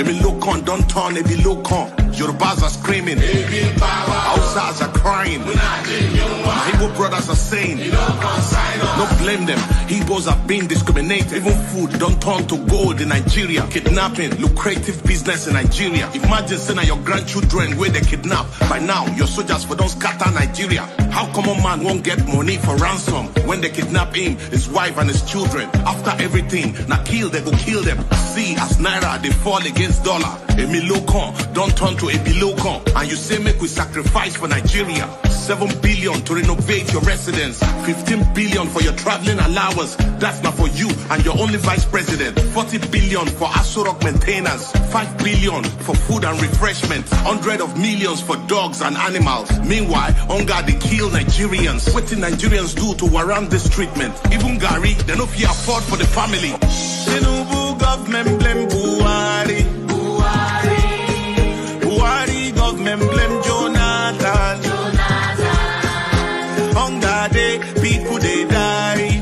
Emi Lokon, don't turn, Ebi Lokon. Yorubas are screaming, Hausas are crying, my Igbo brothers are saying, don't blame them. Igbos are being discriminated. Even food don't turn to gold in Nigeria. Kidnapping, lucrative business in Nigeria. Imagine saying your grandchildren where they kidnap. By now, your soldiers for don't scatter Nigeria. How common man won't get money for ransom when they kidnap him, his wife and his children? After everything, now kill, they go kill them. See, as Naira, they fall against dollar. Emi Lokon, don't turn to Ebi Lokon. And you say make we sacrifice for Nigeria. 7 billion to renovate your residence, 15 billion for your traveling allowance. That's not for you and your only vice president. 40 billion for Asorok maintenance, 5 billion for food and refreshment, 100 of millions for dogs and animals. Meanwhile, hunger they kill Nigerians. What did Nigerians do to warrant this treatment? Even Gary, they no fit afford for the family. Tinubu government blame Buhari. Buhari government blame Jonathan. People they die.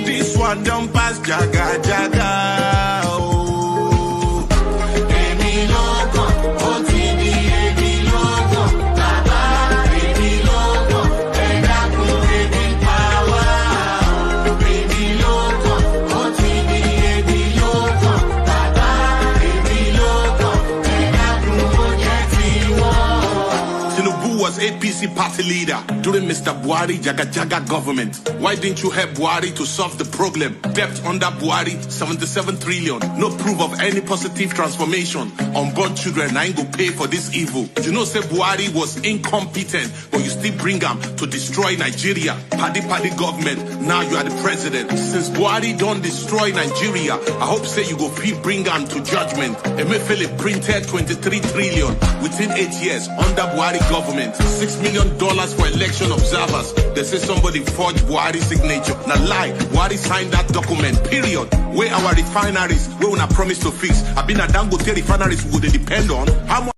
This one don't pass jaga jaga. Oh. Emi Lokon, OTB, Emi Lokon, Baba, Emi Lokon, Edaku, Emi power. Emi Lokon, OTB, Emi Lokon, Baba, Emi Lokon, Edaku, Ojeti. Tinubu was APC party leader during Mr. Buhari Jaga government. Why didn't you help Buhari to solve the problem? Debt under Buhari, 77 trillion. No proof of any positive transformation. Unborn children ain't go pay for this evil. You know, say Buhari was incompetent, but you still bring him to destroy Nigeria. Paddy government, now you are the president. Since Buhari don't destroy Nigeria, I hope say you go bring him to judgment. Emefiele printed 23 trillion within 8 years under Buhari government. $6 million for election observers. They say somebody forged Buhari's signature. Now lie, Buhari signed that document, period. Where our refineries, where we not promise to fix. I've been a Dangote refineries would they depend on how much.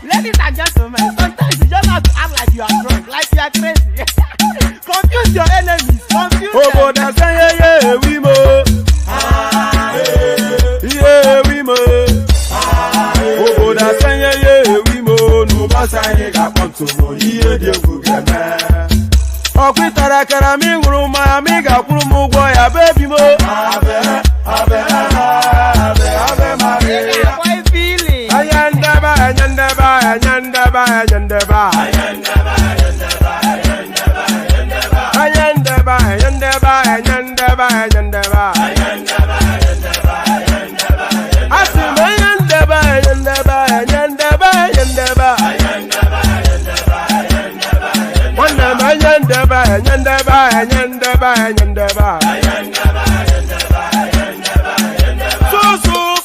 Ladies and gentlemen, sometimes you just have to act like you are drunk, like you are crazy. Confuse your enemies, confuse them.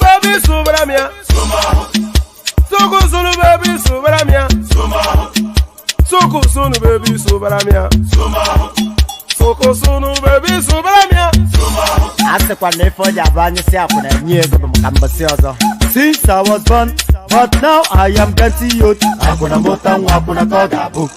baby, subramia. Soko sunu baby, subramia. Soko sunu baby, subramia. Soko sunu baby, subramia. Ase kwa nefo jabanye si akuna nyego bamukambasi ozo. Since I was born, but now I am getting youth. Akuna mota nwa akuna koga book.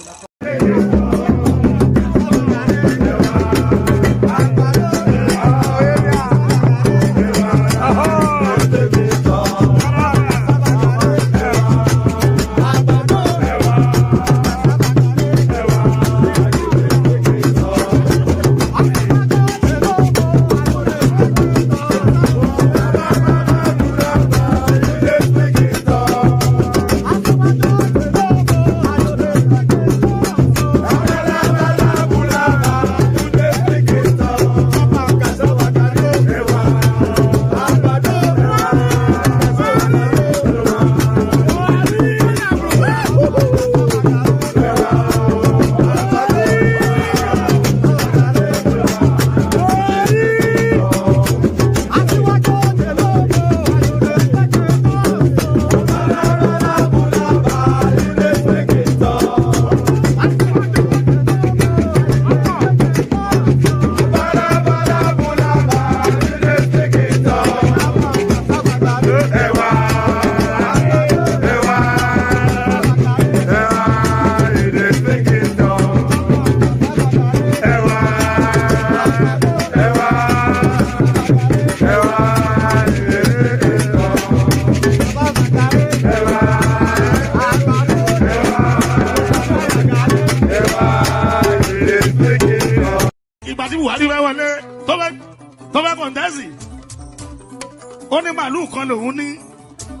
Oni màlúù kan lòun ní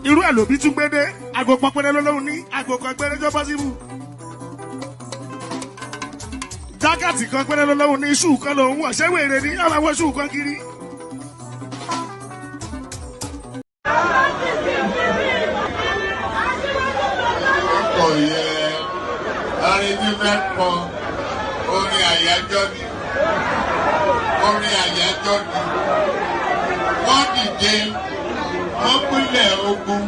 irú ẹ̀ lòbí tún gbédé àgò kan péré lòun ní àgò kan péré jọ pọ́sibú. Jákàtì kan péré lòun ní iṣu kan lòun wọ̀ ṣé wèrè ní àwọn àwọn iṣu kan kiri. Ọkọ̀ yẹ arìnrìn mẹ́kọ orin àyájọ́ ni orin àyájọ́ ni. Wọ́n dìde wọ́n pínlẹ̀ ogun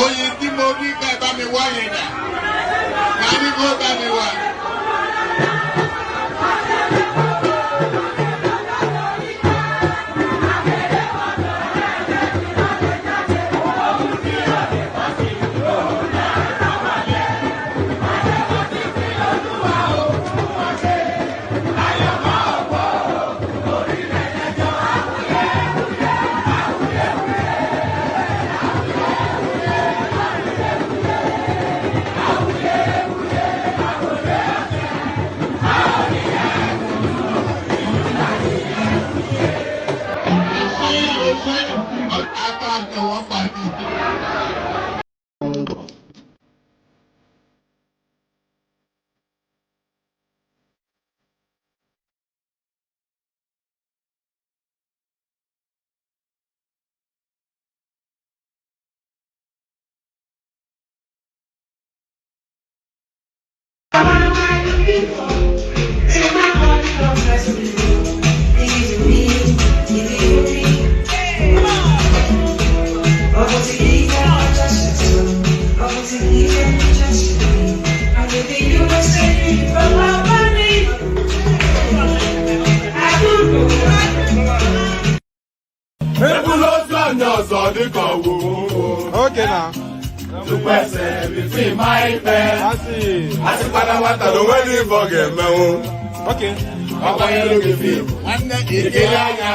oyin tí mo ní ká bá mi wá yẹn dà ká ní kó bá mi wá. Okay now. To pẹ̀sẹ̀ bífí máa ń pẹ́. Àti padà wá tàbí wọ́n ní ìfọ̀gẹ̀ mẹ́wọ́n. Okay. Ọkọ̀ yẹn ló fi fíìmù. Ìdílé anya.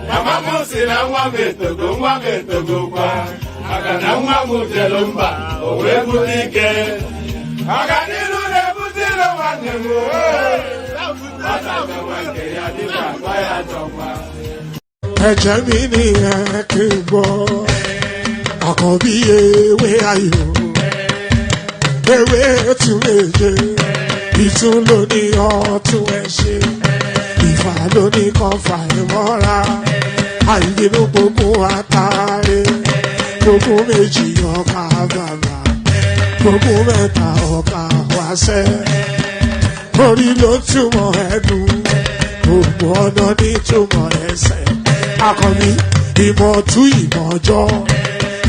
Màmá mú sí na nwa m etogo kwa. Maka na nwa m jelu mba, o wee bute ike. Ọganihu na-ebute ilo nwanne m. Ọ na-agawa nke ya dịka akpa ya chọkwa. Ẹ̀jẹ̀ mi ni ẹ kí n gbọ́, àkànbí ewé ayò, ewé tún méje, ìtún ló ní ọ̀tún ẹ̀ ṣe, ìfà ló ní kan fà ẹ̀ mọ́ra, àìbínú gbogbo àtàrẹ, gbogbo méjì ọkà bàbà, gbogbo mẹ́ta ọkà wáṣẹ́, orí ló túmọ̀ ẹnu gbogbo ọ̀nà ní túmọ̀ ẹsẹ̀ akọni ìmọ̀ tú ìmọ̀ ọjọ́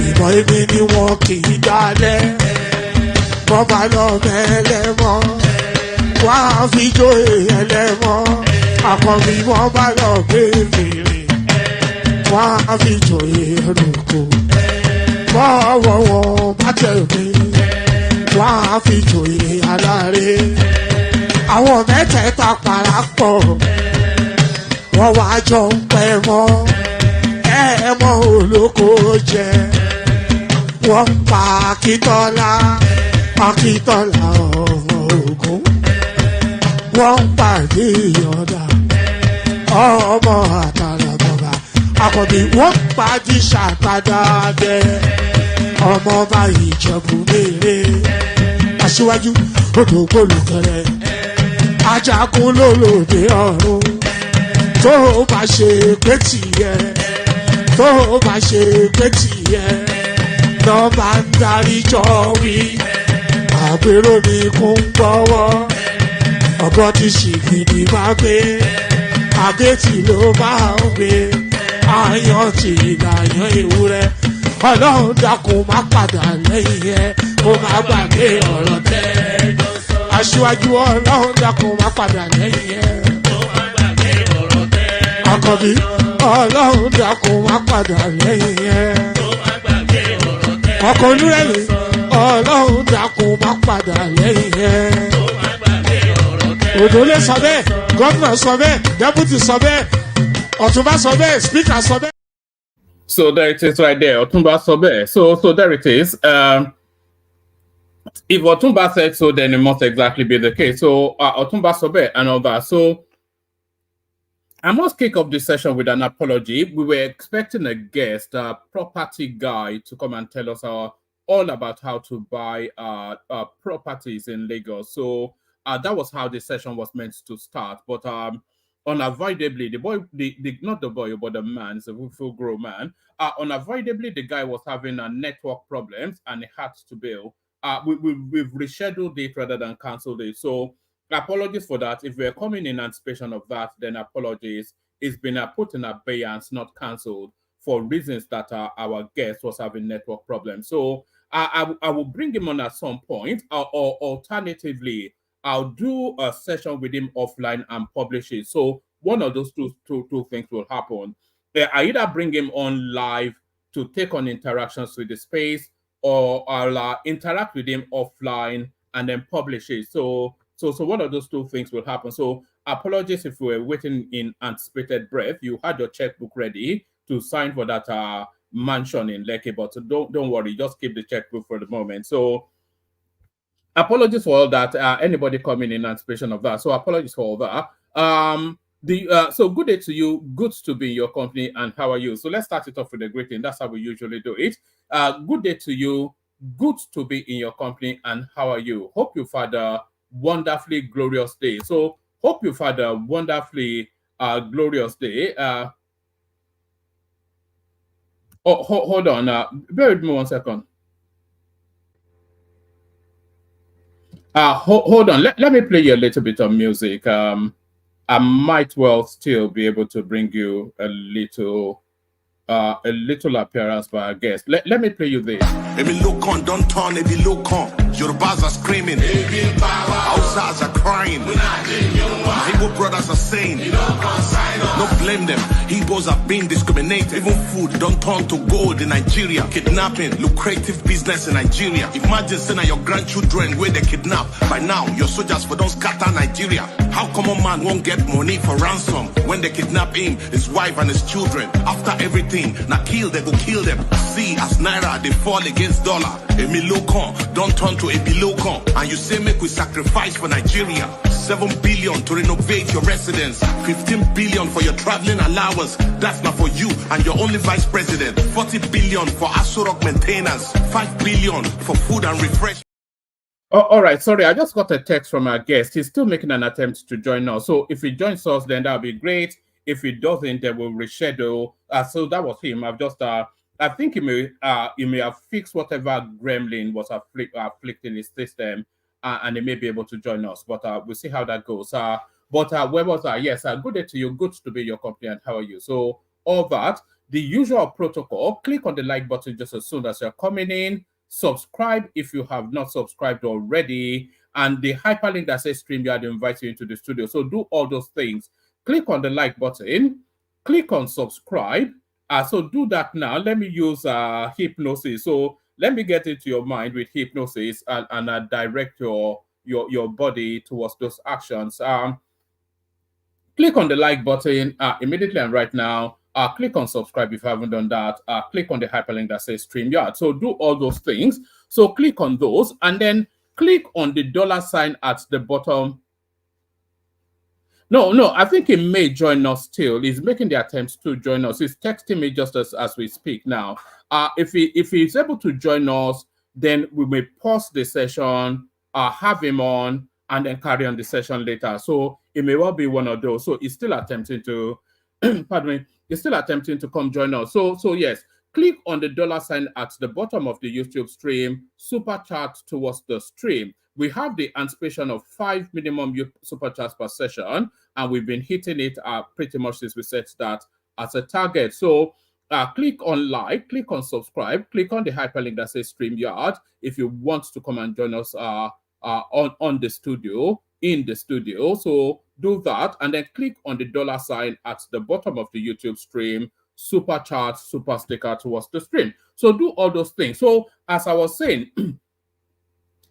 ìmọ̀ èmi ni wọn kì í dálẹ̀ wọ́n bá lọ mẹ́lẹ́mọ́ wọ́n á fi jó ẹlẹ́mọ́ akọni wọ́n bá lọ bèèrè wọ́n á fi jó ẹrùkù bọ́ọ̀wọ̀ wọn bá tẹ̀lé wọ́n á fi jó aláre àwọn mẹ́tẹ̀ẹ̀ta parapọ̀ wọ́n wá jọ ń pẹ́ mọ́ ẹ̀ẹ́mọ́ olóko jẹ wọ́n pa Akíntọ́lá ọmọ Ògún wọ́n pàdé ìyọ̀dà ọmọ àtàlàbọ̀bà àkọ́bí wọ́n pàdé ṣàtàdàdẹ ọmọ ọba Ìjẹ̀bú Mèrè aṣíwájú odògbólùkẹrẹ ajagun lólòdì ọ̀run tó bá ṣe pé tìyẹ tó bá ṣe pé tìyẹ lọ́ bá ń darí jọ wí àgbèrò ni kò ń gbọ́wọ́ ọgbọ́n ti ṣìgìdì máa gbé àgẹ́tì ló máa ń gbé àyàn tí ìlàyàn ewúrẹ́ ọlọ́run dákun má padà lẹ́yìn ẹ kó má gbàgbé ọ̀rọ̀ tẹ́ aṣíwájú ọlọ́run dákun má padà lẹ́yìn ẹ kó má gbàgbé ọ̀rọ̀ tẹ́ àkọ́bí ọlọ́run dákun má padà lẹ́yìn ẹ kó má gbàgbé ọ̀rọ̀ tẹ́ ọkọ̀ onírẹ̀lẹ̀ ọlọ́run dákun má padà lẹ́yìn ẹ kó má gbàgbé ọ̀rọ̀ tẹ́ òdòlé sọ bẹ́ẹ̀ gọ́fìnà sọ bẹ́ẹ̀ dẹ́pútì sọ bẹ́ẹ̀ ọ̀túnba sọ bẹ́ẹ̀ spíkà sọ bẹ́ẹ̀. So there it is right there. Otumba Sobe. So there it is. If Otumba said so, then it must exactly be the case. So Otumba Sobe and all that. So I must kick off this session with an apology. We were expecting a guest, a property guy, to come and tell us all about how to buy properties in Lagos. So that was how the session was meant to start. But unavoidably, the boy, not the boy, but the man, it's a full grown man. Unavoidably, the guy was having network problems and he had to bail. We've rescheduled it rather than canceled it. So apologies for that. If we're coming in anticipation of that, then apologies. It's been put in abeyance, not cancelled, for reasons that our guest was having network problems. So I will bring him on at some point, or alternatively, I'll do a session with him offline and publish it. So one of those two things will happen. I either bring him on live to take on interactions with the space, or I'll interact with him offline and then publish it. So one of those two things will happen. So apologies if we were waiting in anticipated breath. You had your checkbook ready to sign for that mansion in Lekki, but don't worry, just keep the checkbook for the moment. So apologies for all that. Anybody coming in anticipation of that. So apologies for all that. So good day to you. Good to be in your company. And how are you? So let's start it off with a greeting. That's how we usually do it. Good day to you. Good to be in your company. And how are you? Hope you've had a wonderfully glorious day. So hope you've had a wonderfully glorious day. Hold on. Bear with me 1 second. Hold on. Let me play you a little bit of music. I might well still be able to bring you a little appearance by our guest. Let me play you this. Look on, don't turn, look on. Yorubas are screaming. Hausas are crying. My Igbo brothers are saying. Don't blame them. Igbos are being discriminated. Even food don't turn to gold in Nigeria. Kidnapping, lucrative business in Nigeria. Imagine saying your grandchildren where they kidnap. By now, your soldiers for don't scatter Nigeria. How come a man won't get money for ransom when they kidnap him, his wife and his children? After everything, now kill, they go kill them. See, as Naira, they fall against dollar. Emilokon, don't turn to Ebilokon. And you say make we sacrifice for Nigeria. 7 billion to renovate your residence. 15 billion for your traveling allowance. That's not for you and your only vice president. 40 billion for Asurok maintenance. 5 billion for food and refreshment. Oh, all right. Sorry, I just got a text from our guest. He's still making an attempt to join us. So if he joins us, then that'll be great. If he doesn't, then we'll reschedule. So that was him. I've just, I think he may have fixed whatever gremlin was afflicting his system. and they may be able to join us. But we'll see how that goes. But where was I? Yes, good day to you. Good to be your company. And how are you? So all that, the usual protocol, click on the like button just as soon as you're coming in. Subscribe if you have not subscribed already. And the hyperlink that says StreamYard invites you into the studio. So do all those things. Click on the like button. Click on subscribe. So do that now. Let me use hypnosis. So let me get into your mind with hypnosis and direct your body towards those actions. Click on the like button immediately and right now. Click on subscribe if you haven't done that. Click on the hyperlink that says StreamYard. So do all those things. So click on those and then click on the $ at the bottom. No, I think he may join us still. He's making the attempts to join us. He's texting me just as we speak now. If he's able to join us, then we may pause the session, have him on, and then carry on the session later. So it may well be one of those. So he's still attempting to, pardon me, he's still attempting to come join us. So yes, click on the $ at the bottom of the YouTube stream, super chat towards the stream. We have the anticipation of 5 minimum super chats per session, and we've been hitting it pretty much since we set that as a target. So click on like, click on subscribe, click on the hyperlink that says StreamYard if you want to come and join us on the studio, in the studio. So do that, and then click on the $ at the bottom of the YouTube stream, super chat, super sticker towards the stream. So do all those things. So as I was saying,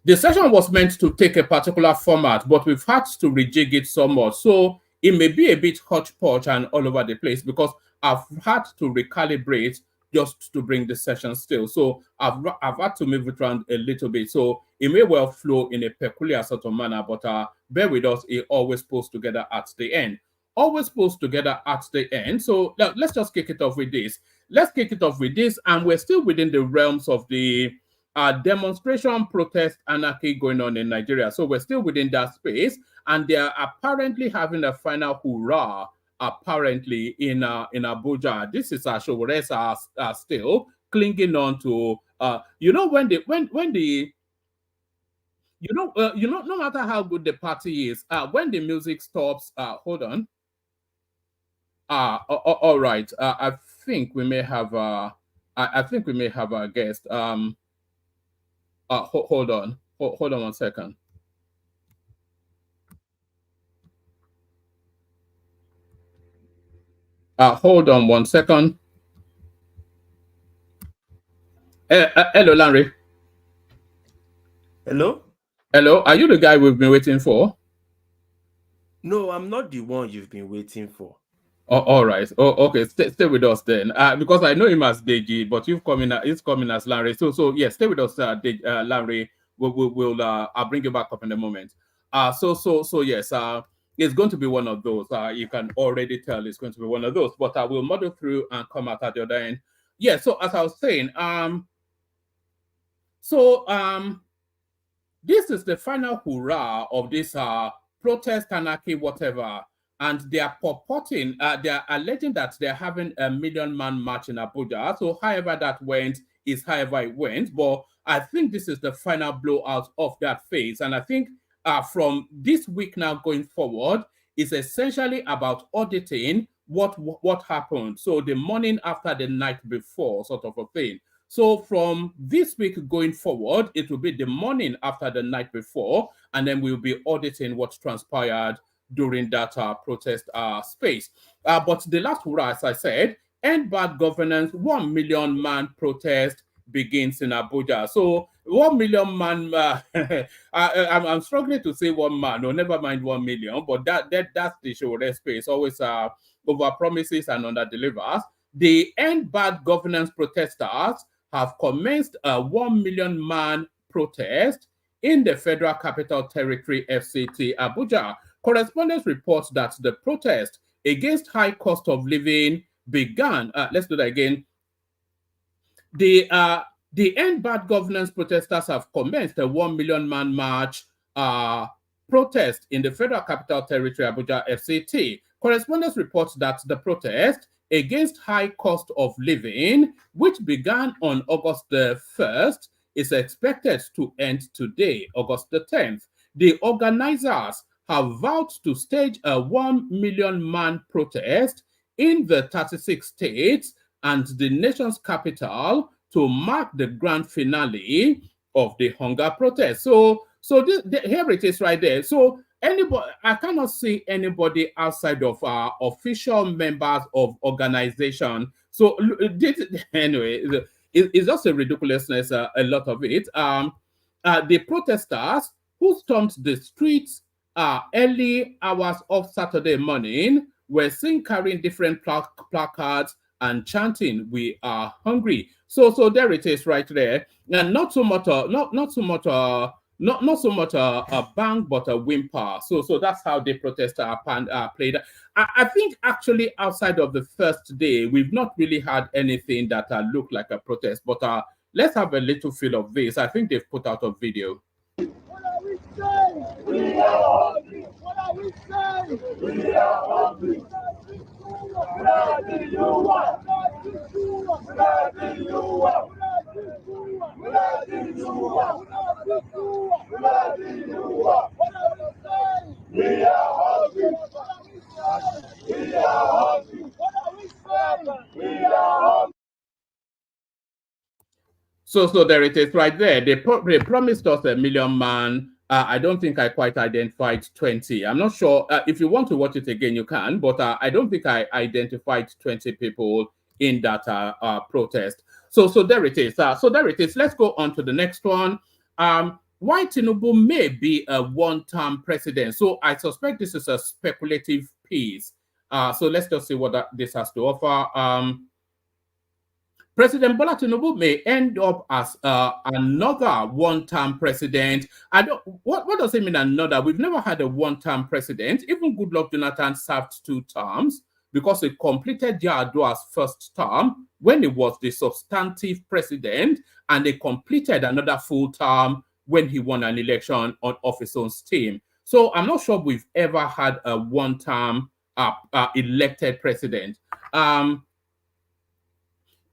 the session was meant to take a particular format, but we've had to rejig it somewhat. So it may be a bit hodgepodge and all over the place because I've had to recalibrate just to bring the session still. So I've had to move it around a little bit. So it may well flow in a peculiar sort of manner, but bear with us, it always pulls together at the end. Always pulls together at the end. So let's just kick it off with this. Let's kick it off with this, and we're still within the realms of the demonstration, protest, anarchy going on in Nigeria. So we're still within that space, and they are apparently having a final hurrah, apparently, in Abuja. This is Showores are still clinging on to, no matter how good the party is, when the music stops, hold on. All right. I think we may have a guest. Hold on 1 second. Hold on 1 second. Hello, Larry. Hello? Hello, are you the guy we've been waiting for? No, I'm not the one you've been waiting for. Oh, all right. Oh, okay. Stay with us then. Because I know him as Deji, but he's coming as Larry. So yeah, stay with us, Larry. I'll bring you back up in a moment. So yes, it's going to be one of those. You can already tell it's going to be one of those. But I will muddle through and come out at the other end. Yeah. So as I was saying, this is the final hurrah of this protest, anarchy, whatever. And they are purporting, they are alleging that they're having a 1 million man march in Abuja. So however that went is however it went. But I think this is the final blowout of that phase. And I think from this week now going forward, is essentially about auditing what happened. So the morning after the night before, sort of a thing. So from this week going forward, it will be the morning after the night before, and then we'll be auditing what transpired during that protest space. But the last hurrah, as I said, end bad governance, 1 million man protest begins in Abuja. So 1 million man, I'm struggling to say 1 man, no, never mind 1 million, but that's the show space, always over promises and under delivers. The end bad governance protesters have commenced a 1 million man protest in the Federal Capital Territory, FCT, Abuja. Correspondents report that the protest against high cost of living began. Let's do that again. The end bad governance protesters have commenced a 1 million man march protest in the Federal Capital Territory, Abuja, FCT. Correspondents report that the protest against high cost of living, which began on August the 1st, is expected to end today, August the 10th. The organizers have vowed to stage a 1 million man protest in the 36 states and the nation's capital to mark the grand finale of the hunger protest. So here it is right there. So anybody, I cannot see anybody outside of official members of organization. So anyway, it's just a ridiculousness, a lot of it. The protesters who stormed the streets early hours of Saturday morning were seen carrying different placards and chanting, "We are hungry." So there it is right there, and not so much a bang, but a whimper. So that's how the protesters played. I think actually outside of the first day, we've not really had anything that looked like a protest. But let's have a little feel of this. I think they've put out a video. What are we saying? We are hungry. What are we saying? We are hungry. Where do you want? Where do you want? Where do you want? Where do you want? Where do you want? What are we saying? We are hungry. We are hungry. What are we saying? We are hungry. So there it is right there. They promised us 1 million man. I don't think I quite identified 20. I'm not sure. If you want to watch it again, you can. But I don't think I identified 20 people in that protest. So there it is. So there it is. Let's go on to the next one. Why Tinubu may be a one-term president. So I suspect this is a speculative piece. So let's just see what this has to offer. President Bola Tinubu may end up as another one-term president. What does it mean another? We've never had a one-term president. Even Goodluck Jonathan served 2 terms because he completed Yar'Adua's first term when he was the substantive president, and he completed another full term when he won an election of his own steam. So I'm not sure we've ever had a one-term elected president.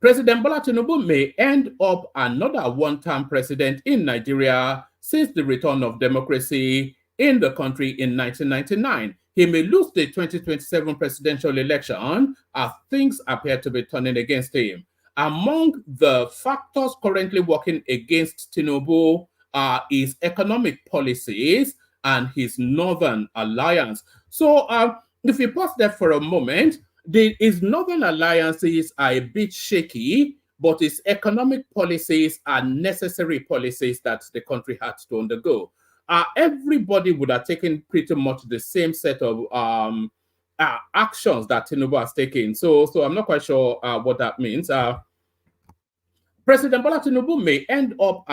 President Bola Tinubu may end up another one-term president in Nigeria since the return of democracy in the country in 1999. He may lose the 2027 presidential election as things appear to be turning against him. Among the factors currently working against Tinubu are his economic policies and his Northern Alliance. So if you pause there for a moment, his Northern alliances are a bit shaky, but his economic policies are necessary policies that the country had to undergo. Everybody would have taken pretty much the same set of actions that Tinubu has taken. So I'm not quite sure what that means. President Bola Tinubu may end up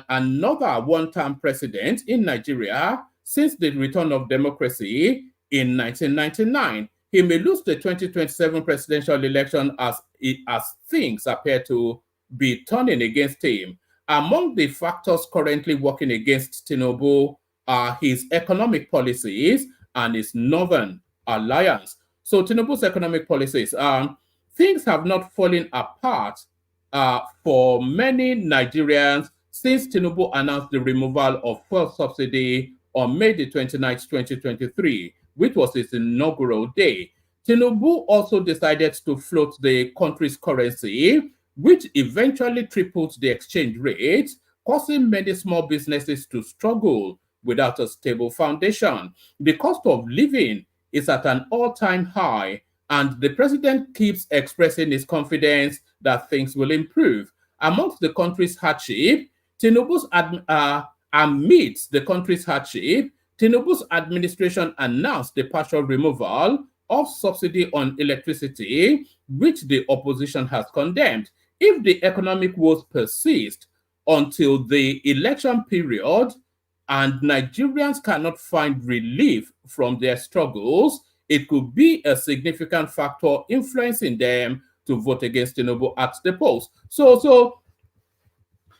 another one-term president in Nigeria since the return of democracy in 1999. He may lose the 2027 presidential election as things appear to be turning against him. Among the factors currently working against Tinubu are his economic policies and his Northern Alliance. So Tinubu's economic policies, things have not fallen apart for many Nigerians since Tinubu announced the removal of fuel subsidy on May the 29th, 2023. Which was his inaugural day. Tinubu also decided to float the country's currency, which eventually tripled the exchange rate, causing many small businesses to struggle without a stable foundation. The cost of living is at an all-time high, and the president keeps expressing his confidence that things will improve. Amongst the country's hardship, amidst the country's hardship, Tinubu's administration announced the partial removal of subsidy on electricity, which the opposition has condemned. If the economic woes persist until the election period and Nigerians cannot find relief from their struggles, it could be a significant factor influencing them to vote against Tinubu at the polls. So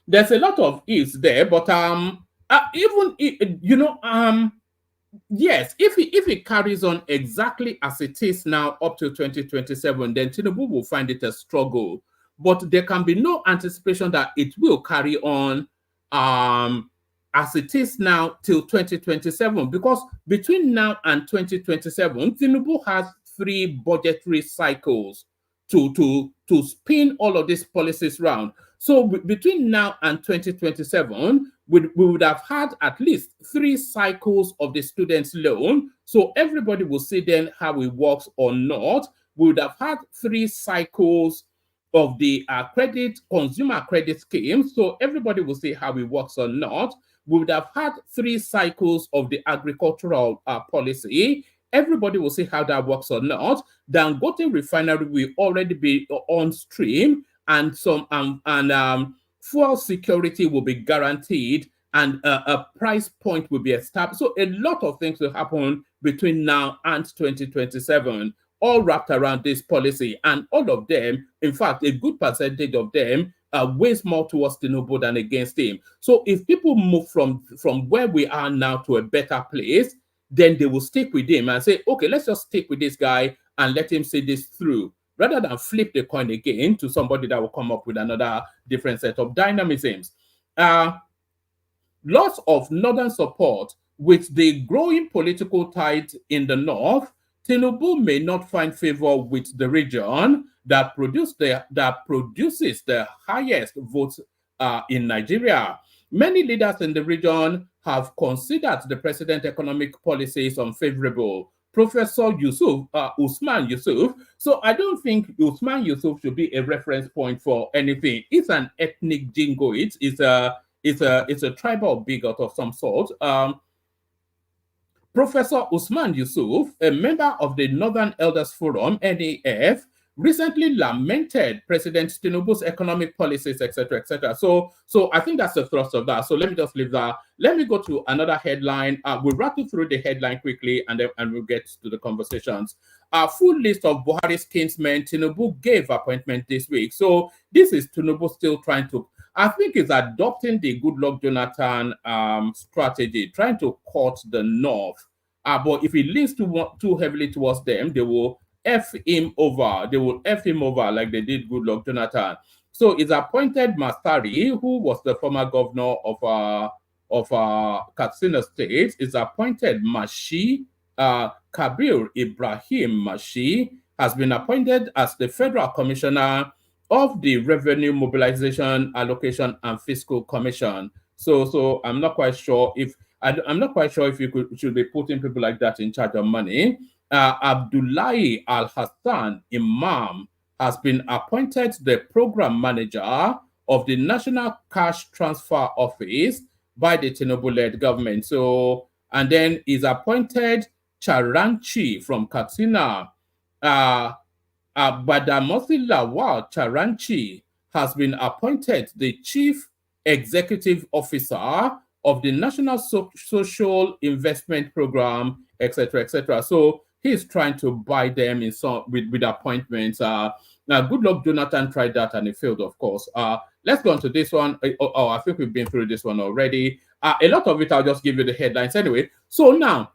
there's a lot of ifs there, but yes, if it carries on exactly as it is now up to 2027, then Tinubu will find it a struggle. but there can be no anticipation that it will carry on as it is now till 2027, because between now and 2027, Tinubu has 3 budgetary cycles to spin all of these policies round. So between now and 2027, we would have had at least 3 cycles of the students' loan. So everybody will see then how it works or not. We would have had 3 cycles of the consumer credit scheme. So everybody will see how it works or not. We would have had 3 cycles of the agricultural policy. Everybody will see how that works or not. Dangote refinery will already be on stream, and fuel security will be guaranteed, and a price point will be established. So a lot of things will happen between now and 2027, all wrapped around this policy. And all of them, in fact, a good percentage of them weighs more towards Tinubu than against him. So if people move from where we are now to a better place, then they will stick with him and say, okay, let's just stick with this guy and let him see this through, rather than flip the coin again to somebody that will come up with another different set of dynamisms. Lots of northern support with the growing political tide in the north. Tinubu may not find favor with the region that produces the highest votes in Nigeria. Many leaders in the region have considered the president's economic policies unfavorable. Professor Usman Yusuf. So I don't think Usman Yusuf should be a reference point for anything. It's an ethnic jingoist. It's a tribal bigot of some sort. Professor Usman Yusuf, a member of the Northern Elders Forum, NEF, recently lamented President Tinubu's economic policies, etc., etc. So I think that's the thrust of that. So let me just leave that. Let me go to another headline. We'll rattle through the headline quickly, and we'll get to the conversations. A full list of Buhari's kinsmen Tinubu gave appointment this week. So this is Tinubu still trying to, I think, is adopting the Goodluck Jonathan strategy, trying to cut the north. But if he leans too heavily towards them, they will F him over. They will F him over like they did Goodluck Jonathan. So he's appointed Mastari, who was the former governor of Katsina State. Is appointed Mashi. Kabir Ibrahim Mashi has been appointed as the Federal Commissioner of the Revenue Mobilization, Allocation, and Fiscal Commission. So I'm not quite sure if you should be putting people like that in charge of money. Abdullahi Al-Hassan Imam has been appointed the program manager of the National Cash Transfer Office by the Tinubu-led government. So, and then is appointed Charanchi from Katsina. Badamosi Lawal Charanchi has been appointed the Chief Executive Officer of the National Social Investment Program, etc., etc. So he's trying to buy them in some with appointments. Now, Goodluck Jonathan tried that and it failed, of course. Let's go on to this one. I think we've been through this one already. A lot of it, I'll just give you the headlines anyway. So now,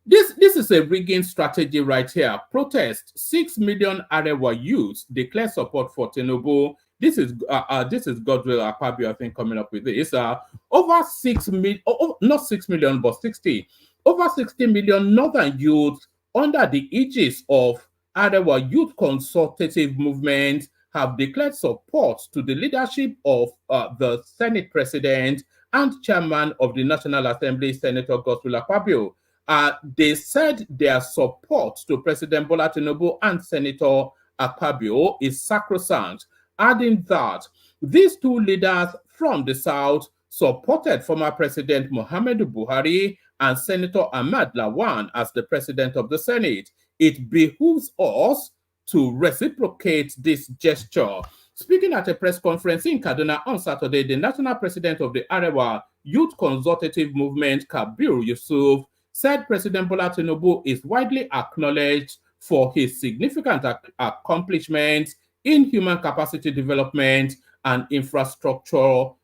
this is a rigging strategy right here. Protest: 6 million Arewa youths declare support for Tinubu. This is Godwill Akpabio, I think, coming up with this. Over 6 million, not 6 million, but 60. Over 60 million northern youths under the aegis of Arewa Youth Consultative Movement have declared support to the leadership of the Senate President and Chairman of the National Assembly, Senator Godwill Akpabio. They said their support to President Bola Tinubu and Senator Akpabio is sacrosanct, adding that these two leaders from the South supported former President Muhammadu Buhari and Senator Ahmad Lawan as the President of the Senate. It behooves us to reciprocate this gesture. Speaking at a press conference in Kaduna on Saturday, the national president of the Arewa Youth Consultative Movement, Kabir Yusuf, said President Bola Tinubu is widely acknowledged for his significant accomplishments in human capacity development and infrastructural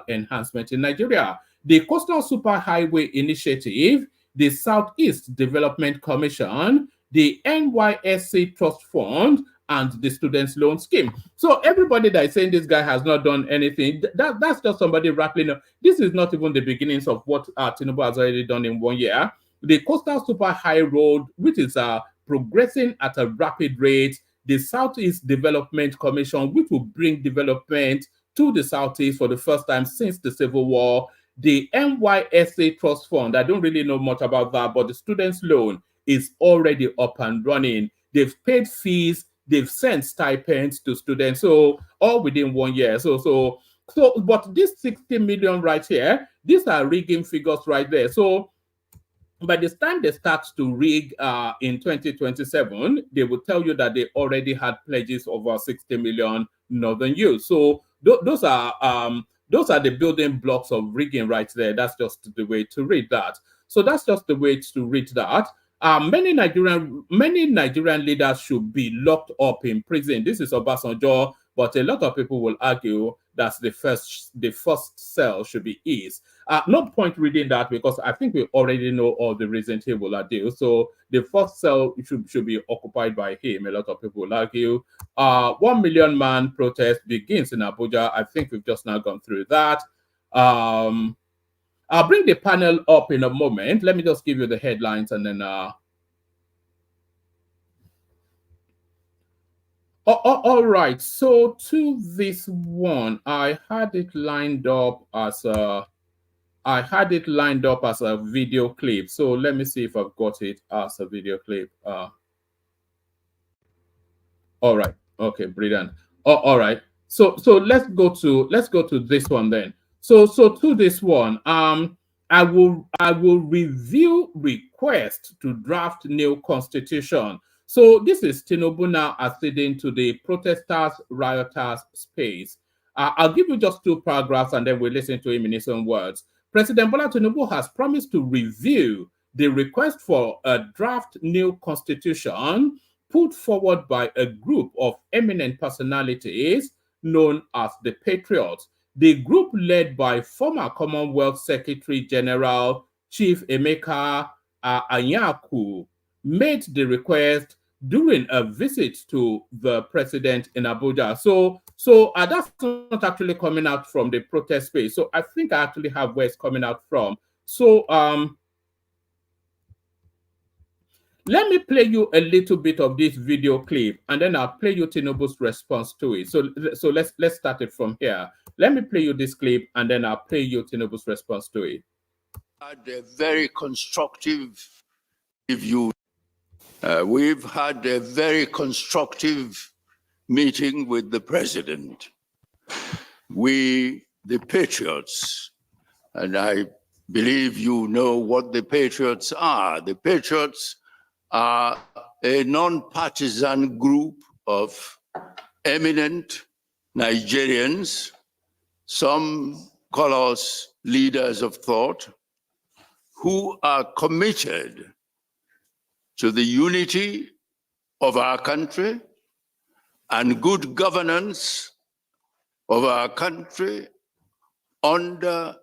enhancement in Nigeria. The Coastal Superhighway Initiative, the Southeast Development Commission, the NYSC Trust Fund, and the students' loan scheme. So everybody that is saying this guy has not done anything, that's just somebody rattling up. This is not even the beginnings of what Tinubu has already done in 1 year. The Coastal Super High Road, which is progressing at a rapid rate, the Southeast Development Commission, which will bring development to the Southeast for the first time since the Civil War, the NYSA Trust Fund, I don't really know much about that, but the students' loan is already up and running. They've paid fees, they've sent stipends to students, so all within 1 year. So, but this 60 million right here, these are rigging figures right there. So by the time they start to rig in 2027, they will tell you that they already had pledges over 60 million Northern youth. So those are the building blocks of rigging right there. That's just the way to read that. So that's just the way to read that. Many Nigerian leaders should be locked up in prison. This is Obasanjo, but a lot of people will argue that the first cell should be eased. No point reading that because I think we already know all the reasons he will argue. So the first cell should be occupied by him. A lot of people will argue. 1 million man protest begins in Abuja. I think we've just now gone through that. I'll bring the panel up in a moment. Let me just give you the headlines and then all right. So to this one, I had it lined up as a video clip. So let me see if I've got it as a video clip. All right. Okay, brilliant. All right. So let's go to this one then. So to this one, I will review request to draft new constitution. So this is Tinubu now acceding to the protesters, rioters space. I'll give you just 2 paragraphs and then we'll listen to him in his own words. President Bola Tinubu has promised to review the request for a draft new constitution put forward by a group of eminent personalities known as the Patriots. The group led by former Commonwealth Secretary General Chief Emeka Anyaku made the request during a visit to the president in Abuja. So that's not actually coming out from the protest space. So I think I actually have where it's coming out from. So let me play you a little bit of this video clip, and then I'll play you Tinubu's response to it. So let's start it from here. Let me play you this clip, and then I'll play you Tinubu's response to it. Had a very constructive review. We've had a very constructive meeting with the president. We, the Patriots, and I believe you know what the Patriots are. The Patriots are a non-partisan group of eminent Nigerians. Some call us leaders of thought, who are committed to the unity of our country and good governance of our country under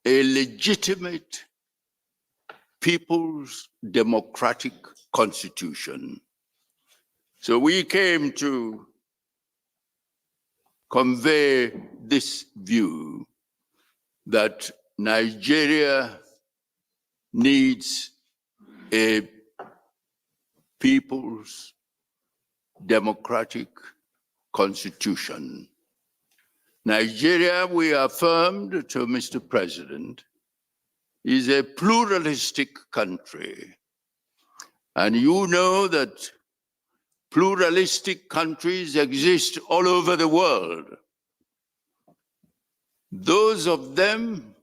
a legitimate people's democratic constitution. So we came to convey this view that Nigeria needs a people's democratic constitution. Nigeria, we affirmed to Mr. President, is a pluralistic country. And you know that pluralistic countries exist all over the world. Those of them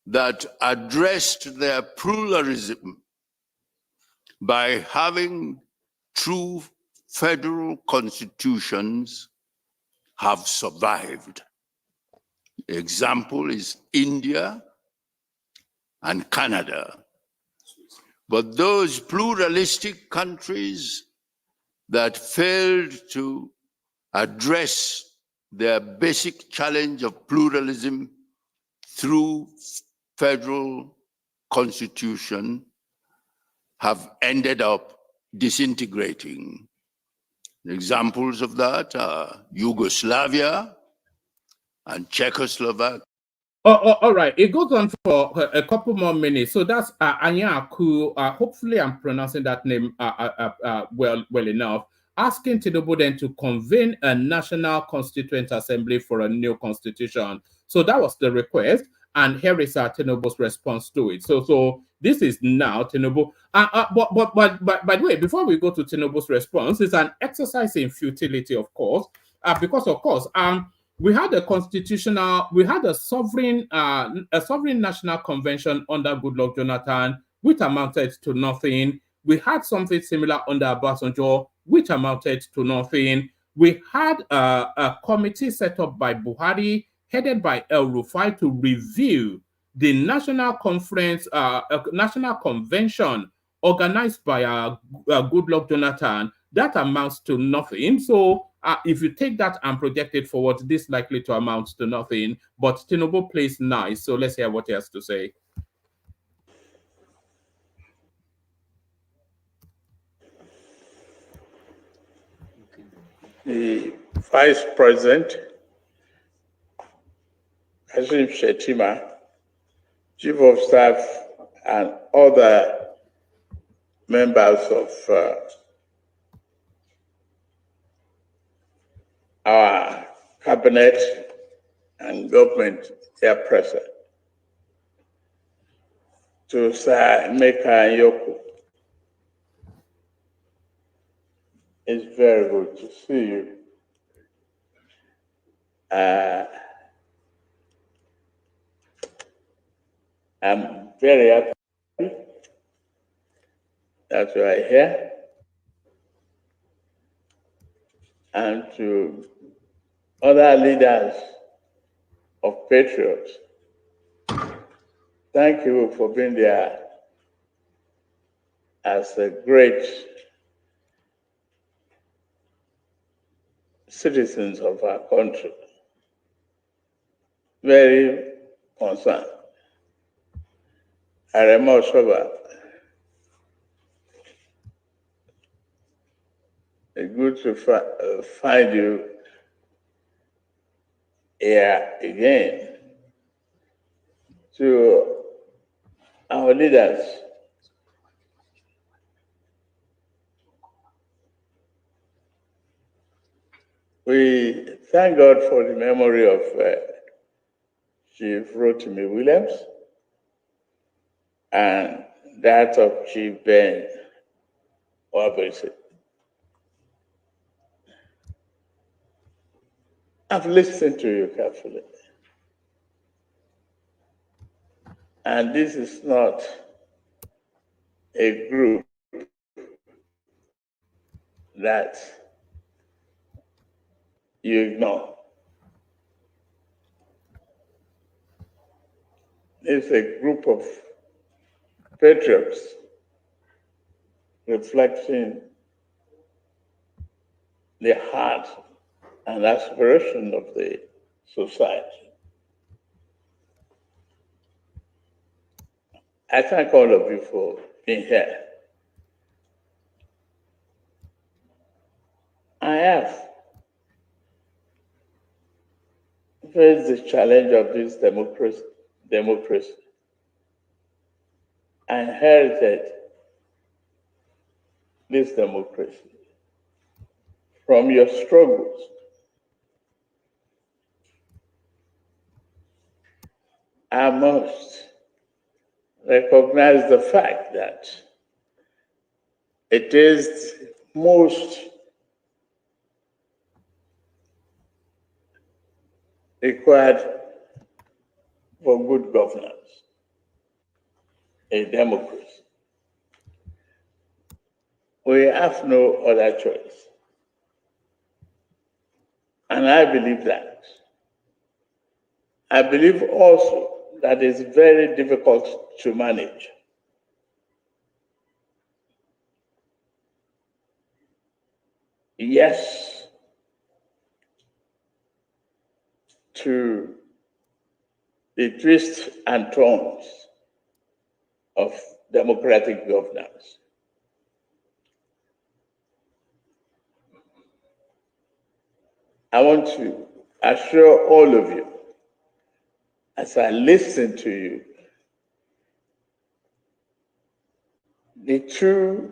that addressed their pluralism by having true federal constitutions have survived. Example is India and Canada. But those pluralistic countries that failed to address their basic challenge of pluralism through federal constitution have ended up disintegrating. Examples of that are Yugoslavia and Czechoslovakia. All right. It goes on for a couple more minutes. So that's Anyaku. Hopefully, I'm pronouncing that name well enough. Asking Tinubu then to convene a national constituent assembly for a new constitution. So that was the request, and here is Tinubu's response to it. So this is now Tinubu. But by the way, before we go to Tinubu's response, it's an exercise in futility, of course, because of course we had a sovereign national convention under Goodluck Jonathan, which amounted to nothing. We had something similar under Obasanjo, which amounted to nothing. We had a committee set up by Buhari, headed by El Rufai, to review the national convention organized by Goodluck Jonathan. That amounts to nothing. So if you take that and project it forward, this is likely to amount to nothing. But Tinubu plays nice. So let's hear what he has to say. The Vice President, Kasim Shettima, Chief of Staff, and other members of our cabinet and government are present. To Sir Emeka Yoku, it's very good to see you. I'm very happy that you are here. And to other leaders of Patriots, thank you for being there as a great citizens of our country. Very concerned. Aremo Shoba, it's good to find you here again. To our leaders, we thank God for the memory of Chief Rotimi Williams and that of Chief Ben Wabese. I've listened to you carefully. And this is not a group that you ignore. It's a group of patriots reflecting the heart and aspiration of the society. I thank all of you for being here. I have faced the challenge of this democracy. I inherited this democracy from your struggles. I must recognize the fact that it is most required for good governance, a democracy. We have no other choice. And I believe that. I believe also that it's very difficult to manage. Yes, to the twists and turns of democratic governance. I want to assure all of you, as I listen to you, the two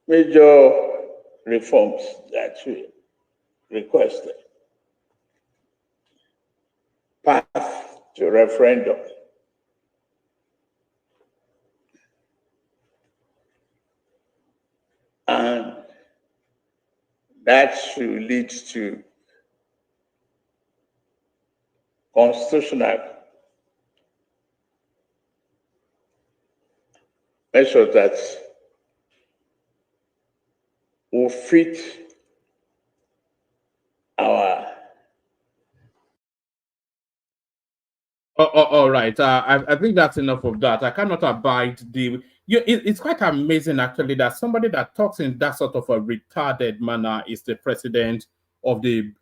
major reforms that we requested: path to referendum and that should lead to constitutional measures that will fit our. All right. I think that's enough of that. I cannot abide the. It's quite amazing, actually, that somebody that talks in that sort of a retarded manner is the president of the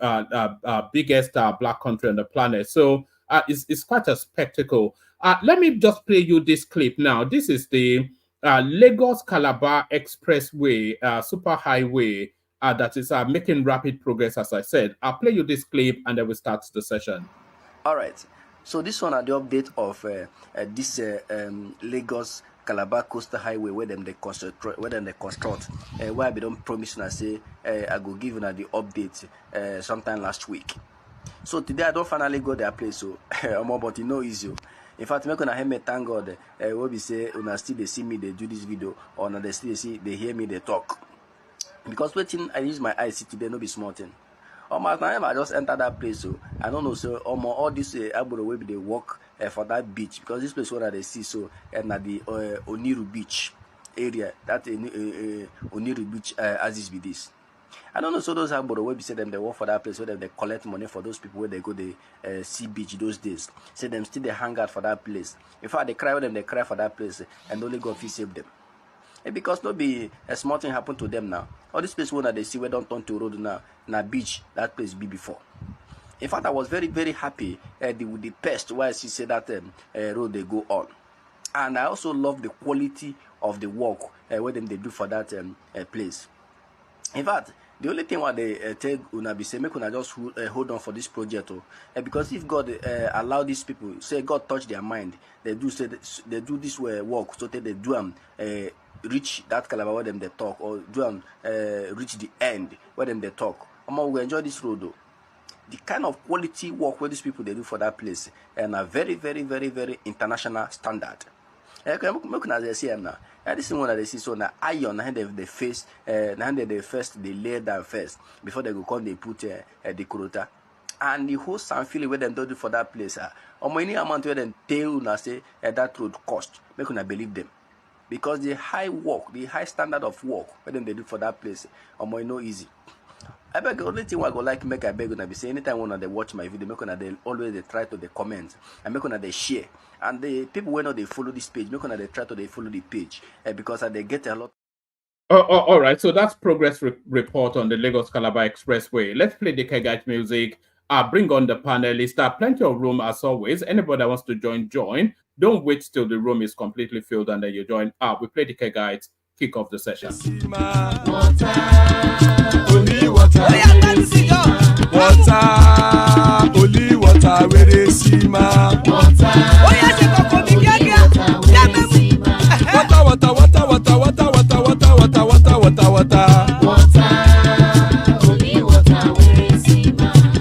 biggest black country on the planet. So it's quite a spectacle. Let me just play you this clip now. This is the Lagos-Calabar Expressway, superhighway, that is making rapid progress, as I said. I'll play you this clip and then we'll start the session. All right. So this one are the update of this Lagos Calabar Coastal Highway where they construct. Where I don't promise and I say I go give you the update sometime last week. So today I don't finally go their place. So but it no easy. In fact, I'm gonna hear me thank God. What we say, when still they see me, they do this video, or they still they hear me, they talk. Because waiting, I use my eyes see today, no be small thing. My time I just enter that place, so I don't know. So all this Aburo will be they walk for that beach because this place where they see so and at the Oniru Beach area that Oniru Beach as is be this. I don't know. So those Aburo will be say them they work for that place where they collect money for those people where they go the sea beach those days. Say them still they hang out for that place. In fact, they cry with them, they cry for that place, and only God will save them. Because no be a small thing happen to them now. All this place where they see where don't turn to road now, na beach that place be before. In fact, I was very, very happy with the pest why she said that road they go on. And I also love the quality of the work where them they do for that place. In fact, the only thing what they tell una be say make una just hold on for this project, because if God allow these people, say God touch their mind, they do say they do this work, so they do reach that caliber where them they talk, or do reach the end where them they talk. We enjoy this road though. The kind of quality work where these people they do for that place and a very, very, very, very international standard. This is one that they see so now iron hand they face hand they first they lay down first before they go come they put the corota and the whole sound feeling where them do for that place any amount where them tell una say that road cost make una believe them because the high work, the high standard of work where them they do for that place no easy. I beg the only thing I go like make I beg gonna be say anytime when they watch my video, make they always they try to the comment and make they share. And the people when they follow this page, make they try to they follow the page because they get a lot. All right, so that's progress report on the Lagos Calabar Expressway. Let's play the Kegite music. Bring on the panelists. Plenty of room as always. Anybody that wants to join. Don't wait till the room is completely filled and then you join. We play the Kegite. Kick off the session. Only water, where they see ma. Water, only water, where they see ma.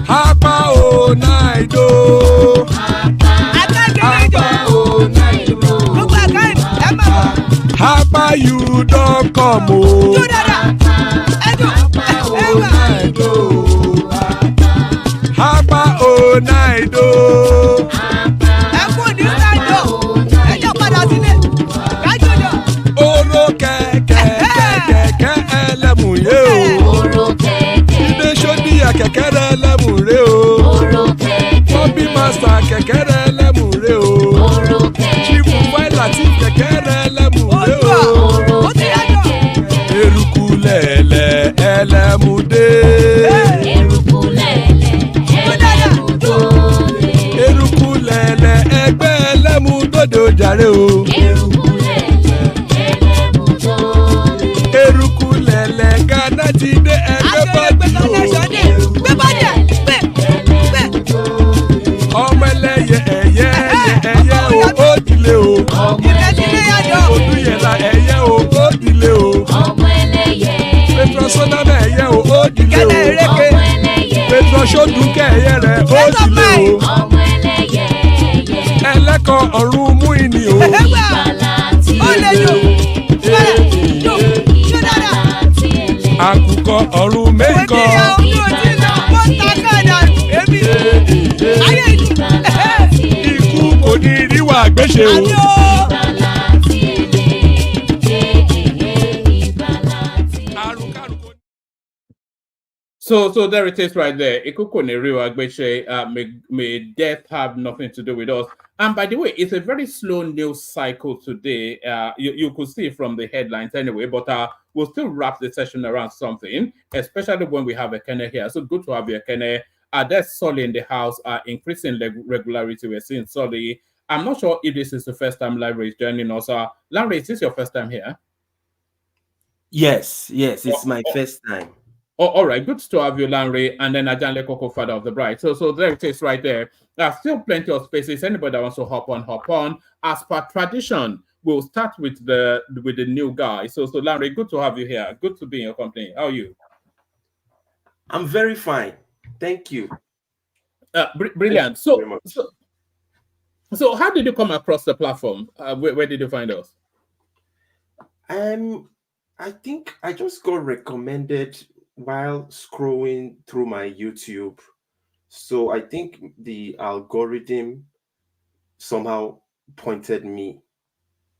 Hapa o naido. Hapa o naido. Hapa you don't come o. Hapa o naido. Oro keke elemu ye o. Ide shodi ya keke elemu re o. Bobby master keke elemu re o. Chifu Latif keke elemu re o. Eruku lele elemu de. Erukulele ẹgbẹ́ ẹlẹ́mu dòdò jàre o. Erukulele Ghana ti dé ẹgbẹ́ dìlé o. Petro Sodana ẹ̀yẹ o ó dìlé o. Petro Sodunke ẹ̀yẹ rẹ̀ ó dìlé o. Ẹlẹ́kọ̀ọ́ ọ̀run mú ìní o. Àkùkọ ọ̀run mẹ́kọ̀. Ikú kò ní ríwà àgbéṣe o. So there it is right there. May death have nothing to do with us. And by the way, it's a very slow news cycle today. You could see from the headlines anyway, but we'll still wrap the session around something, especially when we have Ekene here. So good to have you, Ekene. There's Solly in the house, increasing regularity. We're seeing Solly. I'm not sure if this is the first time Larry is joining us. Larry, is this your first time here? Yes, it's my first time. Oh, all right, good to have you, Larry, and then Ajanle Koko, father of the bride. So there it is right there. There's still plenty of spaces. Anybody that wants to hop on. As per tradition, we'll start with the new guy. So Larry, good to have you here. Good to be in your company. How are you? I'm very fine. Thank you. Brilliant. So how did you come across the platform? Where did you find us? I think I just got recommended while scrolling through my YouTube. So I think the algorithm somehow pointed me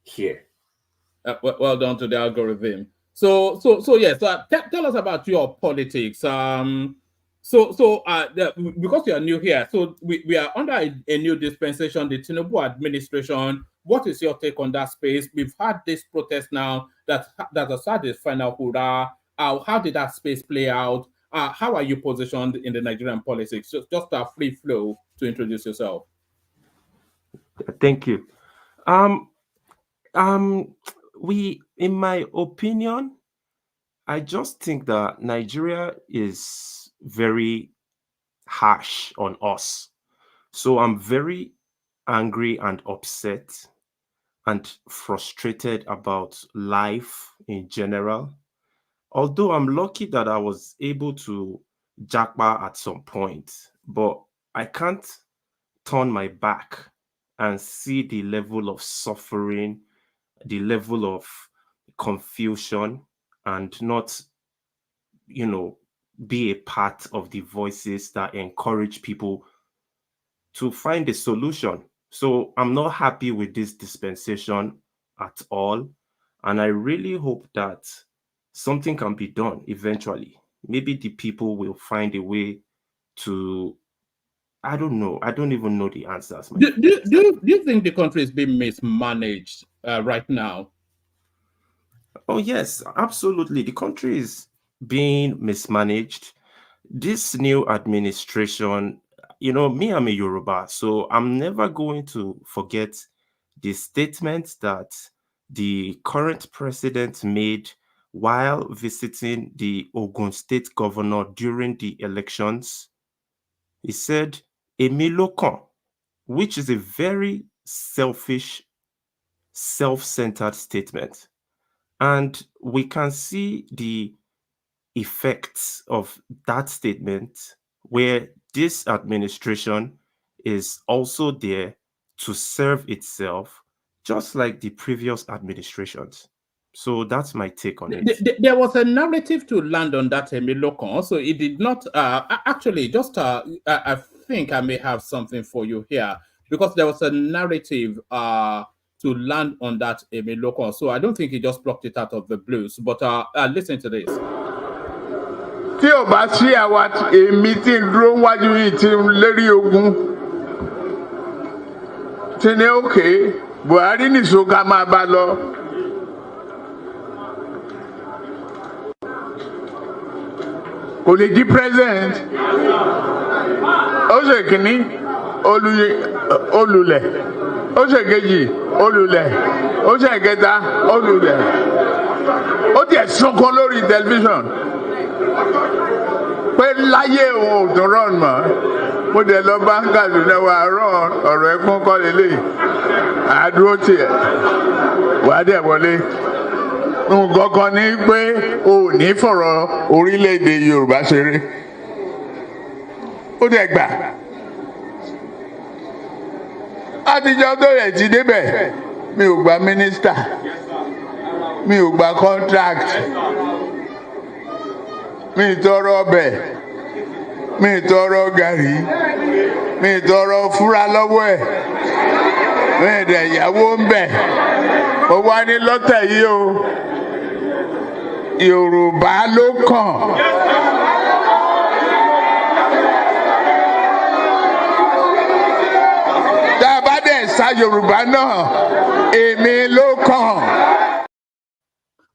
here. Well done to the algorithm. So yes, tell us about your politics. Because you are new here, so we are under a new dispensation, the Tinubu administration. What is your take on that space? We've had this protest now that has had its final hurrah. How did that space play out? How are you positioned in the Nigerian politics? Just a free flow to introduce yourself. Thank you. In my opinion, I just think that Nigeria is very harsh on us. So I'm very angry and upset and frustrated about life in general. Although I'm lucky that I was able to jackpot at some point, but I can't turn my back and see the level of suffering, the level of confusion, and not, be a part of the voices that encourage people to find a solution. So I'm not happy with this dispensation at all. And I really hope that something can be done eventually. Maybe the people will find a way to, I don't know. I don't even know the answers. Do you think the country is being mismanaged right now? Oh, yes, absolutely. The country is being mismanaged. This new administration, me, I'm a Yoruba, so I'm never going to forget the statement that the current president made while visiting the Ogun State governor during the elections. He said, "Emi lokan," which is a very selfish, self-centered statement. And we can see the effects of that statement where this administration is also there to serve itself, just like the previous administrations. So that's my take on it. There was a narrative to land on that, Emilokon. So it did not actually. I think I may have something for you here because there was a narrative to land on that, Emilokon. So I don't think he just plucked it out of the blues. But listen to this. Tí o bá sí àwa èmi tí ń dúró wájú yìí tí ń lérí ogun tí ní òkè Buhari nìṣó ká máa bá lọ. Kò lè di president. Ó ṣe kìíní olùlẹ̀. Ó ṣe kejì olùlẹ̀. Ó ṣe kẹta olùlẹ̀. Ó tiẹ̀ sunkún lórí tẹlifíṣàn. Pé láyé òun ò tún rán mọ́. Mo dẹ̀ lọ bá ń Kaduna wa rán ọ̀rọ̀ ẹkún kọ́ lélẹ̀. Àdúró tiẹ̀. Wàá dẹ̀ wọlé. nǹkan kan ní pé o ò ní fọ̀rọ̀ orílẹ̀-èdè Yorùbá ṣeré ó dẹ̀ gbà àtijọ́ tó rẹ̀ ti débẹ̀ mi ò gba mínísítà mi ò gba contract mi ì tọrọ ọbẹ̀ mi ì tọrọ gàrí mi ì tọrọ fúra lọ́wọ́ ẹ̀ mi ì dẹ̀ yàwó ń bẹ̀ ó wá ní lọ́tẹ̀ yìí o Yorùbá ló kàn. Tá a bá dẹ̀ sa Yorùbá náà èmi ló kàn.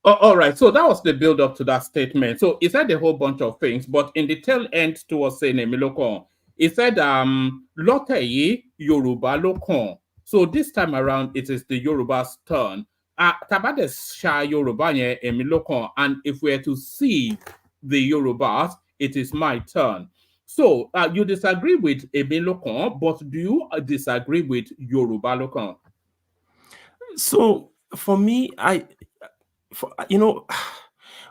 All right, so that was the build up to that statement. So he said a whole bunch of things, but in the tail end towards saying Emilokon, he said, Loteyi Yoruba Lokon. So this time around, it is the Yoruba's turn. Tabades Sha Yoruba Emilokon, and if we're to see the Yorubas, it is my turn. So you disagree with Emilokon, but do you disagree with Yoruba Lokon? So for me, you know,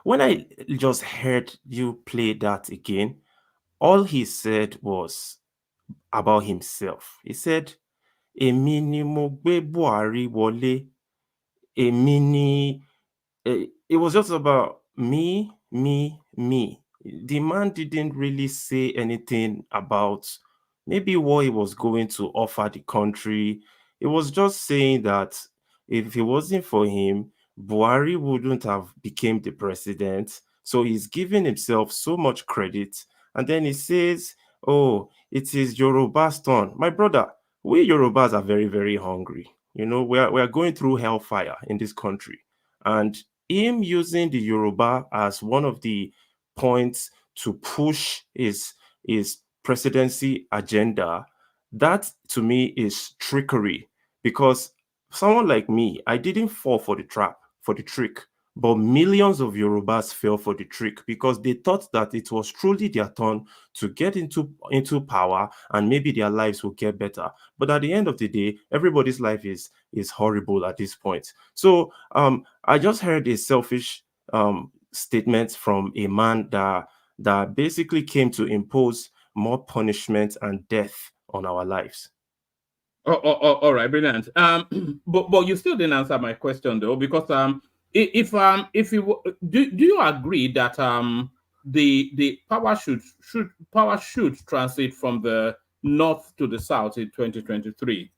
when I just heard you play that again, all he said was about himself. He said, "Èmi ni mo gbé Buhari wọlé. Èmi ni." It was just about me. The man didn't really say anything about maybe what he was going to offer the country. It was just saying that if it wasn't for him, Buhari wouldn't have become the president. So he's giving himself so much credit. And then he says, oh, it is Yoruba's turn. My brother, we Yorubas are very, very hungry. You know, we are going through hellfire in this country. And him using the Yoruba as one of the points to push his presidency agenda, that to me is trickery, because someone like me, I didn't fall for the trap, for the trick, but millions of Yorubas fell for the trick because they thought that it was truly their turn to get into power and maybe their lives will get better. But at the end of the day, everybody's life is horrible at this point. So I just heard a selfish statement from a man that basically came to impose more punishment and death on our lives. All right, brilliant. But you still didn't answer my question though, because if you do you agree that the power should transit from the north to the south in 2023?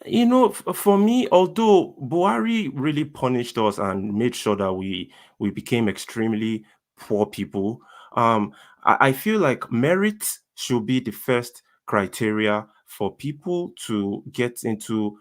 You know, for me, although Buhari really punished us and made sure that we became extremely poor people, I feel like merit should be the first criteria for people to get into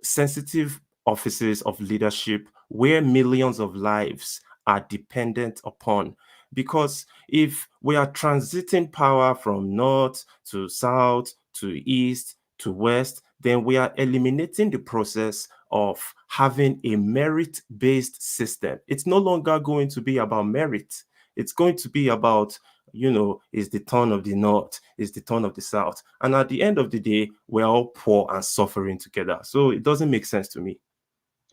sensitive offices of leadership where millions of lives are dependent upon. Because if we are transiting power from north to south to east to west, then we are eliminating the process of having a merit-based system. It's no longer going to be about merit. It's going to be about, you know, is the turn of the north, is the turn of the south. And at the end of the day, we're all poor and suffering together. So it doesn't make sense to me.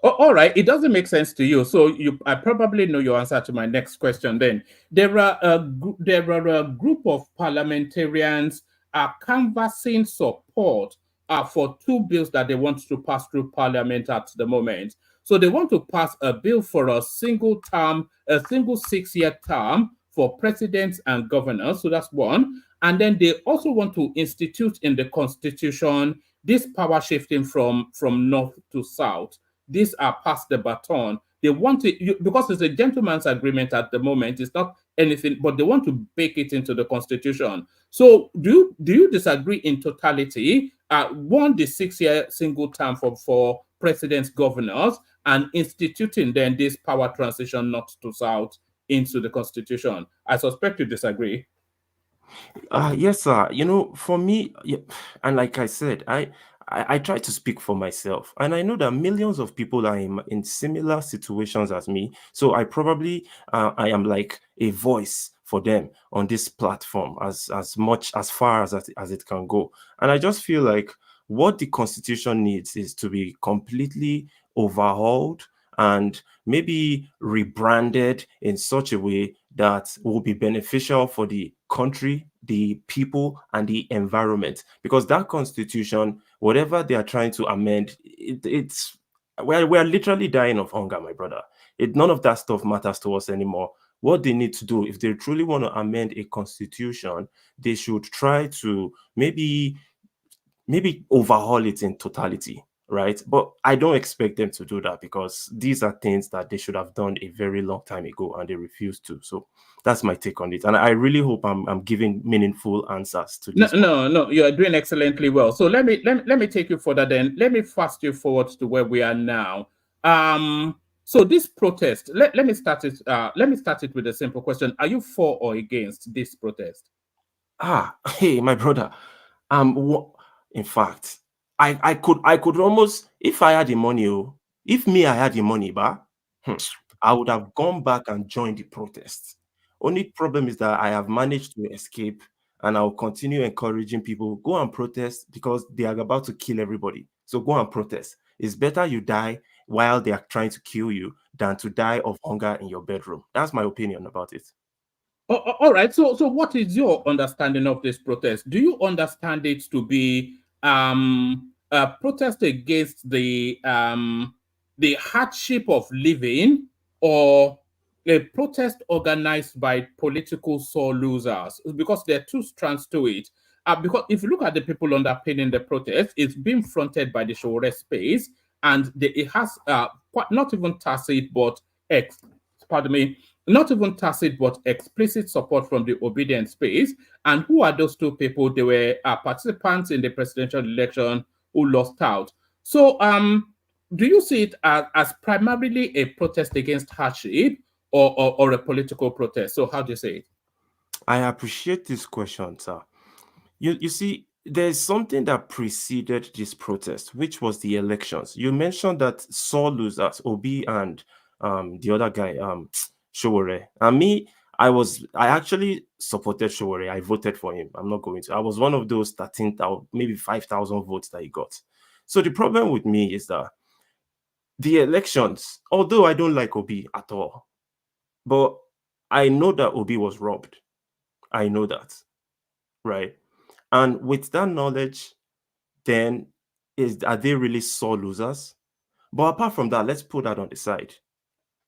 All right, it doesn't make sense to you. So I probably know your answer to my next question. Then there are a group of parliamentarians canvassing support for two bills that they want to pass through Parliament at the moment. So they want to pass a bill for a single 6-year term for presidents and governors. So that's one. And then they also want to institute in the Constitution this power shifting from north to south. These are past the baton. They want it because it's a gentleman's agreement at the moment. It's not anything, but they want to bake it into the Constitution. So do you disagree in totality? One, the 6-year single term for presidents, governors, and instituting then this power transition north to south into the Constitution. I suspect you disagree. Yes, sir. You know, for me, and like I said, I try to speak for myself, and I know that millions of people are in similar situations as me. So I probably I am like a voice for them on this platform as far as it can go. And I just feel like what the Constitution needs is to be completely overhauled and maybe rebranded in such a way that will be beneficial for the country, the people, and the environment. Because that constitution, whatever they are trying to amend, we're literally dying of hunger, my brother. None of that stuff matters to us anymore. What they need to do, if they truly want to amend a constitution, they should try to maybe overhaul it in totality, right? But I don't expect them to do that, because these are things that they should have done a very long time ago, and they refuse to. So that's my take on it, and I really hope I'm giving meaningful answers to this. No, you are doing excellently well. So let me take you further. Then let me fast you forward to where we are now. So this protest, let me start it. Let me start it with a simple question: are you for or against this protest? Hey, my brother. In fact, I could almost, if I had the money, if me I had the money, I would have gone back and joined the protest. Only problem is that I have managed to escape, and I'll continue encouraging people, go and protest, because they are about to kill everybody. So go and protest. It's better you die while they are trying to kill you than to die of hunger in your bedroom. That's my opinion about it. All right. So what is your understanding of this protest? Do you understand it to be a protest against the hardship of living, or a protest organized by political sore losers? Because there are two strands to it. Because if you look at the people underpinning the protest, it's being fronted by the Shore space, and it has not even tacit but not even tacit but explicit support from the obedient space. And who are those two people? They were participants in the presidential election who lost out. So do you see it as primarily a protest against hardship, or a political protest? So how do you say it? I appreciate this question, sir. You see, there's something that preceded this protest, which was the elections. You mentioned that sore losers, Obi and the other guy, Showore. And me, I actually supported Showore. I voted for him. I'm not going to. I was one of those 13,000, maybe 5,000 votes that he got. So the problem with me is that the elections, although I don't like Obi at all, but I know that Obi was robbed. I know that, right? And with that knowledge, then are they really sore losers? But apart from that, let's put that on the side.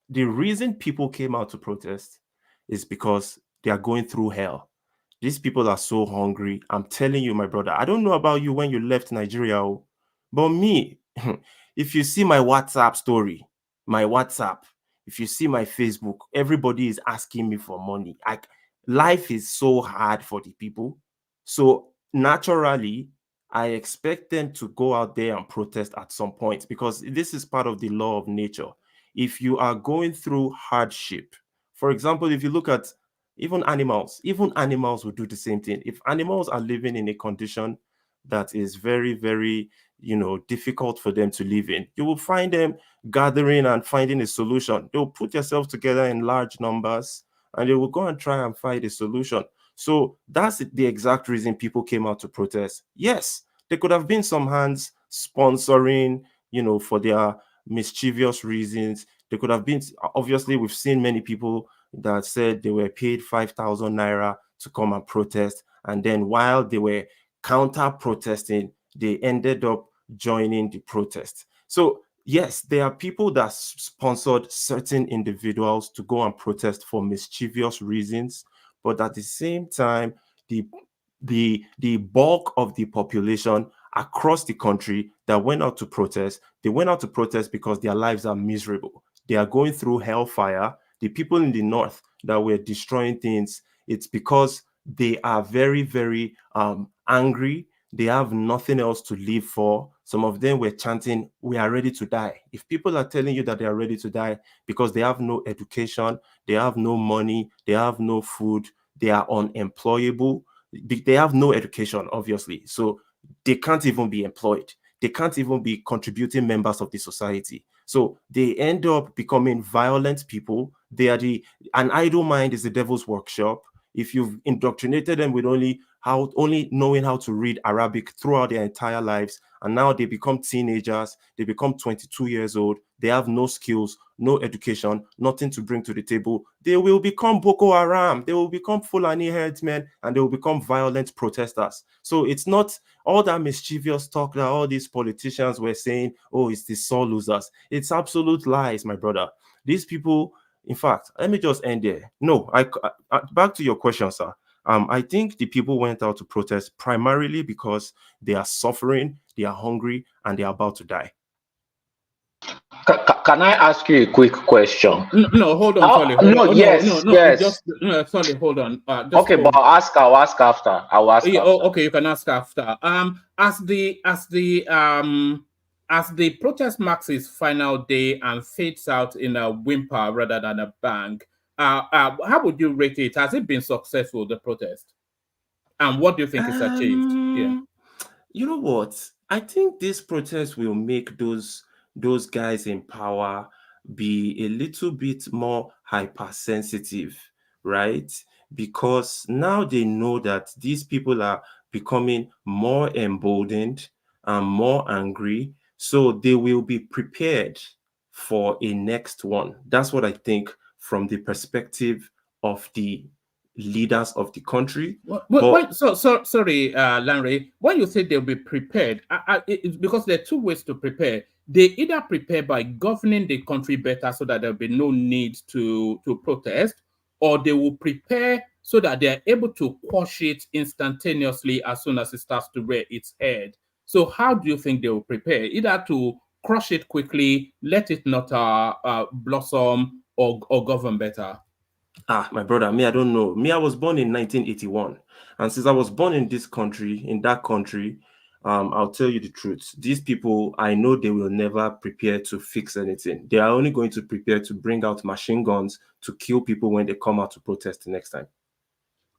The reason people came out to protest is because they are going through hell. These people are so hungry. I'm telling you, my brother, I don't know about you when you left Nigeria, but me, if you see my WhatsApp story, if you see my Facebook, everybody is asking me for money. Life is so hard for the people. So naturally, I expect them to go out there and protest at some point, because this is part of the law of nature. If you are going through hardship, for example, if you look at even animals will do the same thing. If animals are living in a condition that is very, very, difficult for them to live in, you will find them gathering and finding a solution. They'll put themselves together in large numbers, and they will go and try and find a solution. So that's the exact reason people came out to protest. Yes, there could have been some hands sponsoring, for their mischievous reasons. There could have been, obviously, we've seen many people that said they were paid 5,000 naira to come and protest. And then while they were counter protesting, they ended up joining the protest. So yes, there are people that sponsored certain individuals to go and protest for mischievous reasons. But at the same time, the bulk of the population across the country that went out to protest, they went out to protest because their lives are miserable. They are going through hellfire. The people in the north that were destroying things, it's because they are very, very angry. They have nothing else to live for. Some of them were chanting, "We are ready to die." If people are telling you that they are ready to die because they have no education, they have no money, they have no food, they are unemployable, they have no education, obviously. So they can't even be employed. They can't even be contributing members of the society. So they end up becoming violent people. An idle mind is the devil's workshop. If you've indoctrinated them with only knowing how to read Arabic throughout their entire lives, and now they become teenagers, they become 22 years old, they have no skills, no education, nothing to bring to the table, they will become Boko Haram, they will become Fulani headsmen, and they will become violent protesters. So it's not all that mischievous talk that all these politicians were saying, oh, it's the sore losers. It's absolute lies, my brother. These people, in fact, let me just end there. No, back to your question, sir. I think the people went out to protest primarily because they are suffering, they are hungry, and they are about to die. Can I ask you a quick question? No, hold on, Solly. Solly, hold on. Okay, but I'll ask after. Okay, you can ask after. As the protest marks its final day and fades out in a whimper rather than a bang, how would you rate it? Has it been successful, the protest? And what do you think is achieved? Yeah. You know what? I think this protest will make those guys in power be a little bit more hypersensitive, right? Because now they know that these people are becoming more emboldened and more angry, so they will be prepared for a next one. That's what I think from the perspective of the leaders of the country. Sorry, Lanre, when you say they'll be prepared, it's because there are two ways to prepare. They either prepare by governing the country better so that there'll be no need to protest, or they will prepare so that they're able to quash it instantaneously as soon as it starts to rear its head. So how do you think they will prepare? Either to crush it quickly, let it not blossom, or govern better? My brother, me, I don't know. Me, I was born in 1981. And since I was born in this country, I'll tell you the truth. These people, I know they will never prepare to fix anything. They are only going to prepare to bring out machine guns to kill people when they come out to protest the next time.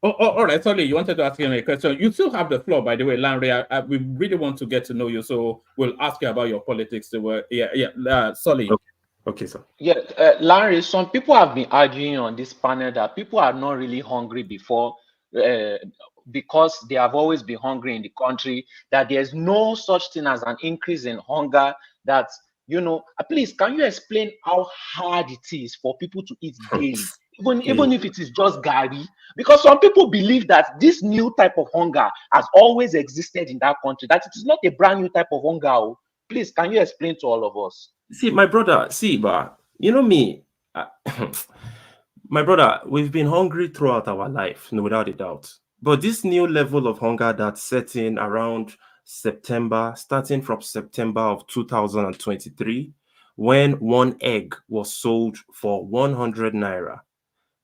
All right, sorry, you wanted to ask him a question. You still have the floor, by the way, Lanre. We really want to get to know you, so we'll ask you about your politics. Sorry. Okay, sir. Yeah, Larry, some people have been arguing on this panel that people are not really hungry before because they have always been hungry in the country, that there's no such thing as an increase in hunger, that, please, can you explain how hard it is for people to eat daily, even if it is just gari? Because some people believe that this new type of hunger has always existed in that country, that it is not a brand new type of hunger. Please, can you explain to all of us? See, my brother, you know me, my brother, we've been hungry throughout our life, no, without a doubt. But this new level of hunger that set in around starting from September of 2023, when one egg was sold for 100 naira.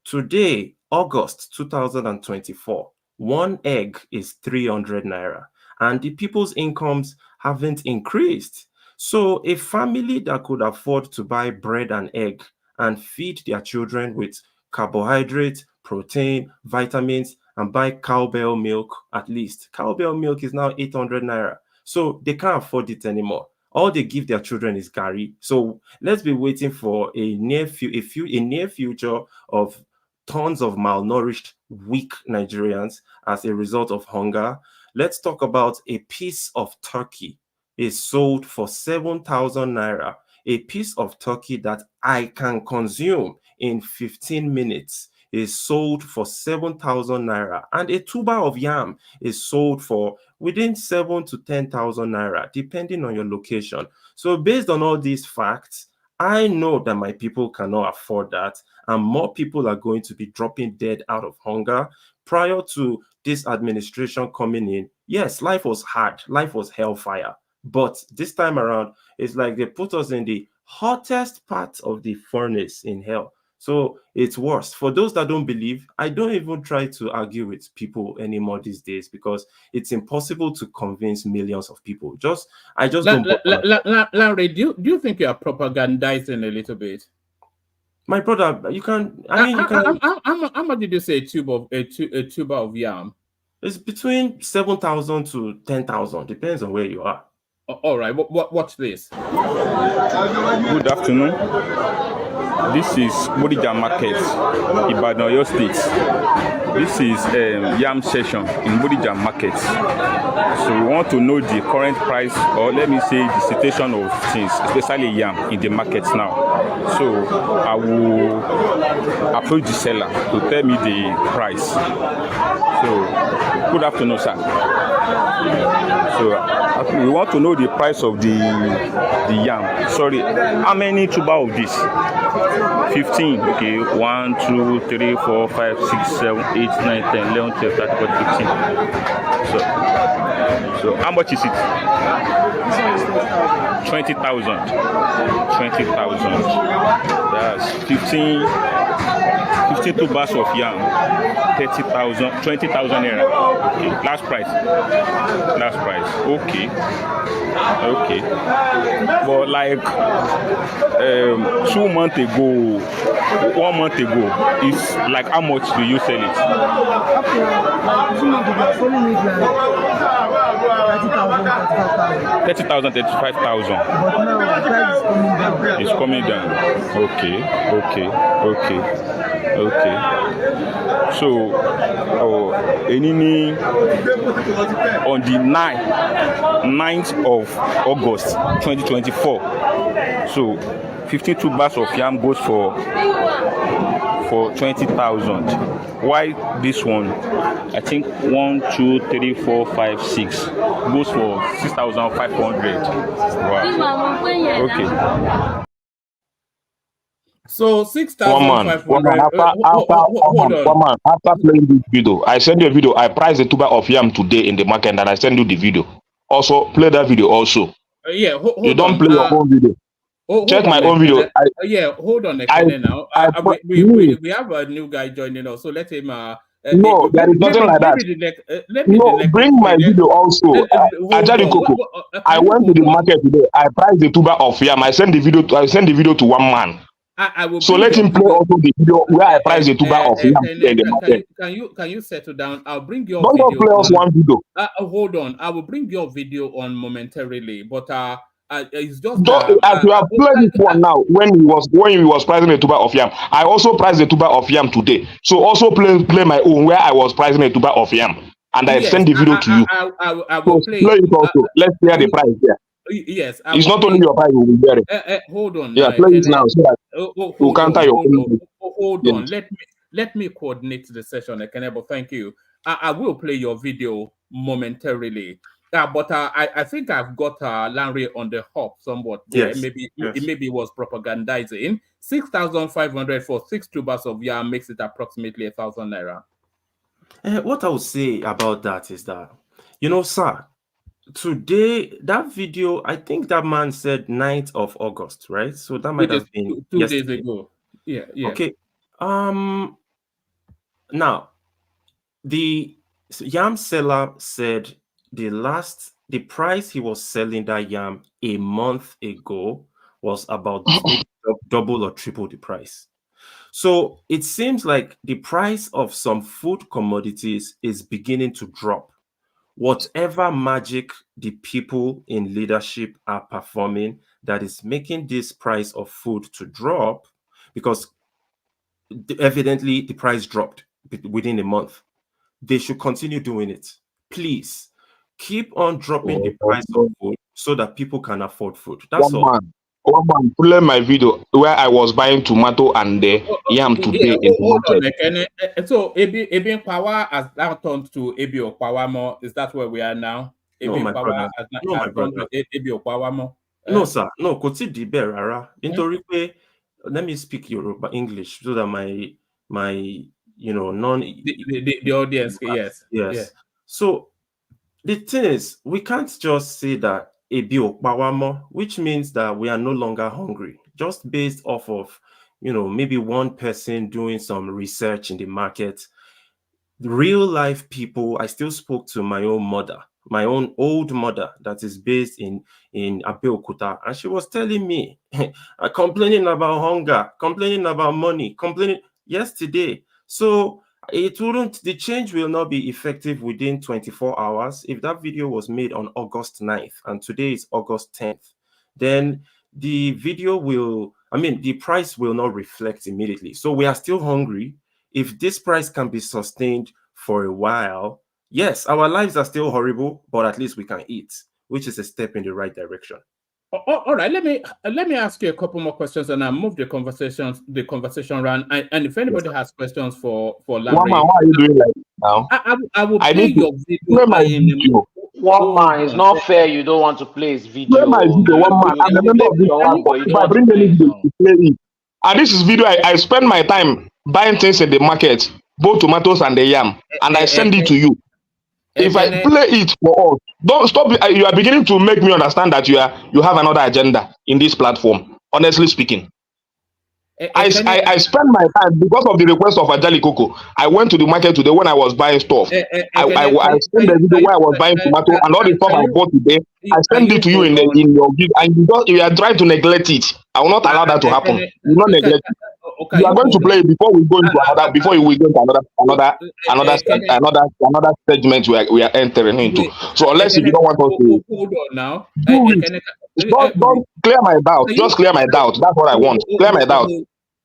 Today, August 2024, one egg is 300 naira, and the people's incomes haven't increased. So a family that could afford to buy bread and egg and feed their children with carbohydrates, protein, vitamins, and buy cowbell milk at least. Cowbell milk is now 800 naira. So they can't afford it anymore. All they give their children is gari. So let's be waiting for a near future of tons of malnourished, weak Nigerians as a result of hunger. Let's talk about a piece of turkey is sold for 7,000 naira. A piece of turkey that I can consume in 15 minutes is sold for 7,000 naira. And a tuber of yam is sold for within 7,000 to 10,000 naira, depending on your location. So based on all these facts, I know that my people cannot afford that, and more people are going to be dropping dead out of hunger. Prior to this administration coming in, yes, life was hard, life was hellfire. But this time around, it's like they put us in the hottest part of the furnace in hell. So it's worse. For those that don't believe, I don't even try to argue with people anymore these days, because it's impossible to convince millions of people. I just don't. Larry, do you think you are propagandizing a little bit? My brother, you can. I mean, you can. How much did you say a tuber of yam? It's between 7,000 to 10,000. Depends on where you are. All right. Watch this. Good afternoon. This is Bodija Market, Ibadan, Oyo State. This is yam session in Bodija Market. So we want to know the current price, or let me say the situation of things, especially yam in the markets now. So I will approach the seller to tell me the price. So good afternoon, sir. So we want to know the price of the yam. Sorry, how many tuber of this? 15. Okay, 1, 2, 3, 4, 5, 6, 7, 8, 9, 10, 11, 12, 13, 14, 15. So how much is it? 20,000. 20,000. That's 15 tubers of yam. 30,000, 20,000 naira. Okay, last price. Last price. Okay. Okay. But like 2 months ago, 1 month ago, it's like how much do you sell it? Okay, like 2 months ago, selling it like 30,000, 35,000. But now the price is coming down. It's coming down. Okay, okay, okay, okay. So, on the 9th of August 2024, so 52 bags of yam goes for 20,000. Why this one? I think 1, 2, 3, 4, 5, 6 goes for 6,500. Wow. Okay. So 6,500. Hold on. After playing this video, I send you a video. I price the tuber of yam today in the market, and I send you the video. Also, play that video also. Yeah, you don't play your own video. Check my own video. Yeah, hold on a second now. We have a new guy joining us, so let him. No, there is nothing like that. Bring my video also. I went to the market today. I priced the tuber of yam. I send the video to one man. So let him play also the video where I price the tuber of yam in the market. Can you settle down? I'll bring your video. Don't play us one video. Hold on. I will bring your video on momentarily, but it's just as you have played this one now when he was pricing the tuber of yam. I also priced the tuber of yam today. So also play my own where I was pricing the tuber of yam, and I send the video to you. I will play it also. Let's hear the price there. Yes, it's not only your price we will bear it. Hold on. Yeah, play it now so that you counter your own. Hold on. Let me coordinate the session, Ekenebo. Thank you. I will play your video momentarily. But I think I've got Larry on the hop somewhat. Yes. Maybe it was propagandizing. 6,500 for 6 tubers of yam makes it approximately 1,000 naira. What I would say about that is that, sir, today that video, I think that man said 9th of August, right? So that might have been 2 days ago. Yeah. Okay. Now the yam seller said the price he was selling that yam a month ago was about double or triple the price. So it seems like the price of some food commodities is beginning to drop. Whatever magic the people in leadership are performing that is making this price of food to drop, because evidently the price dropped within a month, they should continue doing it. Please keep on dropping the price of food so that people can afford food. That's all. One man, play my video where I was buying tomato and yam today in the market. So Ebi Power has now turned to Ebi Okwawamo. Is that where we are now? No, my brother. No, sir. No, Koti di Berara. Let me speak Yoruba English so that my non the audience. Yes. So the thing is, we can't just say that Ebi Okwawamo, which means that we are no longer hungry, just based off of maybe one person doing some research in the market. The real life people, I still spoke to my own mother, my own old mother that is based in Abeokuta, and she was telling me, complaining about hunger, complaining about money, complaining yesterday. So the change will not be effective within 24 hours. If that video was made on August 9th and today is August 10th, then the video will I mean, the price will not reflect immediately. So we are still hungry. If this price can be sustained for a while, yes, our lives are still horrible, but at least we can eat, which is a step in the right direction. All right, let me ask you a couple more questions, and I'll move the conversation around. And if anybody has questions for Larry, Why are you doing like now? I will play your video. Play my video. One man, it's not fair. You don't want to play his Play video. my video. One man. I'm a member of this platform. If I bring any video to play it, and this is video, I spend my time buying things in the market, both tomatoes and the yam, and I send it to you. If I play it for us, don't stop. You are beginning to make me understand that you have another agenda in this platform. Honestly speaking, I spend my time because of the request of Ajali Coco. I went to the market today when I was buying stuff. I sent the video where I was buying tomato and all the stuff I bought today. I send it to you in your video, and you are trying to neglect it. I will not allow that to happen. You will not neglect it. You are going to play it before we go into another. Before we go into another segment we are entering into. So unless if you don't want us to hold on now, don't clear my doubt. Just clear my doubt. That's what I want. Clear my doubt.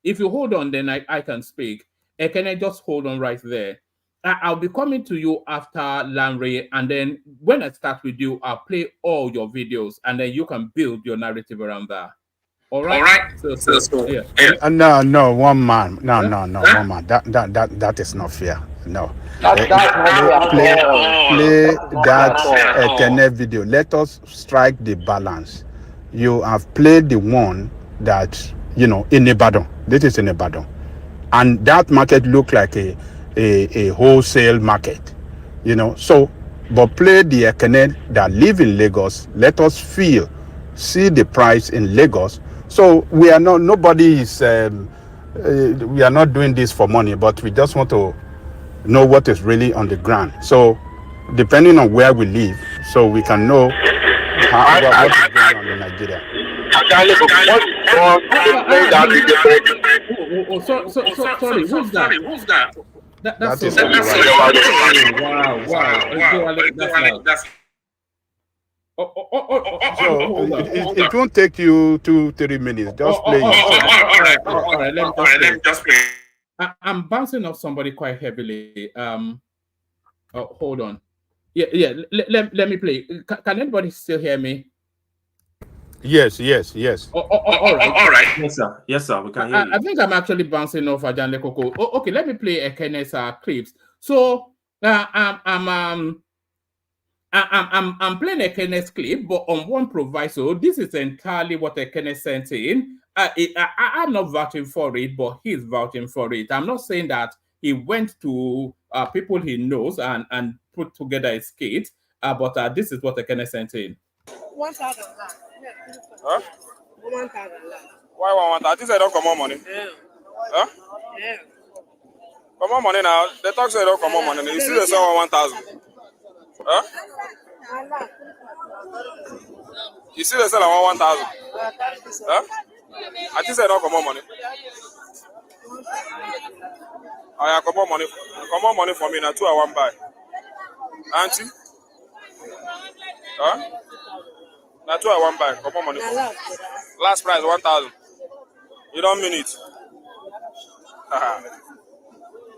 If you hold on, then I can speak. Can I just hold on right there? I'll be coming to you after Lanre, and then when I start with you, I'll play all your videos, and then you can build your narrative around that. All right. So yeah. No, one man. No, one man. That is not fair. No. That's not Play that Kenneth video. Let us strike the balance. You have played the one that in Ibadan. This is in Ibadan, and that market looked like a wholesale market. So, but play the Ekene that live in Lagos. Let us see the price in Lagos. So we are not. Nobody is. We are not doing this for money, but we just want to know what is really on the ground. So, depending on where we live, so we can know what is going on in Nigeria. Sorry, who's that? That's Wow. It won't take you 2-3 minutes. Just play it. All right, let me just play. I'm bouncing off somebody quite heavily. Hold on. Yeah. Let me play. Can anybody still hear me? Yes. All right. Yes, sir. We can hear you. I think I'm actually bouncing off Ajanle Koko. Okay, let me play Ekene's clips. So I'm playing Ekene's clip, but on one proviso. This is entirely what Ekene sent in. I'm not vouching for it, but he's vouching for it. I'm not saying that he went to people he knows and put together a skit, but this is what Ekene sent in. 1,000. Huh? 1,000. Why 1,000? I think I don't come on money. Yeah. Huh? Yeah. Come on money now. The talk say don't come on money. You see the sell 1,000. Huh? You see the sell 1,000. Huh? I think I don't come on money. I come on money. Come on money for me now. 2 I want buy. Auntie? Huh? Now 2 I want buy. Come on money. Last price 1,000. You don't mean it.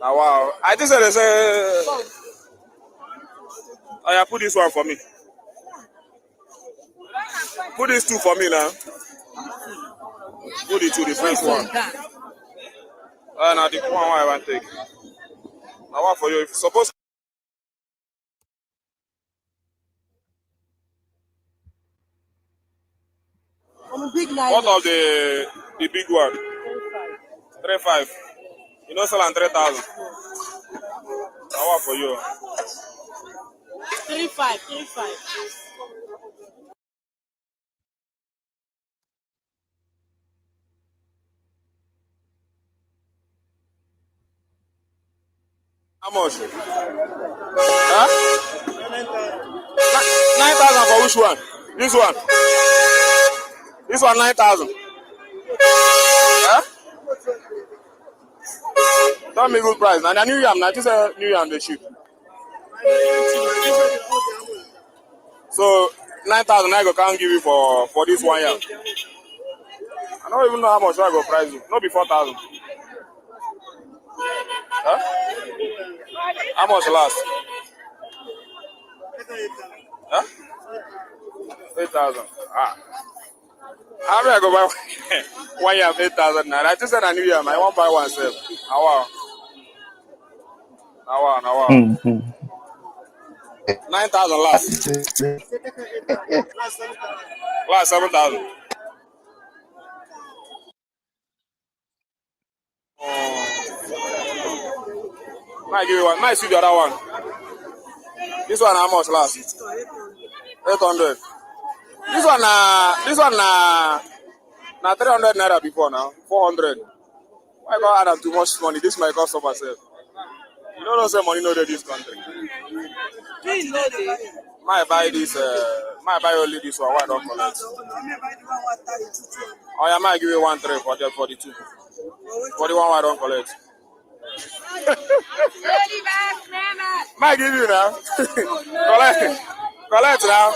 Now wow. I think they say. I put this one for me. Put these 2 for me now. Put the 2, the first one. Now the one I want to take. Now one for you. If you suppose. What of the big one? 3,500. You know, sell on 3,000. Now one for you. 3,500. How much? Huh? 9,000 for which one? This one. This one 9,000. Huh? Don't make good price. Now the new yam. Now this is new yam they shoot. So 9,000 I can't give you for this one yam. I don't even know how much I go price you. Not be 4,000. Huh? How much last? Huh? 8,000. Ah. How do I go buy 1 year of 8,000 naira? I just said a new year, man. I won't buy one self. Wow. 9,000 last. Last 7,000. Might give you one. Might see the other one. This one how much last? 800. This one na 300 naira before now. 400. Why go add up too much money? This might cost of myself. You don't know say money no dey this country. Might buy this might buy only this one. Why don't collect? Oh yeah, might give you 1.3 for the 42. 41 why don't collect? Might give you now. Collect now.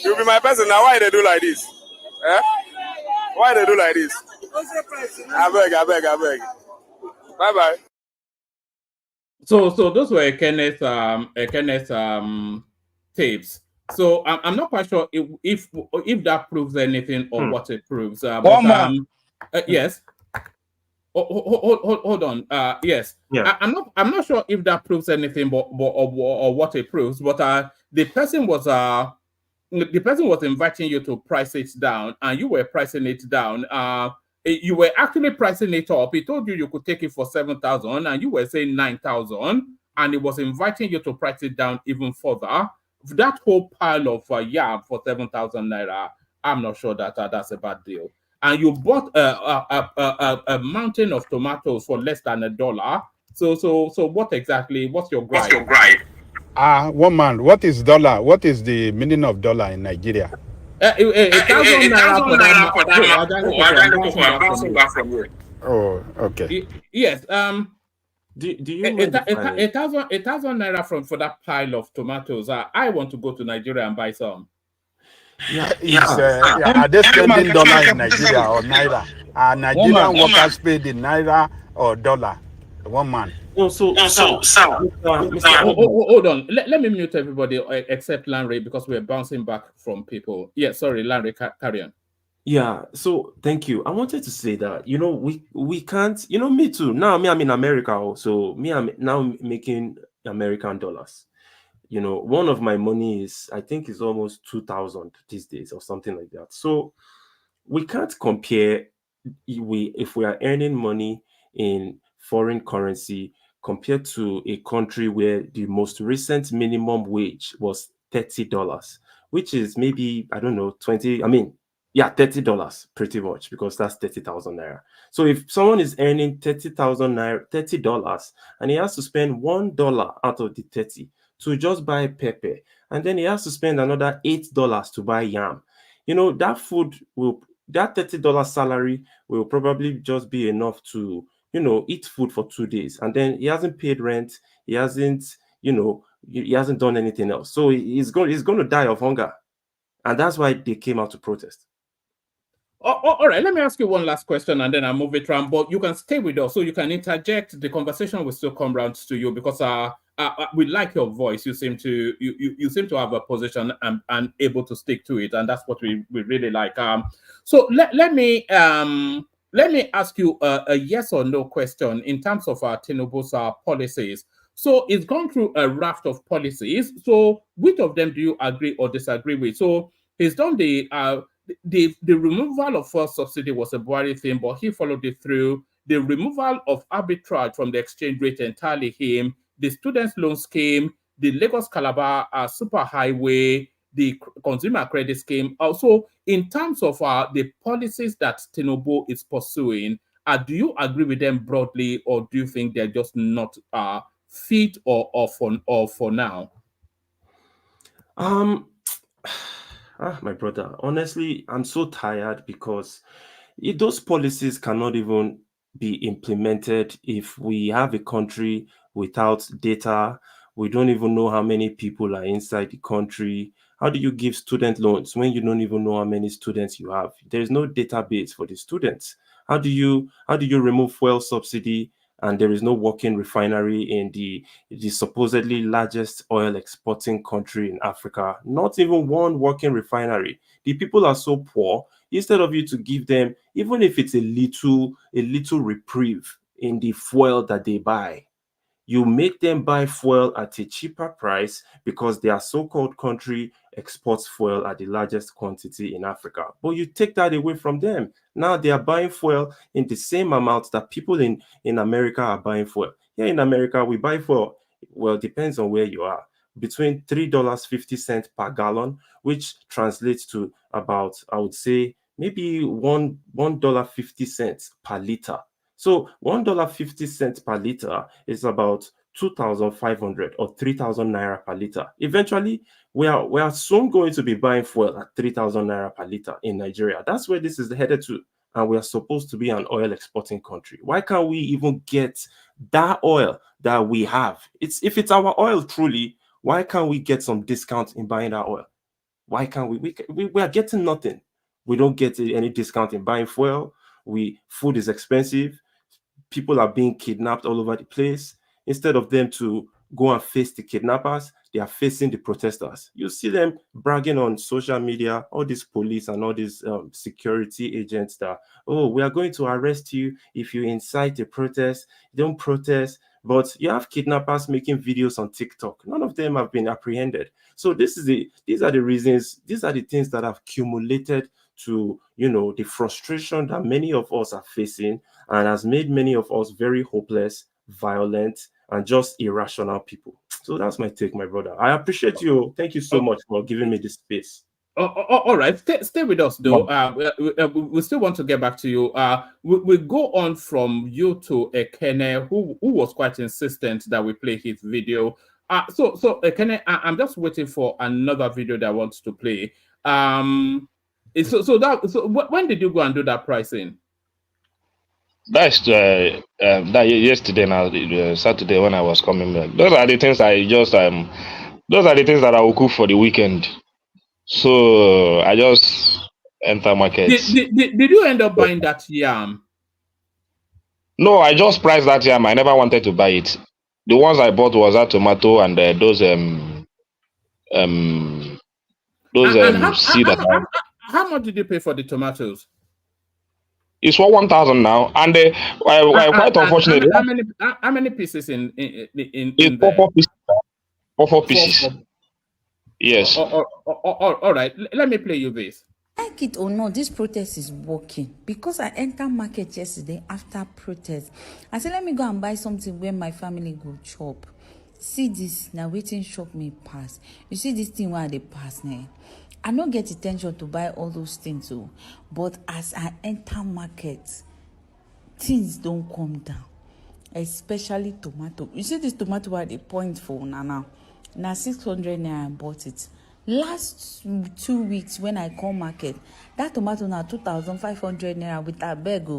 You be my person now. Why they do like this? Eh? Why they do like this? I beg. Bye bye. So those were Kenneth tapes. So I'm not quite sure if that proves anything or what it proves. Yes. Hold on. Yes. Yeah. I'm not sure if that proves anything, or what it proves. But the person was inviting you to price it down, and you were pricing it down. You were actually pricing it up. He told you could take it for 7,000, and you were saying 9,000, and he was inviting you to price it down even further. That whole pile of yam for 7,000 naira, I'm not sure that that's a bad deal. And you bought a mountain of tomatoes for less than $1. So what's your gripe? One man, what is dollar? What is the meaning of dollar in Nigeria? 1,000 naira for that. Oh, okay. Yes. Do you mind 1,000 naira for that pile of tomatoes? I want to go to Nigeria and buy some. Are they spending dollar in Nigeria or naira? Are Nigerian workers paid in naira or dollar? One man. Hold on. Let me mute everybody except Lanre because we're bouncing back from people. Yeah, sorry, Lanre, carry on. Yeah, so thank you. I wanted to say that, we can't, me too. Now, I'm in America, so I'm now making American dollars. One of my money I think is almost 2,000 these days or something like that. So we can't compare if we are earning money in foreign currency compared to a country where the most recent minimum wage was $30, which is maybe, I don't know, $30 pretty much, because that's 30,000 naira. So if someone is earning 30,000 naira, $30, and he has to spend $1 out of the 30 to just buy pepper, and then he has to spend another $8 to buy yam, that $30 salary will probably just be enough to eat food for 2 days, and then he hasn't paid rent, he hasn't done anything else, so he's going to die of hunger. And that's why they came out to protest. All right, let me ask you one last question and then I'll move it around, but you can stay with us so you can interject. The conversation will still come round to you because we like your voice. You seem to have a position and able to stick to it, and that's what we really like. So let me ask you a yes or no question in terms of Tinubu's policies. So it's gone through a raft of policies. So which of them do you agree or disagree with? So he's done the removal of fuel subsidy was a Buhari thing, but he followed it through. The removal of arbitrage from the exchange rate entirely him. The students' loan scheme, the Lagos-Calabar superhighway, the consumer credit scheme. Also, in terms of the policies that Tinubu is pursuing, do you agree with them broadly, or do you think they're just not fit or for now? My brother, honestly, I'm so tired because those policies cannot even be implemented if we have a country without data. We don't even know how many people are inside the country, How do you give student loans when you don't even know how many students you have? There is no database for the students. How do you remove fuel subsidy and there is no working refinery in the supposedly largest oil exporting country in Africa? Not even one working refinery. The people are so poor. Instead of you to give them, even if it's a little reprieve in the fuel that they buy, you make them buy fuel at a cheaper price because their so-called country exports fuel at the largest quantity in Africa. But you take that away from them. Now they are buying fuel in the same amount that people in America are buying fuel. Here in America, we buy fuel, well, it depends on where you are, between $3.50 per gallon, which translates to about, I would say, maybe $1.50 per liter. So $1.50 per liter is about 2,500 or 3,000 naira per liter. Eventually, we are soon going to be buying fuel at 3,000 naira per liter in Nigeria. That's where this is headed to. And we are supposed to be an oil exporting country. Why can't we even get that oil that we have? If it's our oil truly, why can't we get some discount in buying that oil? Why can't we are getting nothing. We don't get any discount in buying fuel. Food is expensive. People are being kidnapped all over the place. Instead of them to go and face the kidnappers, they are facing the protesters. You see them bragging on social media, all these police and all these security agents that, oh, we are going to arrest you if you incite a protest. Don't protest. But you have kidnappers making videos on TikTok. None of them have been apprehended. So these are the reasons, these are the things that have accumulated to, the frustration that many of us are facing and has made many of us very hopeless, violent, and just irrational people. So that's my take, my brother. I appreciate you. Thank you so much for giving me this space. All right, stay with us though. We still want to get back to you. We go on from you to Ekene, who was quite insistent that we play his video. So Ekene, I'm just waiting for another video that I want to play. So when did you go and do that pricing? That's that yesterday now, Saturday when I was coming back. Those are the things those are the things that I will cook for the weekend. So I just enter markets. Did you end up buying that yam? No, I just priced that yam. I never wanted to buy it. The ones I bought was that tomato and those seed. How much did you pay for the tomatoes? It's for 1,000 now, and quite unfortunately. How many pieces in it's there? Four pieces. Yes. All right. Let me play you this. Like it or not, this protest is working because I entered market yesterday after protest. I said, let me go and buy something where my family go chop. See this, now waiting shop me pass. You see this thing where they pass now. I don't get attention to buy all those things, so, but as I enter market, things don't come down, especially tomato. You see this tomato where they point for now 600 naira I bought it. Last 2 weeks when I come market, that tomato now 2,500 naira with a bag.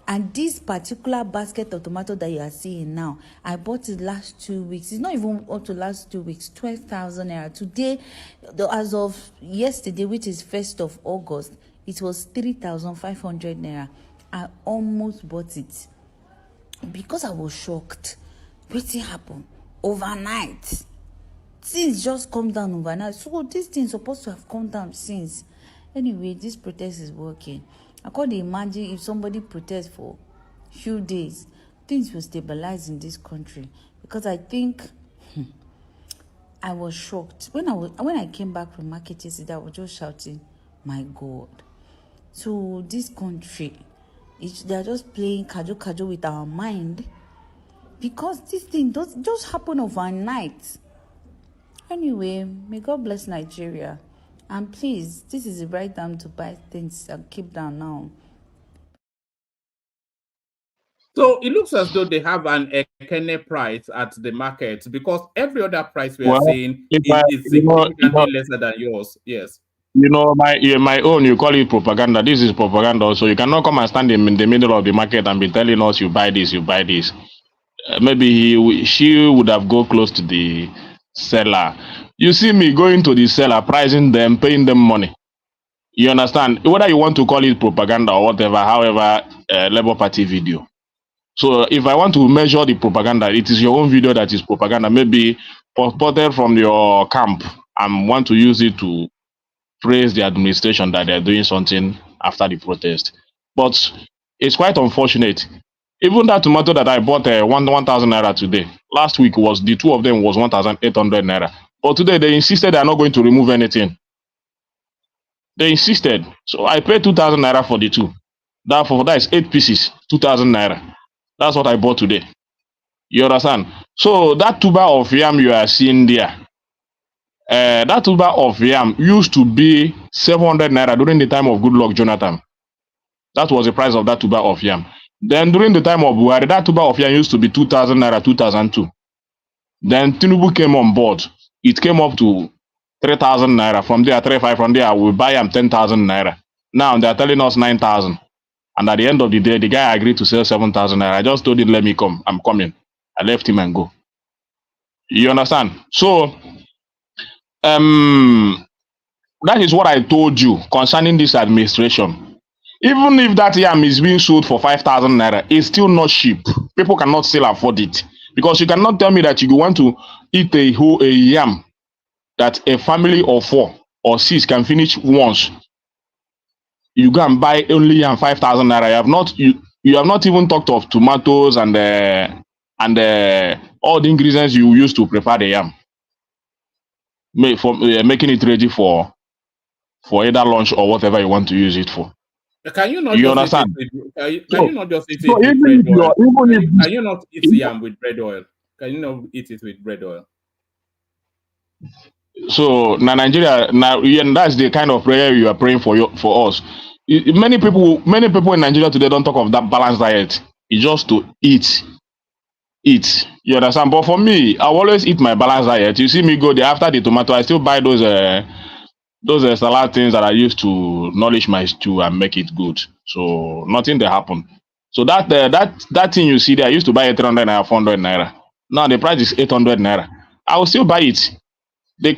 And this particular basket of tomato that you are seeing now, I bought it last 2 weeks. It's not even up to last 2 weeks, 12,000 naira. Today, as of yesterday, which is 1st of August, it was 3,500 naira. I almost bought it because I was shocked. What happened? Overnight. Things just come down overnight. So this thing is supposed to have come down since. Anyway, this protest is working. I can't imagine if somebody protests for a few days, things will stabilize in this country. Because I think I was shocked. When I came back from market yesterday, I was just shouting, my God. So this country, they're just playing kajo with our mind. Because this thing does just happen overnight. Anyway, may God bless Nigeria. And please, this is the right time to buy things and keep down now. So it looks as though they have an Ekene price at the market because every other price we are seeing is significantly lesser than yours. Yes. My own, you call it propaganda. This is propaganda. So you cannot come and stand in the middle of the market and be telling us you buy this, you buy this. Maybe she would have go close to the seller You see me going to the seller, pricing them, paying them money. You understand? Whether you want to call it propaganda or whatever, however, Labour Party video. So if I want to measure the propaganda, it is your own video that is propaganda, maybe purported from your camp, and want to use it to praise the administration that they're doing something after the protest. But it's quite unfortunate. Even that tomato that I bought 1,000 naira today, last week was the two of them was 1,800 naira. But today they insisted they are not going to remove anything. They insisted. So I paid 2,000 naira for the two. Therefore, that is 8 pieces, 2,000 naira. That's what I bought today. You understand? So that tuber of yam you are seeing there, that tuber of yam used to be 700 naira during the time of Goodluck Jonathan. That was the price of that tuber of yam. Then during the time of Buhari, that tuber of yam used to be 2,000 naira, 2002. Then Tinubu came on board. It came up to 3,000 naira. From there, 3,500. From there, we buy them 10,000 naira. Now they're telling us 9,000. And at the end of the day, the guy agreed to sell 7,000 naira. I just told him, let me come. I'm coming. I left him and go. You understand? So, that is what I told you concerning this administration. Even if that yam is being sold for 5,000 naira, it's still not cheap. People cannot still afford it. Because you cannot tell me that you want to eat a yam that a family of 4 or 6 can finish once. You go and buy only yam 5,000 naira. You have not even talked of tomatoes and all the ingredients you use to prepare the yam, making it ready for either lunch or whatever you want to use it for. Can you not You just understand? eat it with, can you not just eat it So with even bread oil? if Can you not eat yam with bread oil? Can you not eat it with bread oil? So now Nigeria, now that's the kind of prayer you are praying for us. Many people in Nigeria today don't talk of that balanced diet. It's just to eat. You understand? But for me, I always eat my balanced diet. You see me go there after the tomato, I still buy those salad things that I use to nourish my stew and make it good. So nothing they happen. So that thing you see there, I used to buy it 300 naira, 400 naira. Now the price is 800 naira. I will still buy it. The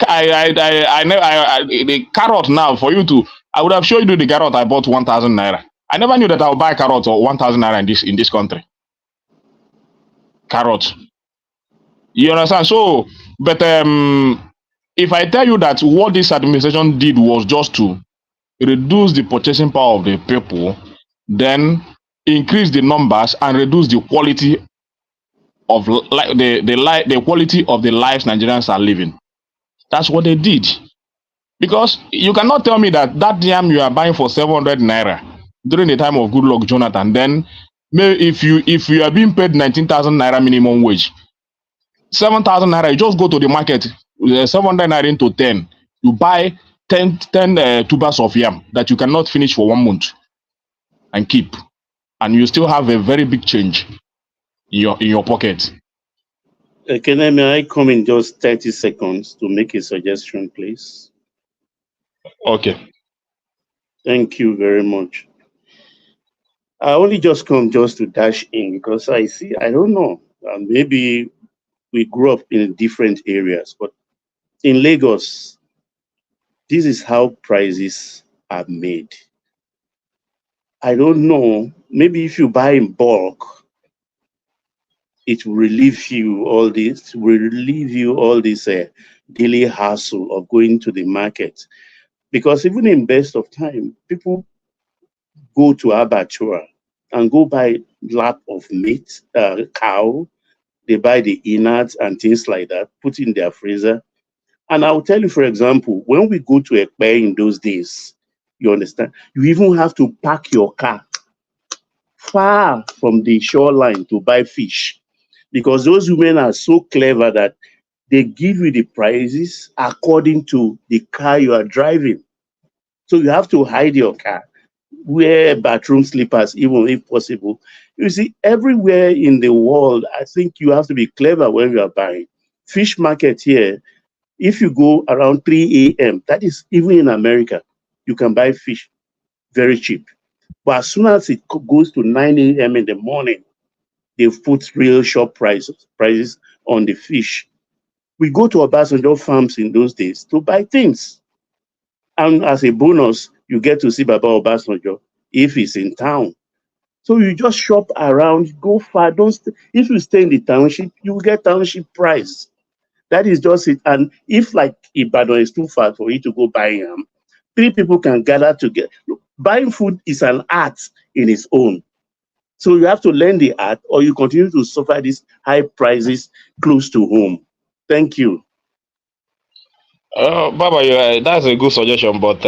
carrot now for you to, I would have showed you the carrot I bought 1,000 naira. I never knew that I would buy carrot or 1,000 naira in this country. Carrot. You understand? So, but if I tell you that what this administration did was just to reduce the purchasing power of the people, then increase the numbers and reduce the quality of the quality of the lives Nigerians are living. That's what they did. Because you cannot tell me that yam you are buying for 700 naira during the time of Goodluck Jonathan, then if you are being paid 19,000 naira minimum wage, 7,000 naira, you just go to the market, 700 naira into 10, you buy 10 tubers of yam that you cannot finish for 1 month and keep, and you still have a very big change in your pocket. Can I come in just 30 seconds to make a suggestion, please? Okay. Thank you very much. I only just come just to dash in because I don't know, maybe we grew up in different areas, but in Lagos, this is how prices are made. I don't know, maybe if you buy in bulk, it will relieve you all this, daily hassle of going to the market. Because even in best of time, people go to abattoir and go buy lap of meat, cow, they buy the innards and things like that, put in their freezer. And I'll tell you, for example, when we go to Ekpe in those days, you understand, you even have to park your car far from the shoreline to buy fish. Because those women are so clever that they give you the prices according to the car you are driving. So you have to hide your car, wear bathroom slippers, even if possible. You see, everywhere in the world, I think you have to be clever when you are buying. Fish market here, if you go around 3 a.m., that is even in America, you can buy fish very cheap. But as soon as it goes to 9 a.m. in the morning, they've put real shop prices on the fish. We go to Obasanjo farms in those days to buy things. And as a bonus, you get to see Baba Obasanjo if he's in town. So you just shop around, go far. If you stay in the township, you will get township price. That is just it. And if like Ibadan is too far for you to go buy them, 3 people can gather together. Look, buying food is an art in its own. So you have to learn the art, or you continue to suffer these high prices close to home. Thank you. Baba, that's a good suggestion, but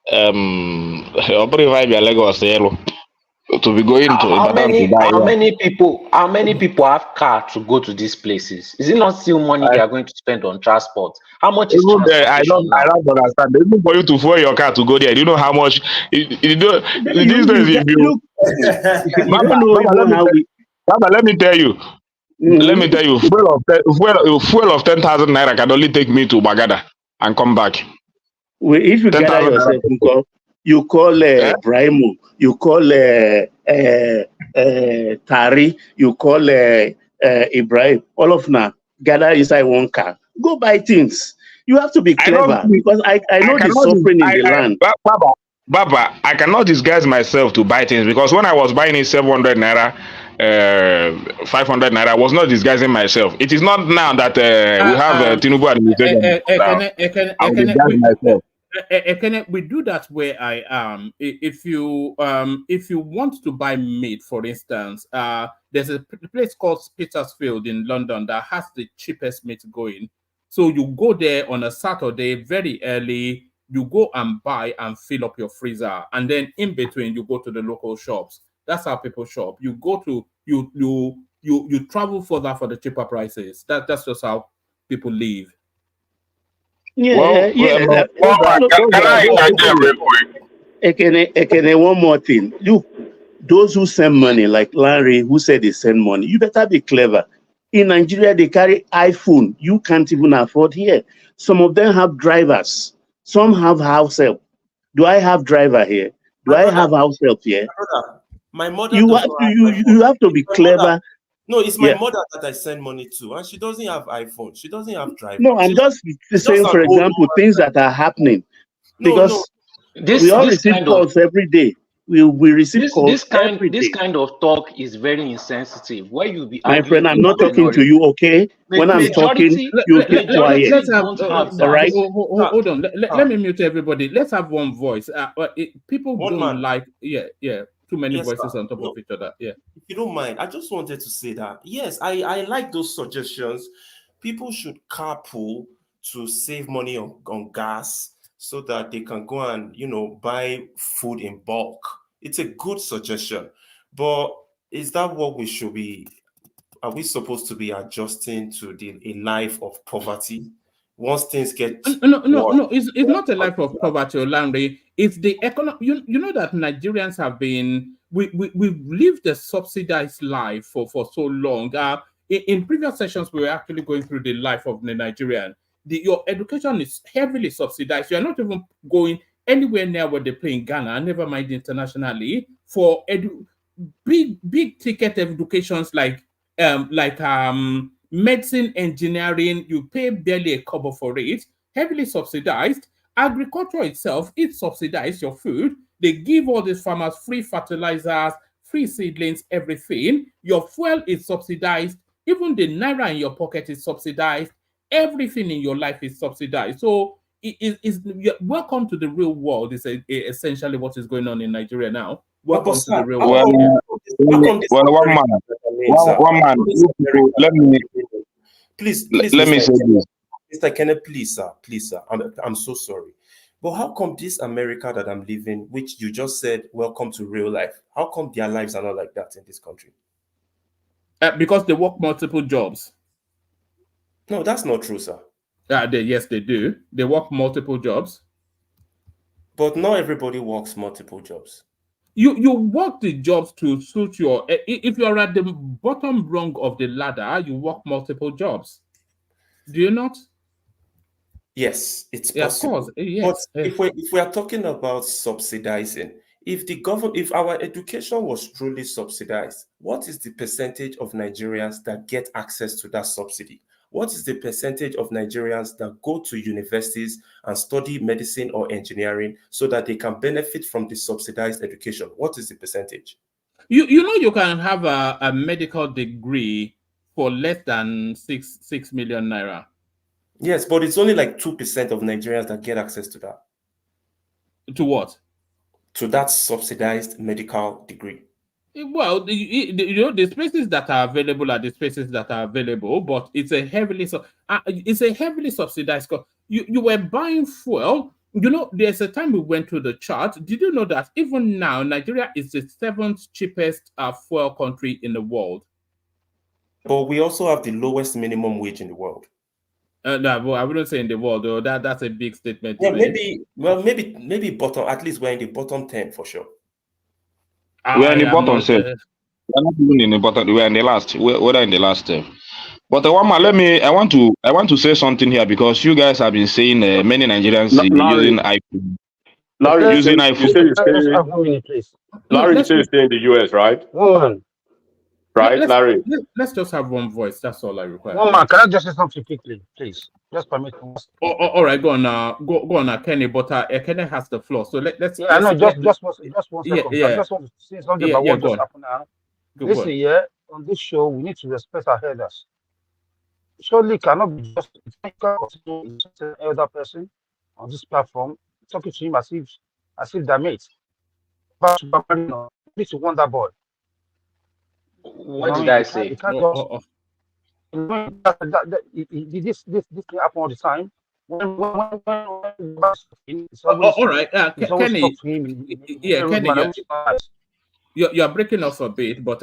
Lagos to be going to Ibadan to buy. How many people have car to go to these places? Is it not still money they are going to spend on transport? How much is Even there, I transportation don't understand. Even for you to fuel your car to go there, do you know how much? These days, if you Baba, let me tell you. Let me tell you, fuel of 10,000 naira can only take me to Bagada and come back. Well, if you gather yourself, you call Brimo, you call Tari, you call Ibrahim, all of them gather inside one car. Go buy things. You have to be clever because I know the suffering in the land. Baba, I cannot disguise myself to buy things because when I was buying it 700 naira, 500 naira, I was not disguising myself. It is not now that we have Tinubu administration. I will disguise myself. We do that where I am. If you want to buy meat, for instance, there's a place called Petersfield in London that has the cheapest meat going. So you go there on a Saturday very early. You go and buy and fill up your freezer, and then in between you go to the local shops. That's how people shop. You go to you travel further for the cheaper prices. That's just how people live. Ekene, one more thing. Look, those who send money, like Larry, who said they send money, you better be clever. In Nigeria, they carry iPhone. You can't even afford here. Some of them have drivers. Some have house help. Do I have driver here? Do I have house help here? My mother. You have to be clever. No, it's my mother that I send money to, and she doesn't have iPhone. She doesn't have driver. No, I'm just saying, for example, things that are happening. Because we all receive calls every day. We receive calls every day. This kind of talk is very insensitive. Where you be, my friend, I'm not talking to you, okay? When I'm talking, you keep quiet. All right. Hold on. Let me mute everybody. Let's have one voice. People don't like, too many voices on top of each other. Yeah. If you don't mind, I just wanted to say that yes, I like those suggestions. People should carpool to save money on gas, so that they can go and, buy food in bulk. It's a good suggestion. But is that what we should be? Are we supposed to be adjusting to a life of poverty? Once things get... No. It's not a life of poverty, Olamide. It's the economy. You know that Nigerians have been... We've lived a subsidized life for so long. In previous sessions, we were actually going through the life of the Nigerian. Your education is heavily subsidized. You are not even going anywhere near what they pay in Ghana, never mind internationally, for big ticket educations like medicine, engineering. You pay barely a kobo for it, heavily subsidized. Agriculture itself, it subsidized your food. They give all these farmers free fertilizers, free seedlings, everything. Your fuel is subsidized. Even the naira in your pocket is subsidized. Everything in your life is subsidized. So welcome to the real world is essentially what is going on in Nigeria now. Welcome to the real world. One man. Let me say this. Mr. Kenneth, please, sir. I'm so sorry. But how come this America that I'm living, which you just said, welcome to real life, how come their lives are not like that in this country? Because they work multiple jobs. No, that's not true, sir. Yes, they do. They work multiple jobs. But not everybody works multiple jobs. You work the jobs to suit your... If you're at the bottom rung of the ladder, you work multiple jobs. Do you not? Yes, it's possible. Of course. Yes. But if we are talking about subsidizing, if our education was truly subsidized, what is the percentage of Nigerians that get access to that subsidy? what is the percentage of Nigerians that go to universities and study medicine or engineering so that they can benefit from the subsidized education? What is the percentage? You know, you can have a medical degree for less than 6 million naira. Yes, but it's only like 2% of Nigerians that get access to that. To what? To that subsidized medical degree. Well, the spaces that are available are the spaces that are available, but it's a heavily subsidized cost. You were buying fuel. You know, there's a time we went through the chart. Did you know that even now Nigeria is the 7th cheapest fuel country in the world? But we also have the lowest minimum wage in the world. No, well, I wouldn't say in the world, though. That's a big statement. Yeah, maybe bottom. At least we're in the bottom 10 for sure. We're in the bottom, sir. We're not even in the bottom. We're in the last. We're in the last. But I want to say something here because you guys have been saying many Nigerians using iPhone. Larry, using iPhone. Larry, you say you stay in the US, right? Woman. Right, Larry? Let's just have one voice. That's all I require. Woman, can I just say something quickly, please? Just permit me. All right, go on, Kenny. But Kenny has the floor, so let's. Yeah, I know. Just one second. Yeah. I just want to say something about what just happened now. Listen, on this show, we need to respect our elders. Surely cannot be just an elder person on this platform talking to him as if they're mates. But need to want that boy. What did I say? You can't just. This thing happen all the time. All right, Kenny. Kenny, you're breaking off a bit, but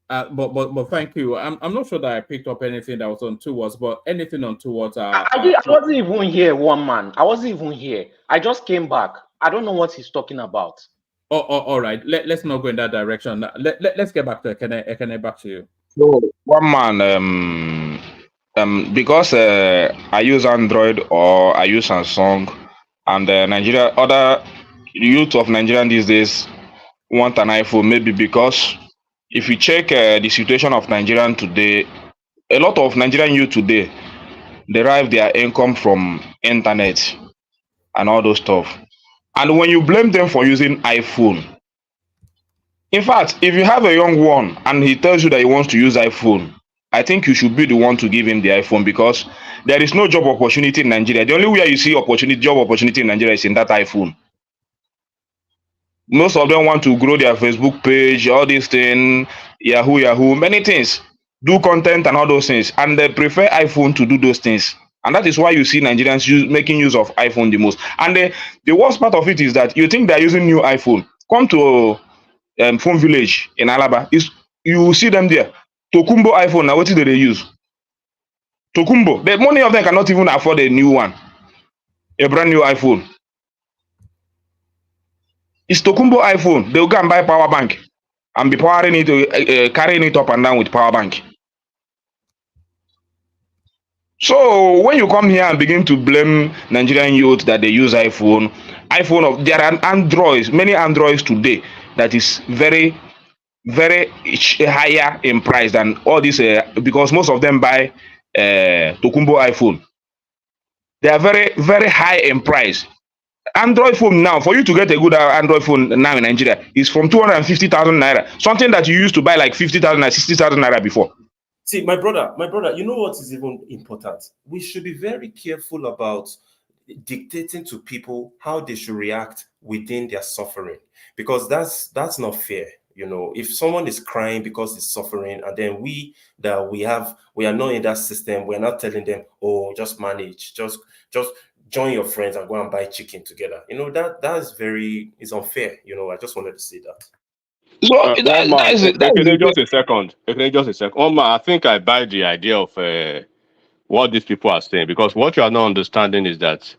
but thank you. I'm not sure that I picked up anything that was on towards, but anything on towards. I wasn't even here, one man. I wasn't even here. I just came back. I don't know what he's talking about. All right. Let's not go in that direction. Let's get back to Ekene. Back to you. So one man, because I use Android or I use Samsung, and Nigeria, other youth of Nigeria these days want an iPhone, maybe because if you check the situation of Nigerian today, a lot of Nigerian youth today derive their income from internet and all those stuff. And when you blame them for using iPhone, in fact, if you have a young one and he tells you that he wants to use iPhone, I think you should be the one to give him the iPhone because there is no job opportunity in Nigeria. The only way you see job opportunity in Nigeria is in that iPhone. Most of them want to grow their Facebook page, all these things, Yahoo, many things, do content and all those things, and they prefer iPhone to do those things. And that is why you see Nigerians making use of iPhone the most. And the worst part of it is that you think they're using new iPhone. Come to Phone Village in Alaba, you will see them there. Tokumbo iPhone, now what do they use? Tokumbo. The money of them cannot even afford a new one, a brand new iPhone. It's Tokumbo iPhone. They'll go and buy power bank and be powering it, carrying it up and down with power bank. So when you come here and begin to blame Nigerian youth that they use iPhone, there are Androids, many Androids today that is very, very higher in price than all this because most of them buy Tokumbo iPhone. They are very, very high in price. Android phone now, for you to get a good Android phone now in Nigeria, is from 250,000 naira. Something that you used to buy like 50,000 or 60,000 naira before. See, my brother, you know what is even important? We should be very careful about dictating to people how they should react within their suffering, because that's not fair. You know, if someone is crying because he's suffering, and then we are not in that system, we're not telling them, oh, just manage, just join your friends and go and buy chicken together. You know, is unfair. You know, I just wanted to say that. So just a second. Omar, I think I buy the idea of what these people are saying, because what you are not understanding is that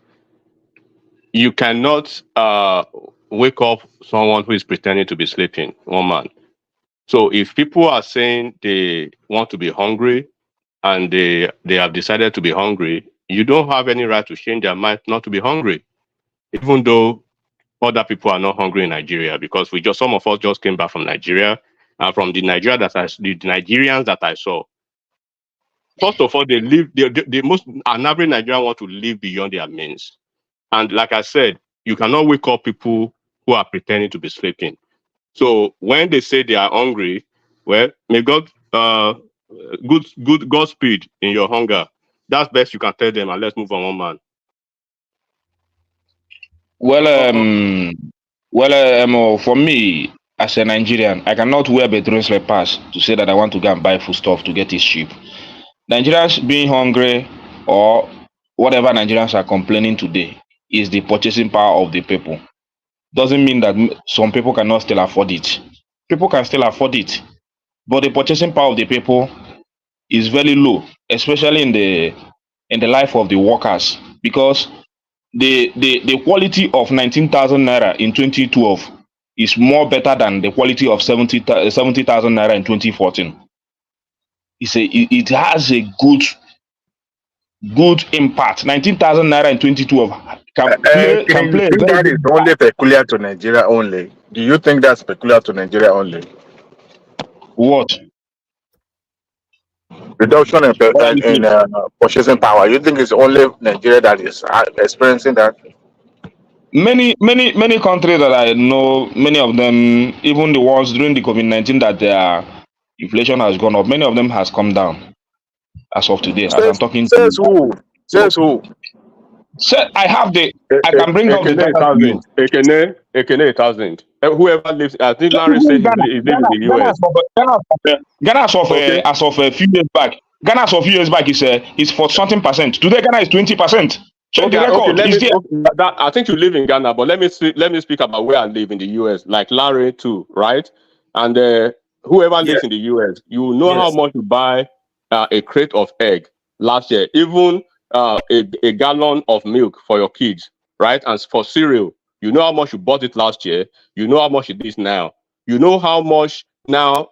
you cannot wake up someone who is pretending to be sleeping, one man. So if people are saying they want to be hungry and they have decided to be hungry, you don't have any right to change their mind not to be hungry, even though other people are not hungry in Nigeria, because some of us just came back from Nigeria, and from the Nigerians that I saw, first of all, they live. The most an average Nigerian want to live beyond their means, and like I said, you cannot wake up people who are pretending to be sleeping. So when they say they are hungry, well, may God good Godspeed in your hunger. That's best you can tell them, and let's move on, one man. Well, for me, as a Nigerian, I cannot wear bedroom slippers to say that I want to go and buy food stuff to get it cheap. Nigerians being hungry or whatever Nigerians are complaining today is the purchasing power of the people. Doesn't mean that some people cannot still afford it. People can still afford it, but the purchasing power of the people is very low, especially in the life of the workers, because the quality of 19,000 naira in 2012 is more better than the quality of 70,000 naira in 2014. It has a good impact. 19,000 naira in 2012 can play. You think that is only peculiar to Nigeria only? Do you think that's peculiar to Nigeria only? What? Reduction in purchasing power. You think it's only Nigeria that is experiencing that? Many countries that I know, many of them, even the ones during the COVID-19 that their inflation has gone up, many of them has come down as of today. As I'm talking to you. Says who? So I have the. I can bring out the data. Ekene 1,000. Whoever lives, I think Larry said he lives in the US. Ghana as of a few years back. Ghana as of a few years back is for something percent. Today Ghana is 20%. Check the record. I think you live in Ghana, but let me speak about where I live in the US, like Larry too, right? And whoever lives in the US, you know how much you buy a crate of egg last year, even a gallon of milk for your kids, right? And for cereal, you know how much you bought it last year. You know how much it is now. You know how much now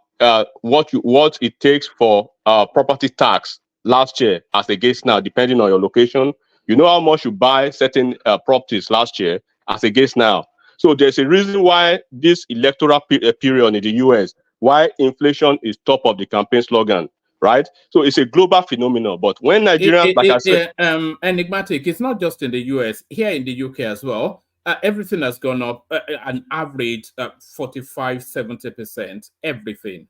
what it takes for property tax last year as against now, depending on your location. You know how much you buy certain properties last year as against now. So there's a reason why this electoral period in the US, why inflation is top of the campaign slogan, right? So it's a global phenomenon. But when Nigerians, like I said, enigmatic. It's not just in the US. Here in the UK as well, everything has gone up an average 45-70%. Everything.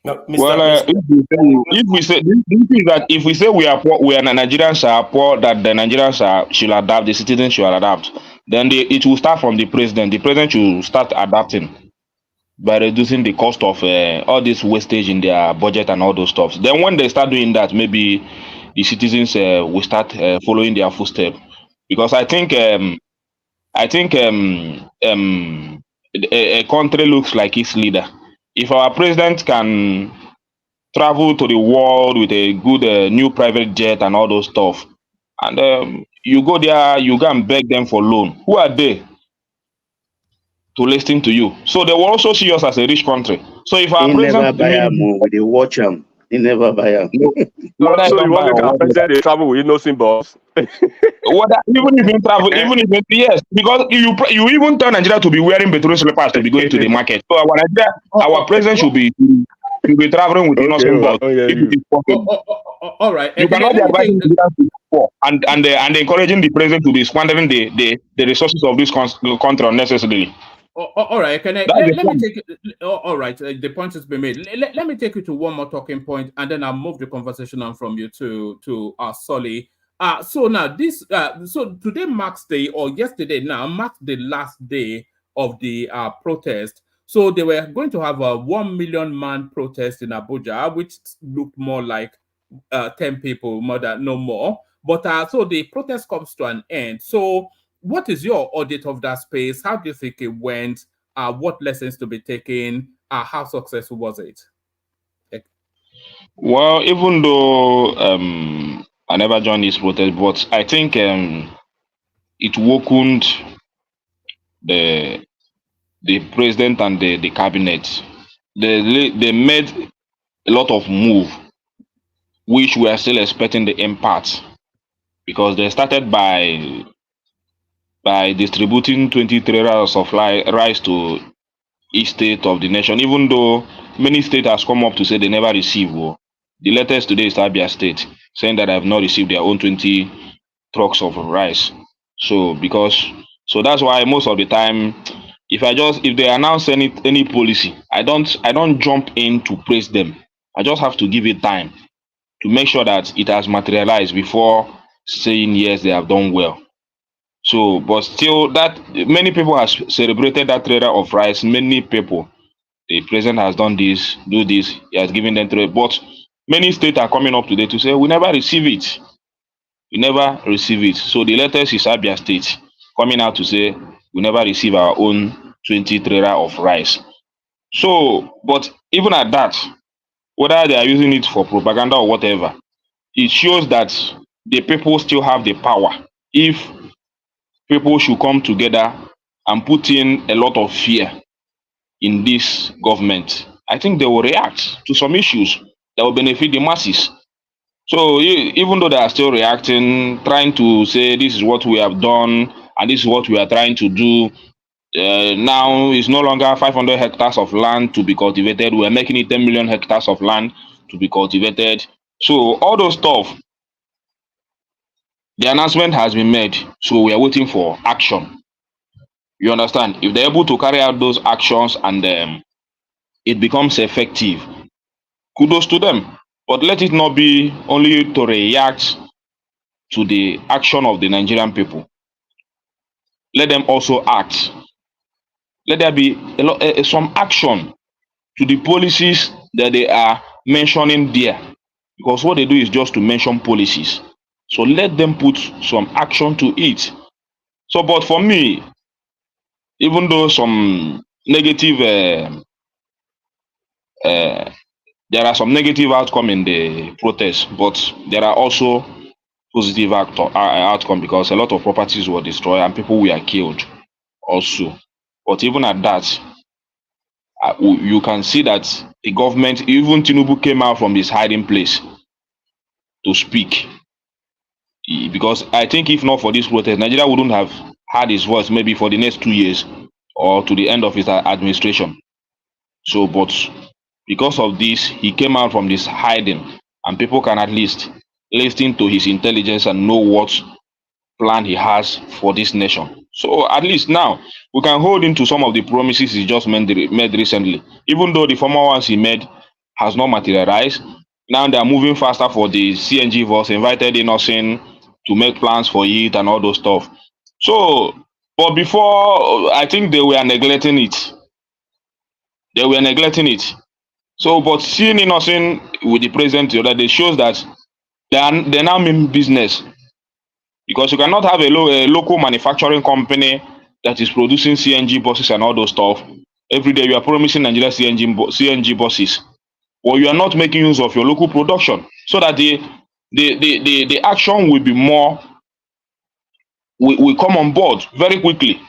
No, if we say that if we say we are poor, we are Nigerians are poor, that the Nigerians should adapt, the citizens should adapt, then it will start from the president. The president should start adapting by reducing the cost of all this wastage in their budget and all those stuff. Then when they start doing that, maybe the citizens will start following their footsteps. Because I think a country looks like its leader. If our president can travel to the world with a good new private jet and all those stuff, and you go there, you go and beg them for loan, who are they to listen to you? So they will also see us as a rich country. So if our president they watch him, he never buy him. So you want to president they travel with no symbols? Even if you travel, yes, because you even tell Nigeria to be wearing bedroom slippers to be going to the market. So our president should be traveling with no symbols. All right. You cannot be advising and encouraging the president to be squandering the resources of this country unnecessarily. All right, let me take it. All right, the point has been made. Let me take you to one more talking point, and then I'll move the conversation on from you to Solly. So now so today marks yesterday marks the last day of the protest. So they were going to have a 1 million man protest in Abuja, which looked more like 10 people, no more. But so the protest comes to an end. So what is your audit of that space? How do you think it went? What lessons to be taken? How successful was it? Well, even though I never joined this protest, but I think it wokened the president and the cabinet. They made a lot of move, which we are still expecting the impact, because they started by distributing 23 rounds of rice to each state of the nation, even though many states has come up to say they never receive. The latest today is Abia State saying that I have not received their own 20 trucks of rice. So that's why most of the time, if they announce any policy, I don't jump in to praise them. I just have to give it time to make sure that it has materialized before saying yes, they have done well. So, but still, that many people have celebrated that trader of rice. Many people, the president has done this, do this. He has given them trade, but many states are coming up today to say we never receive it. We never receive it. So the latest is Abia State coming out to say we never receive our own 20 trader of rice. So, but even at that, whether they are using it for propaganda or whatever, it shows that the people still have the power. If people should come together and put in a lot of fear in this government, I think they will react to some issues that will benefit the masses. So even though they are still reacting, trying to say this is what we have done and this is what we are trying to do, now it's no longer 500 hectares of land to be cultivated. We're making it 10 million hectares of land to be cultivated. So all those stuff, the announcement has been made. So we are waiting for action. You understand? If they're able to carry out those actions and it becomes effective, kudos to them. But let it not be only to react to the action of the Nigerian people. Let them also act. Let there be some action to the policies that they are mentioning there. Because what they do is just to mention policies. So let them put some action to it. So, but for me, even though some negative, there are some negative outcome in the protest, but there are also positive outcome because a lot of properties were destroyed and people were killed also. But even at that, you can see that the government, even Tinubu came out from his hiding place to speak. Because I think if not for this protest, Nigeria wouldn't have had his voice maybe for the next 2 years or to the end of his administration. So, but because of this, he came out from this hiding and people can at least listen to his intelligence and know what plan he has for this nation. So at least now we can hold him to some of the promises he just made recently. Even though the former ones he made has not materialized, now they are moving faster for the CNG bus, invited in us in to make plans for it and all those stuff. So, but before, I think they were neglecting it. They were neglecting it. So, but seeing Innocent with the president the other day shows that they now mean business. Because you cannot have a local manufacturing company that is producing CNG buses and all those stuff. Every day you are promising Nigeria CNG buses, or you are not making use of your local production, so that the action will be more, will come on board very quickly.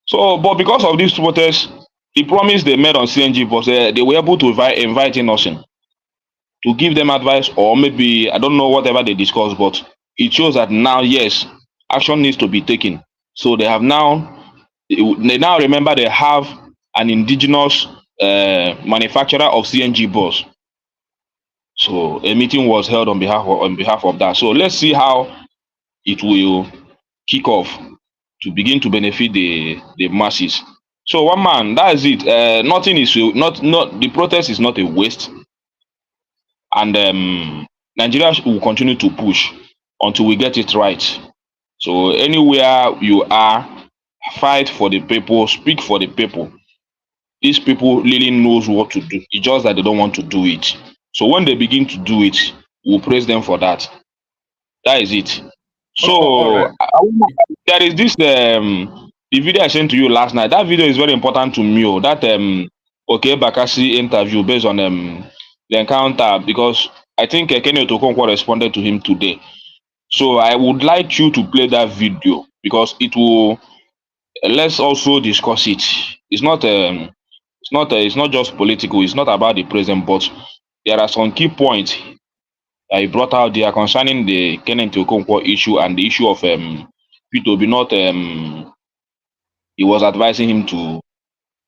So, but because of these protests, the promise they made on CNG buses, they were able to invite Innocent to give them advice, or maybe, I don't know, whatever they discussed, but it shows that now, yes, action needs to be taken. So they now remember they have an indigenous manufacturer of CNG bus. So a meeting was held on behalf of that. So let's see how it will kick off to begin to benefit the masses. So one man, that is it. Nothing is not the protest is not a waste. And Nigeria will continue to push until we get it right. So anywhere you are, fight for the people, speak for the people. These people really knows what to do. It's just that they don't want to do it. So when they begin to do it, we'll praise them for that. That is it. So there is this the video I sent to you last night. That video is very important to me. That Bakassi interview based on the encounter, because I think Kenny Otokonkwo responded to him today. So I would like you to play that video because it will. Let's also discuss it. It's not just political. It's not about the president, but there are some key points I brought out there concerning the Kenny Otokonkwo issue and the issue of P2B. Not he was advising him to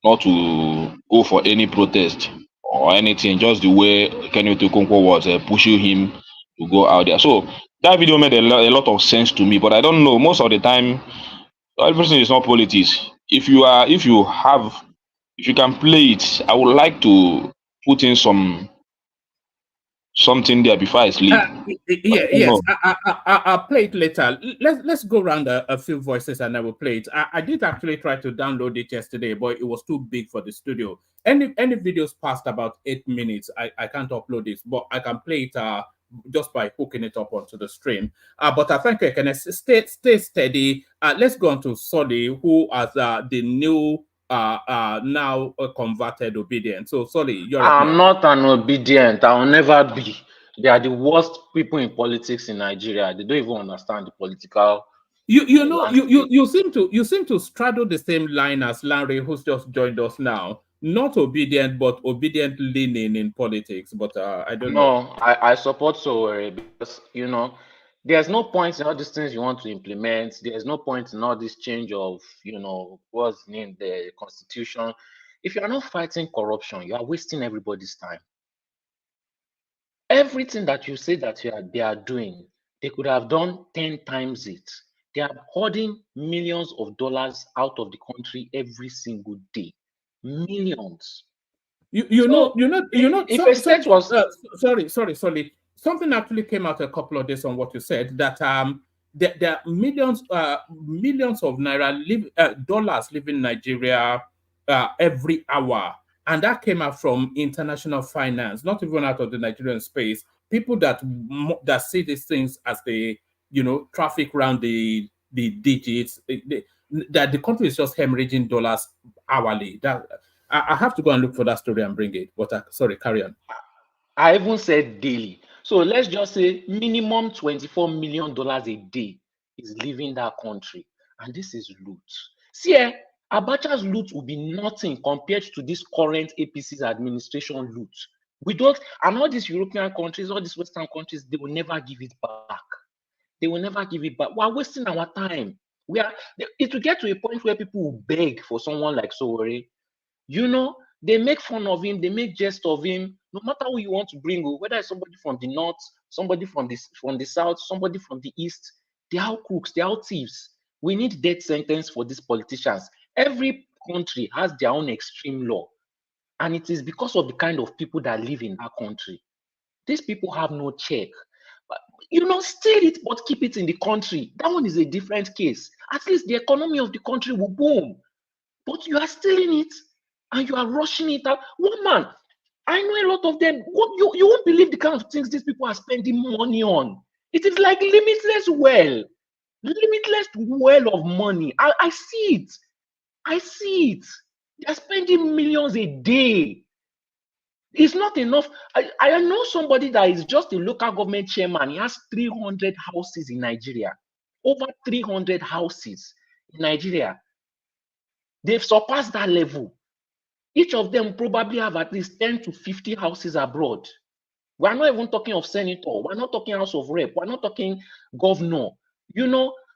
not to go for any protest or anything, just the way Kenny Okonkwo was pushing him to go out there. So that video made a lot of sense to me, but I don't know. Most of the time, everything is not politics. If you can play it, I would like to put in something there before I sleep. Yes. I'll play it later. Let's go around a few voices and I will play it. I did actually try to download it yesterday, but it was too big for the studio. Any videos past about 8 minutes, I can't upload it, but I can play it just by hooking it up onto the stream. But I think I can stay steady. Let's go on to Solly, who has the new now converted obedient. So Solly, you're up I'm next. not an obedient. I'll never be. They are the worst people in politics in Nigeria. They don't even understand the political. You seem to straddle the same line as Larry, who's just joined us now. Not obedient, but obedient leaning in politics. But I don't know. No, I support Sowore because there's no point in all these things you want to implement. There's no point in all this change of what's named the constitution. If you are not fighting corruption, you are wasting everybody's time. Everything that you say that they are doing, they could have done 10 times it. They are hoarding millions of dollars out of the country every single day. Millions. If a state was sorry. Something actually came out a couple of days on what you said that there are millions of naira dollars leaving Nigeria every hour. And that came out from international finance, not even out of the Nigerian space. People that see these things as the traffic around the digits, that the country is just hemorrhaging dollars hourly. That I have to go and look for that story and bring it. But sorry, carry on. I even said daily. So let's just say minimum $24 million a day is leaving that country, and this is loot. See, Abacha's loot will be nothing compared to this current APC's administration loot. We don't, and all these European countries, all these Western countries, they will never give it back. They will never give it back. We're wasting our time. It will get to a point where people will beg for someone like Sowore. They make fun of him, they make jest of him, no matter who you want to bring, whether it's somebody from the north, somebody from the south, somebody from the east, they're all crooks, they're all thieves. We need death sentence for these politicians. Every country has their own extreme law, and it is because of the kind of people that live in that country. These people have no check. Steal it, but keep it in the country. That one is a different case. At least the economy of the country will boom. But you are stealing it, and you are rushing it out. One man, I know a lot of them. You won't believe the kind of things these people are spending money on. It is like limitless well of money. I see it. They're spending millions a day. It's not enough. I know somebody that is just a local government chairman. He has 300 houses in Nigeria. Over 300 houses in Nigeria. They've surpassed that level. Each of them probably have at least 10 to 50 houses abroad. We're not even talking of senator. We're not talking House of Rep. We're not talking governor.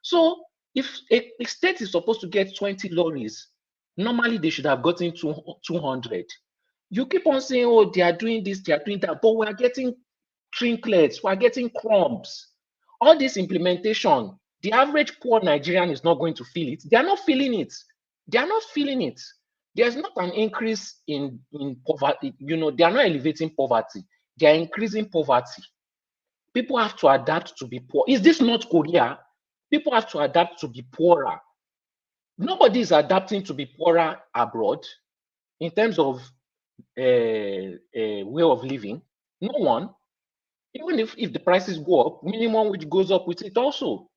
So if a state is supposed to get 20 lorries, normally they should have gotten 200. You keep on saying, oh, they are doing this, they are doing that, but we are getting trinkets, we are getting crumbs. All this implementation, the average poor Nigerian is not going to feel it. They are not feeling it. There's not an increase in poverty. They are not elevating poverty. They are increasing poverty. People have to adapt to be poor. Is this North Korea? People have to adapt to be poorer. Nobody is adapting to be poorer abroad in terms of way of living. No one. Even if the prices go up, minimum wage goes up with it also.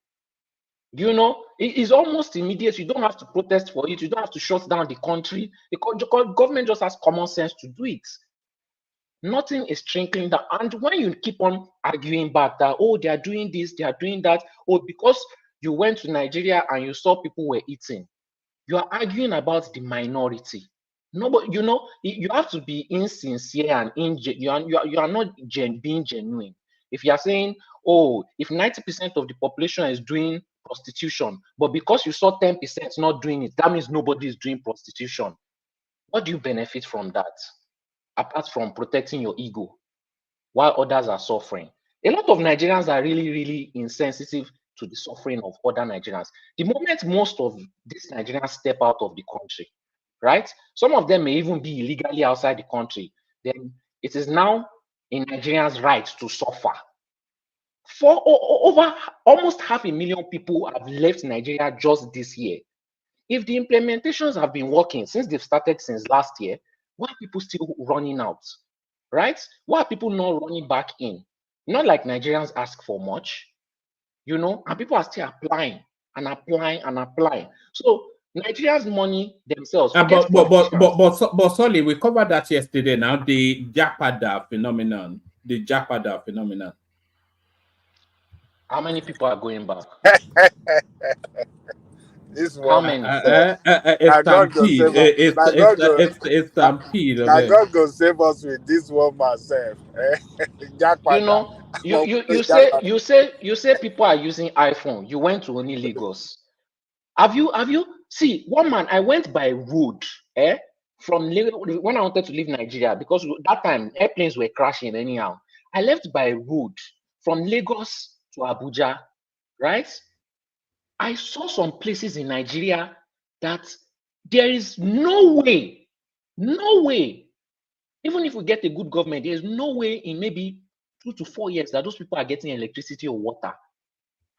It is almost immediate. You don't have to protest for it. You don't have to shut down the country. The government just has common sense to do it. Nothing is trickling down. And when you keep on arguing back that, oh, they are doing this, they are doing that, oh, because you went to Nigeria and you saw people were eating, you are arguing about the minority. No, but you have to be insincere and you are not being genuine. If you are saying, oh, if 90% of the population is doing prostitution, but because you saw 10% not doing it, that means nobody is doing prostitution. What do you benefit from that? apart from protecting your ego, while others are suffering. A lot of Nigerians are really, really insensitive to the suffering of other Nigerians. The moment most of these Nigerians step out of the country, right? Some of them may even be illegally outside the country. Then it is now in Nigerians' right to suffer. Over almost 500,000 people have left Nigeria just this year. If the implementations have been working since they've started since last year, why are people still running out, right? Why are people not running back in? Not like Nigerians ask for much, you know, and people are still applying and applying and applying. So Nigeria's money themselves. But sorry, we covered that yesterday. Now the Japada phenomenon, How many people are going back? This How one, many? now God go save us. It's stampede. Now God go save us with this one myself. You know, you say people are using iPhone. You went to only Lagos. Have you see one man? I went by road, from Lagos when I wanted to leave Nigeria because that time airplanes were crashing anyhow. I left by road from Lagos to Abuja, right? I saw some places in Nigeria that there is no way, even if we get a good government, there is no way in maybe 2 to 4 years that those people are getting electricity or water.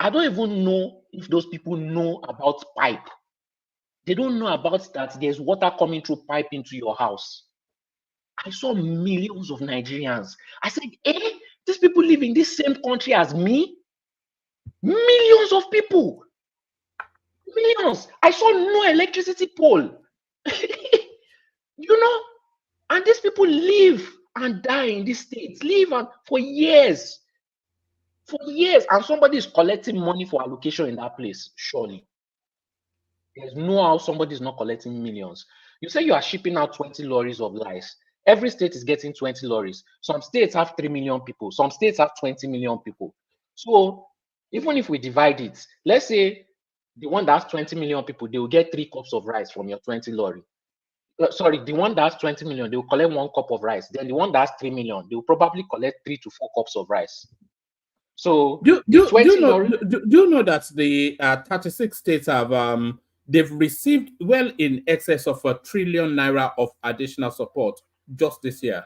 I don't even know if those people know about pipe. They don't know about that there's water coming through pipe into your house. I saw millions of Nigerians. I said, these people live in this same country as me? Millions of people. Millions. I saw no electricity pole. You know, and these people live and die in these states, for years. For years, and somebody is collecting money for allocation in that place, surely. There's no how somebody is not collecting millions. You say you are shipping out 20 lorries of rice. Every state is getting 20 lorries. Some states have 3 million people. Some states have 20 million people. So even if we divide it, let's say the one that has 20 million people, they will get 3 cups of rice from your 20 lorry. Sorry, the one that has 20 million, they will collect 1 cup of rice. Then the one that has 3 million, they will probably collect 3 to 4 cups of rice. So do you know that the 36 states have they've received well in excess of ₦1 trillion of additional support just this year?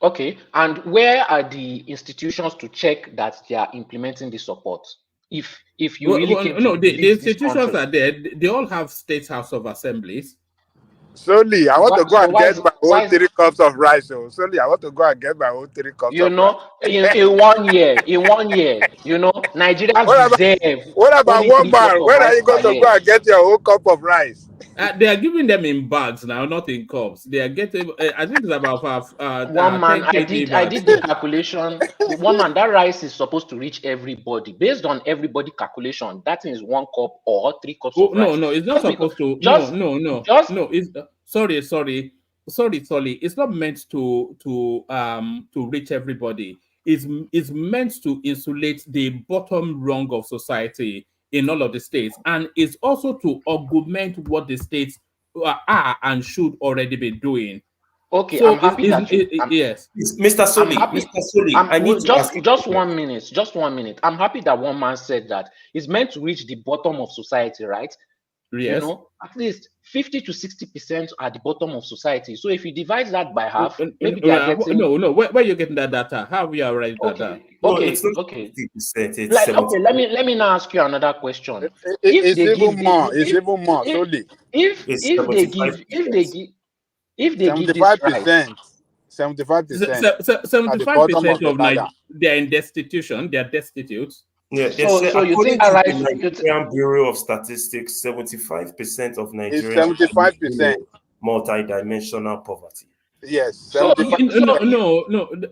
Okay, and where are the institutions to check that they are implementing the support? If you really came to the institutions are there. They all have state house of assemblies. Solely, I want to go and get my own 3 cups of rice. Solely, I want to go and get my own 3 cups of rice. In 1 year, you know, Nigerians deserve. What about 1 man? When are you going to go and get your own cup of rice? They are giving them in bags now, not in cups. They are getting. I think it's about 1 man. I did the calculation. 1 man, that rice is supposed to reach everybody. Based on everybody calculation, that is 1 cup or 3 cups of rice. No, it's not supposed to. No. It's sorry. It's not meant to reach everybody. It's meant to insulate the bottom rung of society in all of the states, and it's also to augment what the states are and should already be doing. Okay, so I'm happy that yes, Mr. Soli, I need to ask just 1 minute. Just 1 minute. I'm happy that 1 man said that it's meant to reach the bottom of society, right? Yes. You know, at least 50 to 60% are the bottom of society. So if you divide that by half, maybe they are getting. No. Where are you getting that data? How we are writing that data? Okay. It's not 50%. It's like, okay, let me now ask you another question. It's even more. It's even more. Solely. If they give this right, 75% 75% of Nigeria, they're in destitution. They're destitute. Yeah, so you think that the Nigerian Bureau of Statistics, 75% of Nigerians is 75% multi-dimensional poverty. Yes. No.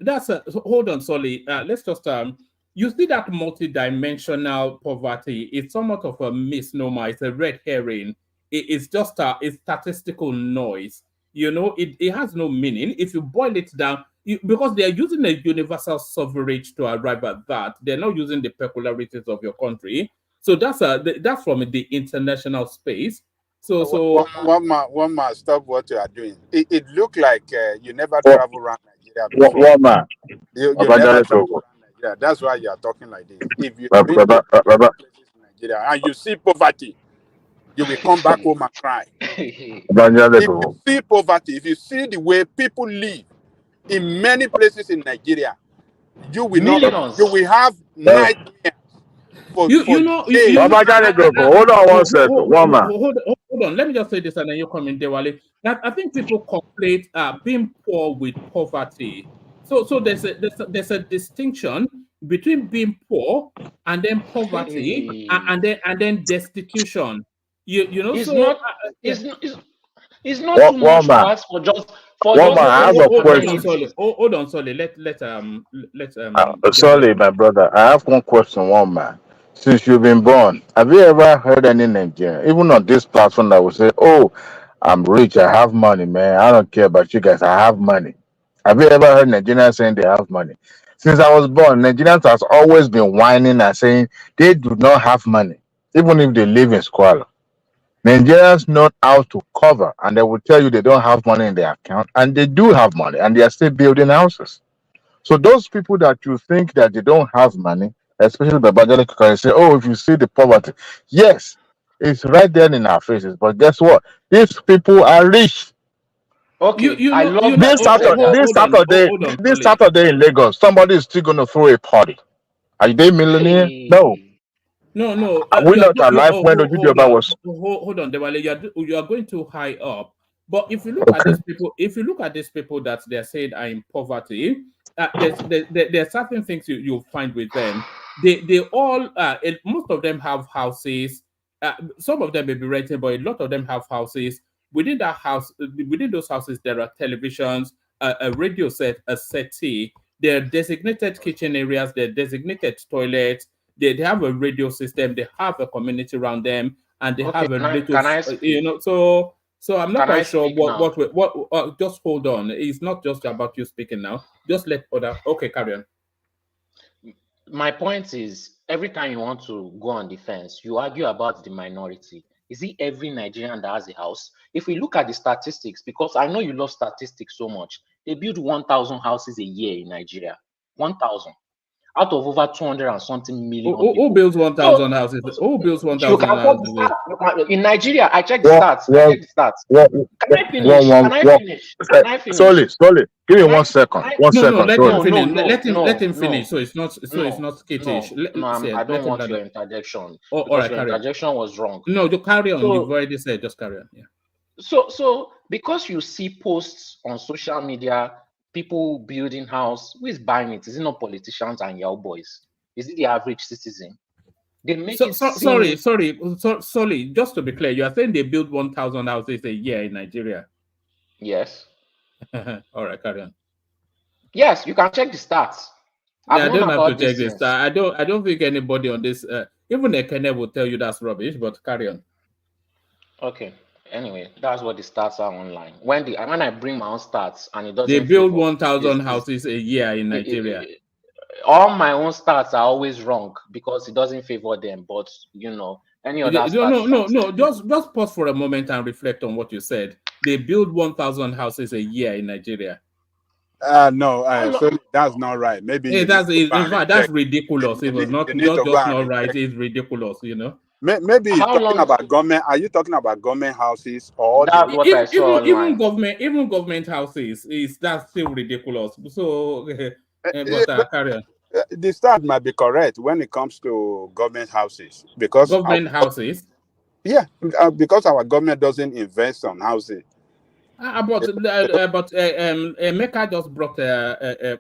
That's hold on, Solly. Let's just you see that multi-dimensional poverty is somewhat of a misnomer. It's a red herring. It's just a statistical noise. You know, it has no meaning. If you boil it down, because they are using a universal suffrage to arrive at that. They're not using the peculiarities of your country. So that's from the international space. One man, stop what you are doing. It looked like you never travel around Nigeria before. One man. You never travel around Nigeria. That's why you are talking like this. If you've been to places in Nigeria and you see poverty, you will come back home and cry. If you see poverty, if you see the way people live in many places in Nigeria, you will not. You will have nightmares for days. Hold on one second. One man. Hold on. Let me just say this, and then you come in, Dewale. That I think people conflate being poor with poverty. So there's a distinction between being poor and then poverty and then destitution. You know, it's so not. It's not too much to ask for just for One man, I have a question. Hold on, Solly. Sorry, my brother. I have one question, one man. Since you've been born, have you ever heard any Nigerian, even on this platform, that will say, "Oh, I'm rich, I have money, man. I don't care about you guys, I have money." Have you ever heard Nigerians saying they have money? Since I was born, Nigerians has always been whining and saying they do not have money, even if they live in squalor. Nigerians know how to cover, and they will tell you they don't have money in their account, and they do have money, and they are still building houses. So those people that you think that they don't have money, especially the evangelical, say, "Oh, if you see the poverty," yes, it's right there in our faces. But guess what? These people are rich. Okay, This Saturday in Lagos, somebody is still going to throw a party. Are they millionaire? No. No. Are we not alive when the Yoruba was? Hold on, Dewale. You are going too high up. But if you look at these people, that they're saying are in poverty, there's certain things you'll find with them. They all most of them have houses. Some of them may be renting, but a lot of them have houses. Within those houses, there are televisions, a radio set, a settee. There are designated kitchen areas. There are designated toilets. They have a radio system. They have a community around them, and they have a little. So I'm not quite sure what. Just hold on. It's not just about you speaking now. Just let other. Okay, carry on. My point is, every time you want to go on defense, you argue about the minority. Is it every Nigerian that has a house? If we look at the statistics, because I know you love statistics so much, they build 1,000 houses a year in Nigeria. 1,000 out of over 200 and something million. Who builds 1,000 houses? Who builds 1,000 houses? In Nigeria, I checked the stats. Can I finish? Solely. Give me 1 second. Let him finish. So it's not skittish. I don't want your interjection. Because your interjection was wrong. No, you carry on. You've already said. Just carry on. Yeah. So because you see posts on social media, people building house, who is buying it? Is it not politicians and young boys? Is it the average citizen? They make Sorry. Just to be clear, you are saying they build 1,000 houses a year in Nigeria? Yes. All right, carry on. Yes, you can check the stats. I don't have to check this. I don't think anybody on this, even Ekene will tell you that's rubbish. But carry on. Okay. Anyway, that's what the stats are online. When I bring my own stats and it doesn't, they build 1,000 houses a year in Nigeria. All my own stats are always wrong because it doesn't favor them. But any other no. Just pause for a moment and reflect on what you said. They build 1,000 houses a year in Nigeria. No, so that's not right. Maybe that's ridiculous. It was not right. It's ridiculous. Maybe you're talking about government. Are you talking about government houses or that's what I saw even government houses? That's still ridiculous. So, carry on. The stat might be correct when it comes to government houses because houses. Yeah, because our government doesn't invest on housing. Emeka just brought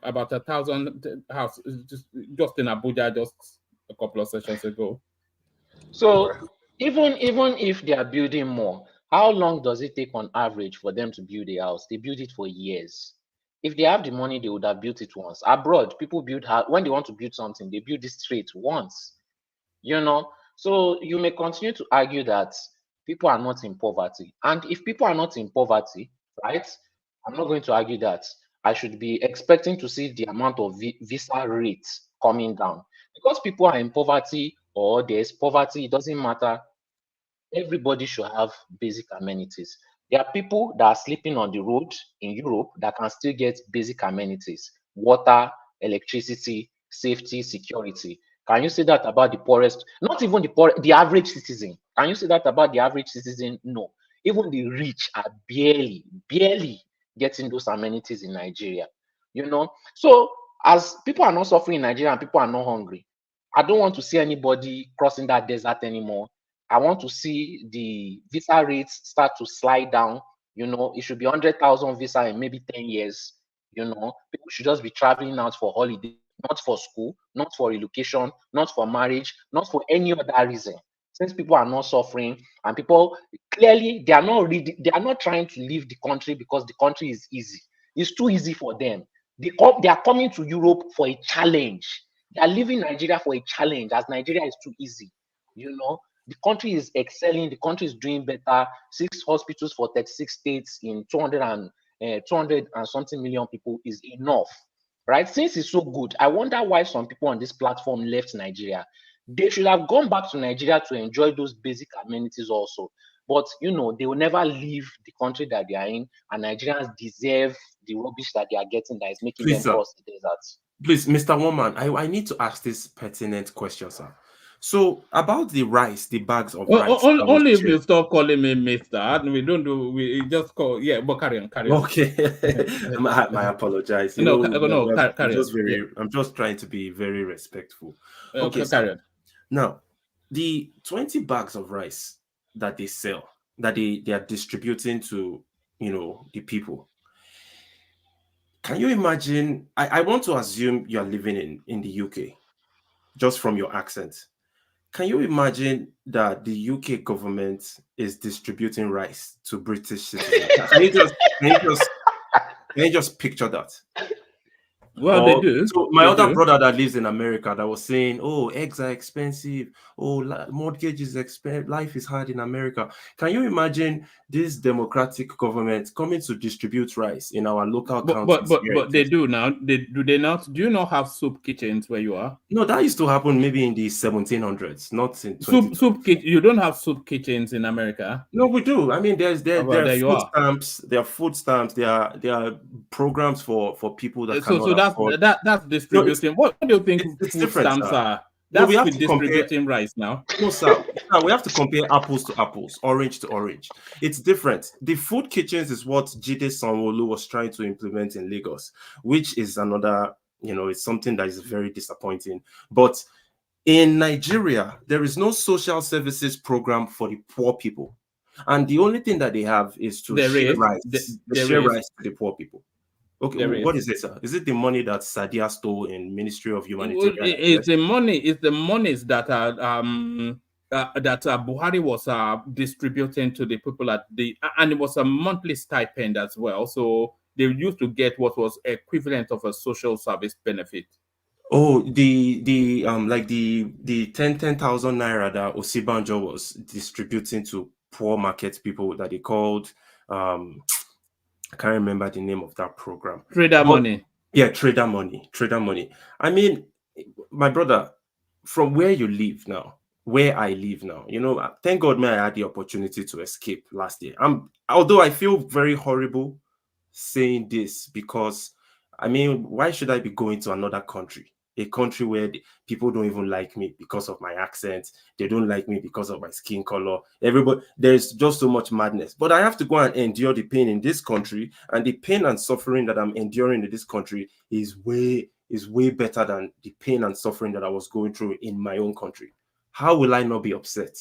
about 1,000 houses just in Abuja just a couple of sessions ago. So even if they are building more, how long does it take on average for them to build a house? They build it for years. If they have the money, they would have built it once. Abroad, people build when they want to build something, they build it straight once. So you may continue to argue that people are not in poverty. And if people are not in poverty, right, I'm not going to argue that. I should be expecting to see the amount of visa rates coming down. Because people are in poverty or there's poverty, it doesn't matter. Everybody should have basic amenities. There are people that are sleeping on the road in Europe that can still get basic amenities: water, electricity, safety, security. Can you say that about the poorest? Not even the poor, the average citizen. Can you say that about the average citizen? No. Even the rich are barely getting those amenities in Nigeria. You know, so as people are not suffering in Nigeria and people are not hungry, I don't want to see anybody crossing that desert anymore. I want to see the visa rates start to slide down. You know, it should be 100,000 visa in maybe 10 years. You know, people should just be traveling out for holiday, not for school, not for relocation, not for marriage, not for any other reason. Since people are not suffering and people clearly they are not trying to leave the country because the country is easy. It's too easy for them. They are coming to Europe for a challenge. They are leaving Nigeria for a challenge, as Nigeria is too easy. You know, the country is excelling, the country is doing better. 6 hospitals for 36 states in 200 and something million people is enough, right? Since it's so good, I wonder why some people on this platform left Nigeria. They should have gone back to Nigeria to enjoy those basic amenities also. But, you know, they will never leave the country that they are in, and Nigerians deserve the rubbish that they are getting that is making them cross the desert. Please, Mr. Woman, I need to ask this pertinent question, sir. So about the rice, the bags of rice. Only if you stop calling me Mr. We don't do. We just call. Yeah, but carry on. Okay, I apologize. You know, carry on. I'm just trying to be very respectful. Okay, carry on. Now, the 20 bags of rice that they sell, that they are distributing to, you know, the people. Can you imagine? I want to assume you're living in the UK, just from your accent. Can you imagine that the UK government is distributing rice to British citizens? Can you just picture that? Well, they do. So my other brother that lives in America that was saying, "Oh, eggs are expensive. Oh, mortgage is expensive. Life is hard in America." Can you imagine this democratic government coming to distribute rice in our local counties? But they do now. Do they not? Do you not have soup kitchens where you are? No, that used to happen maybe in the 1700s, not in soup kitchen. You don't have soup kitchens in America? No, we do. I mean, there are food stamps. There are food stamps. There are programs for people that cannot afford. That's distributing. No, what do you think it's food stamps are? That's we have to distributing rice now. No, sir. We have to compare apples to apples, orange to orange. It's different. The food kitchens is what Jide Sanwo-Olu was trying to implement in Lagos, which is another, you know, it's something that is very disappointing. But in Nigeria, there is no social services program for the poor people. And the only thing that they have is to share rice to the poor people. Okay, what is it, sir? Is it the money that Sadia stole in Ministry of Humanitarian? It's the money. It's the monies that are that Buhari was distributing to the people and it was a monthly stipend as well. So they used to get what was equivalent of a social service benefit. Oh, the like the 10,000 naira that Osibanjo was distributing to poor market people that he called I can't remember the name of that program. Trader money. Yeah, trader money. I mean, my brother, from where you live now, where I live now, you know, thank God I had the opportunity to escape last year. Although I feel very horrible saying this because, I mean, why should I be going to another country? A country where people don't even like me because of my accent. They don't like me because of my skin color. There's just so much madness. But I have to go and endure the pain in this country, and the pain and suffering that I'm enduring in this country is way better than the pain and suffering that I was going through in my own country. How will I not be upset?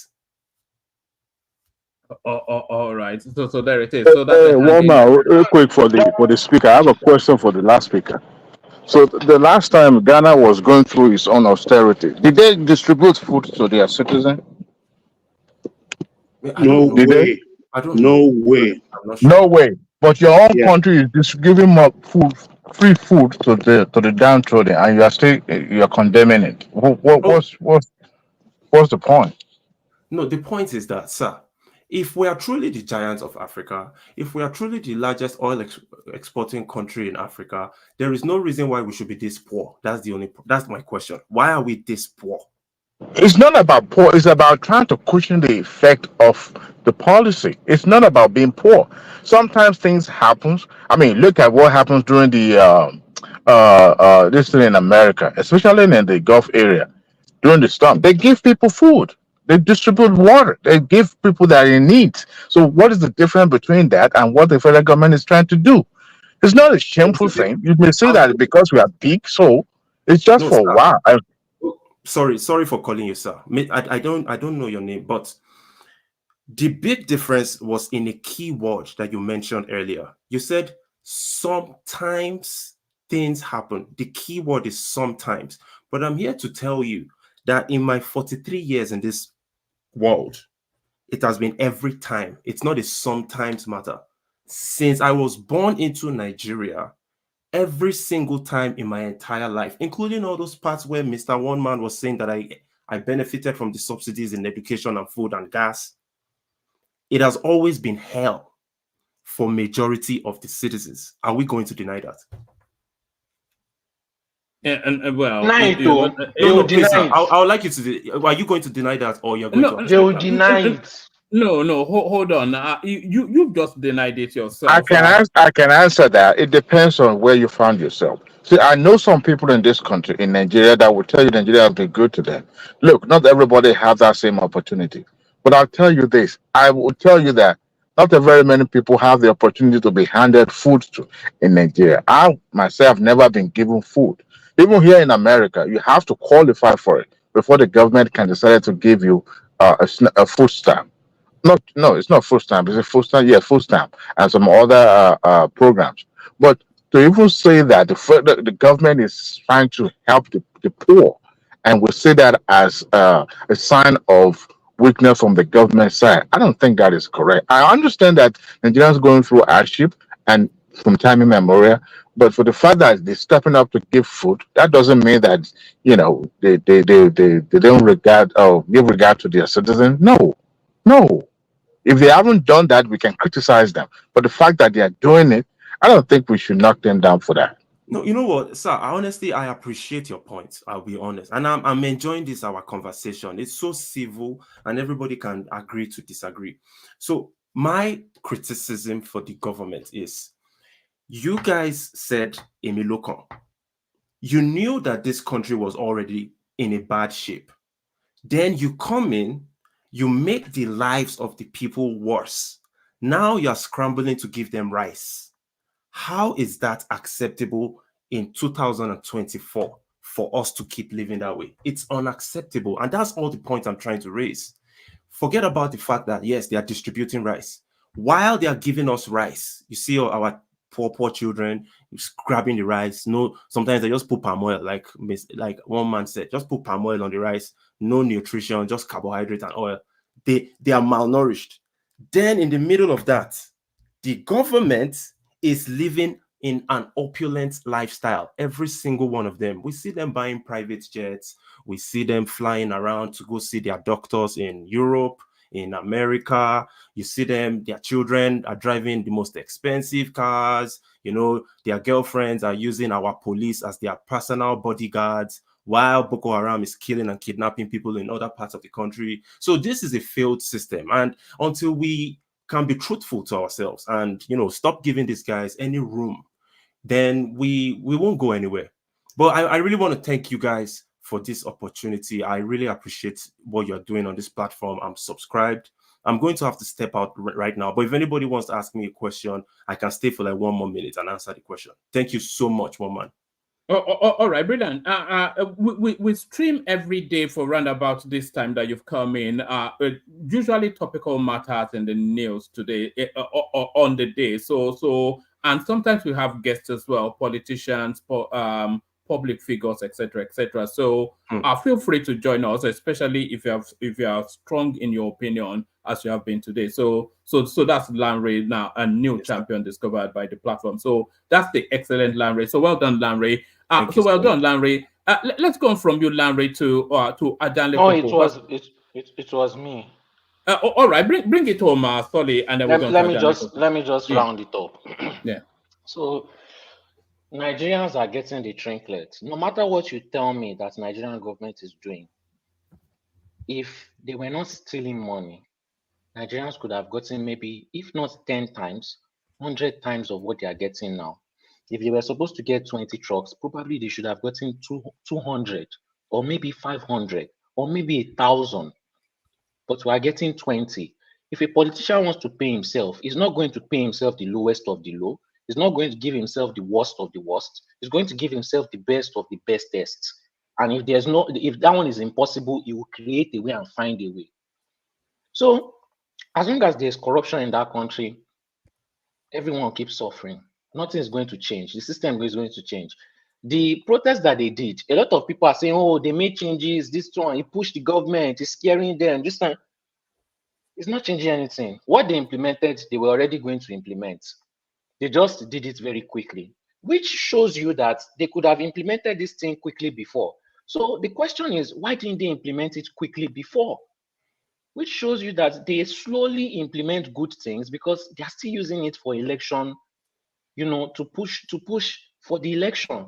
All right. So there it is. So that's one more, real quick for the speaker. I have a question for the last speaker. So the last time Ghana was going through its own austerity, did they distribute food to their citizens? No way. No way. No way. But your own country is giving more free food to the downtrodden, and you're condemning it. What's the point? No, the point is that, sir, if we are truly the giants of Africa, if we are truly the largest oil exporting country in Africa, there is no reason why we should be this poor. That's my question. Why are we this poor? It's not about poor. It's about trying to cushion the effect of the policy. It's not about being poor. Sometimes things happen. I mean, look at what happens during the this thing in America, especially in the Gulf area during the storm. They give people food. They distribute water. They give people that are in need. So, what is the difference between that and what the federal government is trying to do? It's not a shameful thing. You may say that because we are big, so it's just No, for a sir. while. Sorry for calling you sir. I don't know your name, but the big difference was in a key word that you mentioned earlier. You said sometimes things happen. The key word is sometimes. But I'm here to tell you that in my 43 years in this world, it has been every time. It's not a sometimes matter. Since I was born into Nigeria, every single time in my entire life, including all those parts where Mr. One Man was saying that I benefited from the subsidies in education and food and gas, it has always been hell for majority of the citizens. Are we going to deny that? Yeah, and well, Deny it, No, please, sir. deny it. I would like you to. Are you going to deny that, or you're going to? They will deny it. No, hold on. You've just denied it I yourself. can answer that. It depends on where you found yourself. See, I know some people in this country, in Nigeria, that will tell you Nigeria has been good to them. Look, not everybody has that same opportunity. But I'll tell you this. I will tell you that not a very many people have the opportunity to be handed food to in Nigeria. I myself never been given food. Even here in America, you have to qualify for it before the government can decide to give you a food stamp. No, it's not full stamp. It's a full stamp. Yeah, full stamp and some other programs. But to even say that the government is trying to help the poor, and we see that as a sign of weakness from the government side, I don't think that is correct. I understand that Nigerians going through hardship and from time immemorial, but for the fact that they're stepping up to give food, that doesn't mean that they don't regard or give regard to their citizens. No, no. If they haven't done that, we can criticize them. But the fact that they are doing it, I don't think we should knock them down for that. No, you know what, sir? I appreciate your point. I'll be honest, and I'm enjoying our conversation. It's so civil, and everybody can agree to disagree. So my criticism for the government is, you guys said Emilokon. You knew that this country was already in a bad shape. Then you come in, you make the lives of the people worse. Now you're scrambling to give them rice. How is that acceptable in 2024 for us to keep living that way? It's unacceptable. And that's all the point I'm trying to raise. Forget about the fact that, yes, they are distributing rice. While they are giving us rice, you see our poor children grabbing the rice. No, sometimes they just put palm oil, like one man said, just put palm oil on the rice. No nutrition, just carbohydrate and oil. They are malnourished. Then in the middle of that, the government is living in an opulent lifestyle. Every single one of them. We see them buying private jets. We see them flying around to go see their doctors in Europe, in America. You see them, their children are driving the most expensive cars. Their girlfriends are using our police as their personal bodyguards, while Boko Haram is killing and kidnapping people in other parts of the country. So this is a failed system. And until we can be truthful to ourselves and stop giving these guys any room, then we won't go anywhere. But I really want to thank you guys for this opportunity. I really appreciate what you're doing on this platform. I'm subscribed. I'm going to have to step out right now, but if anybody wants to ask me a question, I can stay for like 1 more minute and answer the question. Thank you so much, one man. All right, brilliant. We stream every day for around about this time that you've come in. Usually topical matters in the news today on the day. So and sometimes we have guests as well, politicians, public figures, etc. So feel free to join us, especially if you are strong in your opinion as you have been today. So that's Lanre now, a new champion discovered by the platform. So that's the excellent Lanre. So well done, Lanre. Well done, Lanre. Let's go on from you, Lanre, to Adanle. No, it was me. All right, bring it home, Solly, and then let me just round it up. Yeah. So Nigerians are getting the trinklet. No matter what you tell me that Nigerian government is doing, if they were not stealing money, Nigerians could have gotten maybe, if not 10 times, 100 times of what they are getting now. If they were supposed to get 20 trucks, probably they should have gotten 200 or maybe 500 or maybe 1,000. But we are getting 20. If a politician wants to pay himself, he's not going to pay himself the lowest of the low. He's not going to give himself the worst of the worst. He's going to give himself the best of the bestest. And if that one is impossible, he will create a way and find a way. So as long as there's corruption in that country, everyone keeps suffering. Nothing is going to change. The system is going to change. The protests that they did, a lot of people are saying, oh, they made changes, this one, it pushed the government, it's scaring them, this time. It's not changing anything. What they implemented, they were already going to implement. They just did it very quickly, which shows you that they could have implemented this thing quickly before. So the question is, why didn't they implement it quickly before? Which shows you that they slowly implement good things because they're still using it for election, to push for the election.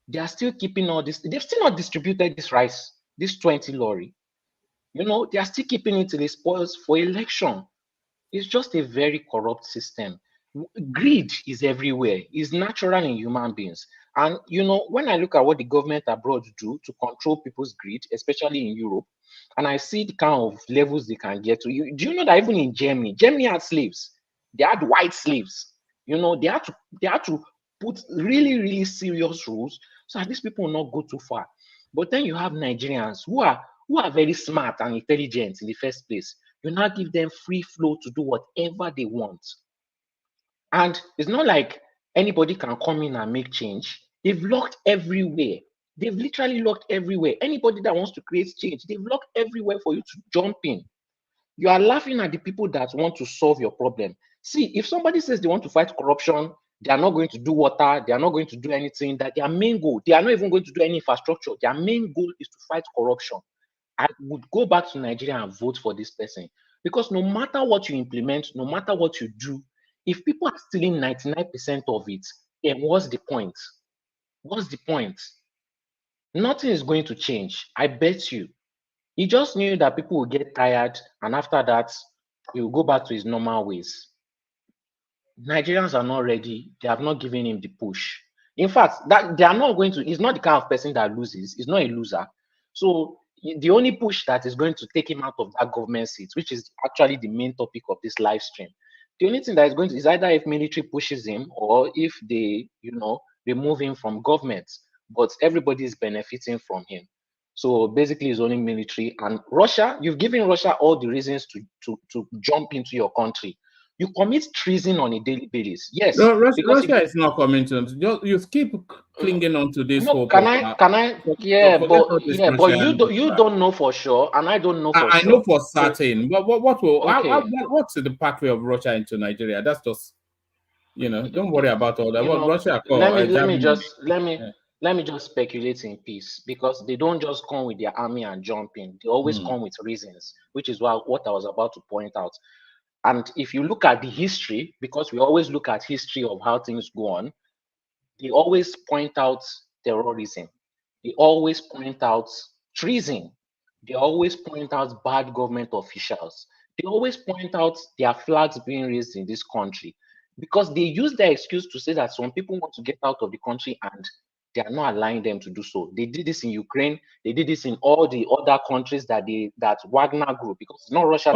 They are still keeping all this. They've still not distributed this rice, this 20 lorry. They are still keeping it till it spoils for election. It's just a very corrupt system. Greed is everywhere. It's natural in human beings. And, when I look at what the government abroad do to control people's greed, especially in Europe, and I see the kind of levels they can get to, do you know that even in Germany had slaves. They had white slaves. They had to put really, really serious rules so that these people will not go too far. But then you have Nigerians who are very smart and intelligent in the first place. You now give them free flow to do whatever they want. And it's not like anybody can come in and make change. They've locked everywhere. They've literally locked everywhere. Anybody that wants to create change, they've locked everywhere for you to jump in. You are laughing at the people that want to solve your problem. See, if somebody says they want to fight corruption, they are not going to do water, they are not going to do anything, that their main goal, they are not even going to do any infrastructure. Their main goal is to fight corruption. I would go back to Nigeria and vote for this person. Because no matter what you implement, no matter what you do, if people are stealing 99% of it, then what's the point? What's the point? Nothing is going to change. I bet you. He just knew that people would get tired, and after that, he will go back to his normal ways. Nigerians are not ready. They have not given him the push. In fact, that they are not going to. He's not the kind of person that loses. He's not a loser. So the only push that is going to take him out of that government seat, which is actually the main topic of this live stream, the only thing that is going to is either if military pushes him or if they, remove him from government. But everybody is benefiting from him. So basically, it's only military. And Russia, you've given Russia all the reasons to jump into your country. You commit treason on a daily basis. Yes. No, Russia is not coming to them. You keep clinging on to this hope. But you don't know for sure, and I don't know for sure. I know for certain. But what's the pathway of Russia into Nigeria? That's just, don't worry about all that. What Russia call? Let me just speculate in peace, because they don't just come with their army and jump in. They always come with reasons, which is what I was about to point out. And if you look at the history, because we always look at history of how things go on, they always point out terrorism. They always point out treason. They always point out bad government officials. They always point out their flags being raised in this country, because they use their excuse to say that some people want to get out of the country and they are not allowing them to do so. They did this in Ukraine. They did this in all the other countries that Wagner group, because it's not Russia.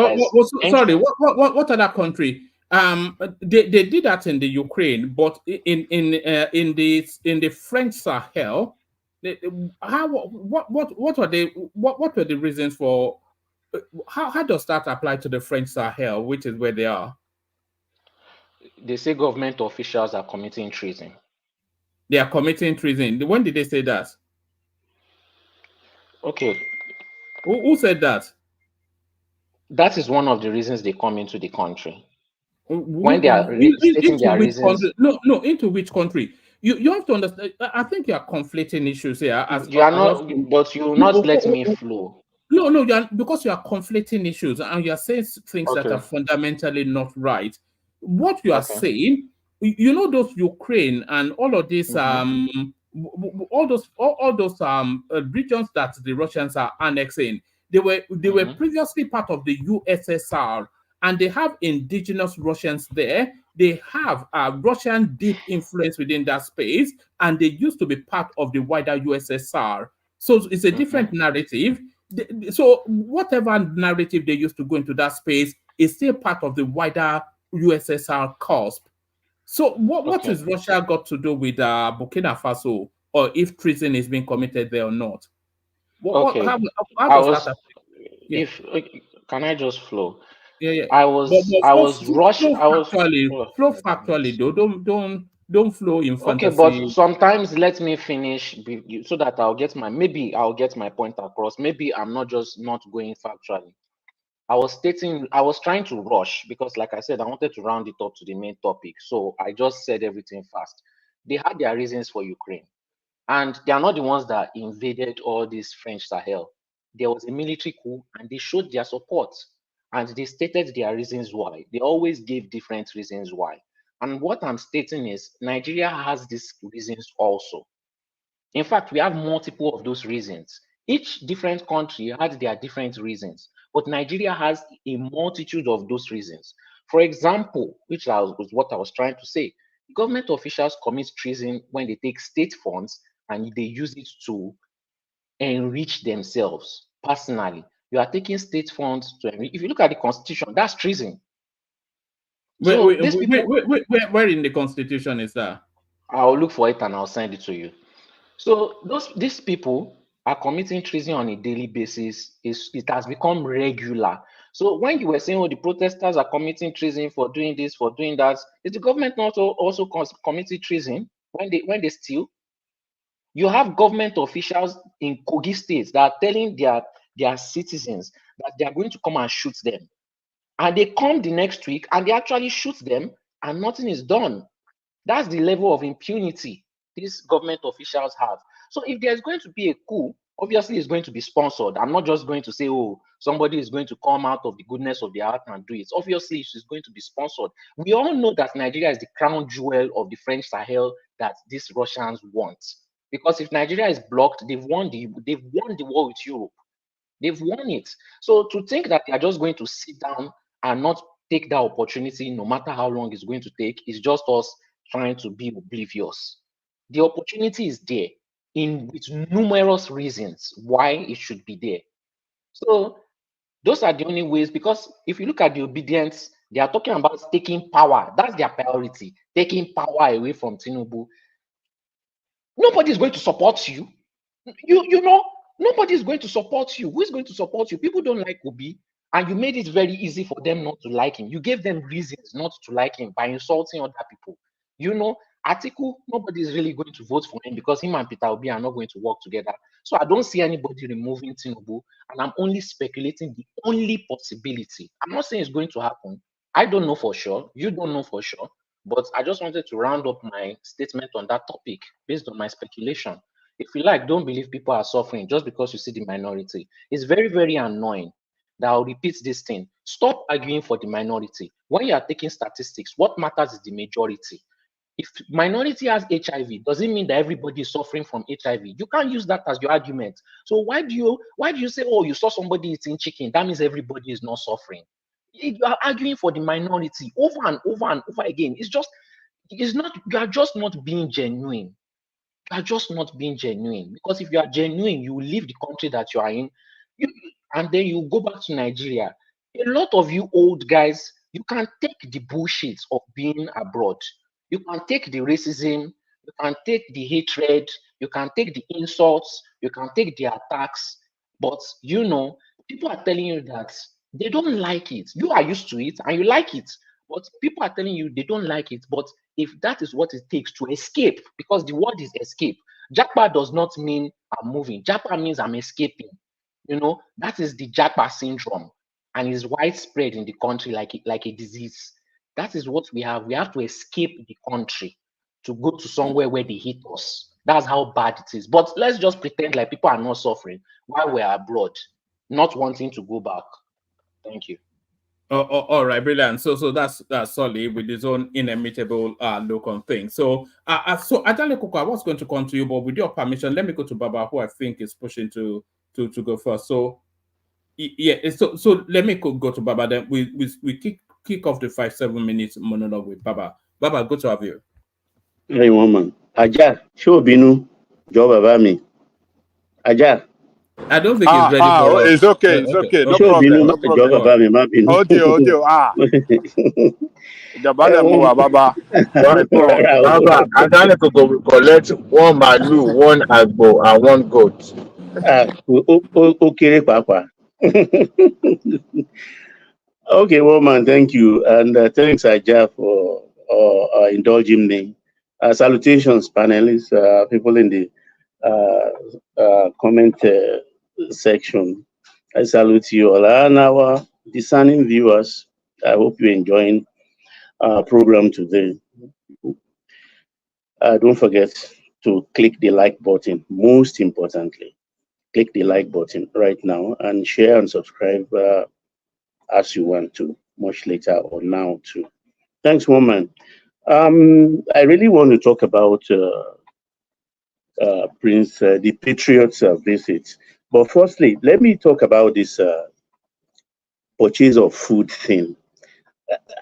Sorry, what other country? They did that in the Ukraine, but in the French Sahel, what were the reasons for? How does that apply to the French Sahel, which is where they are? They say government officials are committing treason. They are committing treason. When did they say that? Okay. Who said that? That is one of the reasons they come into the country. When they are stating their reasons. No, into which country? You have to understand. I think you are conflating issues here. You are not, but you will not let me flow. No, because you are conflating issues and you are saying things that are fundamentally not right. What you are saying, those Ukraine and all of these all those regions that the Russians are annexing, They were previously part of the USSR, and they have indigenous Russians there. They have Russian deep influence within that space, and they used to be part of the wider USSR. So it's a different narrative. So whatever narrative they used to go into that space is still part of the wider USSR cusp. So what is Russia got to do with Burkina Faso, or if treason is being committed there or not? How does that affect? Yeah. Can I just flow? Yeah. I was rushed. Flow factually though. Don't flow in fantasy. Okay, but sometimes let me finish so that I'll get my point across. Maybe I'm not going factually. I was trying to rush because, like I said, I wanted to round it up to the main topic. So I just said everything fast. They had their reasons for Ukraine, and they are not the ones that invaded all this French Sahel. There was a military coup, and they showed their support, and they stated their reasons why. They always gave different reasons why. And what I'm stating is Nigeria has these reasons also. In fact, we have multiple of those reasons. Each different country had their different reasons, but Nigeria has a multitude of those reasons. For example, which was what I was trying to say, government officials commit treason when they take state funds and they use it to enrich themselves personally. You are taking state funds to enrich. If you look at the constitution, that's treason. Where in the constitution is that? I'll look for it and I'll send it to you. So these people are committing treason on a daily basis. It has become regular. So when you were saying, oh, the protesters are committing treason for doing this, for doing that, is the government not also committing treason when they steal? You have government officials in Kogi State that are telling their citizens that they are going to come and shoot them. And they come the next week and they actually shoot them and nothing is done. That's the level of impunity these government officials have. So if there's going to be a coup, obviously it's going to be sponsored. I'm not just going to say, oh, somebody is going to come out of the goodness of their heart and do it. Obviously, it's going to be sponsored. We all know that Nigeria is the crown jewel of the French Sahel that these Russians want. Because if Nigeria is blocked, they've won the war with Europe. They've won it. So to think that they are just going to sit down and not take that opportunity, no matter how long it's going to take, is just us trying to be oblivious. The opportunity is there with numerous reasons why it should be there. So those are the only ways, because if you look at the obedience, they are talking about taking power. That's their priority, taking power away from Tinubu. Nobody is going to support you. You know, nobody is going to support you. Who is going to support you? People don't like Obi, and you made it very easy for them not to like him. You gave them reasons not to like him by insulting other people. You know, Atiku, nobody is really going to vote for him because him and Peter Obi are not going to work together. So I don't see anybody removing Tinubu, and I'm only speculating the only possibility. I'm not saying it's going to happen. I don't know for sure. You don't know for sure. But I just wanted to round up my statement on that topic based on my speculation. If you like, don't believe people are suffering just because you see the minority. It's very, very annoying that I'll repeat this thing. Stop arguing for the minority. When you are taking statistics, what matters is the majority. If minority has HIV, does it mean that everybody is suffering from HIV? You can't use that as your argument. So why do you say, oh, you saw somebody eating chicken, that means everybody is not suffering? You are arguing for the minority over and over and over again. You are just not being genuine. You are just not being genuine. Because if you are genuine, you will leave the country that you are in, and then you go back to Nigeria. A lot of you old guys, you can take the bullshit of being abroad. You can take the racism, you can take the hatred, you can take the insults, you can take the attacks. But people are telling you that they don't like it. You are used to it and you like it. But people are telling you they don't like it. But if that is what it takes to escape, because the word is escape, Japa does not mean I'm moving. Japa means I'm escaping. That is the Japa syndrome, and is widespread in the country like a disease. That is what we have. We have to escape the country to go to somewhere where they hit us. That's how bad it is. But let's just pretend like people are not suffering while we're abroad, not wanting to go back. Thank you. All right, brilliant. So that's solid with his own inimitable look on things. So Ajale Koko, I was going to come to you, but with your permission, let me go to Baba, who I think is pushing to go first. So Yeah, so let me go to Baba. Then we kick off the 5-7 minutes monologue with Baba. Baba, good to have you. Hey, woman. Aja, show binu. Job about me. Aja. I don't think he's ready for us. It's okay. It's okay. No Show problem. binu. No Job problem. about me, ma binu. Audio. Jabale Muwa Baba. Baba, I can't go collect one malu, one agbo, and one goat. Okay, Papa. Okay, woman, thank you. And thanks, Aja, for indulging me. Salutations, panelists, people in the comment section. I salute you all. And our discerning viewers, I hope you're enjoying our program today. Don't forget to click the like button. Most importantly, click the like button right now and share and subscribe as you want to, much later or now too. Thanks, woman. I really want to talk about Prince, the Patriots visit. But firstly, let me talk about this purchase of food thing.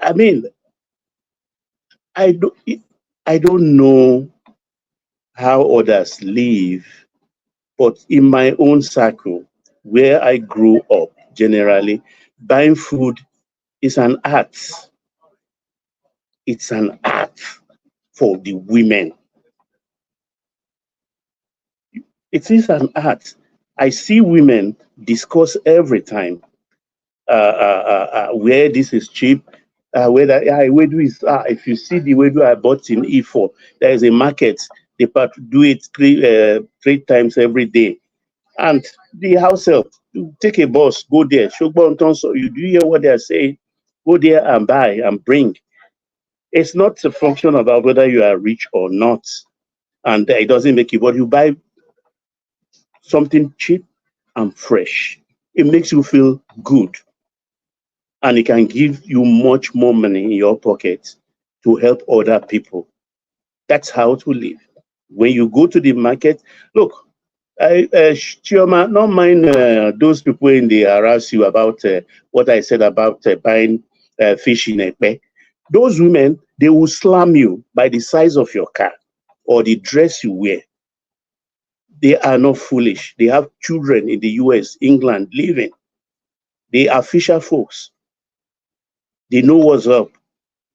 I mean, I don't know how others live, but in my own circle, where I grew up, generally, buying food is an art. It's an art for the women. It is an art. I see women discuss every time where this is cheap, whether Wedu is, if you see the Wedu I bought in E4, there is a market, they do it three times every day. And the house help, you take a bus, go there, you do hear what they are saying, go there and buy and bring. It's not a function about whether you are rich or not, and it doesn't make you, but you buy something cheap and fresh. It makes you feel good. And it can give you much more money in your pocket to help other people. That's how to live. When you go to the market, look, Chioma, not mind those people in the harass you about what I said about buying fish in Ekpe. Those women, they will slam you by the size of your car or the dress you wear. They are not foolish. They have children in the US, England, living. They are fisher folks. They know what's up.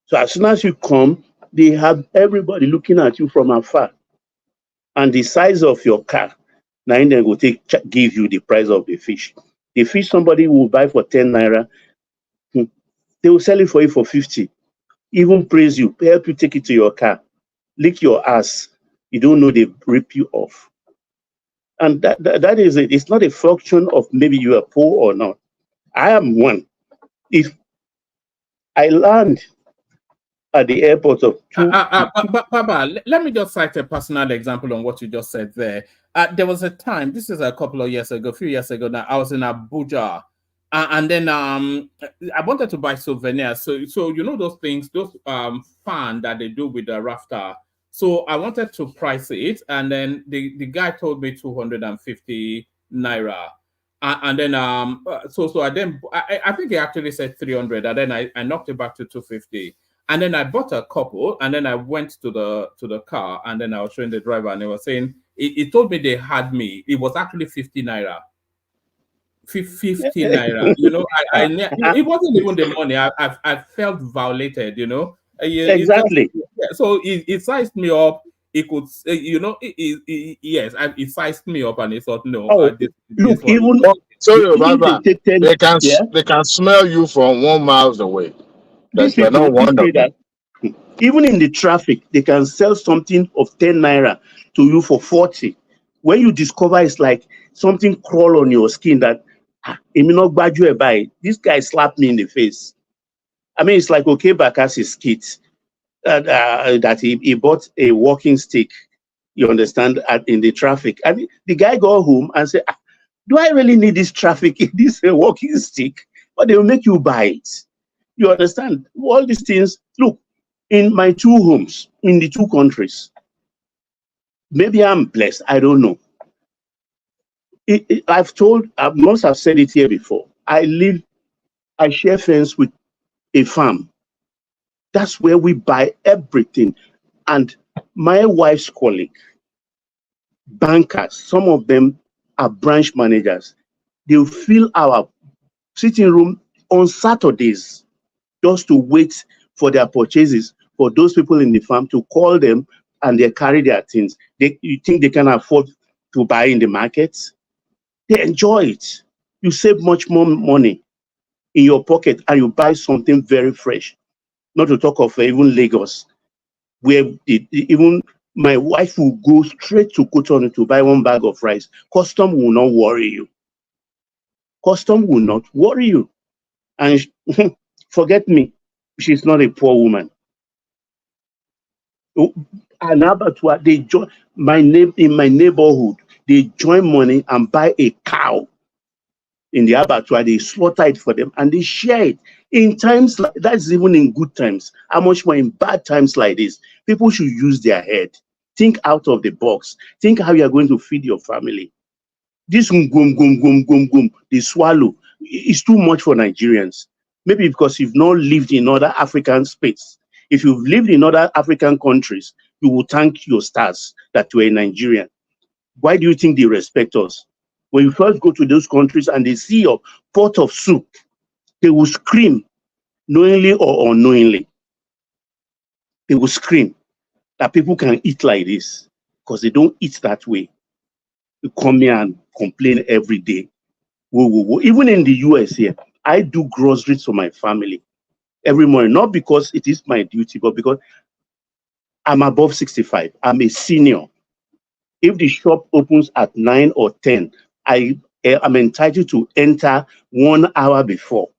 So as soon as you come, they have everybody looking at you from afar. And the size of your car, now they will give you the price of the fish. The fish somebody will buy for 10 naira, they will sell it for you for 50. Even praise you, help you take it to your car, lick your ass. You don't know they rip you off. And that is it. It's not a function of maybe you are poor or not. I am one. If I land at the airport of Baba, let me just cite a personal example on what you just said there. There was a time, this is a couple of years ago, a few years ago now, I was in Abuja. And then I wanted to buy souvenirs. So you know those things, those fan that they do with the rafter. So I wanted to price it, and then the guy told me 250 naira. And then so I think he actually said 300, and then I knocked it back to 250. And then I bought a couple, and then I went to the car, and then I was showing the driver, and they were saying, he told me they had me. It was actually 50 naira. 50 naira. You know, it wasn't even the money. I felt violated, you know. Exactly. So it sized me up. It could, you know, yes, it sized me up, and he thought, no. Look, even sorry, Baba, they can smell you from 1 mile away. These people say that even in the traffic, they can sell something of 10 naira to you for 40. When you discover it's like something crawl on your skin that this guy slapped me in the face. I mean, it's like okay, Bakasi's skit that he bought a walking stick, you understand, in the traffic. And the guy go home and say, do I really need this traffic, this walking stick? But they will make you buy it. You understand? All these things, look, in my 2 homes, in the 2 countries, maybe I'm blessed, I don't know. I must have said it here before. I share fence with a farm. That's where we buy everything. And my wife's colleague, bankers, some of them are branch managers. They'll fill our sitting room on Saturdays just to wait for their purchases, for those people in the farm to call them and they carry their things. You think they can afford to buy in the markets? They enjoy it. You save much more money in your pocket and you buy something very fresh. Not to talk of even Lagos, where even my wife will go straight to Cotonou to buy one bag of rice. Custom will not worry you. Custom will not worry you. And forget me, she's not a poor woman. An abattoir, they join in my neighborhood, they join money and buy a cow in the abattoir, they slaughter it for them and they share it. In times like that's even in good times. How much more in bad times like this? People should use their head. Think out of the box. Think how you are going to feed your family. This gum, they swallow. It's too much for Nigerians. Maybe because you've not lived in other African states. If you've lived in other African countries, you will thank your stars that you're a Nigerian. Why do you think they respect us? When you first go to those countries and they see your pot of soup, they will scream, knowingly or unknowingly. They will scream that people can eat like this because they don't eat that way. You come here and complain every day. Whoa, whoa, whoa. Even in the US here, I do groceries for my family every morning, not because it is my duty, but because I'm above 65. I'm a senior. If the shop opens at 9 or 10, I'm entitled to enter 1 hour before.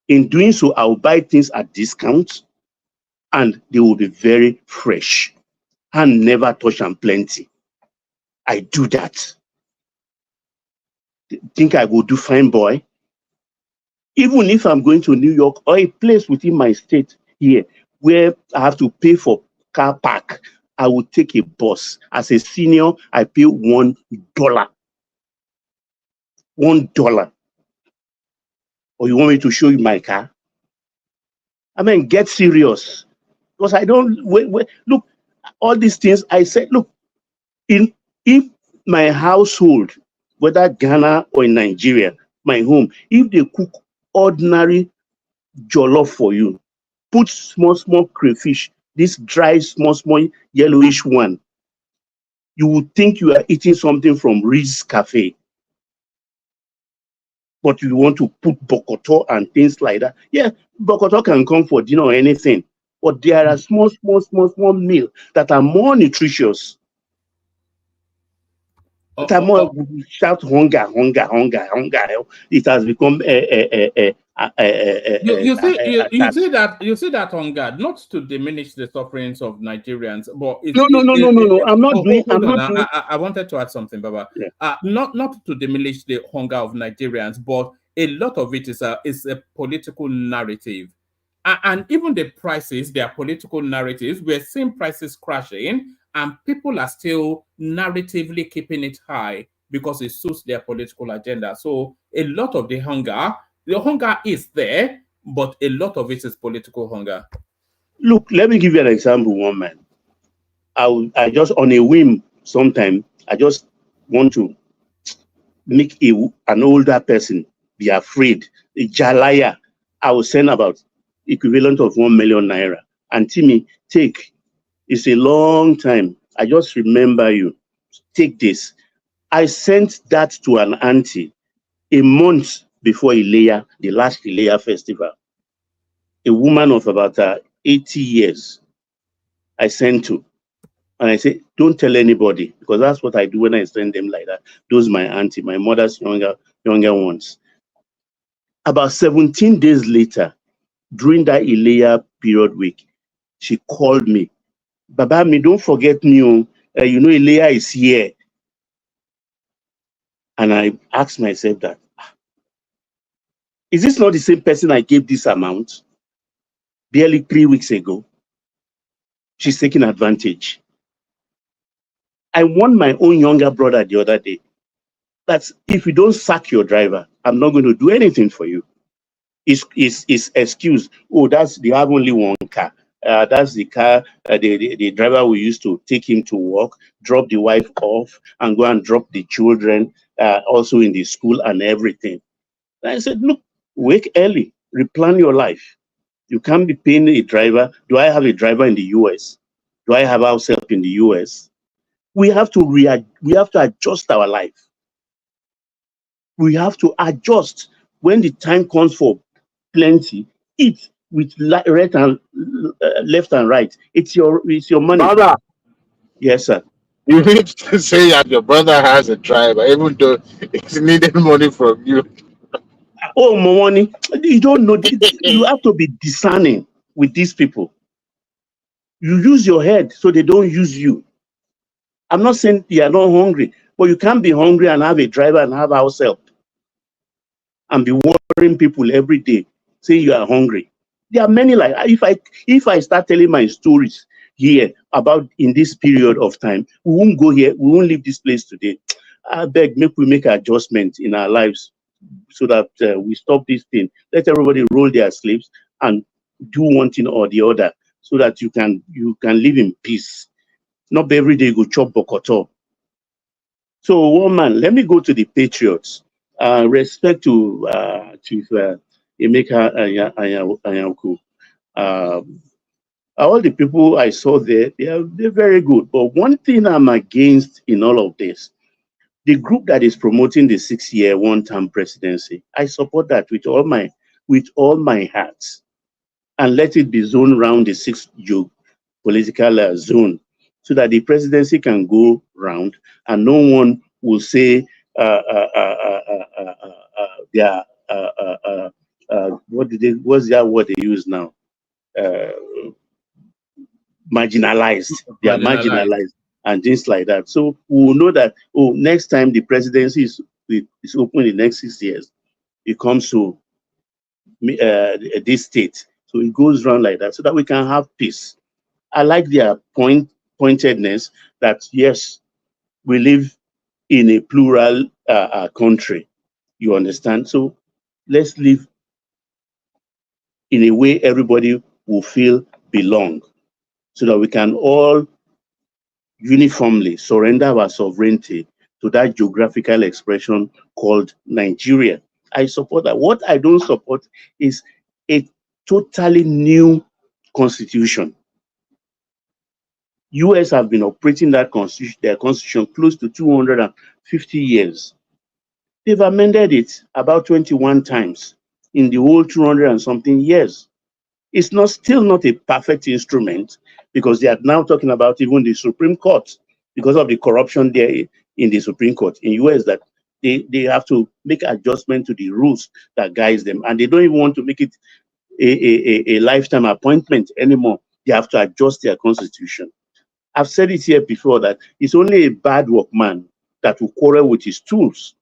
In doing so, I'll buy things at discount and they will be very fresh and never touch and plenty. I do that. Think I will do fine, boy? Even if I'm going to New York or a place within my state here where I have to pay for car park, I will take a bus. As a senior, I pay $1. $1. Or you want me to show you my car? I mean, get serious. Because I don't look, all these things I said, look, if my household, whether Ghana or in Nigeria, my home, if they cook ordinary jollof for you, put small crayfish, this dry, small yellowish one, you would think you are eating something from Reed's Cafe. But you want to put bokoto and things like that. Yeah, bokoto can come for dinner or anything. But there are small meals that are more nutritious. That are more shout hunger. It has become you see that hunger, not to diminish the sufferings of Nigerians, but no. I'm not doing. I wanted to add something, Baba. Yeah. Not to diminish the hunger of Nigerians, but a lot of it is a political narrative, and even the prices, their political narratives. We're seeing prices crashing, and people are still narratively keeping it high because it suits their political agenda. So a lot of the hunger is there, but a lot of it is political hunger. Look, let me give you an example, one man. I just, on a whim, sometime, I just want to make an older person be afraid. A jalaya, I will send about equivalent of 1 million naira. And Timmy, take. It's a long time. I just remember you. Take this. I sent that to an auntie a month before Ileya, the last Ileya festival. A woman of about 80 years. I sent to. And I say, don't tell anybody, because that's what I do when I send them like that. Those my auntie, my mother's younger ones. About 17 days later, during that Ileya period week, she called me. Baba, me, don't forget me. You know, Ileya is here. And I asked myself that, is this not the same person I gave this amount barely 3 weeks ago? She's taking advantage. I won my own younger brother the other day. That's if you don't sack your driver, I'm not going to do anything for you. Is excuse. Oh, they have only one car. That's the car the driver will use to take him to work, drop the wife off, and go and drop the children also in the school and everything. And I said, look, wake early, replan your life. You can't be paying a driver. Do I have a driver in the US? Do I have house help in the US? We have to adjust our life. We have to adjust when the time comes for plenty. Eat with right and left and right. It's your money. Brother. Yes, sir. You need to say that your brother has a driver, even though he's needing money from you. Oh, money. You don't know. You have to be discerning with these people. You use your head so they don't use you. I'm not saying you are not hungry, but you can't be hungry and have a driver and have house help and be worrying people every day saying you are hungry. There are many like if I start telling my stories here about in this period of time, we won't go here, we won't leave this place today. I beg, we make adjustments in our lives so that we stop this thing. Let everybody roll their sleeves and do one thing or the other so that you can live in peace. Not every day you go chop bokoto. So one man, let me go to the Patriots. Respect to Chief Emeka Anyanku. All the people I saw there, they're very good. But one thing I'm against in all of this, the group that is promoting the 6-year one-term presidency, I support that with all my heart. And let it be zoned around the 6th geopolitical zone, so that the presidency can go round and no one will say what's that word they use now? Marginalized. They are marginalized and things like that. So we will know that, oh, next time the presidency is open in the next 6 years, it comes to this state. So it goes around like that so that we can have peace. I like their pointedness that, yes, we live in a plural country. You understand? So let's live in a way everybody will feel belong, so that we can all uniformly surrender our sovereignty to that geographical expression called Nigeria. I support that. What I don't support is a totally new constitution. US have been operating their constitution close to 250 years. They've amended it about 21 times in the whole 200 and something years. It's still not a perfect instrument, because they are now talking about even the Supreme Court, because of the corruption there in the Supreme Court in US, that they have to make adjustment to the rules that guides them. And they don't even want to make it a lifetime appointment anymore. They have to adjust their constitution. I've said it here before that it's only a bad workman that will quarrel with his tools.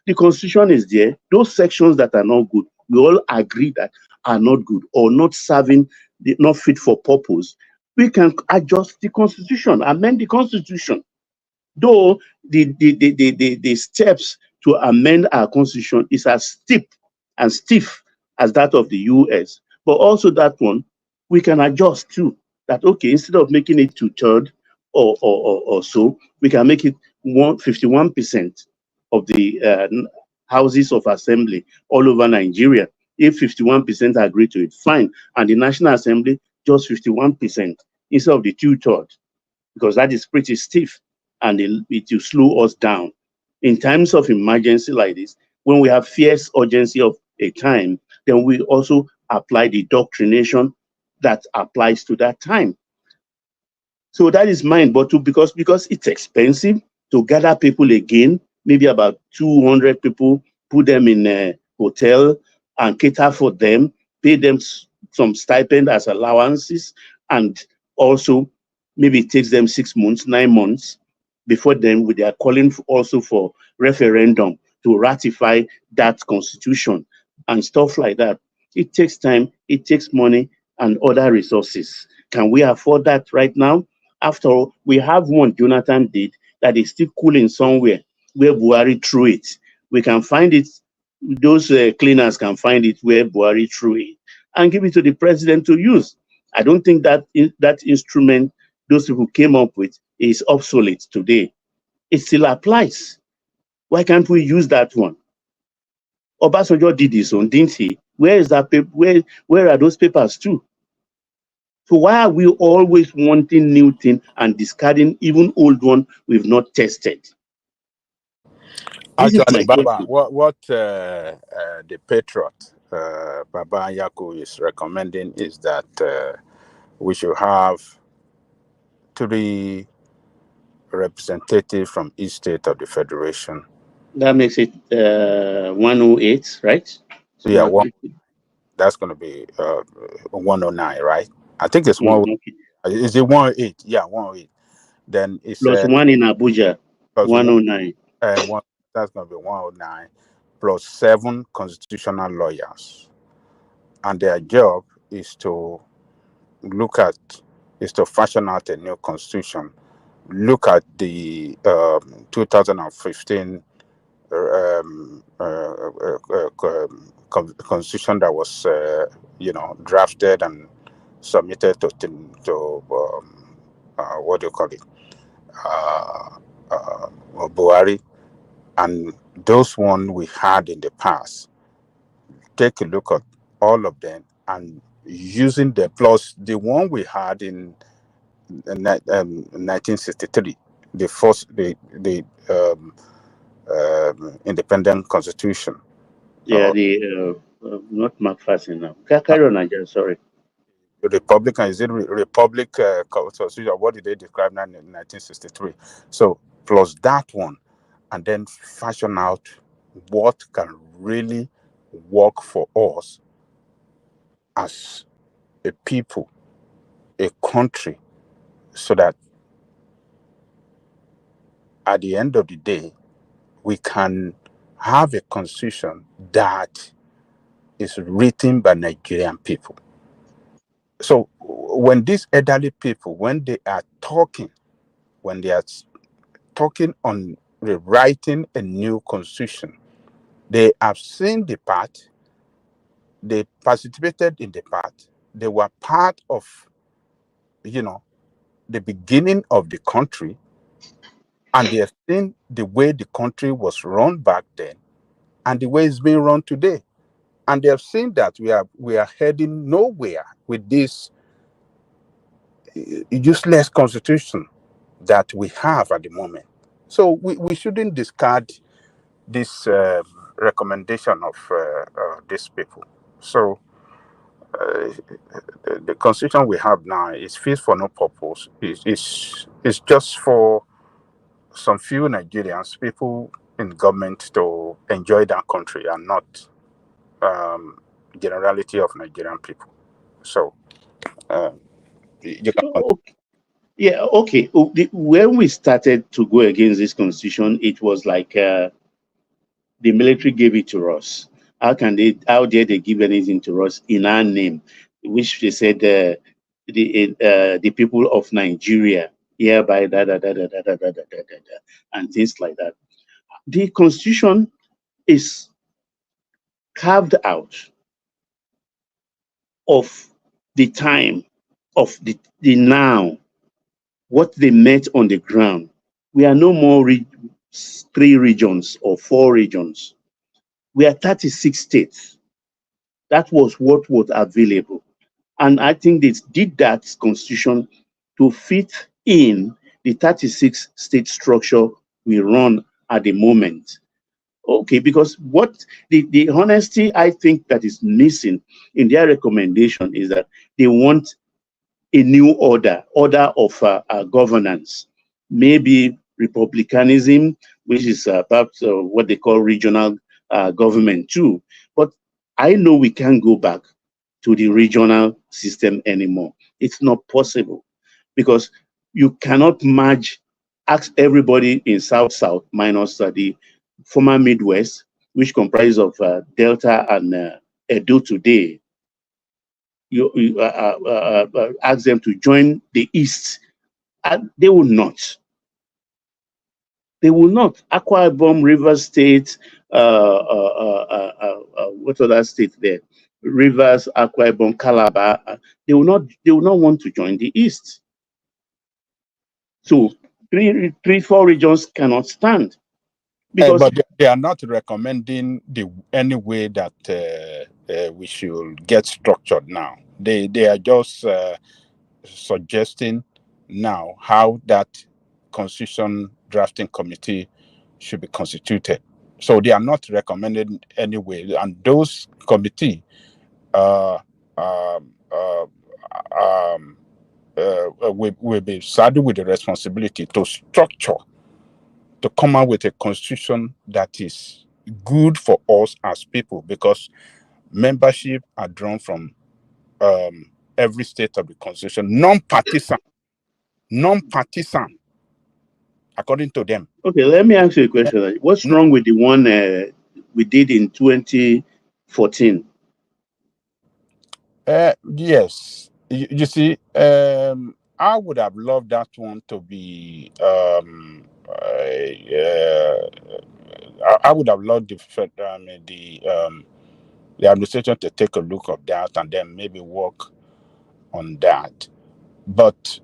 The constitution is there. Those sections that are not good, we all agree that are not good or not serving, not fit for purpose. We can adjust the constitution, amend the constitution. Though the steps to amend our constitution is as steep and stiff as that of the US, but also that one we can adjust too. That, okay, instead of making it 2/3 or so, we can make it 51% of the houses of assembly all over Nigeria. If 51% agree to it, fine. And the National Assembly, just 51% instead of the 2/3, because that is pretty stiff and it will slow us down. In times of emergency like this, when we have fierce urgency of a time, then we also apply the doctrination that applies to that time. So that is mine, but because it's expensive to gather people again, maybe about 200 people, put them in a hotel and cater for them, pay them some stipend as allowances, and also maybe it takes them 6 months, 9 months before then they are calling also for referendum to ratify that constitution and stuff like that. It takes time, it takes money and other resources. Can we afford that right now? After all, we have one Jonathan did that is still cooling somewhere. where Buhari threw it. We can find it, those cleaners can find it where Buhari threw it and give it to the president to use. I don't think that that instrument those people came up with is obsolete today. It still applies. Why can't we use that one? Obasanjo did his own, didn't he? Where is that paper? Where are those papers too? So why are we always wanting new thing and discarding even old one we've not tested? This Actually, is my Baba, question. what the Patriot, Baba Yaku is recommending is that we should have 3 representatives from each state of the Federation. That makes it 108, right? So Yeah, that's going to be 109, right? I think it's one. okay. Is it 108? Yeah, 108. Then it's Plus one in Abuja, plus 109. That's going to be 109 plus 7 constitutional lawyers, and their job is to fashion out a new constitution. Look at the 2015 constitution that was drafted and submitted to what do you call it, Buhari, and those one we had in the past. Take a look at all of them and using the plus the one we had in 1963, the first the independent constitution. Yeah, not McPherson now. Carry on, again, sorry. Republican, is it Republic Constitution? What did they describe now in 1963? So plus that one, and then fashion out what can really work for us as a people, a country, so that at the end of the day, we can have a constitution that is written by Nigerian people. So when these elderly people, when they are talking on rewriting a new constitution, they have seen the part, they participated in the part, they were part of, the beginning of the country, and they have seen the way the country was run back then and the way it's being run today. And they have seen that we are heading nowhere with this useless constitution that we have at the moment. So we shouldn't discard this recommendation of these people. So the constitution we have now is fit for no purpose. It's just for some few Nigerians, people in government, to enjoy that country and not generality of Nigerian people. So you can. Okay. Yeah, okay. When we started to go against this constitution, it was like the military gave it to us. How dare they give anything to us in our name, which they said the people of Nigeria hereby and things like that. The constitution is carved out of the time of the now, what they met on the ground. We are no more 3 regions or 4 regions. We are 36 states. That was what was available. And I think they did that constitution to fit in the 36 state structure we run at the moment. Okay, because what the honesty I think that is missing in their recommendation is that they want a new order of governance, maybe republicanism, which is perhaps what they call regional government too. But I know we can't go back to the regional system anymore. It's not possible because you cannot ask everybody in South minus the former Midwest, which comprises of Delta and Edo today. You ask them to join the East, and they will not. They will not. Akwa Ibom, Rivers State, what other state there? Rivers, Akwa Ibom, Calabar. They will not. They will not want to join the East. So four regions cannot stand because. But they are not recommending any way that we should get structured now. They are just suggesting now how that constitution drafting committee should be constituted. So they are not recommending any way, and those committee will be saddled with the responsibility to structure, to come out with a constitution that is good for us as people, because membership are drawn from every state of the constitution, non-partisan, according to them. Okay, let me ask you a question. What's wrong with the one we did in 2014? Yes, you see, I would have loved that one to be. I would have loved the administration to take a look at that and then maybe work on that. But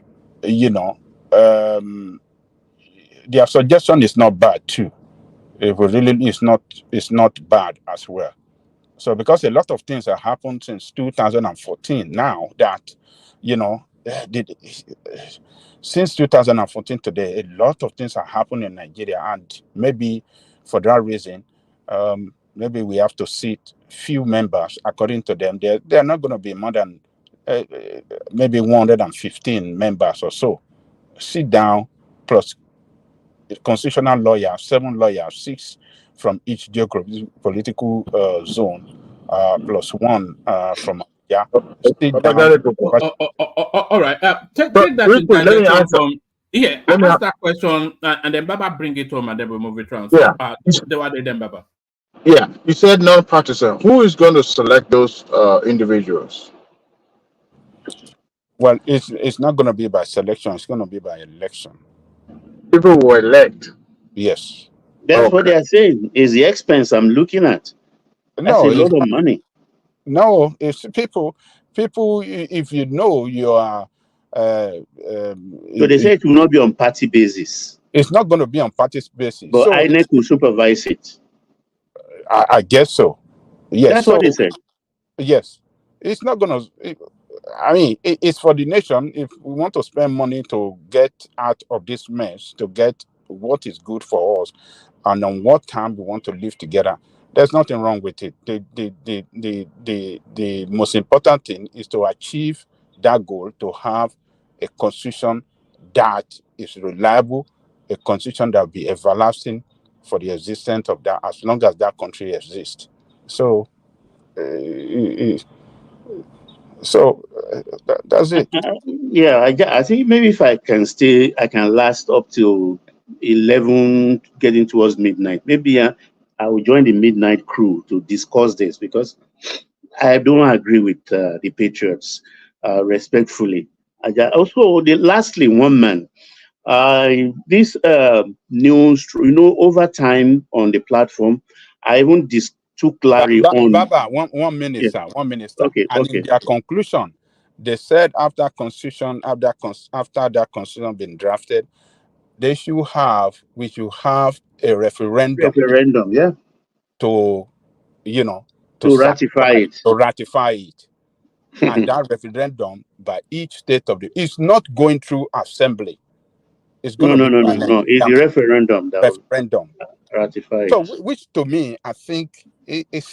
their suggestion is not bad too. It really is not. It's not bad as well. So because a lot of things have happened since 2014 now that, since 2014 today, a lot of things have happened in Nigeria, and maybe for that reason, maybe we have to seat few members. According to them, they are not going to be more than maybe 115 members or so. Sit down, plus constitutional lawyers, 7 lawyers, 6 from each geopolitical zone, plus 1 from sit down. All right. Take that interjection from. Yeah, ask that question, and then Baba bring it home, and then we move it around. So, then Baba. Yeah, you said non-partisan. Who is going to select those individuals? Well, it's not going to be by selection. It's going to be by election. People will elect. Yes. That's what they are saying. Is the expense I'm looking at. That's a lot of money. No, it's people. If you know you are. So they say it will not be on party basis. It's not going to be on party basis. But INEC will supervise it. I guess so. Yes. That's what they said. Yes. It's not going to. I mean, it's for the nation. If we want to spend money to get out of this mess, to get what is good for us, and on what time we want to live together, there's nothing wrong with it. The most important thing is to achieve that goal, to have a constitution that is reliable, a constitution that will be everlasting for the existence of that, as long as that country exists. So, that's it. Yeah, I think maybe if I can stay, I can last up till 11, getting towards midnight. Maybe I will join the midnight crew to discuss this, because I don't agree with the Patriots, respectfully. Also, lastly, one man. This news, over time on the platform, I even took Larry on. Baba, one minute, yes. Sir. 1 minute, sir. Okay. And in their conclusion, they said after that constitution been drafted, we should have a referendum. Yeah. To ratify it. To ratify it. And that referendum by each state of it's not going through assembly. It's going to be no. It's the referendum that referendum ratify it. So, which to me, I think it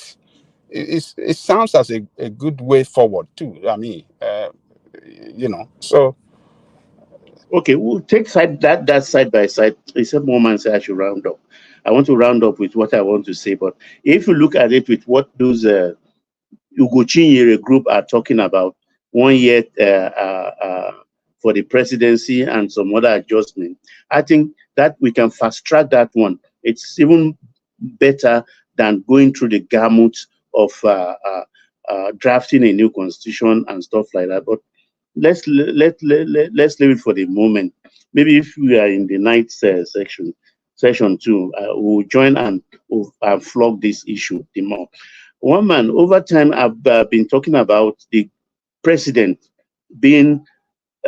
sounds as a good way forward too. I mean, so. Okay, we'll take that side by side. Except one man said I should round up. I want to round up with what I want to say. But if you look at it with what those Ugo Chinyere group are talking about, 1 year for the presidency and some other adjustment, I think that we can fast track that one. It's even better than going through the gamut of drafting a new constitution and stuff like that. But let's leave it for the moment. Maybe if we are in the night section, session 2, we'll join and flog this issue the more. One man, over time, I've been talking about the president being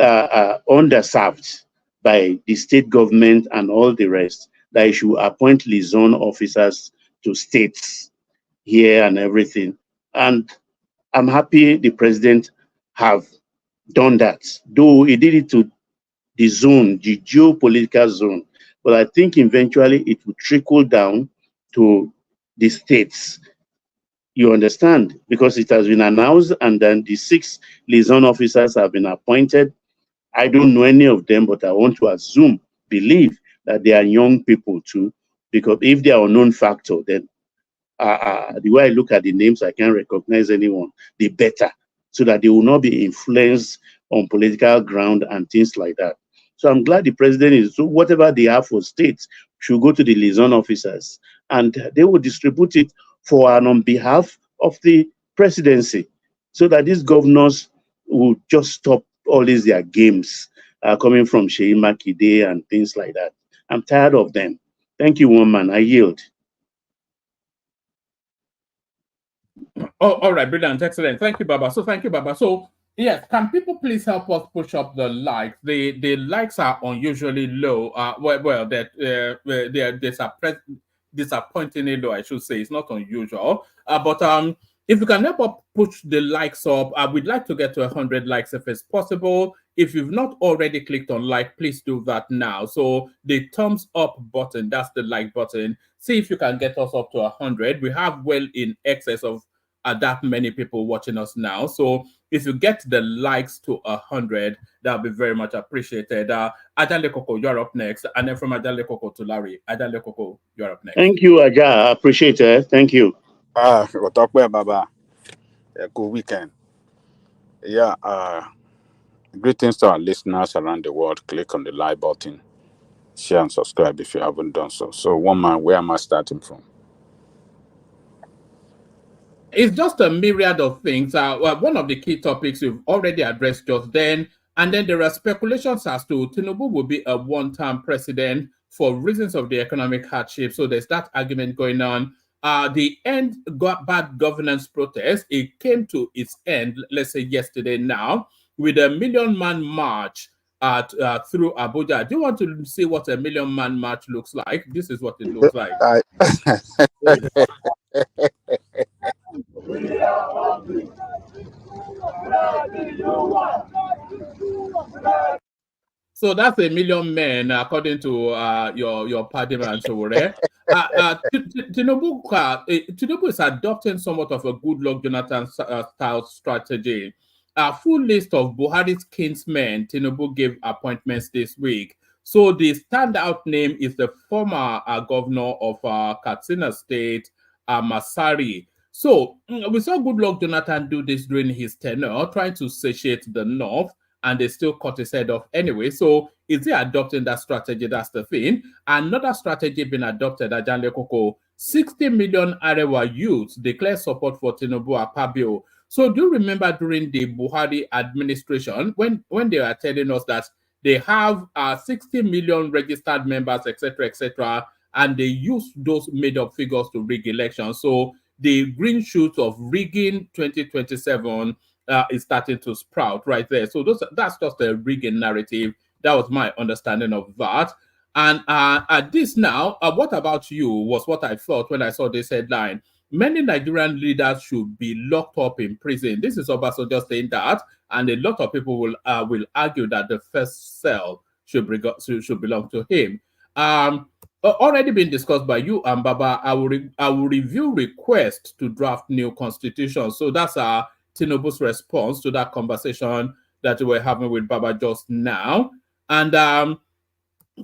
underserved by the state government and all the rest, that he should appoint liaison officers to states here and everything. And I'm happy the president have done that, though he did it to the zone, the geopolitical zone. But I think eventually it will trickle down to the states. You understand? Because it has been announced, and then the 6 liaison officers have been appointed. I don't know any of them, but I want to believe that they are young people too, because if they are unknown factor, then the way I look at the names, I can't recognize anyone, the better, so that they will not be influenced on political ground and things like that. So I'm glad the president is, so whatever they have for states should go to the liaison officers, and they will distribute it for and on behalf of the presidency, so that these governors will just stop all these their games coming from Sheyi Makinde and things like that. I'm tired of them. Thank you, woman. I yield. Oh, all right, brilliant, excellent. Thank you, Baba. So, yes, can people please help us push up the likes? The likes are unusually low. They're disappointingly low, I should say. It's not unusual. But if you can help us push the likes up, we'd like to get to 100 likes if it's possible. If you've not already clicked on like, please do that now. So the thumbs up button, that's the like button. See if you can get us up to 100. We have well in excess of that many people watching us now. So if you get the likes to 100, that'll be very much appreciated. Ajale Koko, you're up next. And then from Ajale Koko to Larry. Ajale Koko, you're up next. Thank you, Aja. I appreciate it. Thank you. We'll talk about Baba. A good weekend. Yeah, greetings to our listeners around the world. Click on the like button, share and subscribe if you haven't done so. So, one man, where am I starting from? It's just a myriad of things. One of the key topics you've already addressed just then, and then there are speculations as to Tinubu will be a one-term president for reasons of the economic hardship. So there's that argument going on. The end bad governance protest, it came to its end, let's say yesterday now, with a 1 million man march through Abuja. Do you want to see what a 1 million man march looks like? This is what it looks like. So that's 1 million men, according to your party man, Sowore. Tinubu is adopting somewhat of a good luck Jonathan style strategy. A full list of Buhari's kinsmen, Tinubu gave appointments this week. So the standout name is the former governor of Katsina State, Masari. So we saw Goodluck Jonathan do this during his tenure, trying to satiate the North, and they still cut his head off anyway. So is he adopting that strategy? That's the thing. Another strategy being adopted at Janle Koko, 60 million Arewa youths declare support for Tinubu Akpabio. So do you remember during the Buhari administration, when they were telling us that they have 60 million registered members, etc., and they use those made-up figures to rig elections. So the green shoots of rigging 2027 is starting to sprout right there. So that's just a rigging narrative. That was my understanding of that. And at this now, what about you was what I thought when I saw this headline. Many Nigerian leaders should be locked up in prison. This is Obasanjo saying that, and a lot of people will argue that the first cell should belong to him. Already been discussed by you and Baba. I will review request to draft new constitution. So that's Tinubu's response to that conversation that we were having with Baba just now. And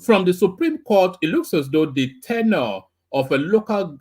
from the Supreme Court, it looks as though the tenure of a local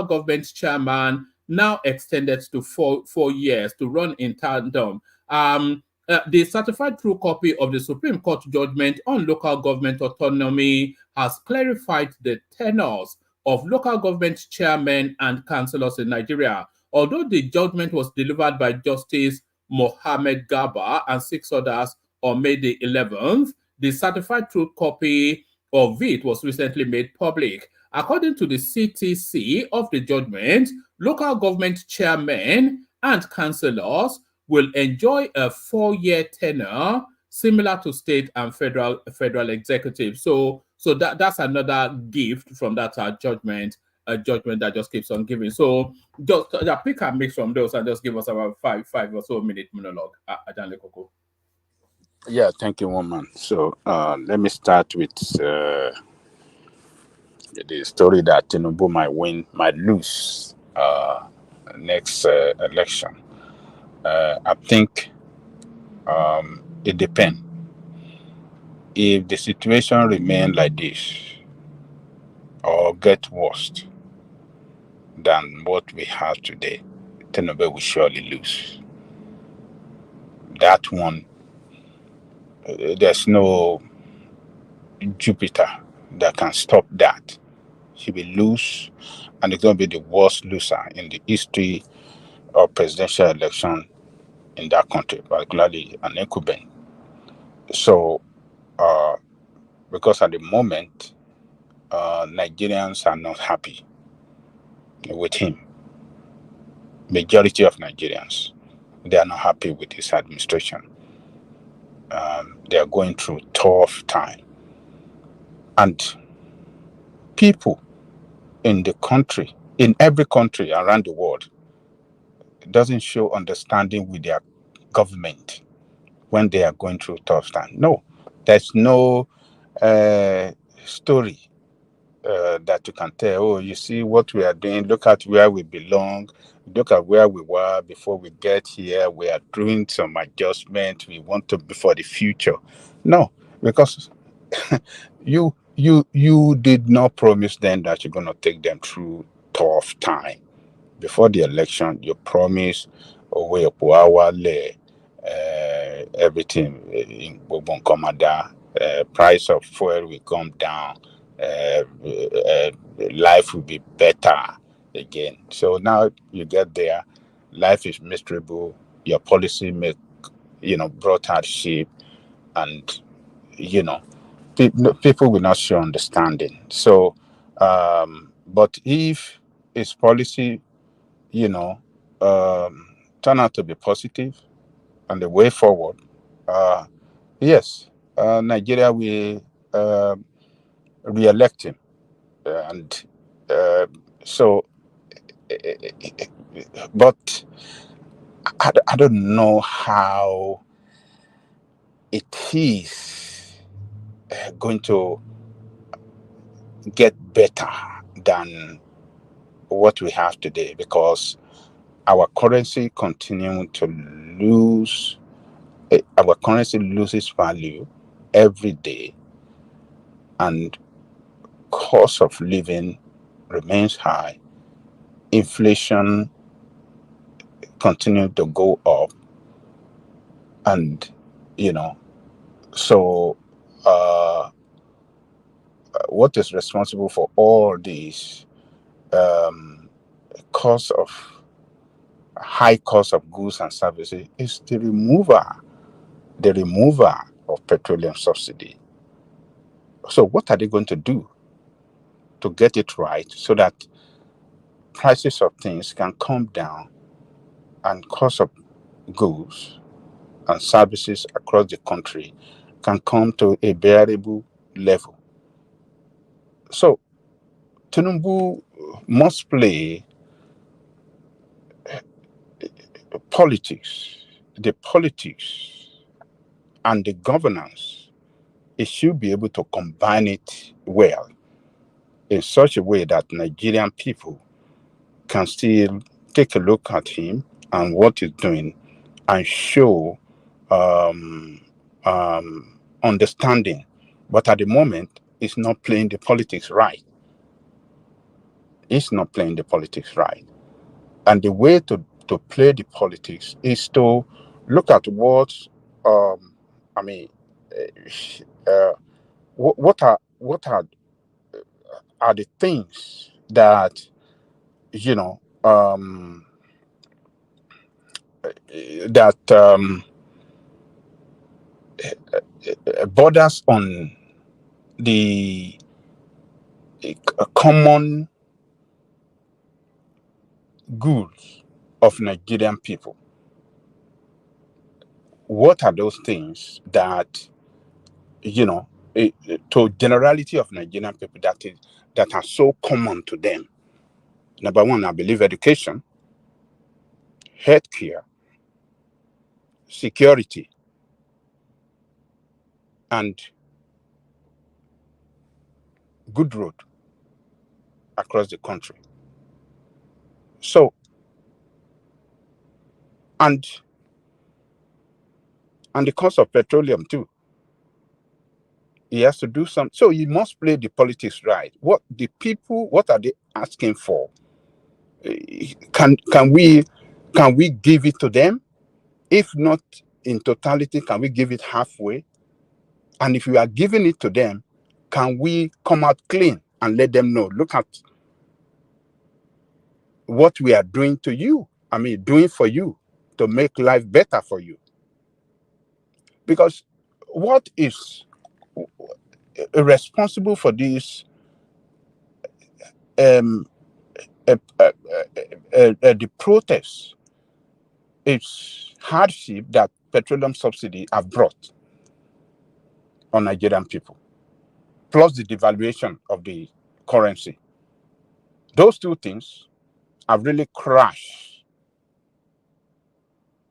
government chairman now extended to four years to run in tandem. The certified true copy of the Supreme Court judgment on local government autonomy has clarified the tenures of local government chairmen and councillors in Nigeria. Although the judgment was delivered by Justice Mohammed Garba and 6 others on May the 11th, the certified true copy of it was recently made public. According to the CTC of the judgment, local government chairmen and councillors will enjoy a 4-year tenure similar to state and federal executives. So that's another gift from that judgment. A judgment that just keeps on giving. So just pick and mix from those and just give us about five or so minute monologue. Ajanle Koko. Yeah, thank you, woman. So let me start with the story that Tinubu might lose next election. I think it depends. If the situation remains like this or get worse than what we have today, Tinubu will surely lose. That one, there's no Jupiter that can stop that. He will lose, and it's going to be the worst loser in the history of presidential election in that country, particularly an incumbent. So, because at the moment, Nigerians are not happy with him. Majority of Nigerians, they are not happy with his administration. They are going through tough time, and people in the country, in every country around the world, doesn't show understanding with their government when they are going through tough time. No, there's no story that you can tell. Oh, you see what we are doing. Look at where we belong. Look at where we were before we get here. We are doing some adjustment. We want to be for the future. No, because you did not promise them that you're going to take them through tough time. Before the election, you promised everything in Comada, price of fuel will come down, life will be better again. So now you get there, life is miserable, your policy brought hardship, and people will not show understanding. So but if his policy turn out to be positive and the way forward, yes, Nigeria will re-elect him. And so, but I don't know how it is going to get better than what we have today, because our currency continues to lose. Our currency loses value every day, and cost of living remains high. Inflation continues to go up, and so what is responsible for all these high cost of goods and services is the remover of petroleum subsidy. So what are they going to do to get it right so that prices of things can come down and cost of goods and services across the country can come to a bearable level? So Tinubu must play politics, the politics and the governance. It should be able to combine it well in such a way that Nigerian people can still take a look at him and what he's doing and show understanding. But at the moment, it's not playing the politics right. It's not playing the politics right. And the way to play the politics is to look at what are the things that borders on the common goods of Nigerian people. What are those things that, to generality of Nigerian people that are so common to them? Number one, I believe education, healthcare, security, and good road across the country. So, and the cost of petroleum too. He has to do something. So he must play the politics right. What are they asking for? Can we give it to them? If not in totality, can we give it halfway? And if we are giving it to them, can we come out clean and let them know, look at what we are doing to you? I mean, doing for you to make life better for you. Because what is responsible for this the protests, it's hardship that petroleum subsidy have brought on Nigerian people, plus the devaluation of the currency. Those two things have really crashed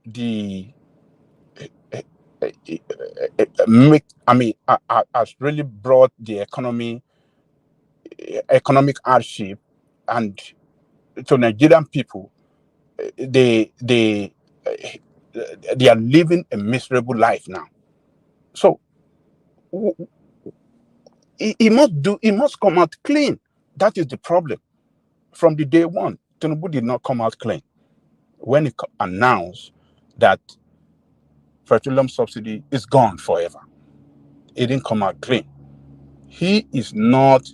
the has really brought the economic hardship, and to Nigerian people, they are living a miserable life now. So he must come out clean. That is the problem. From the day one, Tinubu did not come out clean. When he announced that petroleum subsidy is gone forever, he didn't come out clean. He is not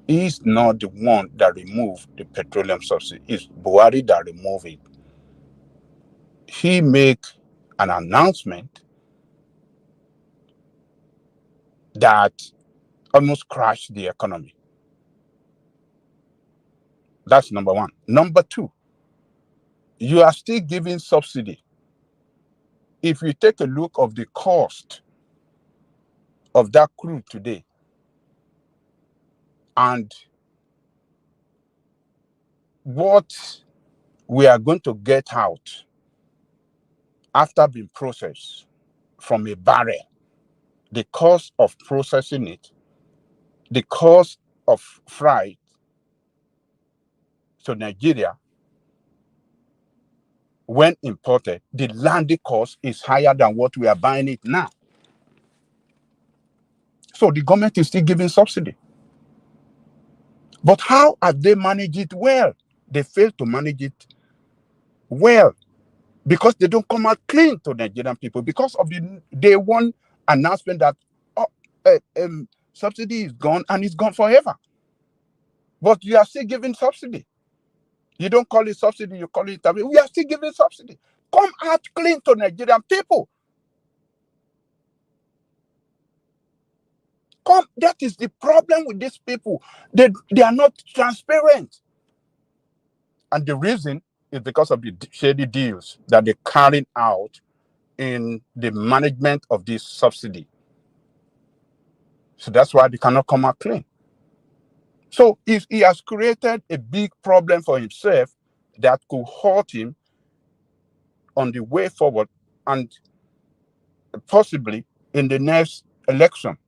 the one that removed the petroleum subsidy. It's Buhari that removed it. He made an announcement that almost crashed the economy. That's number one. Number two, you are still giving subsidy. If you take a look of the cost of that crude today and what we are going to get out after being processed from a barrel, the cost of processing it, the cost of freight to Nigeria when imported, the landing cost is higher than what we are buying it now. So the government is still giving subsidy. But how have they managed it well? They fail to manage it well because they don't come out clean to Nigerian people because of the day one announcement that subsidy is gone and it's gone forever. But you are still giving subsidy. You don't call it subsidy, you call it we are still giving subsidy. Come out clean to Nigerian people. That is the problem with these people. They are not transparent. And the reason is because of the shady deals that they're carrying out in the management of this subsidy. So that's why they cannot come out clean. So if he has created a big problem for himself that could hurt him on the way forward and possibly in the next election.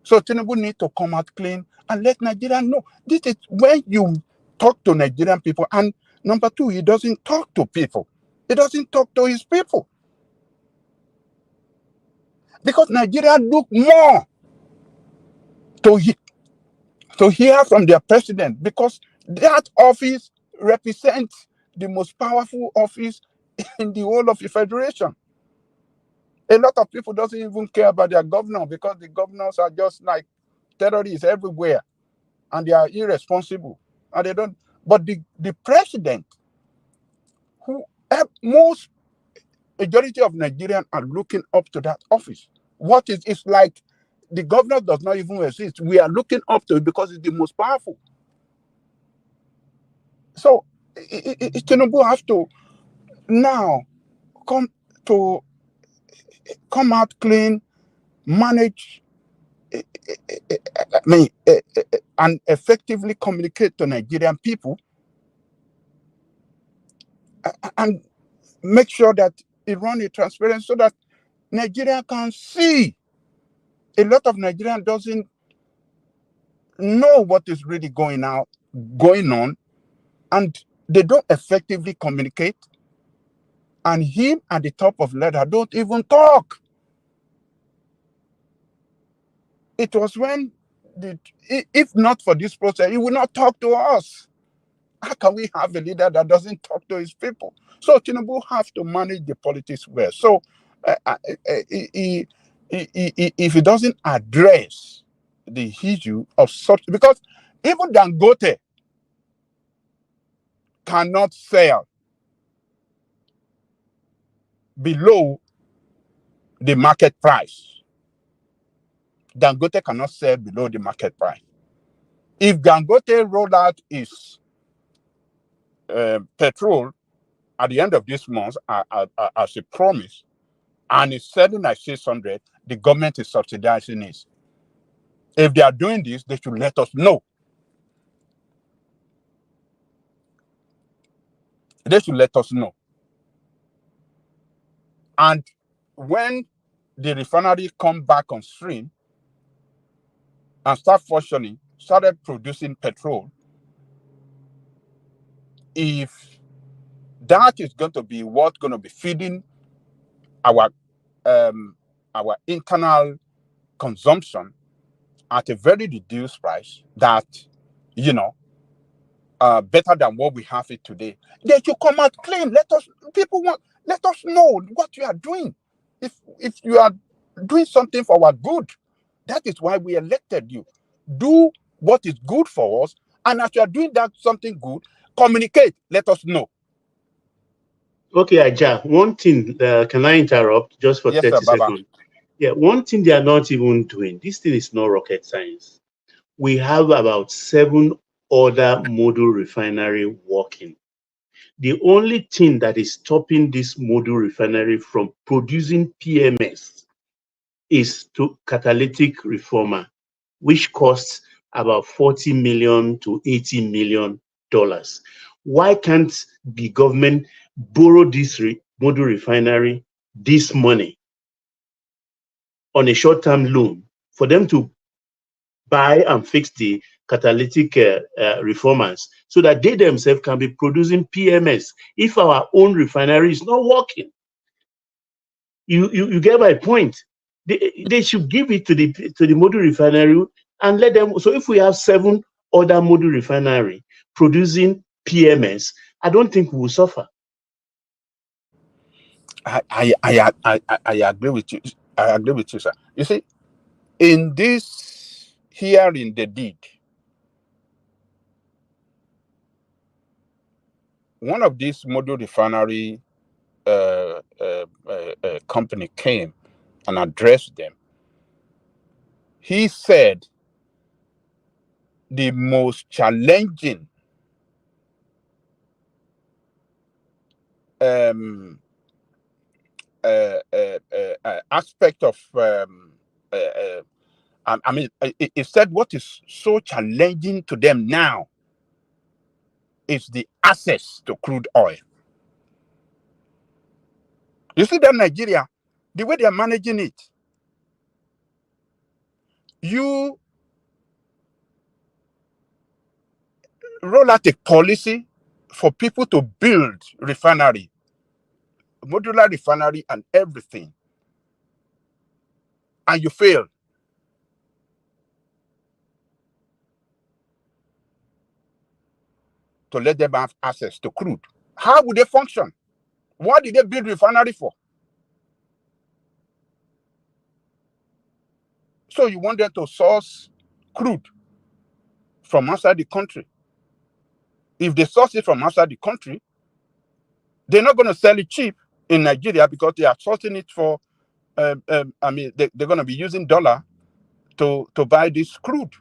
So Tinubu need to come out clean and let Nigerians know. This is when you talk to Nigerian people. And number two, he doesn't talk to people. He doesn't talk to his people. Because Nigeria look more to hear from their president, because that office represents the most powerful office in the whole of the federation. A lot of people doesn't even care about their governor because the governors are just like terrorists everywhere and they are irresponsible and they don't. But the president, who most majority of Nigerians are looking up to that office. It's like the governor does not even exist. We are looking up to it because it's the most powerful. So Tinubu have to now come out clean, manage, and effectively communicate to Nigerian people, and make sure that it runs a transparent so that Nigeria can see. A lot of Nigerians doesn't know what is really going on, and they don't effectively communicate. And him at the top of letter don't even talk. It was when, if not for this process, he will not talk to us. How can we have a leader that doesn't talk to his people? So Tinubu have to manage the politics well. So if he doesn't address the issue of such, because even Dangote cannot sell below the market price. Dangote cannot sell below the market price. If Dangote roll out his petrol at the end of this month as a promise, and it's selling at 600, the government is subsidizing it. If they are doing this, they should let us know. They should let us know. And when the refinery come back on stream and started producing petrol, if that is going to be what's going to be feeding our internal consumption at a very reduced price, that better than what we have it today, they should come out clean. Let us know what you are doing. If you are doing something for our good, that is why we elected you. Do what is good for us, and as you are doing that something good, communicate. Let us know. Okay, Aja, one thing, can I interrupt just for 30 seconds? Yeah, one thing they are not even doing, this thing is not rocket science. We have about 7 other module refinery working. The only thing that is stopping this module refinery from producing PMS is to catalytic reformer, which costs about $40 million to $80 million. Why can't the government borrow this module refinery this money on a short-term loan for them to buy and fix the catalytic reformers so that they themselves can be producing PMS if our own refinery is not working? You get my point. They should give it to the module refinery and let them. So if we have 7 other module refinery producing PMS, I don't think we will suffer. I agree with you. I agree with you, sir. You see, in this hearing they did, one of these module refinery company came and addressed them. He said the most challenging aspect of I mean, it said what is so challenging to them now is the access to crude oil. You see that Nigeria, the way they are managing it, you roll out a policy for people to build refinery, modular refinery and everything, and you fail. To let them have access to crude. How would they function? What did they build refinery for? So you want them to source crude from outside the country. If they source it from outside the country, they're not going to sell it cheap in Nigeria because they are sourcing it for, I mean, they're going to be using dollar to buy this crude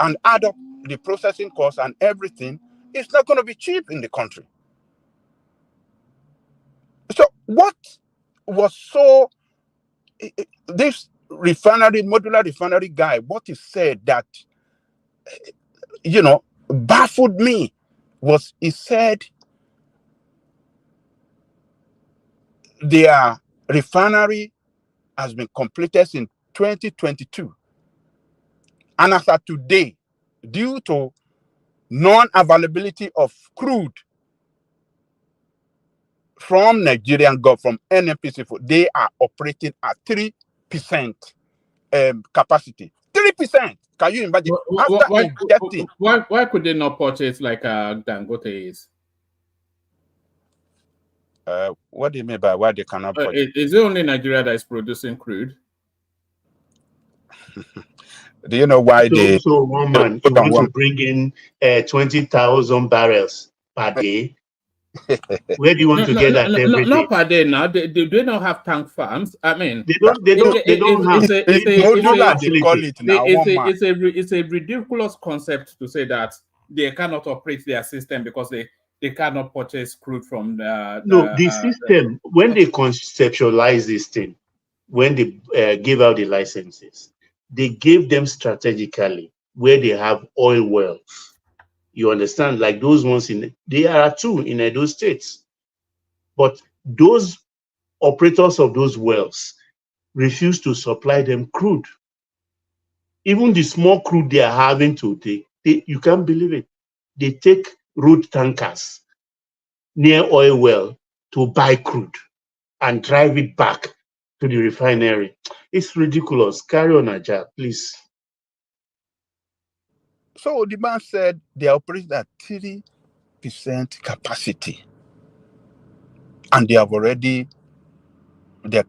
and add up the processing costs and everything. It's not going to be cheap in the country. So what was so this refinery, modular refinery guy, what he said that baffled me was he said their refinery has been completed in 2022, and as of today, due to non-availability of crude from Nigerian government, from NNPC, they are operating at 3% capacity. 3%. Can you imagine? Why could they not purchase like Dangote is? What do you mean by why they cannot purchase? Is it only Nigeria that is producing crude? Do you know why they? So one man, you want to bring in 20,000 barrels per day? Where do you want to get that every day? Not per day now. They do not have tank farms. I mean, they don't have. It's a ridiculous concept to say that they cannot operate their system because they cannot purchase crude from the system. When they conceptualize this thing, when they give out the licenses, they gave them strategically where they have oil wells. You understand? Like those ones there are 2 in those states. But those operators of those wells refuse to supply them crude. Even the small crude they are having to take, you can't believe it. They take road tankers near oil well to buy crude and drive it back to the refinery. It's ridiculous. Carry on, Aja, please. So the man said they operate at 3% capacity. And they have already, the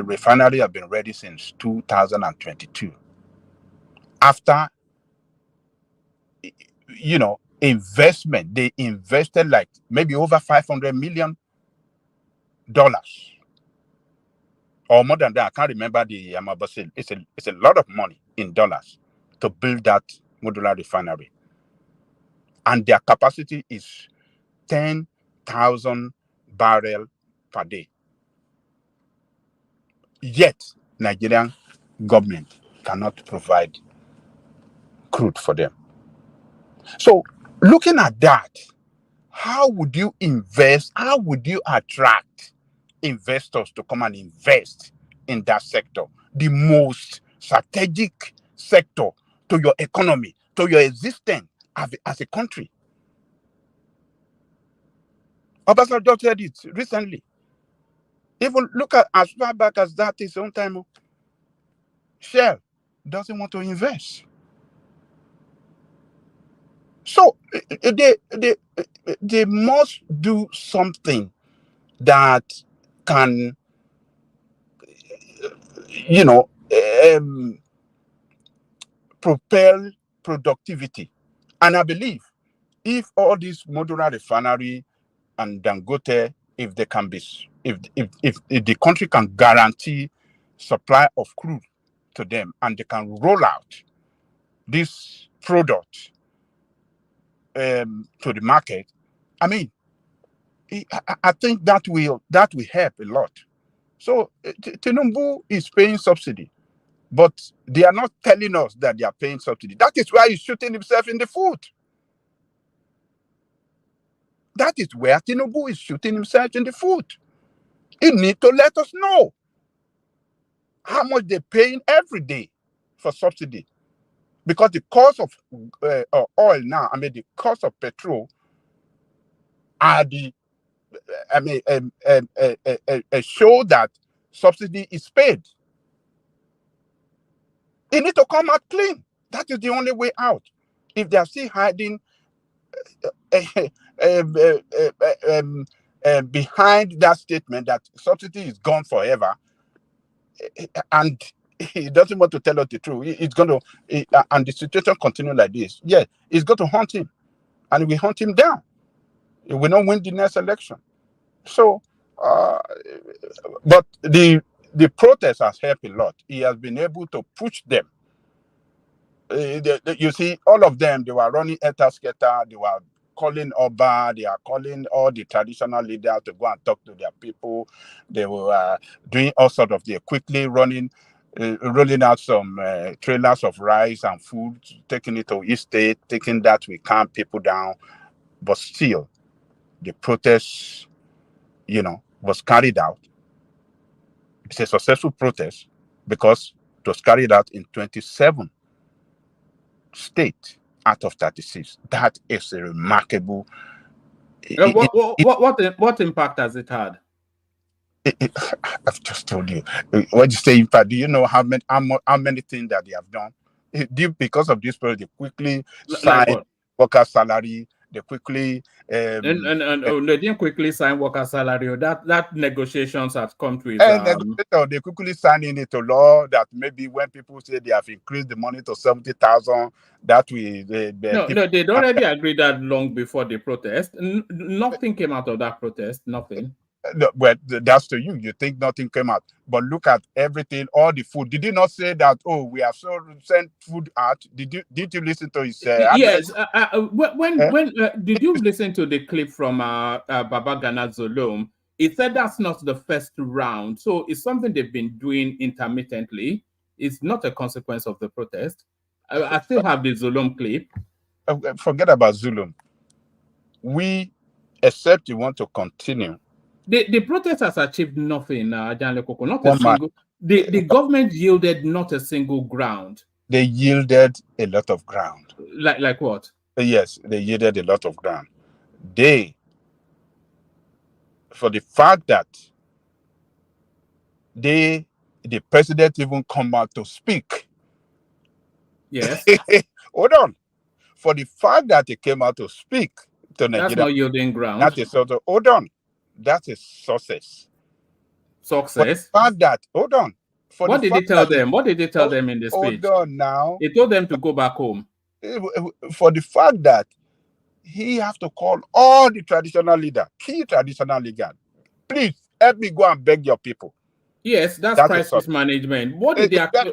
refinery have been ready since 2022. After, investment, they invested like maybe over $500 million. Or more than that, I can't remember the amount, but it's a lot of money in dollars to build that modular refinery. And their capacity is 10,000 barrels per day. Yet, Nigerian government cannot provide crude for them. So, looking at that, how would you invest? How would you attract investors to come and invest in that sector? The most strategic sector to your economy, to your existence as a country. Obasanjo just said it recently. Even look at as far back as that is own time. Shell doesn't want to invest. So they must do something that can, propel productivity. And I believe if all these modular refinery and Dangote, if they can be, if the country can guarantee supply of crude to them and they can roll out this product to the market, I mean, I think that will help a lot. So Tinubu is paying subsidy, but they are not telling us that they are paying subsidy. That is why he's shooting himself in the foot. That is where Tinubu is shooting himself in the foot. He needs to let us know how much they're paying every day for subsidy. Because the cost of oil now, the cost of petrol are show that subsidy is paid. They need to come out clean. That is the only way out. If they are still hiding behind that statement that subsidy is gone forever, and he doesn't want to tell us the truth, it's going to, and the situation continue like this, it's going to haunt him, and we hunt him down. He will not win the next election. So, but the the protest has helped a lot. He has been able to push them. You see, all of them, they were running scatter. They were calling Oba. They are calling all the traditional leaders to go and talk to their people. They were doing all sorts of. They're quickly rolling out some trailers of rice and food, taking it to East State, taking that we calm people down. But still, the protest, was carried out. It's a successful protest because it was carried out in 27 states out of 36. That is a remarkable. What impact has it had? I've just told you. What you say impact? Do you know how many things that they have done? Because of this project, they quickly signed worker salary. They quickly they didn't quickly sign worker salary. That negotiations have come to they quickly signed into law that maybe when people say they have increased the money to 70,000, that they'd already agreed that long before the protest. Nothing came out of that protest. Nothing. No, but that's to you. You think nothing came out, but look at everything, all the food. Did he not say that? Oh, we have sent food out. Did you listen to his? Yes. When did you listen to the clip from Baba Gana Zolom? He said that's not the first round, so it's something they've been doing intermittently. It's not a consequence of the protest. I still have the Zolom clip. Forget about Zolom. Except you want to continue. The protest has achieved nothing, Jan Lekoko, not a single. The government yielded not a single ground. They yielded a lot of ground. Like what? Yes, they yielded a lot of ground. For the fact that the president even come out to speak. Yes. Hold on. For the fact that he came out to speak to Nigeria. That's not yielding ground. That is also, hold on. That's a success. Success. For the fact that, hold on. What did he tell them? What did he tell them in the speech? Hold on now. He told them to go back home. For the fact that he have to call all the traditional leaders, key traditional leaders, please help me go and beg your people. Yes, that's crisis management. What did they actually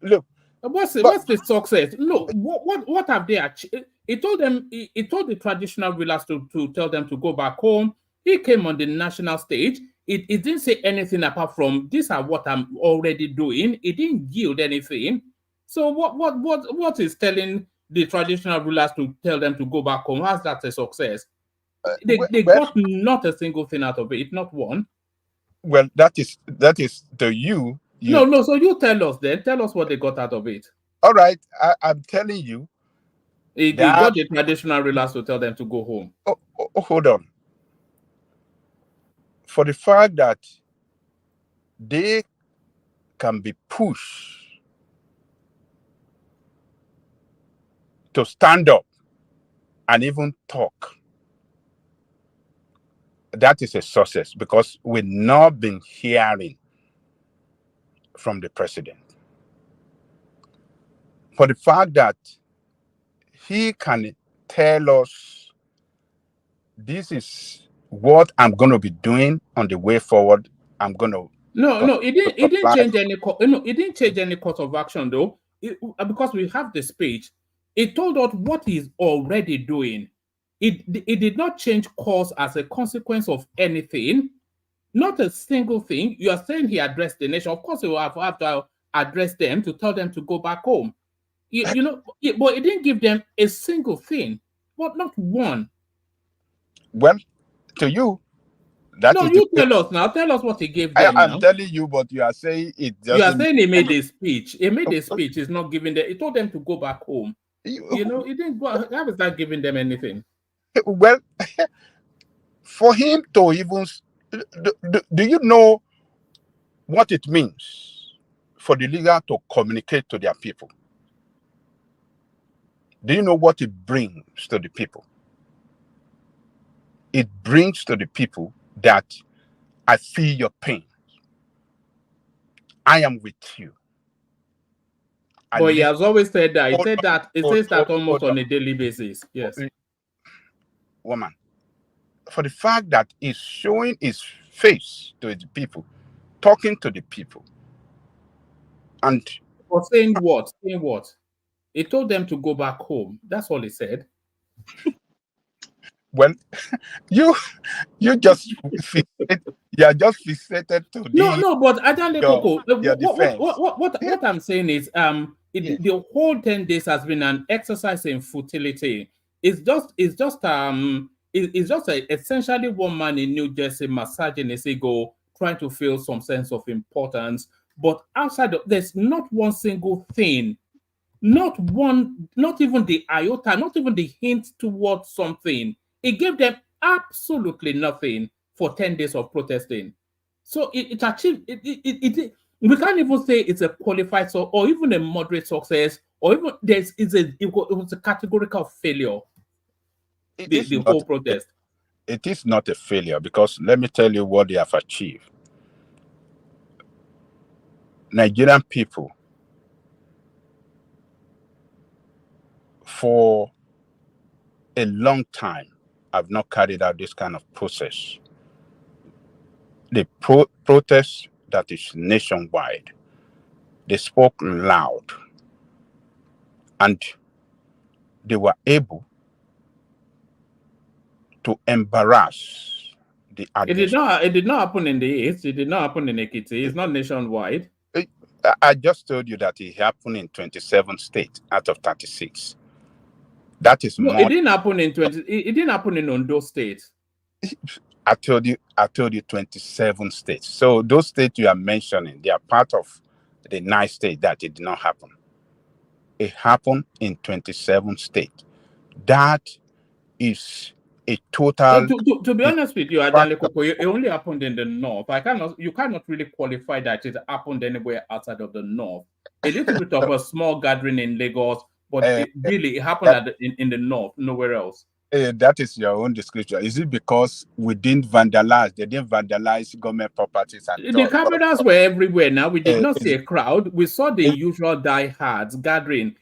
look? What's the success? Look, what have they achieved? He told them. He told the traditional rulers to tell them to go back home. He came on the national stage. It didn't say anything apart from these are what I'm already doing. It didn't yield anything. So what is telling the traditional rulers to tell them to go back home? How's that a success? They got not a single thing out of it, not one. Well, that is to you. No. So you tell us then. Tell us what they got out of it. All right, I'm telling you. They got the traditional rulers to tell them to go home. Hold on. For the fact that they can be pushed to stand up and even talk, that is a success because we've not been hearing from the president. For the fact that he can tell us this is what I'm going to be doing on the way forward. I'm going to. No, it didn't change any. It didn't change any course of action though, because we have the speech. It told us what he's already doing. It did not change course as a consequence of anything. Not a single thing. You are saying he addressed the nation. Of course, he will have to address them to tell them to go back home. But it didn't give them a single thing. But not one. Well, to you, you tell us now. Tell us what he gave them. I'm telling you, but you are saying it doesn't. You are saying he made a speech. He made a speech. He's not giving them. He told them to go back home. He didn't go. How is that giving them anything? Well, for him to even, do you know what it means for the leader to communicate to their people? Do you know what it brings to the people? It brings to the people that I feel your pain. I am with you. But he has always said that. He said that. He says that almost on a daily basis. Yes. Woman, for the fact that he's showing his face to the people, talking to the people. And for saying what? Saying what? He told them to go back home. That's all he said. Well, you just you are just fixated to No, but Ajale Koko, your defense. what I'm saying is the whole 10 days has been an exercise in futility. It's just essentially one man in New Jersey massaging his ego, trying to feel some sense of importance. But outside of there's not one single thing, not even the iota, not even the hint towards something. It gave them absolutely nothing for 10 days of protesting. So it achieved it. We can't even say it's a qualified or even a moderate success, or even it was a categorical failure. The whole protest. It is not a failure, because let me tell you what they have achieved. Nigerian people, for a long time, have not carried out this kind of process. The protest that is nationwide, they spoke loud, and they were able to embarrass the administration. It did not happen in the East. It did not happen in Ekiti. It's not nationwide. I just told you that it happened in 27 states out of 36. That is no, it didn't happen in 20. It didn't happen in Ondo State. I told you 27 states. So those states you are mentioning, they are part of the 9 states that it did not happen. It happened in 27 states. That is a total. To be honest with you, Ajale Koko, it only happened in the north. You cannot really qualify that it happened anywhere outside of the north. A little bit of a small gathering in Lagos, but it happened in the north, nowhere else. That is your own description. Is it because we didn't vandalize? They didn't vandalize government properties and the cameras were everywhere. Now we did not see a crowd. We saw the usual diehards gathering,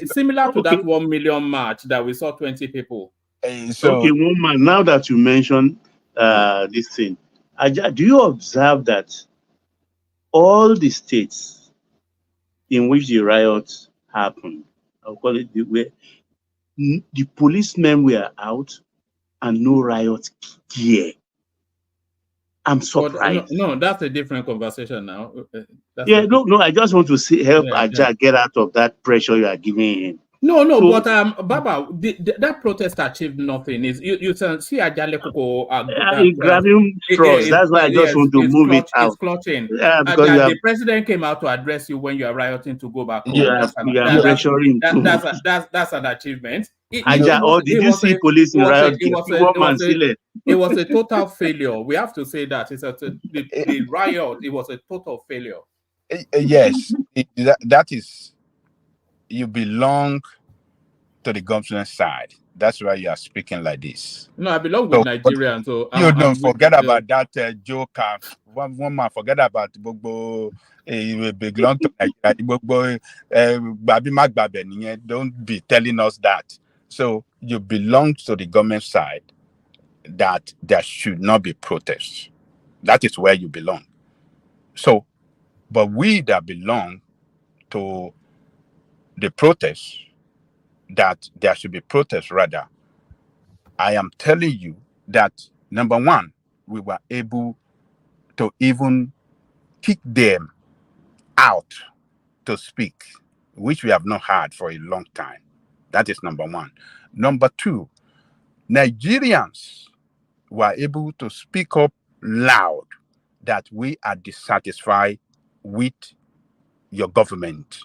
similar to that 1 million march that we saw 20 people. Okay, woman. Now that you mentioned this thing, do you observe that all the states in which the riots happened, I'll call it the policemen were out and no riot gear? I'm surprised. No, that's a different conversation now. No, I just want to help Aja get out of that pressure you are giving him. No, but Baba, that protest achieved nothing. You can see Ajale Koko grabbing straws. That's why I just want to move it out. It's clutching. Yeah, because the president came out to address you when you are rioting to go back home. That's an achievement. Did you see police in riot? It was a total failure. We have to say that the riot. It was a total failure. Yes, that is. You belong to the government side. That's why you are speaking like this. No, I belong with Nigerians. So you don't forget about that joker. One man forget about Gbogbo. You belong to Nigeria. Don't be telling us that. So you belong to the government side, that there should not be protests. That is where you belong. So, but we that belong to the protests, that there should be protests rather, I am telling you that, number one, we were able to even kick them out to speak, which we have not had for a long time. That is number one. Number two, Nigerians were able to speak up loud that we are dissatisfied with your government.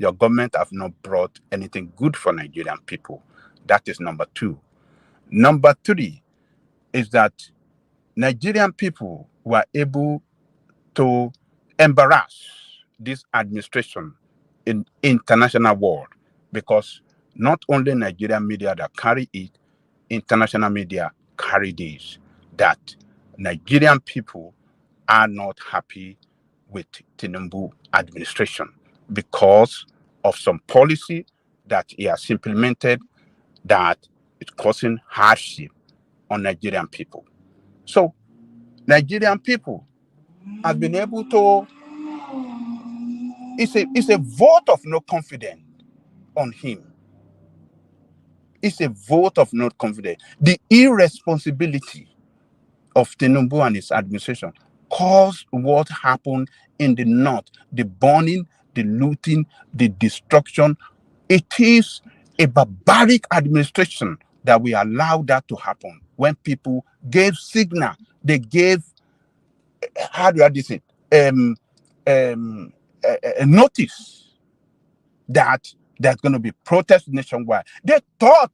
Your government have not brought anything good for Nigerian people. That is number two. Number three is that Nigerian people were able to embarrass this administration in international world, because not only Nigerian media that carry it, international media carry this, that Nigerian people are not happy with Tinubu administration because of some policy that he has implemented that is causing hardship on Nigerian people. So Nigerian people has been able to, it's a vote of no confidence on him. It's a vote of no confidence. The irresponsibility of Tinubu and his administration caused what happened in the north, the burning, the looting, the destruction. It is a barbaric administration that we allowed that to happen when people gave signal, they gave, how do I say it, a notice that there's going to be protests nationwide. They thought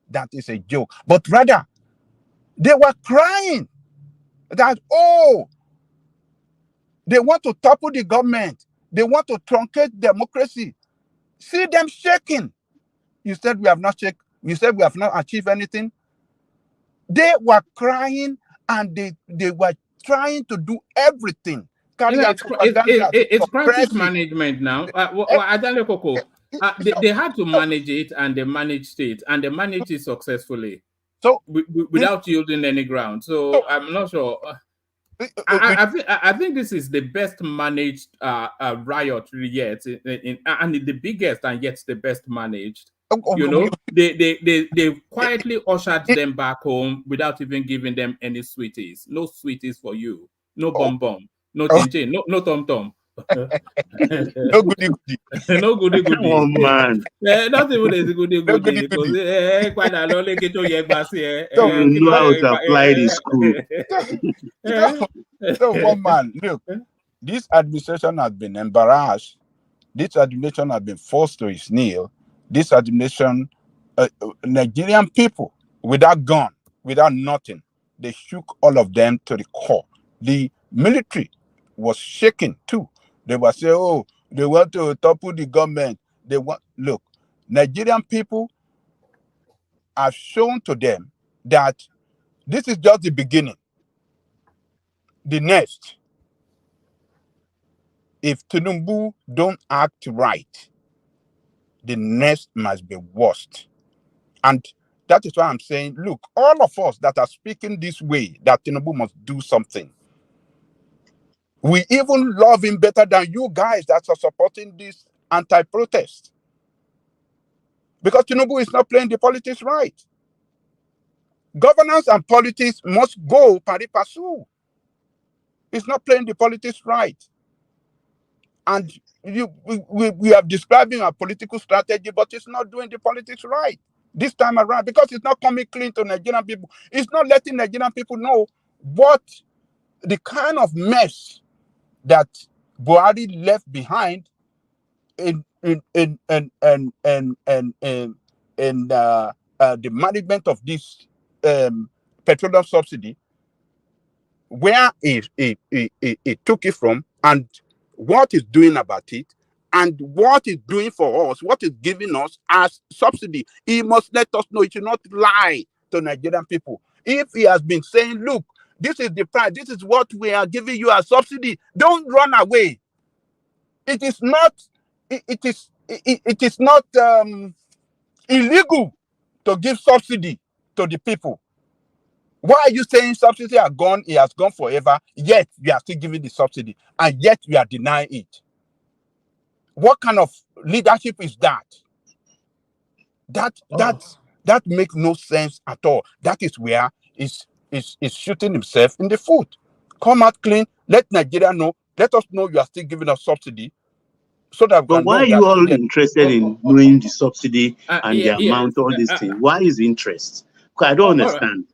that is a joke, but rather they were crying that, oh, they want to topple the government. They want to truncate democracy. See them shaking. You said we have not shaken. You said we have not achieved anything. They were crying and they were trying to do everything. It's crisis management now. They had to manage it, and they managed it, and they managed it successfly. So without yielding any ground. So I'm not sure. I think this is the best managed riot yet, and the biggest and yet the best managed. You know, they quietly ushered them back home without even giving them any sweeties. No sweeties for you. No bum, no chin, no tom. No goody goody. No goody goody. Oh man. Not even a goody goody. Because quite a lot of you know how to apply this school. So one man, look, this administration has been embarrassed. This administration has been forced to its knee. This administration, Nigerian people, without gun, without nothing, they shook all of them to the core. The military was shaking too. They were saying, oh, they want to topple the government. They want, look, Nigerian people have shown to them that this is just the beginning. The next, if Tinubu don't act right, the next must be worst. And that is why I'm saying, look, all of us that are speaking this way, that Tinubu must do something. We even love him better than you guys that are supporting this anti-protest. Because Tinubu is not playing the politics right. Governance and politics must go pari passu. It's not playing the politics right. And we are describing a political strategy, but it's not doing the politics right this time around, because it's not coming clean to Nigerian people. It's not letting Nigerian people know what the kind of mess that Buhari left behind in the management of this petroleum subsidy, where it took it from, and what it's doing about it, and what it's doing for us, what it's giving us as subsidy. He must let us know. He should not lie to Nigerian people. If he has been saying, look, this is the price, this is what we are giving you as subsidy, don't run away. It is not, it is not illegal to give subsidy to the people. Why are you saying subsidy are gone? It has gone forever, yet we are still giving the subsidy, and yet we are denying it. What kind of leadership is that? That makes no sense at all. That is where is shooting himself in the foot. Come out clean. Let Nigeria know. Let us know you are still giving us subsidy, so that we but can why know are you all interested in knowing the subsidy and the amount, all these things? Why is interest? Because I don't understand.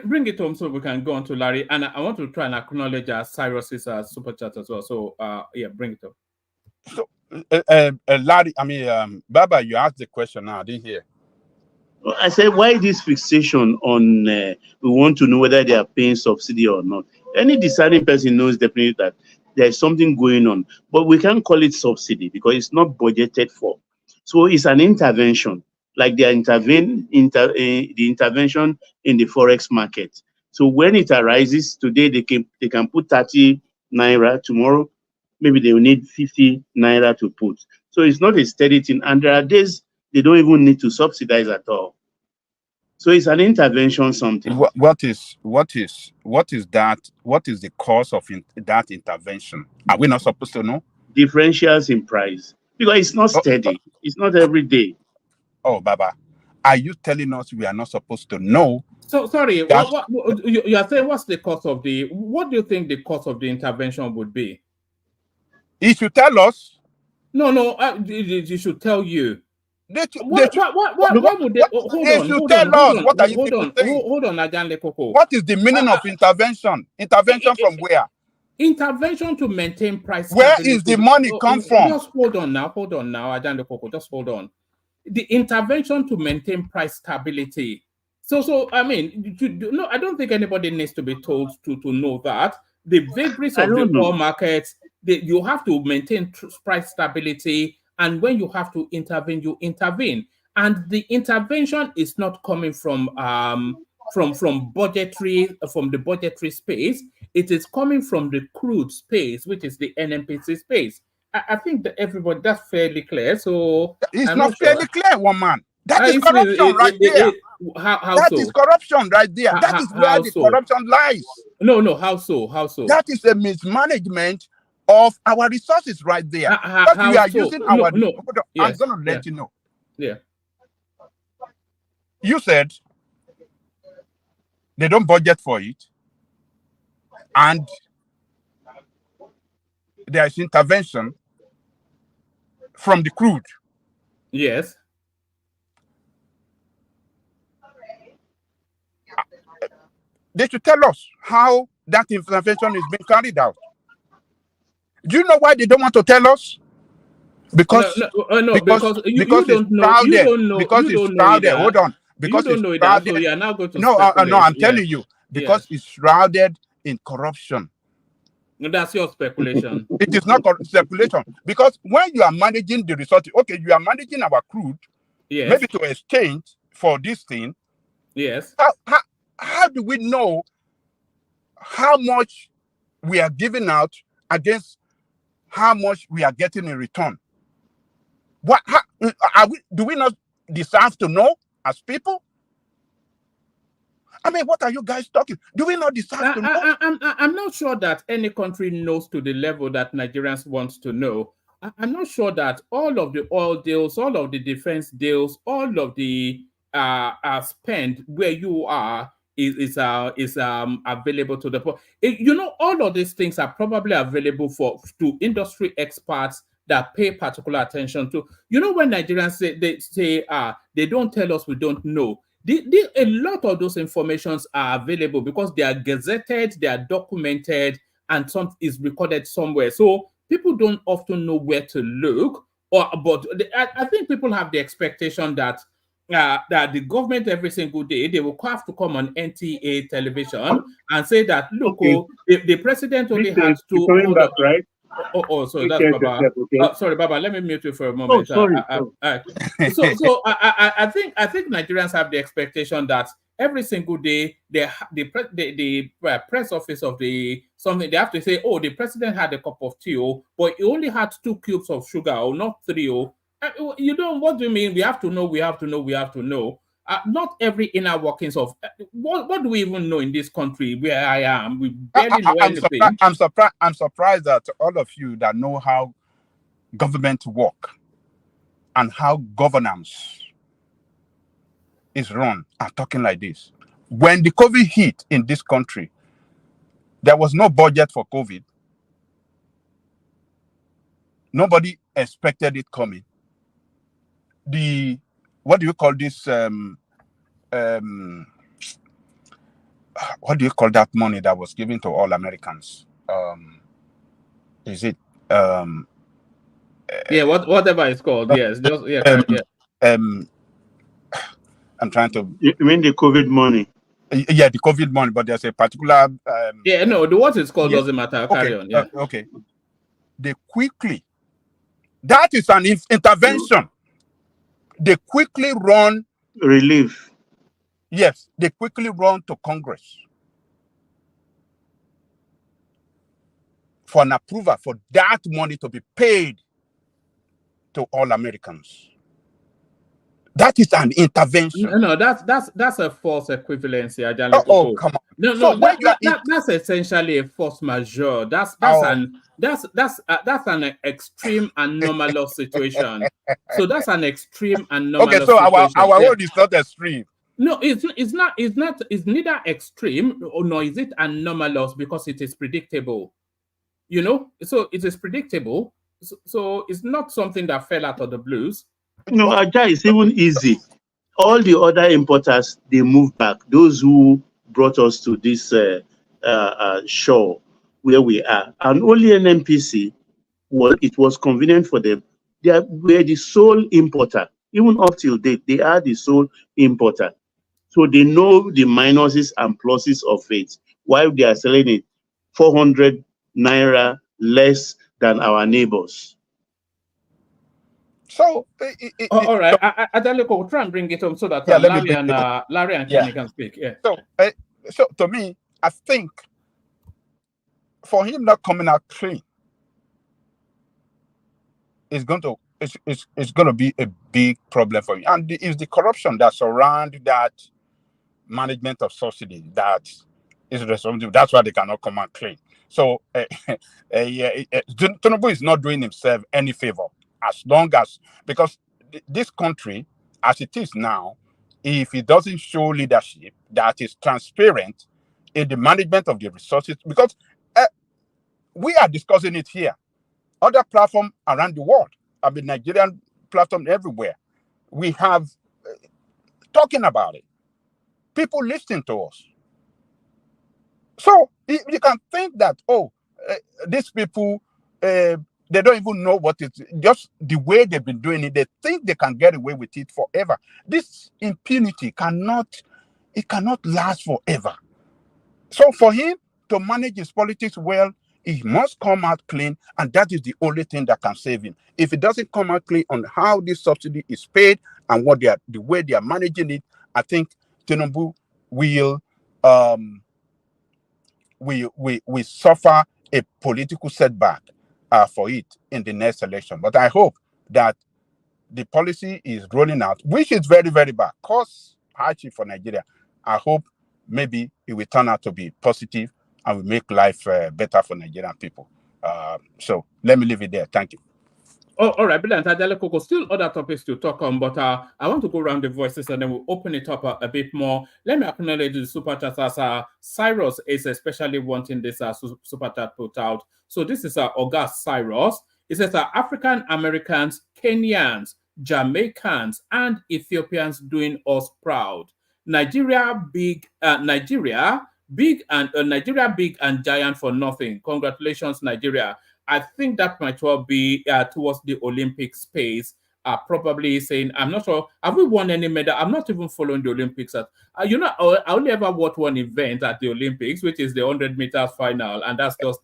Bring it home so we can go on to Larry, and I want to try and acknowledge Cyrus's super chat as well. So bring it up. So Larry, Baba, you asked the question now. I didn't hear. I said, why this fixation on we want to know whether they are paying subsidy or not? Any discerning person knows definitely that there is something going on, but we can't call it subsidy because it's not budgeted for. So it's an intervention, like they intervene the intervention in the forex market. So when it arises today, they can put 30 naira. Tomorrow, maybe they will need 50 naira to put. So it's not a steady thing, and there are days they don't even need to subsidize at all. So it's an intervention something. What is that? What is the cause of that intervention? Are we not supposed to know? Differentials in price. Because it's not steady. It's not every day. Oh, Baba, are you telling us we are not supposed to know? So sorry, what you are saying? What's the cause of the? What do you think the cause of the intervention would be? He should tell us. No, he should tell you. What would they? Hold on, Ajanle Koko. What is the meaning of intervention? Intervention from where? Intervention to maintain price stability. Where is the money come from? Just hold on now, Ajanle Koko. Just hold on. The intervention to maintain price stability. So I mean, no, I don't think anybody needs to be told to know that the vagaries of the oil markets. You have to maintain price stability, and when you have to intervene, you intervene. And the intervention is not coming from the budgetary space. It is coming from the crude space, which is the NNPC space. I think that everybody, that's fairly clear. So it's not fairly clear, one man. That is corruption right there. That is corruption right there. That is where the corruption lies. No, how so? That is a mismanagement of our resources right there. But we are using our. I'm going to let you know. Yeah. You said they don't budget for it, and there is intervention from the crude. Yes. They should tell us how that intervention is being carried out. Do you know why they don't want to tell us? Because because you don't know. Crowded. You don't know. Because you it's don't crowded. Know Hold on. Because you don't know it's that. crowded. So you are now going to no, I'm telling you. Because it's shrouded in corruption. That's your speculation. It is not speculation. Because when you are managing the resources, okay, you are managing our crude, maybe to exchange for this thing. Yes. How do we know how much we are giving out against how much we are getting in return? Do we not deserve to know as people? I mean, what are you guys talking? Do we not deserve to know? I'm not sure that any country knows to the level that Nigerians want to know. I'm not sure that all of the oil deals, all of the defense deals, all of the spend where you are is available to the public. All of these things are probably available to industry experts that pay particular attention to. When Nigerians say they don't tell us, we don't know. A lot of those informations are available because they are gazetted, they are documented, and some is recorded somewhere. So people don't often know where to look. But I think people have the expectation that the government every single day they will have to come on NTA television and say that look, the president only has to hold back, right? Sorry, that's Baba. Sorry, Baba. Let me mute you for a moment. Sorry. So I think Nigerians have the expectation that every single day the press office of something they have to say, oh, the president had a cup of tea, but he only had 2 cubes of sugar, or not 3. What do you mean? We have to know. We have to know. We have to know. Not every inner workings of what do we even know in this country where I am? We barely know anything. I'm surprised that all of you that know how government work and how governance is run are talking like this. When the COVID hit in this country, there was no budget for COVID. Nobody expected it coming. What do you call this? What do you call that money that was given to all Americans? Is it? Whatever it's called. Yes, just I'm trying to. You mean the COVID money? Yeah, the COVID money, but there's a particular. What it's called doesn't matter. Carry on. Yeah. Okay. They quickly. That is an intervention. They quickly run relief. Yes, they quickly run to Congress for an approval for that money to be paid to all Americans. That is an intervention. No, that's a false equivalency. Oh, come on. No, that's essentially a force majeure. That's an extreme anomalous situation. So that's an extreme anomalous okay, so situation. our word is not extreme. No, it's not. It's neither extreme nor is it anomalous because it is predictable. You know, so it is predictable. So it's not something that fell out of the blues. No, Aja, it's even easy. All the other importers, they move back. Those who brought us to this shore where we are, and only NNPC, it was convenient for them. They were the sole importer. Even up till date, they are the sole importer. So they know the minuses and pluses of it. While they are selling it 400 naira less than our neighbors. So, all right, Adaleko, we'll try and bring it home so that Larry and Kenny can speak. Yeah. So to me, I think for him not coming out clean, it's going to be a big problem for him, and it's the corruption that surrounds that management of subsidy that is responsible. That's why they cannot come out clean. So Tinubu is not doing himself any favor, as long as, because this country, as it is now, if it doesn't show leadership that is transparent in the management of the resources, because we are discussing it here, other platforms around the world, I mean, Nigerian platform everywhere, we have talking about it. People listening to us. So you can think that, these people, they don't even know what it's just the way they've been doing it. They think they can get away with it forever. This impunity cannot last forever. So for him to manage his politics well, he must come out clean, and that is the only thing that can save him. If it doesn't come out clean on how this subsidy is paid and the way they are managing it, I think Tinubu will we suffer a political setback for it in the next election. But I hope that the policy is rolling out, which is very, very bad, cause hardship for Nigeria. I hope maybe it will turn out to be positive and will make life better for Nigerian people. So let me leave it there. Thank you. Oh, all right, brilliant. Adeleko, still other topics to talk on, but I want to go around the voices and then we'll open it up a bit more. Let me acknowledge the super chat as Cyrus is especially wanting this super chat put out. So this is August Cyrus. It says African Americans, Kenyans, Jamaicans, and Ethiopians doing us proud. Nigeria big and giant for nothing. Congratulations, Nigeria. I think that might well be towards the Olympic space. Probably saying, I'm not sure. Have we won any medal? I'm not even following the Olympics. I only ever watched one event at the Olympics, which is the 100 meters final, and that's all.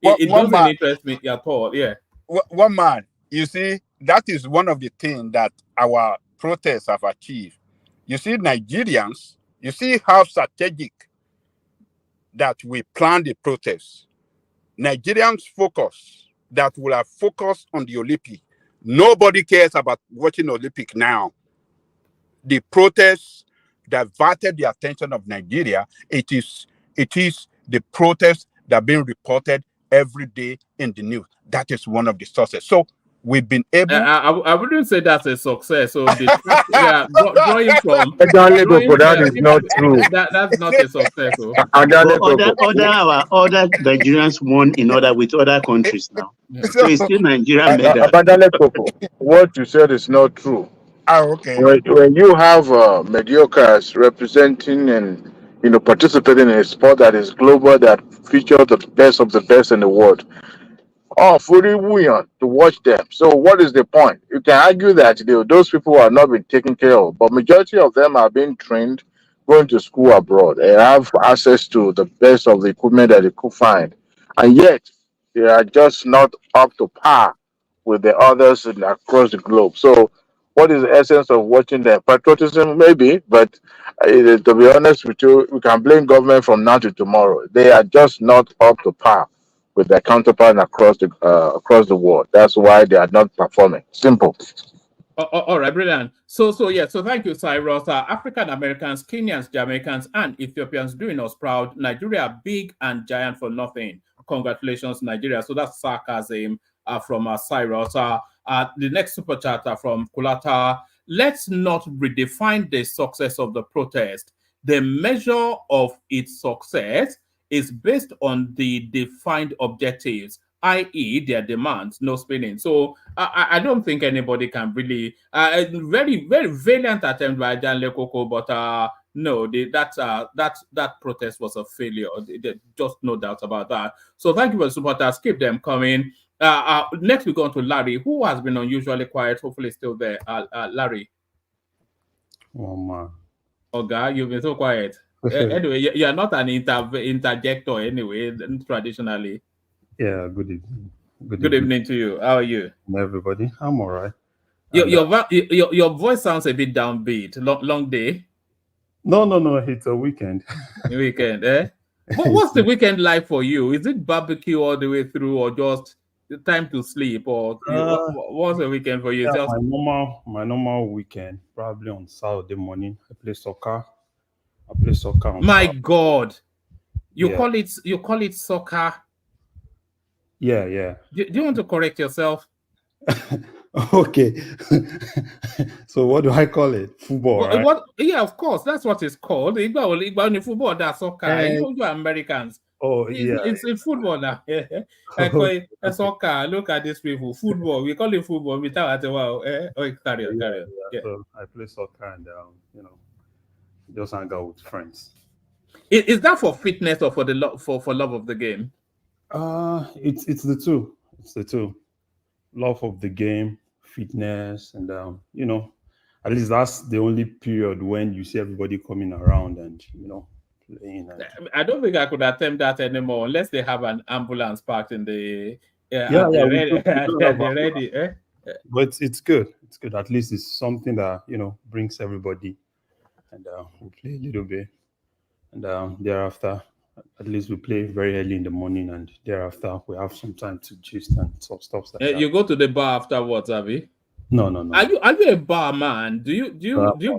It doesn't interest me at all. Yeah. One man, you see, that is one of the things that our protests have achieved. You see, Nigerians, you see how strategic that we plan the protests. Nigerians focus, that will have focused on the Olympic. Nobody cares about watching Olympic now. The protests diverted the attention of Nigeria. It is the protests that are being reported every day in the news. That is one of the sources. So we've been able. I wouldn't say that's a success. So drawing from that is not true. That's not a success. Other Nigerians won with other countries now. So it's still Nigeria medal. What you said is not true. Oh, okay. When you have mediocres representing and participating in a sport that is global, that features the best of the best in the world, fully willing to watch them. So what is the point? You can argue that those people are not being taken care of, but majority of them are being trained, going to school abroad. They have access to the best of the equipment that they could find, and yet they are just not up to par with the others across the globe. So what is the essence of watching them? Patriotism, maybe, but to be honest with you, we can blame government from now to tomorrow. They are just not up to par with their counterpart across the world. That's why they are not performing. Simple. All right, brilliant. So thank you, Cyrus. African Americans, Kenyans, Jamaicans, and Ethiopians doing us proud. Nigeria, big and giant for nothing. Congratulations, Nigeria. So that's sarcasm from Cyrus. The next super chat from Kulata. Let's not redefine the success of the protest. The measure of its success is based on the defined objectives, i.e., their demands, no spinning. So I don't think anybody can really very, very valiant attempt by Jan Lekoko, but no, that protest was a failure. Just no doubt about that. So thank you for the supporters. Keep them coming. Next we go on to Larry, who has been unusually quiet. Hopefully still there. Larry. Oh man. Oga, you've been so quiet. Anyway, you're not an interjector anyway, traditionally. Yeah, good evening. Good evening to you. How are you? Everybody, I'm all right. Your voice sounds a bit downbeat. Long day? No, it's a weekend. Weekend, eh? What's the weekend like for you? Is it barbecue all the way through, or just time to sleep, or what's the weekend for you? Yeah, my normal weekend, probably on Saturday morning. I play soccer. On Saturday. God, you call it soccer? Yeah. Do you want to correct yourself? Okay. So what do I call it? Football, right? Yeah, of course. That's what it's called. Football, that's soccer. You're Americans. Oh, yeah. It's football now. I call it soccer. Look at these people. Football. We call it football. We tell it, wow. Carry on. Yeah. So I play soccer and, just hang out with friends. Is that for fitness or for the love of the game? It's the two. It's the two. Love of the game, fitness, and at least that's the only period when you see everybody coming around and playing. I don't think I could attempt that anymore unless they have an ambulance parked in the ready. But it's good. It's good. At least it's something that brings everybody, and we play a little bit, and thereafter, at least we play very early in the morning, and thereafter we have some time to gist and stuff like that. You go to the bar afterwards, Abby? No. Are you a bar man? Do you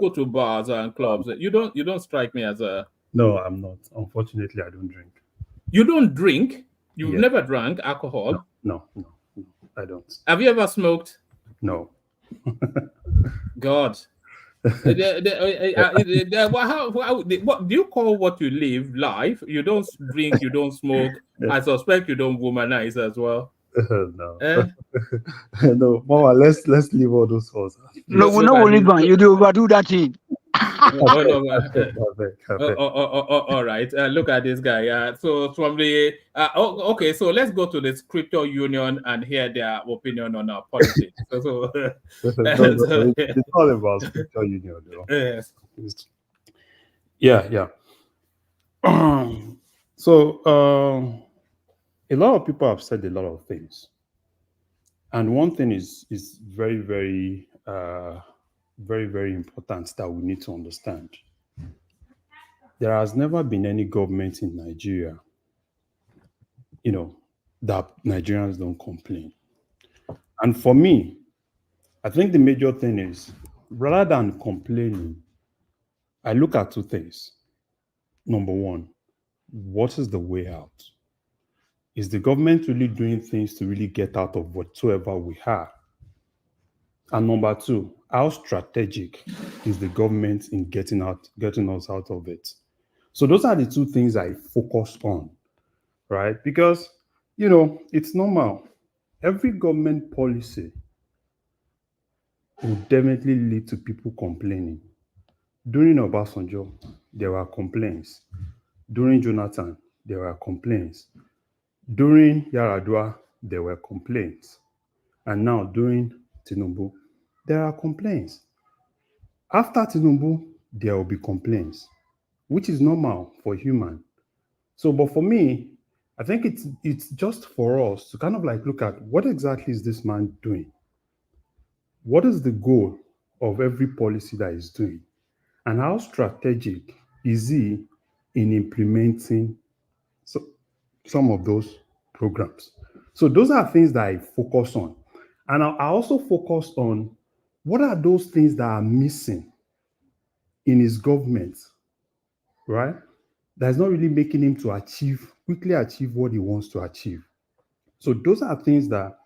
go to bars and clubs? You don't strike me as a. No, I'm not. Unfortunately, I don't drink. You don't drink? You've never drank alcohol? No, I don't. Have you ever smoked? No. God. What do you call what you live life? You don't drink, you don't smoke. I suspect you don't womanize as well. No. No, Mama, let's leave all those thoughts. No, we know only one. You do overdo that thing. All right. Look at this guy. So from the okay. So let's go to the Scripture Union and hear their opinion on our politics. It's all about Scripture Union, though. Yes. Yeah. So a lot of people have said a lot of things, and one thing is very, very very, very important that we need to understand. There has never been any government in Nigeria, that Nigerians don't complain. And for me, I think the major thing is, rather than complaining, I look at two things. Number one, what is the way out? Is the government really doing things to really get out of whatsoever we have? And number two, how strategic is the government in getting us out of it? So those are the two things I focus on, right? Because, it's normal. Every government policy will definitely lead to people complaining. During Obasanjo, there were complaints. During Jonathan, there were complaints. During Yaradua, there were complaints. And now during Tinubu, there are complaints. After Tinubu, there will be complaints, which is normal for human. So, but for me, I think it's just for us to kind of look at what exactly is this man doing? What is the goal of every policy that he's doing? And how strategic is he in implementing some of those programs? So those are things that I focus on. And I also focus on What are those things that are missing in his government, right? That's not really making him to quickly achieve what he wants to achieve. So those are things that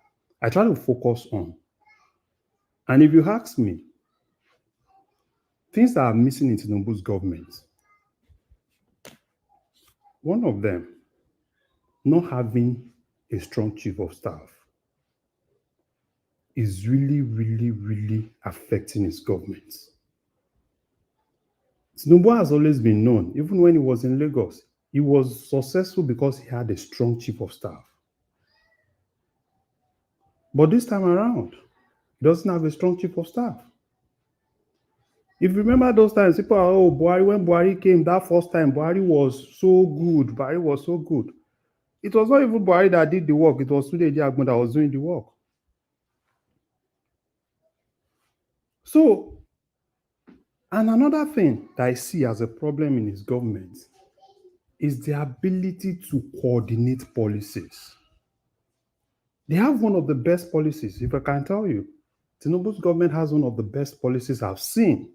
I try to focus on. And if you ask me, things that are missing in Tinubu's government, one of them, not having a strong chief of staff, is really, really, really affecting his government. Tinubu has always been known, even when he was in Lagos, he was successful because he had a strong chief of staff. But this time around, he doesn't have a strong chief of staff. If you remember those times, people are, oh, Buhari, when Buhari came that first time, Buhari was so good. Buhari was so good. It was not even Buhari that did the work. It was Tunde Diagbon that was doing the work. So, and another thing that I see as a problem in his government is the ability to coordinate policies. They have one of the best policies, if I can tell you. Tinubu's government has one of the best policies I've seen,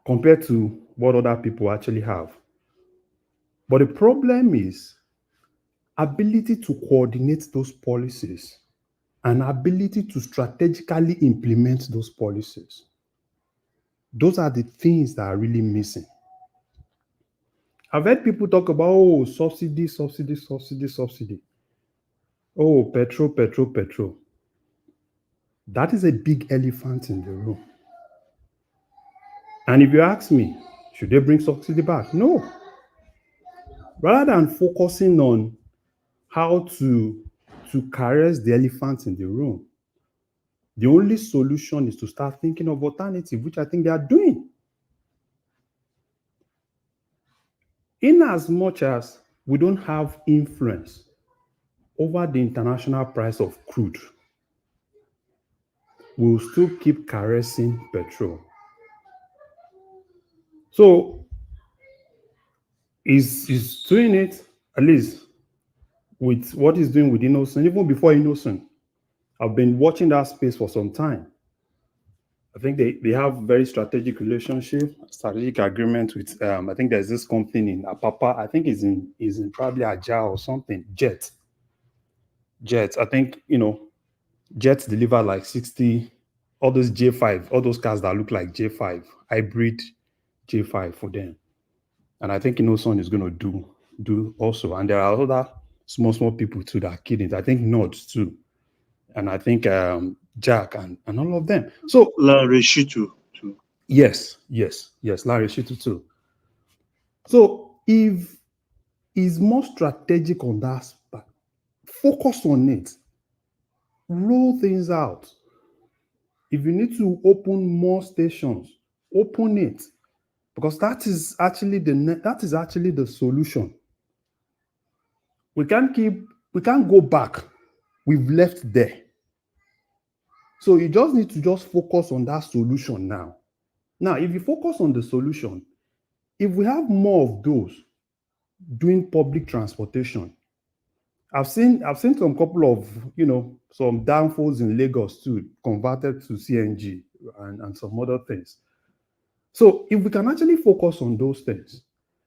compared to what other people actually have. But the problem is ability to coordinate those policies and ability to strategically implement those policies. Those are the things that are really missing. I've heard people talk about, oh, subsidy. Oh, petrol. That is a big elephant in the room. And if you ask me, should they bring subsidy back? No. Rather than focusing on how to caress the elephant in the room, the only solution is to start thinking of alternative, which I think they are doing. In as much as we don't have influence over the international price of crude, we'll still keep caressing petrol. So he's doing it, at least with what he's doing with Innocent, even before Innocent. I've been watching that space for some time. I think they have very strategic strategic agreement with, I think there's this company in Apapa. I think is in probably Aja or something, Jet. I think, Jets deliver like 60, all those J5, all those cars that look like J5, hybrid J5 for them. And I think Innocent is going to do also. And there are other small people too that are kidding. I think Nods too. And I think Jack and all of them. So Larry Shitu too. Yes, Larry Shitu too. So if he's more strategic on that spot, focus on it. Roll things out. If you need to open more stations, open it. Because that is actually the solution. We can't go back. We've left there. So you just need to focus on that solution now. Now, if you focus on the solution, if we have more of those doing public transportation, I've seen some couple of, some downfalls in Lagos too, converted to CNG and some other things. So if we can actually focus on those things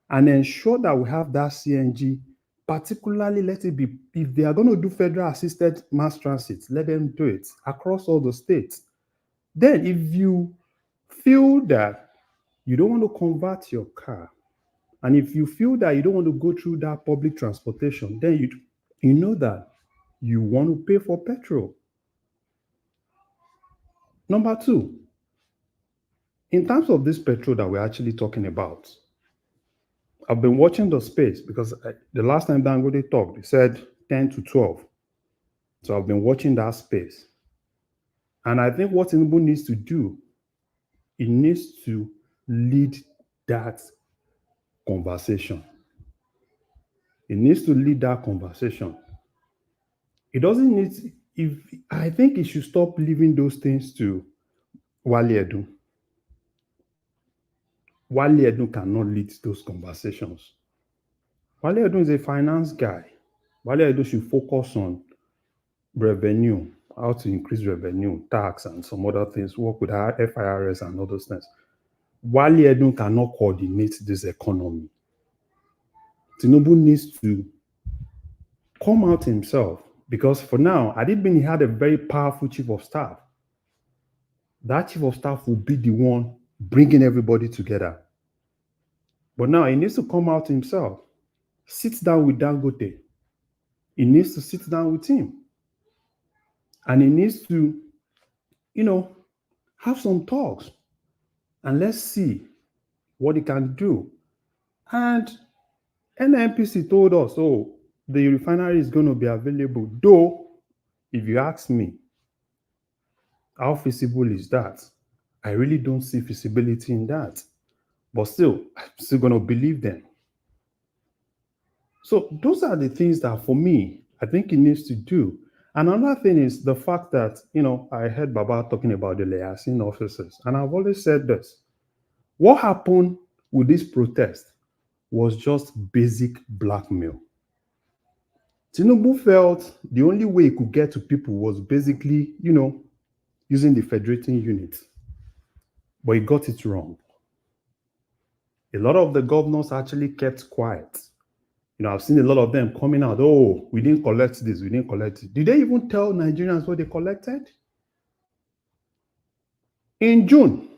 and ensure that we have that CNG, particularly let it be, if they are going to do federal assisted mass transit, let them do it across all the states. Then if you feel that you don't want to convert your car, and if you feel that you don't want to go through that public transportation, then you know that you want to pay for petrol. Number two, in terms of this petrol that we're actually talking about, I've been watching the space because the last time Dangote talked, they said 10 to 12. So I've been watching that space. And I think what Tinubu needs to do, he needs to lead that conversation. He needs to lead that conversation. He doesn't need, I think he should stop leaving those things to Wale Edun. Wale Edun cannot lead those conversations. Wale Edun is a finance guy. Wale Edun should focus on revenue, how to increase revenue, tax, and some other things, work with our FIRS and all those things. Wale Edun cannot coordinate this economy. Tinubu needs to come out himself, because for now, Adibini had a very powerful chief of staff. That chief of staff will be the one bringing everybody together. But now he needs to come out himself, sit down with Dangote. He needs to sit down with him. And he needs to, have some talks. And let's see what he can do. And NNPC told us, the refinery is going to be available. Though, if you ask me, how feasible is that? I really don't see feasibility in that. But still, I'm still going to believe them. So those are the things that, for me, I think he needs to do. And another thing is the fact that, I heard Baba talking about the liaison officers. And I've always said this. What happened with this protest was just basic blackmail. Tinubu felt the only way he could get to people was basically, using the federating unit. But he got it wrong. A lot of the governors actually kept quiet. I've seen a lot of them coming out, we didn't collect this, we didn't collect it. Did they even tell Nigerians what they collected? In June,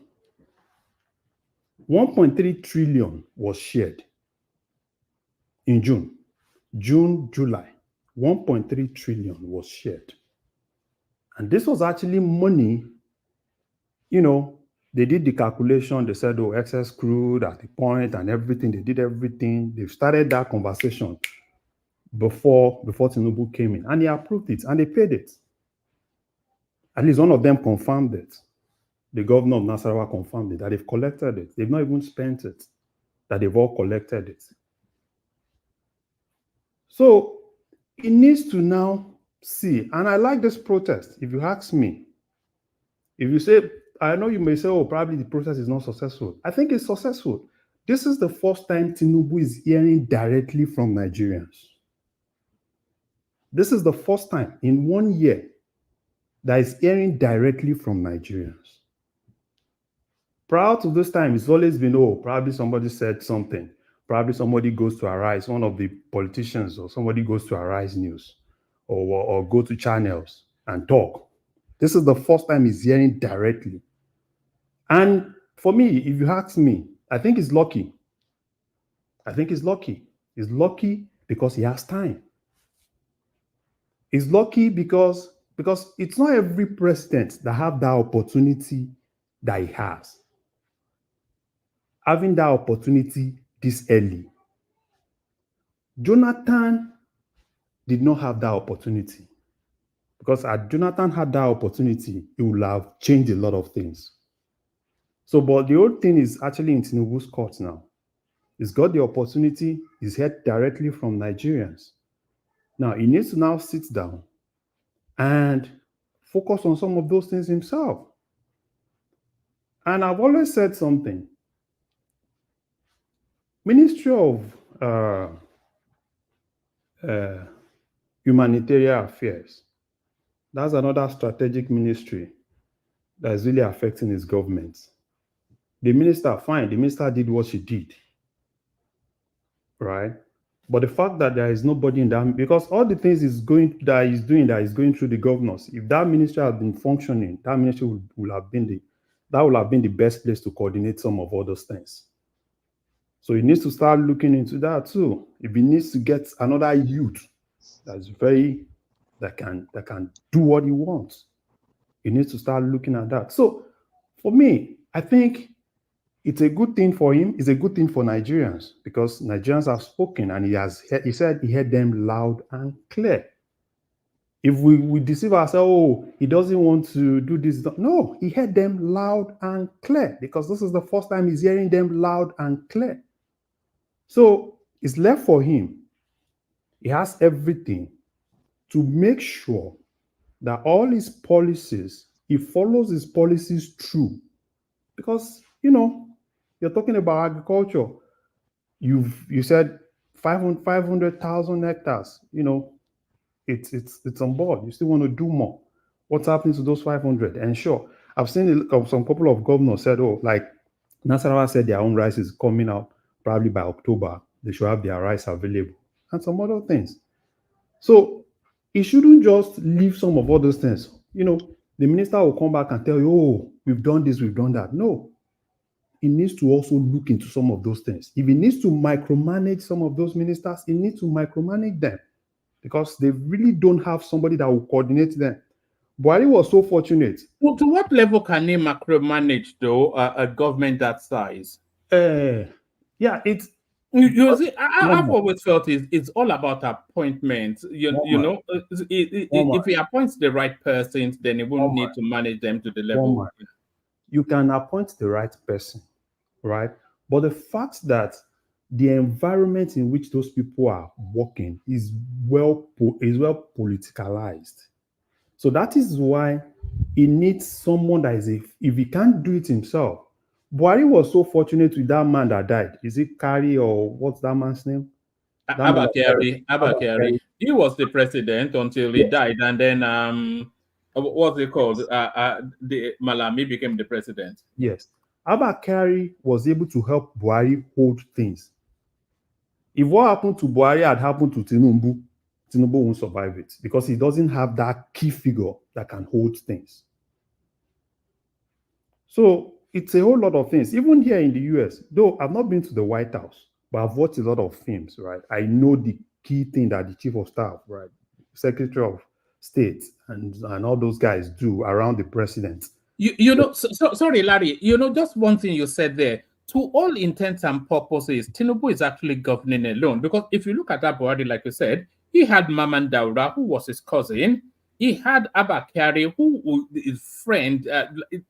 1.3 trillion was shared. In June, July, 1.3 trillion was shared. And this was actually money, they did the calculation, they said, excess crude at the point and everything, they did everything. They've started that conversation before Tinubu came in, and he approved it, and they paid it. At least one of them confirmed it. The governor of Nasarawa confirmed it, that they've collected it. They've not even spent it, that they've all collected it. So it needs to now see, and I like this protest, if you ask me. If you say, I know you may say, probably the process is not successful. I think it's successful. This is the first time Tinubu is hearing directly from Nigerians. This is the first time in 1 year that is hearing directly from Nigerians. Prior to this time, it's always been, probably somebody said something. Probably somebody goes to Arise, one of the politicians, or somebody goes to Arise News, or go to channels and talk. This is the first time he's hearing directly. And for me, if you ask me, I think he's lucky. I think he's lucky. He's lucky because he has time. He's lucky because it's not every president that have that opportunity that he has. Having that opportunity this early. Jonathan did not have that opportunity. Because had Jonathan had that opportunity, it would have changed a lot of things. So, but the whole thing is actually in Tinubu's court now. He's got the opportunity, he's heard directly from Nigerians. Now, he needs to now sit down and focus on some of those things himself. And I've always said something. Ministry of Humanitarian Affairs, that's another strategic ministry that is really affecting his government. The minister, fine, the minister did what she did, right? But the fact that there is nobody in that, because all the things he's going through the governors, if that ministry had been functioning, that ministry would have been the best place to coordinate some of all those things. So he needs to start looking into that too. If he needs to get another youth that can do what he wants, he needs to start looking at that. So for me, I think it's a good thing for him. It's a good thing for Nigerians because Nigerians have spoken and he said he heard them loud and clear. If we deceive ourselves, he doesn't want to do this. No, he heard them loud and clear because this is the first time he's hearing them loud and clear. So it's left for him. He has everything to make sure that all his policies, he follows his policies through. Because, you're talking about agriculture. You said 500,000 hectares, it's on board. You still want to do more. What's happening to those 500? And sure, I've seen some couple of governors said, oh, like Nasarawa said their own rice is coming out probably by October. They should have their rice available and some other things. So it shouldn't just leave some of all those things. The minister will come back and tell you, oh, we've done this, we've done that. No. He needs to also look into some of those things. If he needs to micromanage some of those ministers, he needs to micromanage them because they really don't have somebody that will coordinate them. Buhari was so fortunate. Well, to what level can he micromanage, though, a government that size? Yeah, it's... You see, I've always felt it's all about appointments. If he appoints the right persons, then he won't need to manage them to the level. You can appoint the right person, right? But the fact that the environment in which those people are working is well politicalized. So that is why he needs someone that is, if he can't do it himself. Buhari was so fortunate with that man that died. Is it Kari or what's that man's name? Abba Kyari. He was the president until he died, and then what's it called? The Malami became the president. Yes. Abba Kyari was able to help Buhari hold things. If what happened to Buhari had happened to Tinubu won't survive it because he doesn't have that key figure that can hold things. So it's a whole lot of things. Even here in the US, though I've not been to the White House, but I've watched a lot of films, right? I know the key thing that the chief of staff, right, Secretary of State, and all those guys do around the president. Sorry, Larry, just one thing you said there. To all intents and purposes, Tinubu is actually governing alone. Because if you look at that body, like you said, he had Maman Daura, who was his cousin. He had Abba Kyari, who is friend,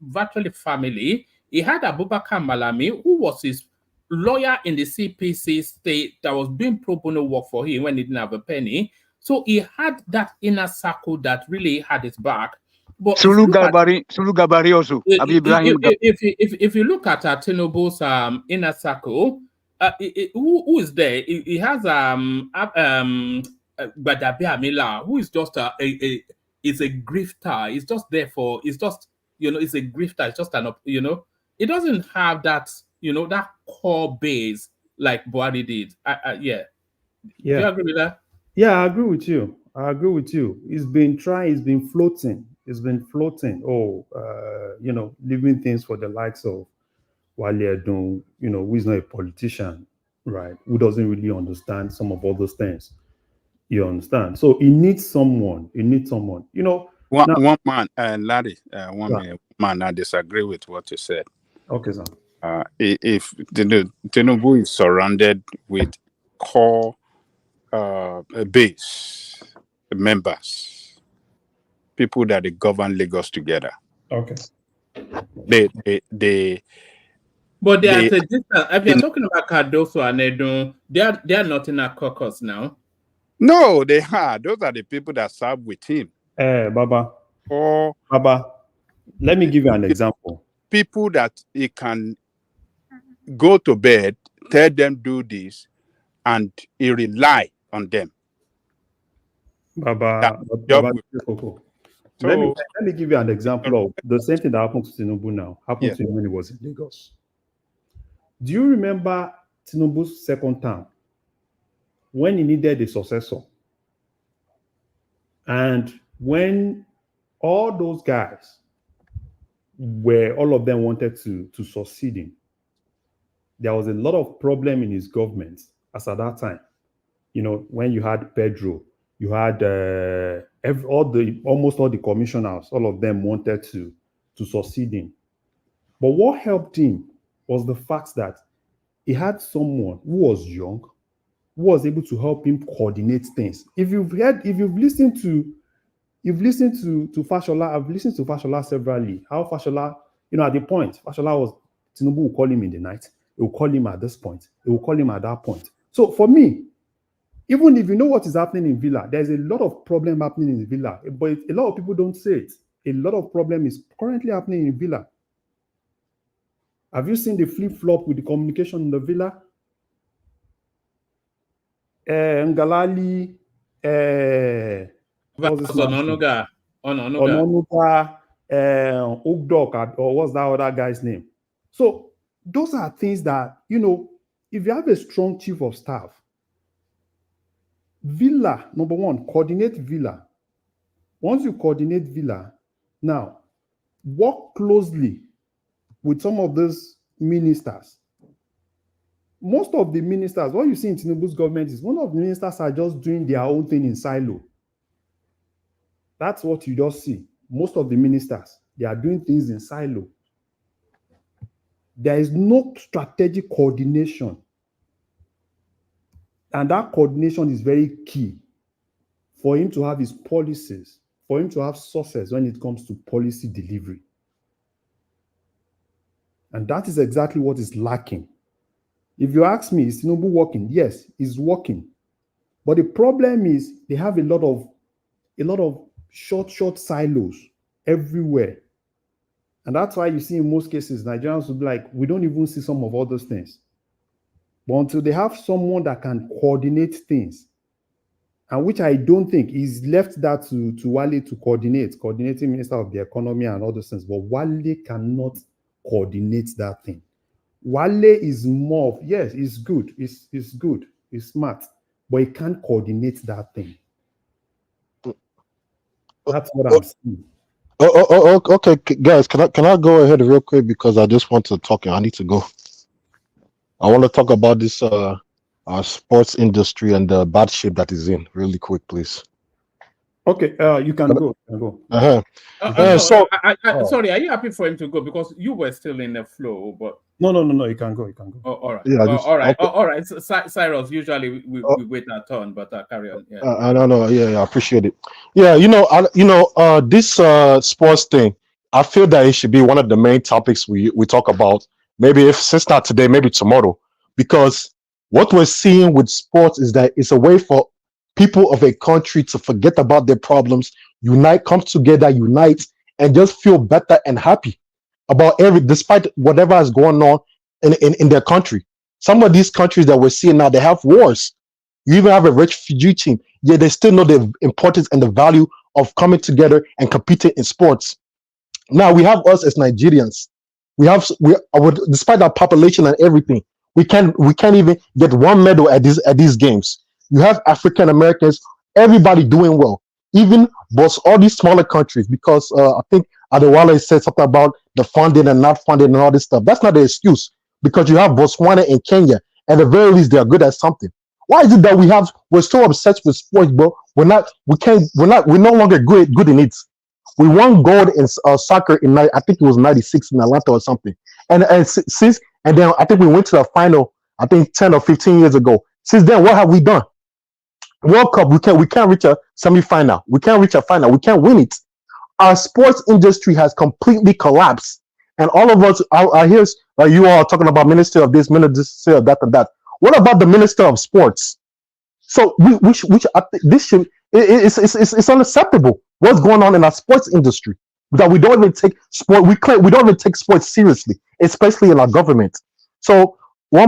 virtually family. He had Abubakar Malami, who was his lawyer in the CPC state that was doing pro bono work for him when he didn't have a penny. So he had that inner circle that really had his back. But Sulu Gabari also. If you look at Tinubu's inner circle, who is there? He has Gbadabe Amila, who is just is a grifter. He's just there for. It's just it's a grifter. It's just it doesn't have that that core base like Buhari did. Yeah. Do you agree with that? Yeah, I agree with you. He's been trying. He's been floating. Leaving things for the likes of Wale Edun, who is not a politician, right? Who doesn't really understand some of all those things. You understand? So he needs someone. One man, Larry, man, I disagree with what you said. Okay, sir. If Tinubu is surrounded with core base members, people that they govern Lagos together. Okay. But they are at a distance. If you're talking about Cardoso and Edun, they are not in a caucus now. No, they are. Those are the people that serve with him. Baba, let me give you an example. People that he can go to bed, tell them do this, and he rely on them. Baba, let me give you an example of the same thing that happened to Tinubu now. Happened to him when he was in Lagos. Do you remember Tinubu's second term when he needed a successor? And when all those guys all of them wanted to succeed him, there was a lot of problem in his government as at that time. When you had Pedro, you had almost all the commissioners, all of them wanted to succeed him. But what helped him was the fact that he had someone who was young, who was able to help him coordinate things. If you've listened to Fashola, I've listened to Fashola severally. How Fashola, at the point, Fashola was, Tinubu will call him in the night. He will call him at this point. He will call him at that point. So for me, even if you know what is happening in Villa, there's a lot of problem happening in Villa, but a lot of people don't say it. A lot of problem is currently happening in Villa. Have you seen the flip-flop with the communication in the Villa? Ngalali, Ononuga, Ugdok, or what's that other guy's name? So those are things that, you know, if you have a strong chief of staff, Villa, number one, coordinate Villa. Once you coordinate Villa, now work closely with some of those ministers. Most of the ministers, what you see in Tinubu's government is one of the ministers are just doing their own thing in silo. That's what you just see. Most of the ministers, they are doing things in silo. There is no strategic coordination. And that coordination is very key for him to have his policies, for him to have success when it comes to policy delivery. And that is exactly what is lacking. If you ask me, is Tinubu working? Yes, he's working. But the problem is they have a lot of short silos everywhere. And that's why you see in most cases, Nigerians will be like, we don't even see some of all those things. But until they have someone that can coordinate things, and which I don't think is left that to Wale to coordinating Minister of the Economy and all those things. But Wale cannot coordinate that thing. Wale is more, yes, he's good, he's good, he's smart, but he can't coordinate that thing. That's what I'm saying. Okay, guys, can I go ahead real quick because I just want to talk. I need to go. I want to talk about this sports industry and the bad shape that is in really quick, please. Okay, you can go. Sorry, are you happy for him to go because you were still in the flow? But no, you can go. Oh, all right. Yeah, All right. So, Cyrus, usually we wait our turn, but carry on. Yeah. I don't know. Yeah, I appreciate it. Yeah, this sports thing, I feel that it should be one of the main topics we talk about. Maybe if since not today, maybe tomorrow, because what we're seeing with sports is that it's a way for people of a country to forget about their problems, come together, unite, and just feel better and happy about despite whatever is going on in their country. Some of these countries that we're seeing now, they have wars. You even have a refugee team, yet they still know the importance and the value of coming together and competing in sports. Now we have us as Nigerians. Despite our population and everything, we can't even get one medal at these games. You have African Americans, everybody doing well, even all these smaller countries, because I think Adewale said something about the funding and not funding and all this stuff. That's not the excuse, because you have Botswana and Kenya, at the very least, they are good at something. Why is it that we're so obsessed with sports, bro? We're no longer good in it. We won gold in soccer in I think it was 96 in Atlanta or something, and then I think we went to the final. I think 10 or 15 years ago. Since then, what have we done? World Cup, we can't reach a semi-final. We can't reach a final. We can't win it. Our sports industry has completely collapsed, and all of us I hear you all talking about minister of this, minister of that, and that. What about the minister of sports? So it's unacceptable what's going on in our sports industry, that we don't even take sport. We don't even take sports seriously, especially in our government. So we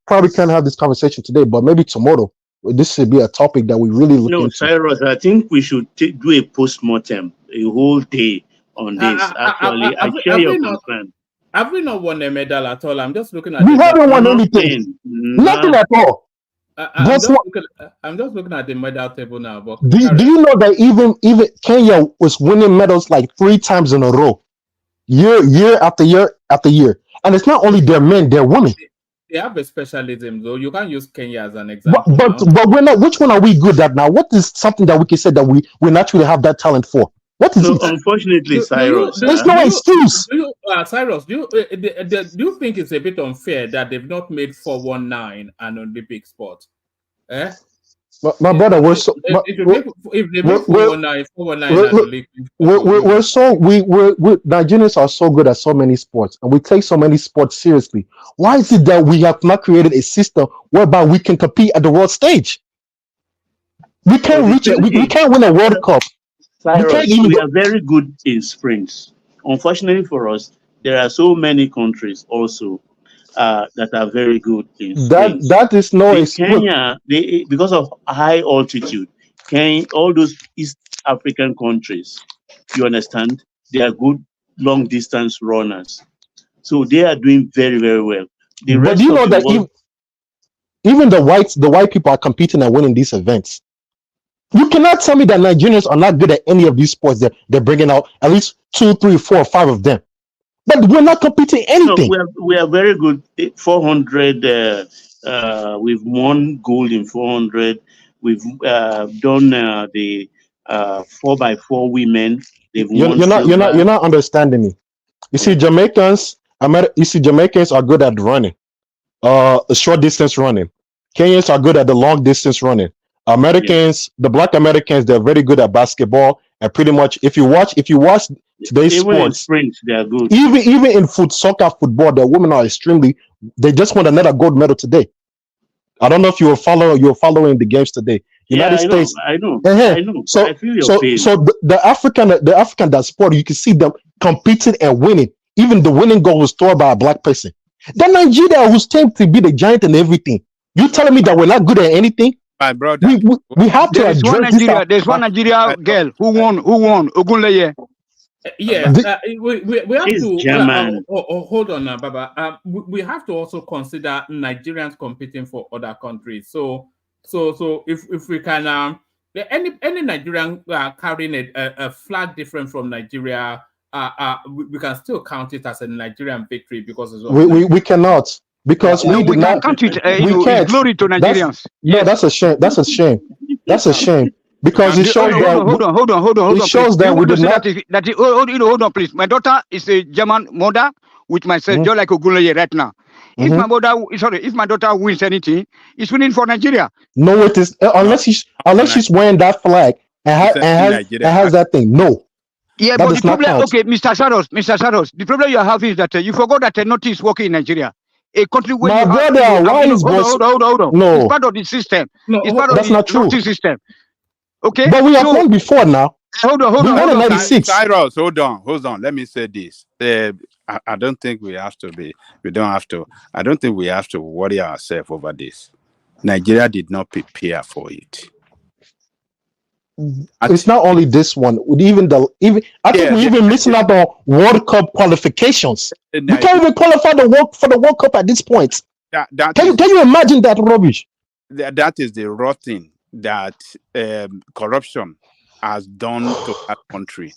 probably can't have this conversation today, but maybe tomorrow this should be a topic that we really look into. Cyrus, I think we should do a post-mortem, a whole day on this. Actually, I share your concern. Have we not won a medal at all? I'm just looking at. We haven't won anything. Nothing at all. I'm just looking at the medal table now. But do you know that even Kenya was winning medals like 3 times in a row, year after year after year, and it's not only their men, their women. They have a specialism, though. You can't use Kenya as an example. But we're not. Which one are we good at now? What is something that we can say that we naturally have that talent for? What is it? Unfortunately, Cyrus, there's no excuse. Cyrus, do you think it's a bit unfair that they've not made 419 an Olympic sport? Eh? My brother, we're so. If they make 419 an Olympic sport, we're Nigerians are so good at so many sports, and we take so many sports seriously. Why is it that we have not created a system whereby we can compete at the world stage? We can't reach it. We can't win a World Cup. Cyrus, we are very good in sprints. Unfortunately for us, there are so many countries also that are very good in sprints. That is no Kenya, because of high altitude, all those East African countries, you understand, they are good long distance runners. So they are doing very, very well. The But rest do you know of the that world, even the white people are competing and winning these events? You cannot tell me that Nigerians are not good at any of these sports. They're bringing out at least 2, 3, 4, 5 of them, but we're not competing no, anything. we are very good. 400. We've won gold in 400. We've done the 4x4 women. They've won silver. You're not understanding me. You see, Jamaicans are good at running, short distance running. Kenyans are good at the long distance running. Americans, the Black Americans, they're very good at basketball. And pretty much, if you watch today's Even in sports, sprint, they are good. even in soccer, football, the women are extremely. They just won another gold medal today. I don't know if you were following the games today. United States. I know. So, I feel your pain. so the African diaspora, you can see them competing and winning. Even the winning goal was scored by a black person. The Nigeria, who's tend to be the giant and everything. You telling me that we're not good at anything? My brother, we have to address this. There's one Nigeria girl who won Ogunleye. Yes, we have to German. hold on now, Baba. We have to also consider Nigerians competing for other countries. So if we can, any Nigerian carrying a flag different from Nigeria, we can still count it as a Nigerian victory because we cannot, because we can't count it. We can't. Glory to Nigerians. That's a shame. That's a shame. That's a shame. Because it shows that. Hold on. It shows that we did not. Hold on, please. My daughter is a German mother with myself, just like Ogunleye right now. If my daughter wins anything, it's winning for Nigeria. No, it is unless she's wearing that flag and has that thing. No. Yeah, but the problem, okay, Mr. Saros, the problem you have is that you forgot that notice is working in Nigeria. A country where my brother, why is hold on. No, it's part of the system. No, it's part of the notice system. Okay, but we have won before now. Hold on. We won in 96. Cyrus, hold on. Let me say this. I don't think we have to be. We don't have to. I don't think we have to worry ourselves over this. Nigeria did not prepare for it. It's not only this one. I think we're even missing out on World Cup qualifications. We can't even qualify for the World Cup at this point. Can you imagine that rubbish? That is the rotting that corruption has done to that country.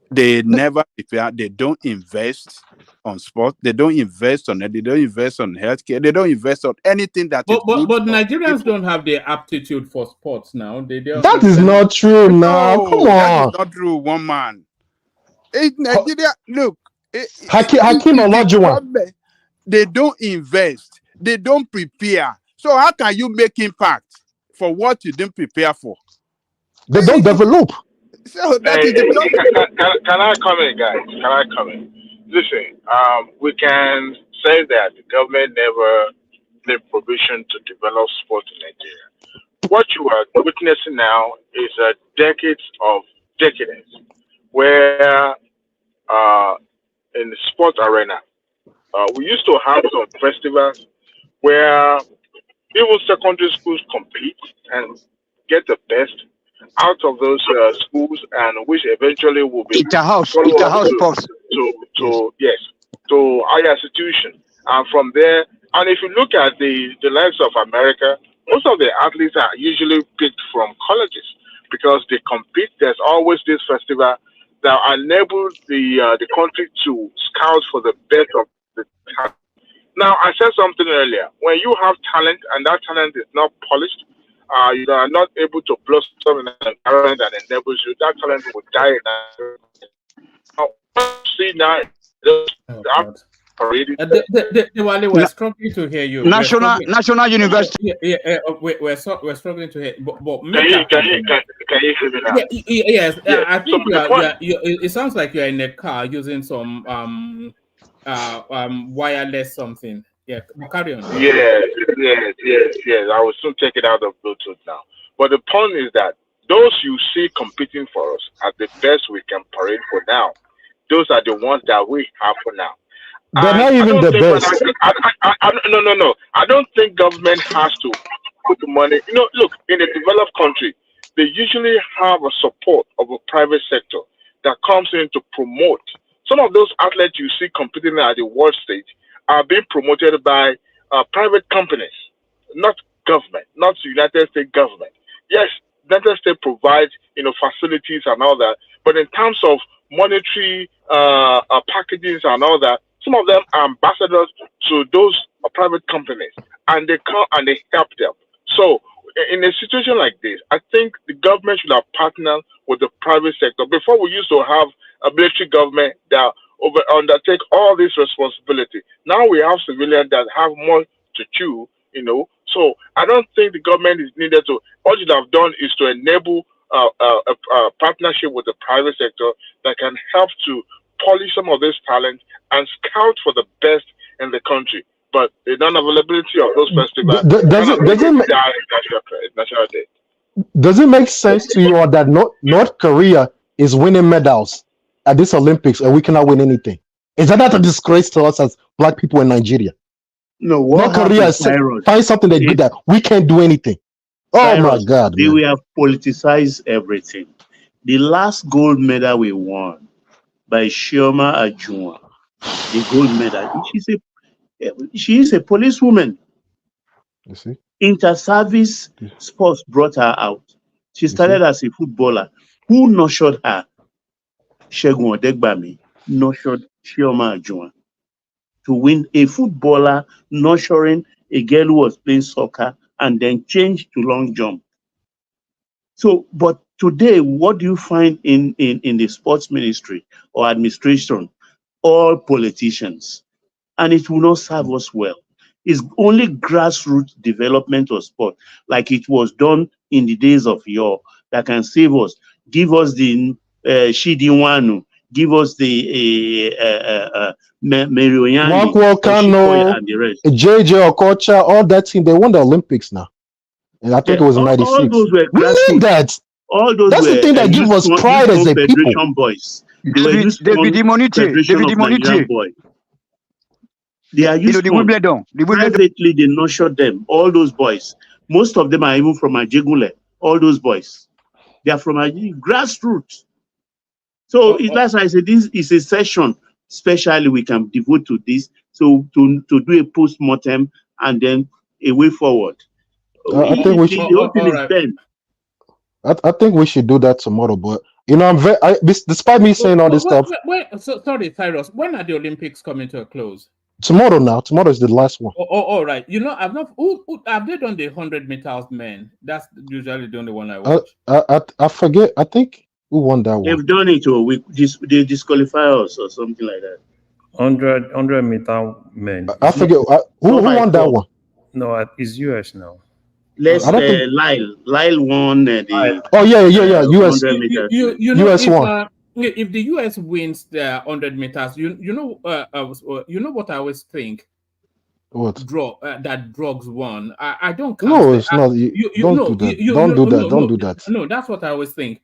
They never prepare. They don't invest on sport. They don't invest on it. They don't invest on healthcare. They don't invest on anything that. But Nigerians don't have the aptitude for sports now. That is not true. Now, come on. That is not true. One man. Nigeria, look. Hakeem Olajuwon. They don't invest. They don't prepare. So how can you make impact for what you didn't prepare for? They don't develop. So that is can I come in, guys? Can I come in? Listen, we can say that the government never made provision to develop sports in Nigeria. What you are witnessing now is a decades of decadence, where in the sports arena, we used to have some festivals where even secondary schools compete and get the best out of those schools, and which eventually will be to higher institution. And from there, and if you look at the likes of America, most of the athletes are usually picked from colleges because they compete. There's always this festival that enables the country to scout for the best of the talent. Now, I said something earlier. When you have talent and that talent is not polished, you are not able to blossom in an environment that enables you. That talent will die. See now, we're struggling to hear you. National University. We're struggling to hear. But can you hear me now? Yes. I think it sounds like you're in a car using some wireless something. Yeah, carry on. Yes. I will soon take it out of Bluetooth now. But the point is that those you see competing for us are the best we can parade for now. Those are the ones that we have for now. They're not even the best. No. I don't think government has to put the money. Look, in a developed country, they usually have a support of a private sector that comes in to promote. Some of those athletes you see competing at the world stage are being promoted by private companies, not government, not the United States government. Yes, United States provides facilities and all that, but in terms of monetary packages and all that, some of them are ambassadors to those private companies, and they come and they help them. So in a situation like this, I think the government should have partnered with the private sector. Before, we used to have a military government that undertake all this responsibility. Now we have civilians that have more to chew, So I don't think the government is needed to. All you have done is to enable a partnership with the private sector that can help to polish some of this talent and scout for the best in the country. But the non-availability of those festivals does it make sense to you that North Korea is winning medals at this Olympics and we cannot win anything? Is that not a disgrace to us as Black people in Nigeria? No, North Korea find something they good at. We can't do anything. Oh my God! We have politicized everything. The last gold medal we won by Chioma Ajunwa, the gold medal. She is a policewoman. You see, inter-service sports brought her out. She started as a footballer. Who nurtured her? Segun Odegbami nurtured Chioma Ajunwa to win. A footballer nurturing a girl who was playing soccer and then changed to long jump. So, but today, what do you find in the sports ministry or administration? All politicians. And it will not serve us well. It's only grassroots development of sport, like it was done in the days of yore, that can save us. Give us the Shidiwanu, give us the Merioyani, Kano, and the rest. JJ Okocha, all that team, they won the Olympics now. And I think it was in 96. All those were grassroots. That. All those That's were the thing that gives us pride as a people. Boys. David boy. They are used privately, they nurture them, all those boys. Most of them are even from Ajegule, all those boys. They are from grassroots. So that's why I said this is a session, especially we can devote to this, so to do a post-mortem and then a way forward. I think we should. I think we should do that tomorrow, but I'm very. Despite me saying all this stuff. Sorry, Cyrus. When are the Olympics coming to a close? Tomorrow now. Tomorrow is the last one. All right. I've not. Have they done the 100 meters men? That's usually the only one I watch. I forget. I think who won that one. They've done it, or they disqualify us or something like that. 100 meter men. I forget who won that one. No, it's US now. Lyle won the. Oh yeah. US. US won. If the US wins the 100 meters, you know what I always think. What? That drugs won. I don't. No, it's not. Don't do that. No, that's what I always think.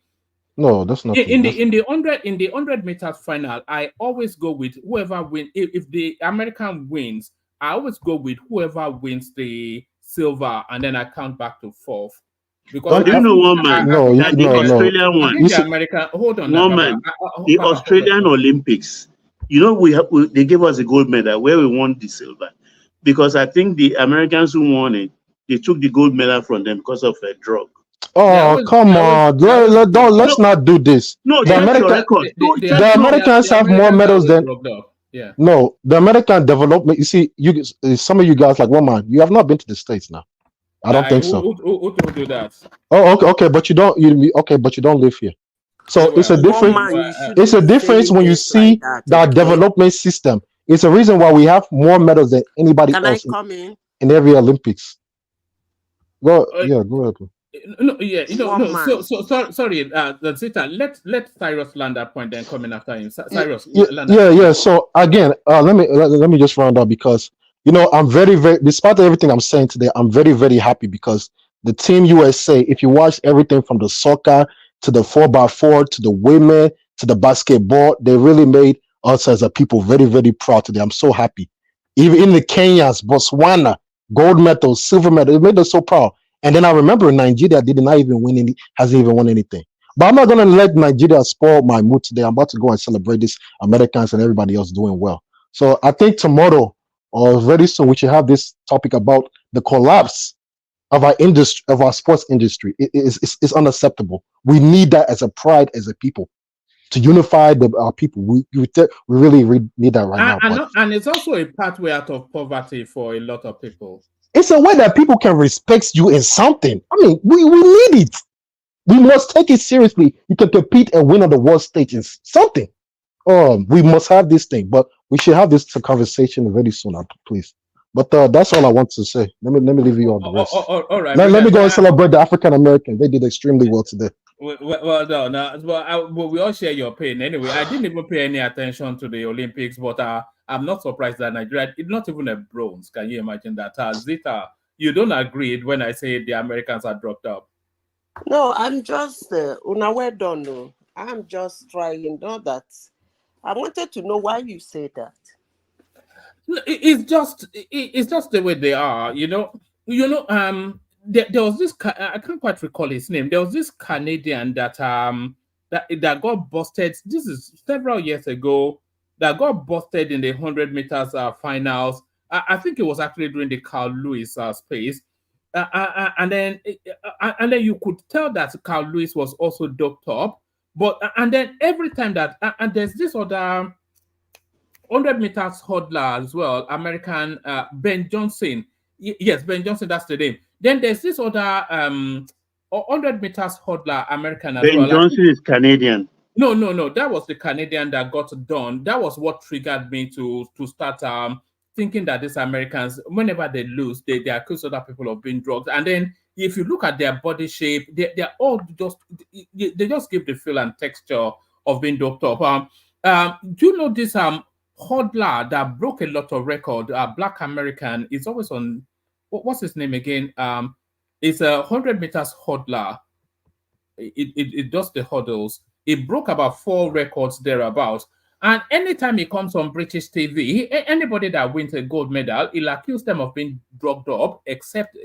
No, that's not. In the 100 meters final, I always go with whoever wins. If the American wins, I always go with whoever wins the silver, and then I count back to fourth. Because do you know one man? The Australian one. The American. Hold on. One man. The Australian Olympics. They gave us a gold medal where we won the silver, because I think the Americans who won it, they took the gold medal from them because of a drug. Oh, come on! Let's not do this. No, the Americans have more medals than. Yeah. No, the American development. You see, some of you guys, like one man, you have not been to the States now. I don't think so. Who told you that? Oh, okay, but you don't. But you don't live here. So it's a different. It's a difference when you see that development system. It's a reason why we have more medals than anybody else in every Olympics. Go ahead. No, yeah, no. So sorry, Zita, let Cyrus land that point, then come in after him. Cyrus, yeah. So again, let me just round up, because I'm very, very, despite everything I'm saying today, I'm very, very happy because the Team USA, if you watch everything from the soccer to the 4x4 to the women to the basketball, they really made us as a people very, very proud today. I'm so happy. Even in the Kenyans, Botswana, gold medal, silver medal, it made us so proud. And then I remember Nigeria did not even win any, hasn't even won anything. But I'm not gonna let Nigeria spoil my mood today. I'm about to go and celebrate this Americans and everybody else doing well. So I think tomorrow or very soon we should have this topic about the collapse of our industry, of our sports industry. It's unacceptable. We need that as a pride, as a people, to unify our people. We really need that right now. And it's also a pathway out of poverty for a lot of people. It's a way that people can respect you in something. I mean, we need it. We must take it seriously. You can compete and win on the world stage in something. We must have this thing, but we should have this conversation very soon, please. But that's all I want to say. Let me leave you on the rest. All right. Let me go and celebrate the African Americans. They did extremely well today. Well, no, we all share your pain. Anyway, I didn't even pay any attention to the Olympics, but I'm not surprised that Nigeria, it's not even a bronze. Can you imagine that? Zita, you don't agree when I say the Americans are dropped up. No, I'm just well done. No, I'm just trying. Not that I wanted to know why you say that. It's just the way they are. There was this, I can't quite recall his name. There was this Canadian that that got busted. This is several years ago. That got busted in the 100 meters finals. I think it was actually during the Carl Lewis space. And then you could tell that Carl Lewis was also doped up. But and then every time that and there's this other 100 meters hurdler as well, American Ben Johnson. Yes, Ben Johnson, that's the name. Then there's this other 100 meters hurdler, American as well. Ben Johnson is Canadian. No, that was the Canadian that got done. That was what triggered me to start thinking that these Americans, whenever they lose, they accuse other people of being drugged. And then if you look at their body shape, they're all they just give the feel and texture of being doped up. Do you know this hurdler that broke a lot of record? Black American is always on. What's his name again? It's a 100 meters hurdler. It does the hurdles. It broke about 4 records thereabouts. And anytime he comes on British TV, anybody that wins a gold medal, he'll accuse them of being drugged up, except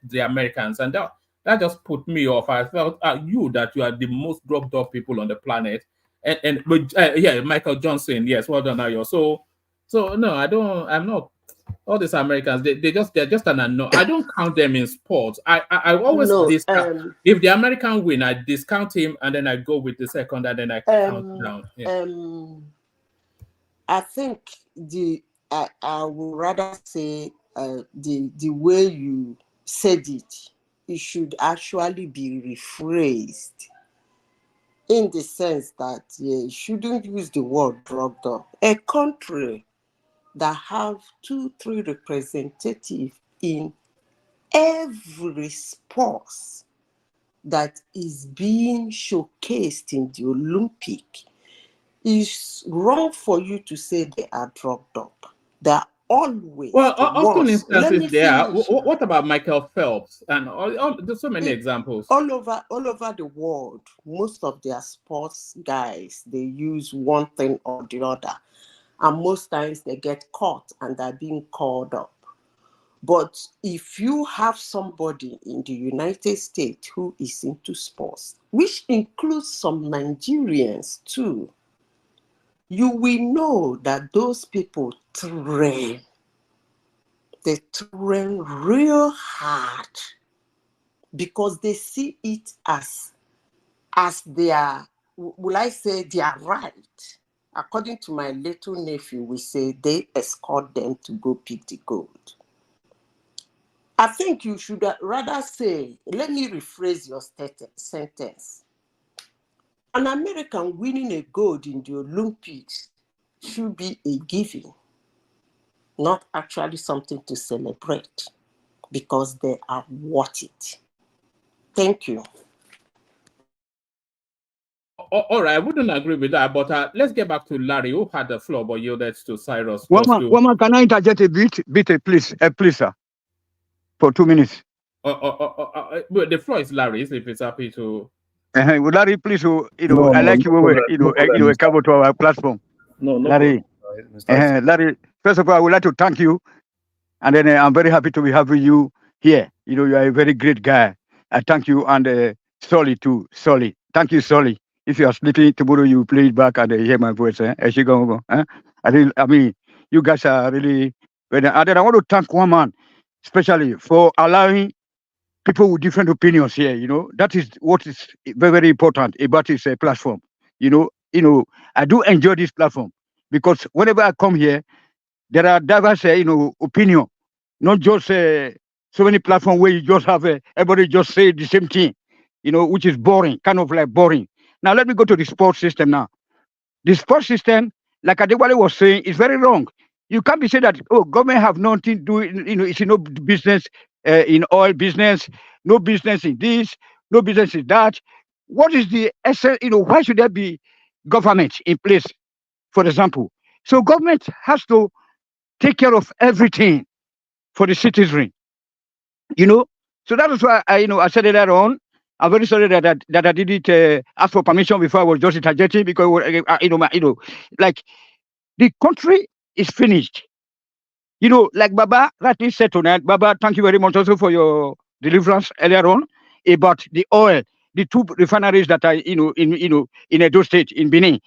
the Americans. And that just put me off. I felt that you are the most drugged up people on the planet. Yeah, Michael Johnson. Yes, well done, Ayo. So no, I'm not. All these Americans, they're just an unknown. I don't count them in sports. I always discount. If the American win, I discount him, and then I go with the second, and then I count down. Yeah. I think I would rather say the way you said it should actually be rephrased, in the sense that you shouldn't use the word drugged up. A country that have 2-3 representatives in every sport that is being showcased in the Olympic, is wrong for you to say they are drugged up. They're always often instances there. What about Michael Phelps? And there's so many examples. All over the world, most of their sports guys, they use one thing or the other. And most times they get caught and they're being called up. But if you have somebody in the United States who is into sports, which includes some Nigerians too, you will know that those people train. They train real hard because they see it as their, will I say, their right. According to my little nephew, we say they escort them to go pick the gold. I think you should rather say, let me rephrase your sentence. An American winning a gold in the Olympics should be a giving, not actually something to celebrate, because they are worth it. Thank you. All right, I wouldn't agree with that, but let's get back to Larry, who had the floor, but yielded to Cyrus. Woman, can I interject a bit, please, sir, for 2 minutes? The floor is Larry's, if it's happy to. Larry, please, I like you come to our platform. No, Larry. Larry, first of all, I would like to thank you, and then I'm very happy to be having you here. You are a very great guy. I thank you, and Solly too. Solly, thank you, Solly. If you are sleeping tomorrow, you play it back and hear my voice. As you go, I mean, you guys are really. And then I want to thank one man, especially for allowing people with different opinions here. That is what is very, very important about this platform. I do enjoy this platform because whenever I come here, there are diverse, opinion, not just so many platforms where you just have everybody just say the same thing, which is boring, kind of like boring. Now let me go to the sports system now. The sports system, like Adewale was saying, is very wrong. You can't be saying that, oh, government have nothing to do, it's no business in oil business, no business in this, no business in that. What is the essence, why should there be government in place, for example? So government has to take care of everything for the citizenry, So that is why I said it earlier on. I'm very sorry that I didn't ask for permission before I was just interjecting because like the country is finished. Like Baba rightly said tonight. Baba, thank you very much also for your deliverance earlier on about the oil, the two refineries that are in Edo State in Benin,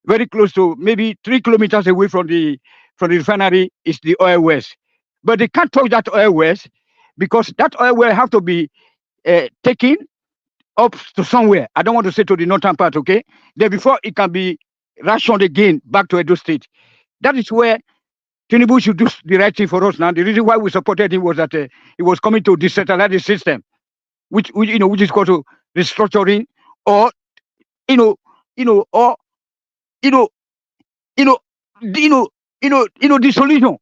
very close to maybe 3 kilometers away from the refinery is the oil wells, but they can't touch that oil wells because that oil well have to be taken up to somewhere. I don't want to say to the northern part, okay? Then before it can be rationed again back to Edo State. That is where Tinubu should do the right thing for us now. The reason why we supported him was that he was coming to decentralize the system, which is called to restructuring or dissolution.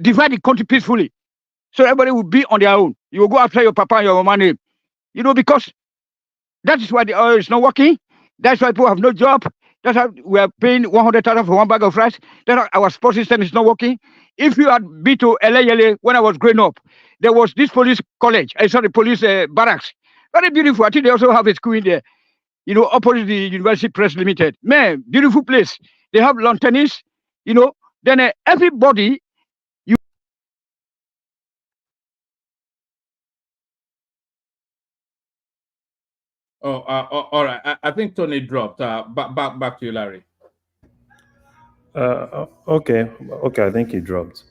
Divide the country peacefully, so everybody will be on their own. You will go after your papa and your mama name, because that is why the oil is not working. That's why people have no job. That's why we are paying 100,000 for one bag of rice. That's why our sports system is not working. If you had been to LA when I was growing up, there was this police college. I saw the police barracks. Very beautiful. I think they also have a school in there, opposite the University Press Limited. Man, beautiful place. They have lawn tennis, then everybody. All right. I think Tony dropped. Back to you, Larry. Okay. I think he dropped.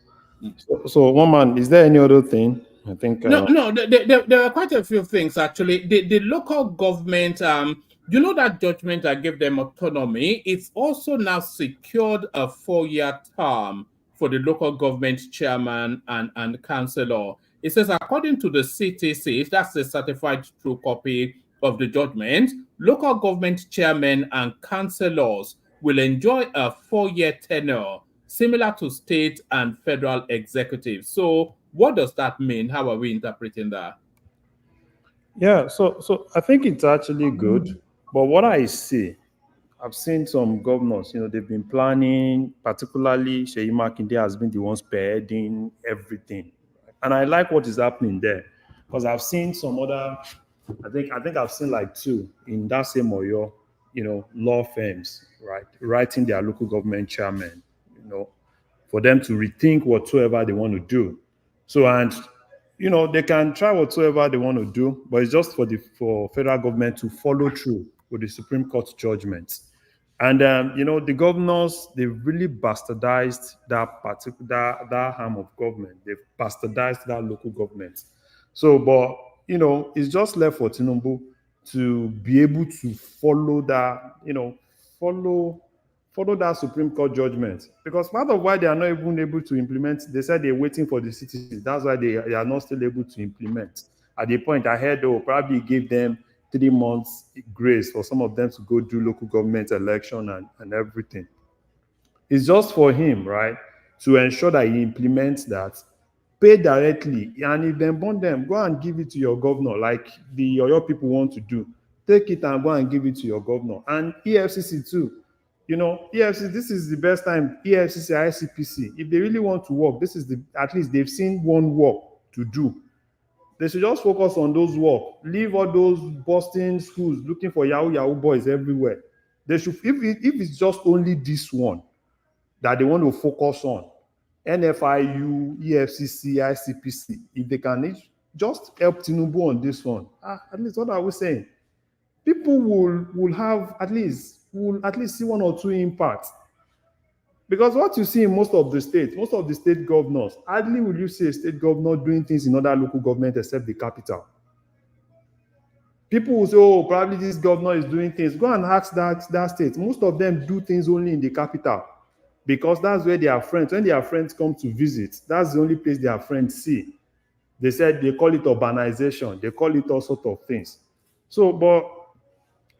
So one man, is there any other thing? I think no. There are quite a few things actually. The local government, that judgment that gave them autonomy. It's also now secured a 4-year term for the local government chairman and councillor. It says according to the CTC, that's the certified true copy of the judgment, local government chairmen and councillors will enjoy a 4-year tenure similar to state and federal executives. So what does that mean? How are we interpreting that? Yeah, so I think it's actually good. But what I see, I've seen some governors, they've been planning, particularly Seyi Makinde has been the one spearheading everything. And I like what is happening there. Because I've seen some other, I think I've seen like 2 in that same Oyo, law firms, right, writing their local government chairman, for them to rethink whatsoever they want to do. So, and, they can try whatsoever they want to do, but it's just for federal government to follow through with the Supreme Court judgments. And, the governors, they really bastardized that arm of government. They've bastardized that local government. So, but, it's just left for Tinubu to be able to follow that, follow that Supreme Court judgment. Because part of why they are not even able to implement, they said they're waiting for the citizens. That's why they are not still able to implement. At the point I heard, probably give them 3 months grace for some of them to go do local government election and everything. It's just for him, right, to ensure that he implements that, pay directly, and if they bond them, go and give it to your governor, like the Oyo people want to do. Take it and go and give it to your governor. And EFCC too. EFCC, this is the best time, EFCC, ICPC, if they really want to work, this is at least they've seen one work to do. They should just focus on those work. Leave all those busting schools looking for Yahoo boys everywhere. They should, if it's just only this one that they want to focus on, NFIU, EFCC, ICPC, if they can just help Tinubu on this one. At least what are we saying? People will have at least see one or two impacts. Because what you see in most of the state governors, hardly will you see a state governor doing things in other local government except the capital. People will say, oh, probably this governor is doing things. Go and ask that state. Most of them do things only in the capital because that's where their friends, when their friends come to visit, that's the only place their friends see. They said they call it urbanization. They call it all sorts of things. So, but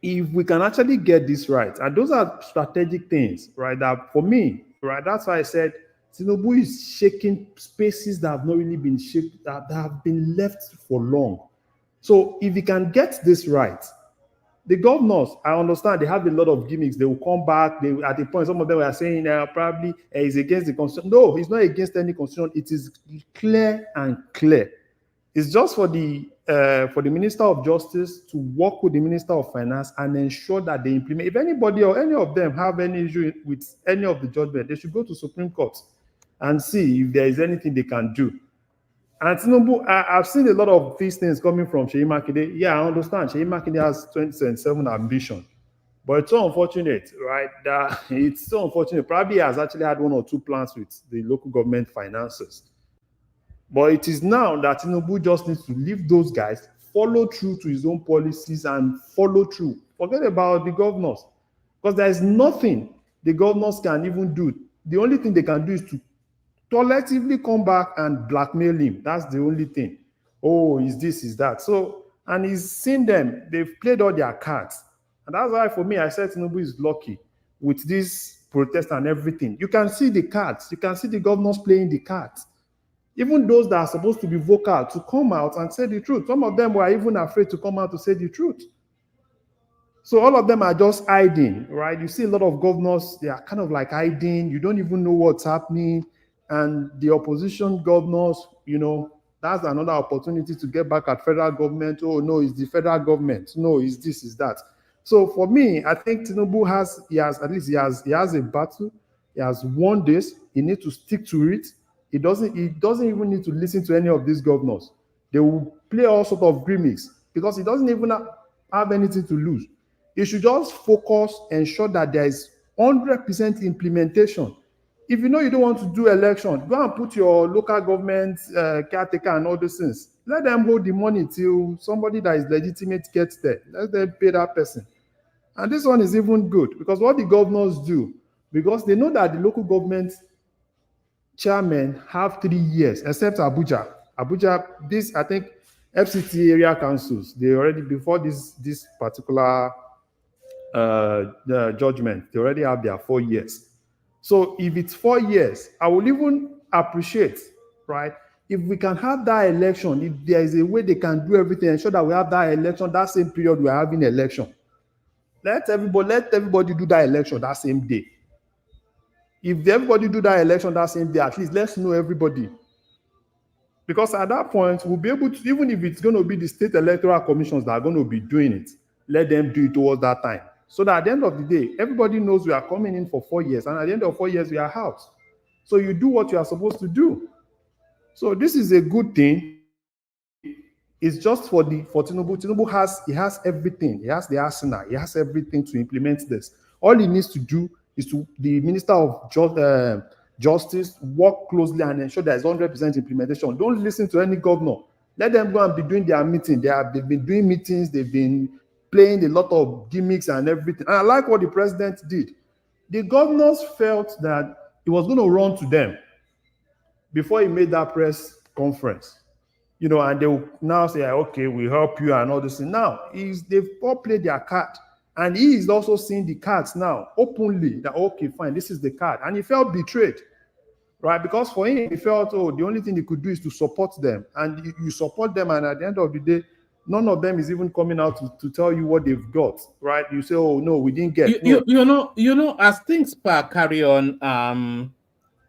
if we can actually get this right, and those are strategic things, right, that for me, right, that's why I said Tinubu is shaking spaces that have not really been shaped, that have been left for long. So if he can get this right, the governors, I understand they have a lot of gimmicks. They will come back. They, at the point, some of them were saying probably he's against the constitution. No, he's not against any constitution. It is clear and clear. It's just for the Minister of Justice to work with the Minister of Finance and ensure that they implement. If anybody or any of them have any issue with any of the judgment, they should go to Supreme Court and see if there is anything they can do. And Tinubu, I've seen a lot of these things coming from Seyi Makinde. Yeah, I understand. Seyi Makinde has 2027 ambition. But it's so unfortunate, right? That it's so unfortunate. Probably he has actually had one or two plans with the local government finances. But it is now that Tinubu just needs to leave those guys, follow through to his own policies and follow through. Forget about the governors. Because there is nothing the governors can even do. The only thing they can do is to collectively come back and blackmail him. That's the only thing. Oh, is this, is that. So, and he's seen them. They've played all their cards. And that's why, for me, I said Tinubu is lucky with this protest and everything. You can see the cards. You can see the governors playing the cards. Even those that are supposed to be vocal to come out and say the truth. Some of them were even afraid to come out to say the truth. So all of them are just hiding, right? You see a lot of governors, they are kind of like hiding. You don't even know what's happening. And the opposition governors, you know, that's another opportunity to get back at federal government. Oh, no, it's the federal government. No, it's this, it's that. So for me, I think Tinubu has a battle. He has won this. He needs to stick to it. He doesn't even need to listen to any of these governors. They will play all sorts of gimmicks because he doesn't even have anything to lose. He should just focus, ensure that there is 100% implementation. If you know you don't want to do election, go and put your local government caretaker and all those things. Let them hold the money till somebody that is legitimate gets there. Let them pay that person. And this one is even good because what the governors do, because they know that the local government chairmen have 3 years, except Abuja. Abuja, this, I think, FCT area councils, they already, before this particular judgment, they already have their 4 years. So if it's 4 years, I will even appreciate, right, if we can have that election, if there is a way they can do everything, ensure that we have that election, that same period we are having election. Let everybody do that election that same day. If everybody do that election that same day, at least let's know everybody. Because at that point, we'll be able to, even if it's going to be the state electoral commissions that are going to be doing it, let them do it towards that time. So that at the end of the day, everybody knows we are coming in for 4 years, and at the end of 4 years, we are out. So you do what you are supposed to do. So this is a good thing. It's just for Tinubu. Tinubu has everything. He has the arsenal. He has everything to implement this. All he needs to do is to the Minister of Justice work closely and ensure there is 100% implementation. Don't listen to any governor. Let them go and be doing their meeting. They've been doing meetings. They've been playing a lot of gimmicks and everything. And I like what the president did. The governors felt that he was going to run to them before he made that press conference. You know, and they will now say, okay, we help you and all this. Now, they've all played their card. And he is also seeing the cards now openly that, okay, fine, this is the card. And he felt betrayed, right? Because for him, he felt, oh, the only thing he could do is to support them. And you support them, and at the end of the day, none of them is even coming out to tell you what they've got, right? You say, oh, no, we didn't get. You know, as things carry on,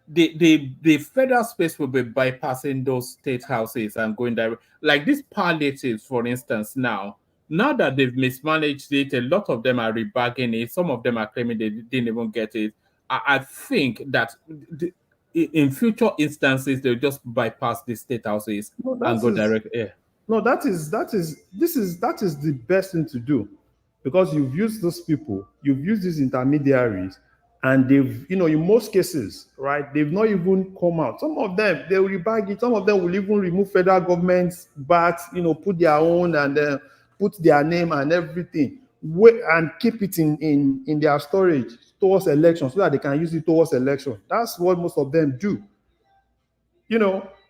the federal space will be bypassing those state houses and going direct. Like these palliatives, for instance, now that they've mismanaged it, a lot of them are rebagging it. Some of them are claiming they didn't even get it. I think that in future instances they'll just bypass the state houses and go direct. Yeah. No, that is the best thing to do, because you've used those people, you've used these intermediaries, and they've, in most cases, right, they've not even come out. Some of them, they will rebag it. Some of them will even remove federal government's backs, put their own and put their name and everything, and keep it in their storage towards election so that they can use it towards election. That's what most of them do.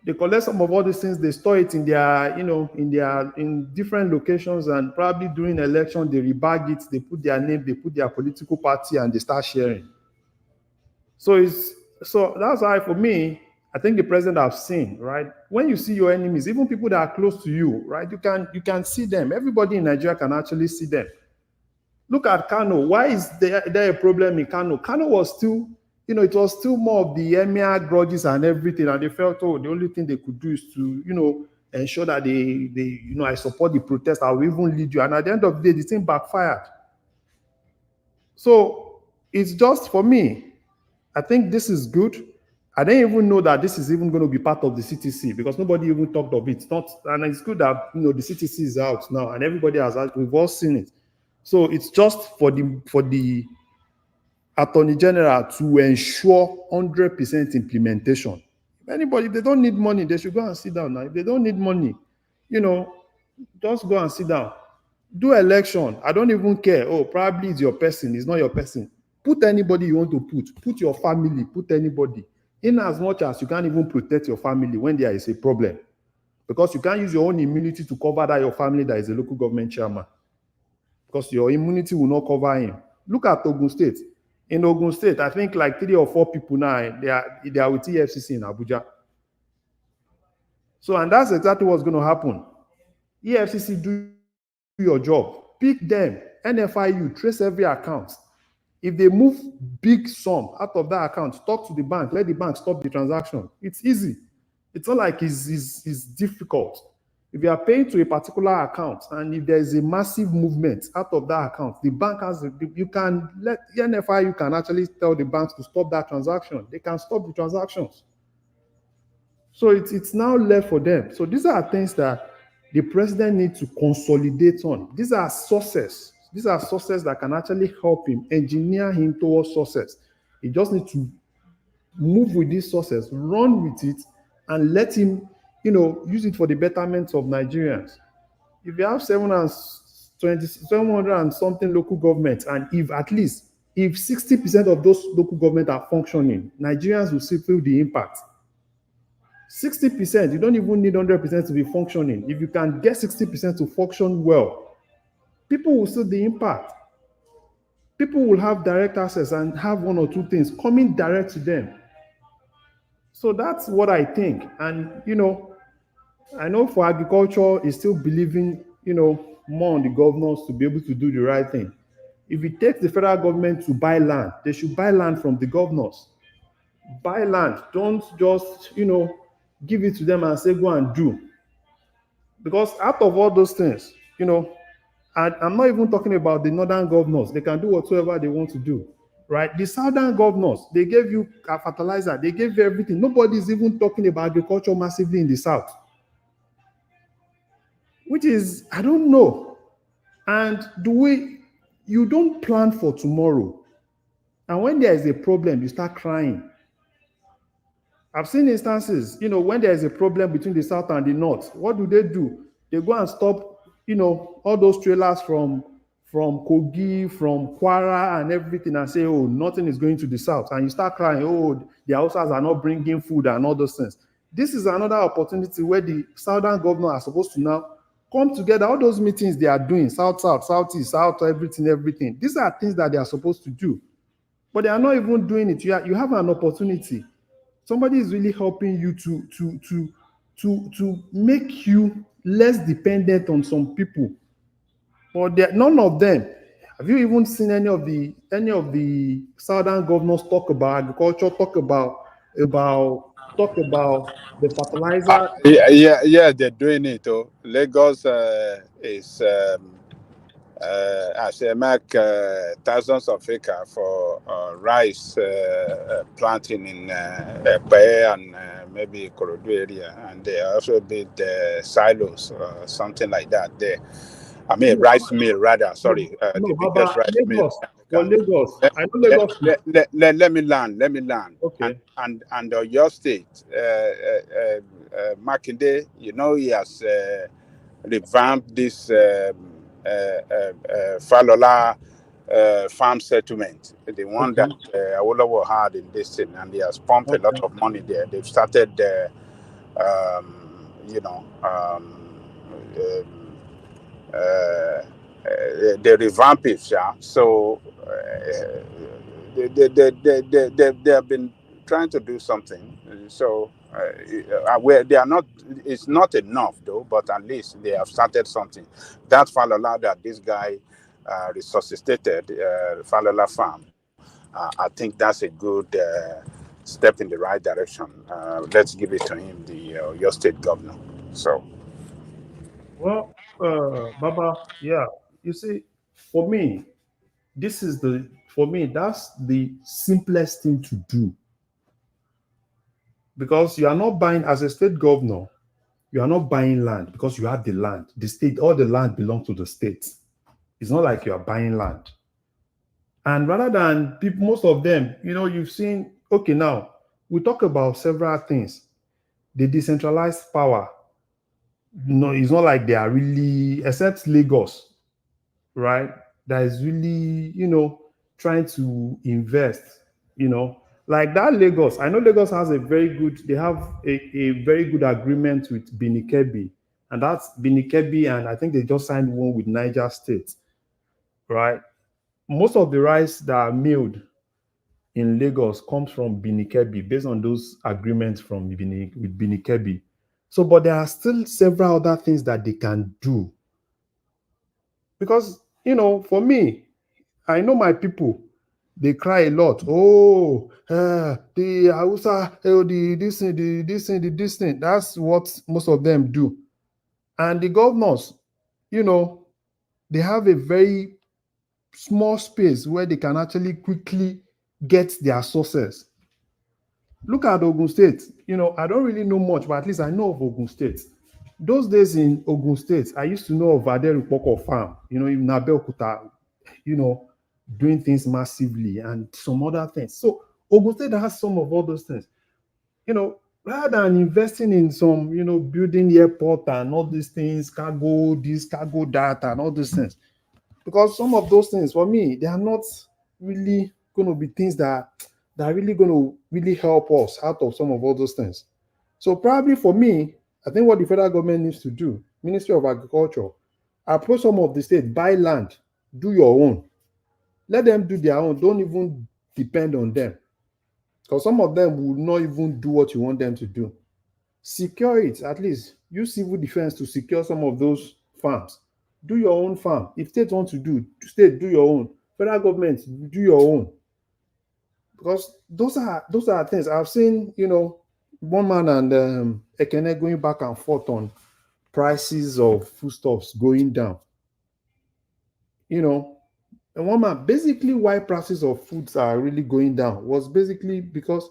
They collect some of all these things, they store it in their, in different locations, and probably during election, they rebag it, they put their name, they put their political party, and they start sharing. So that's why, for me, I think the president have seen, right? When you see your enemies, even people that are close to you, right? You can see them. Everybody in Nigeria can actually see them. Look at Kano. Why is there a problem in Kano? Kano was still, it was still more of the emir grudges and everything, and they felt, the only thing they could do is to, ensure that they I support the protest, I will even lead you. And at the end of the day, the thing backfired. So it's just, for me, I think this is good. I didn't even know that this is even going to be part of the CTC, because nobody even talked of it. And it's good that the CTC is out now, and everybody we've all seen it. So it's just for the Attorney General to ensure 100% implementation. If they don't need money, they should go and sit down now. If they don't need money, just go and sit down. Do election. I don't even care. Probably it's your person. It's not your person. Put anybody you want to put. Put your family. Put anybody. In as much as you can't even protect your family when there is a problem. Because you can't use your own immunity to cover that your family that is a local government chairman. Because your immunity will not cover him. Look at Ogun State. In Ogun State, I think like 3 or 4 people now, they are with EFCC in Abuja. So, and that's exactly what's going to happen. EFCC, do your job. Pick them. NFIU, trace every account. If they move big sum out of that account, talk to the bank, let the bank stop the transaction. It's easy. It's not like it's difficult. If you are paying to a particular account, and if there is a massive movement out of that account, the bank you can let the NFIU can actually tell the banks to stop that transaction. They can stop the transactions. So it's now left for them. So these are things that the president needs to consolidate on. These are sources. These are sources that can actually help him, engineer him towards success. He just needs to move with these sources, run with it, and let him, use it for the betterment of Nigerians. If you have 700 and something local governments, and if 60% of those local governments are functioning, Nigerians will still feel the impact. 60%, you don't even need 100% to be functioning. If you can get 60% to function well, people will see the impact. People will have direct access and have 1 or 2 things coming direct to them. So that's what I think. And, I know for agriculture, is still believing, more on the governors to be able to do the right thing. If it takes the federal government to buy land, they should buy land from the governors. Buy land. Don't just, give it to them and say, go and do. Because out of all those things, and I'm not even talking about the northern governors. They can do whatsoever they want to do, right? The southern governors, they gave you fertilizer. They gave you everything. Nobody's even talking about agriculture massively in the south. Which is, I don't know. And you don't plan for tomorrow. And when there is a problem, you start crying. I've seen instances, when there is a problem between the south and the north, what do? They go and stop, all those trailers from Kogi, from Kwara and everything, and say, nothing is going to the south. And you start crying, the Hausas are not bringing food and all those things. This is another opportunity where the southern governor are supposed to now come together. All those meetings they are doing, south, southeast, south, everything. These are things that they are supposed to do. But they are not even doing it. You have an opportunity. Somebody is really helping you to make you less dependent on some people. But none of them. Have you even seen any of the southern governors talk about agriculture, talk about the fertilizer? Yeah, they're doing it. Lagos is I say make thousands of acres for rice planting in Epe and maybe Korodu area, and they also build silos, something like that there. I mean, rice mill rather. Sorry, the biggest rice mill. For Lagos, I know Lagos. Let me land. Okay. And your state, Makinde, you know, he has revamped this Falola farm settlement, the one that Awolowo had in this thing, and he has pumped a lot of money there. They've started, you know, they revamp it, yeah. So they have been trying to do something. So where they are not, it's not enough though, but at least they have started something. That Falola that this guy resuscitated, Falola farm, I think that's a good step in the right direction. Let's give it to him, your state governor. So. Well, Baba, yeah, you see, for me, that's the simplest thing to do. Because you are not buying, as a state governor, you are not buying land because you have the land. The state, all the land belongs to the state. It's not like you are buying land. And rather than people, most of them, you know, you've seen, okay, now we talk about several things. The decentralized power, no, it's not like they are really, except Lagos, right? That is really, you know, trying to invest, you know, like that Lagos. I know Lagos has they have a very good agreement with Binikebi, and that's Binikebi, and I think they just signed one with Niger State, right? Most of the rice that are milled in Lagos comes from Binikebi based on those agreements with Binikebi. So, but there are still several other things that they can do. Because, you know, for me, I know my people, they cry a lot. Oh, the Hausa, the this thing. That's what most of them do. And the governors, you know, they have a very small space where they can actually quickly get their sources. Look at Ogun State. You know, I don't really know much, but at least I know of Ogun State. Those days in Ogun State, I used to know of Aderupoko Farm, you know, in Abeokuta, you know, doing things massively and some other things. So Ogun State has some of all those things. You know, rather than investing in some, you know, building airport and all these things, cargo this, cargo that, and all these things. Because some of those things, for me, they are not really going to be things that are really going to really help us out of some of all those things. So probably for me, I think what the federal government needs to do, Ministry of Agriculture, approach some of the states, buy land, do your own. Let them do their own. Don't even depend on them. Because some of them will not even do what you want them to do. Secure it, at least. Use civil defense to secure some of those farms. Do your own farm. If states want to do, state, do your own. Federal government, do your own. Because those are things I've seen, you know, one man and Ekene going back and forth on prices of foodstuffs going down. You know, and one man, basically why prices of foods are really going down was basically because,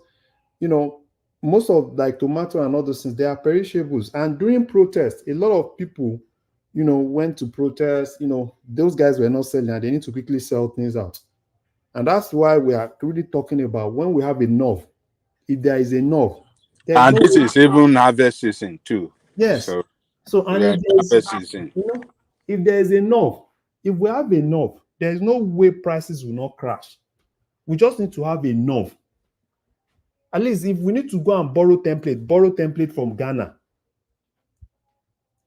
you know, most of like tomato and other things, they are perishables. And during protests, a lot of people, you know, went to protest, you know, those guys were not selling and they need to quickly sell things out. And that's why we are really talking about when we have enough, if there is enough. And this is even harvest season too. Yes. So and if harvest season. You know, if there is enough, if we have enough, there is no way prices will not crash. We just need to have enough. At least if we need to go and borrow template from Ghana.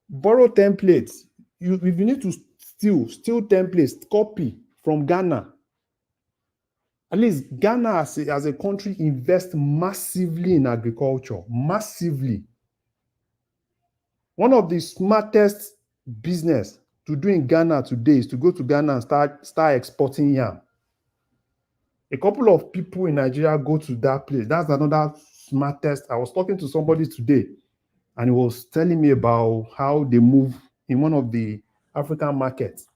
Borrow templates. If you need to steal templates, copy from Ghana. At least Ghana as a country invests massively in agriculture, massively. One of the smartest business to do in Ghana today is to go to Ghana and start exporting yam. A couple of people in Nigeria go to that place. That's another smartest. I was talking to somebody today, and he was telling me about how they move in one of the African markets.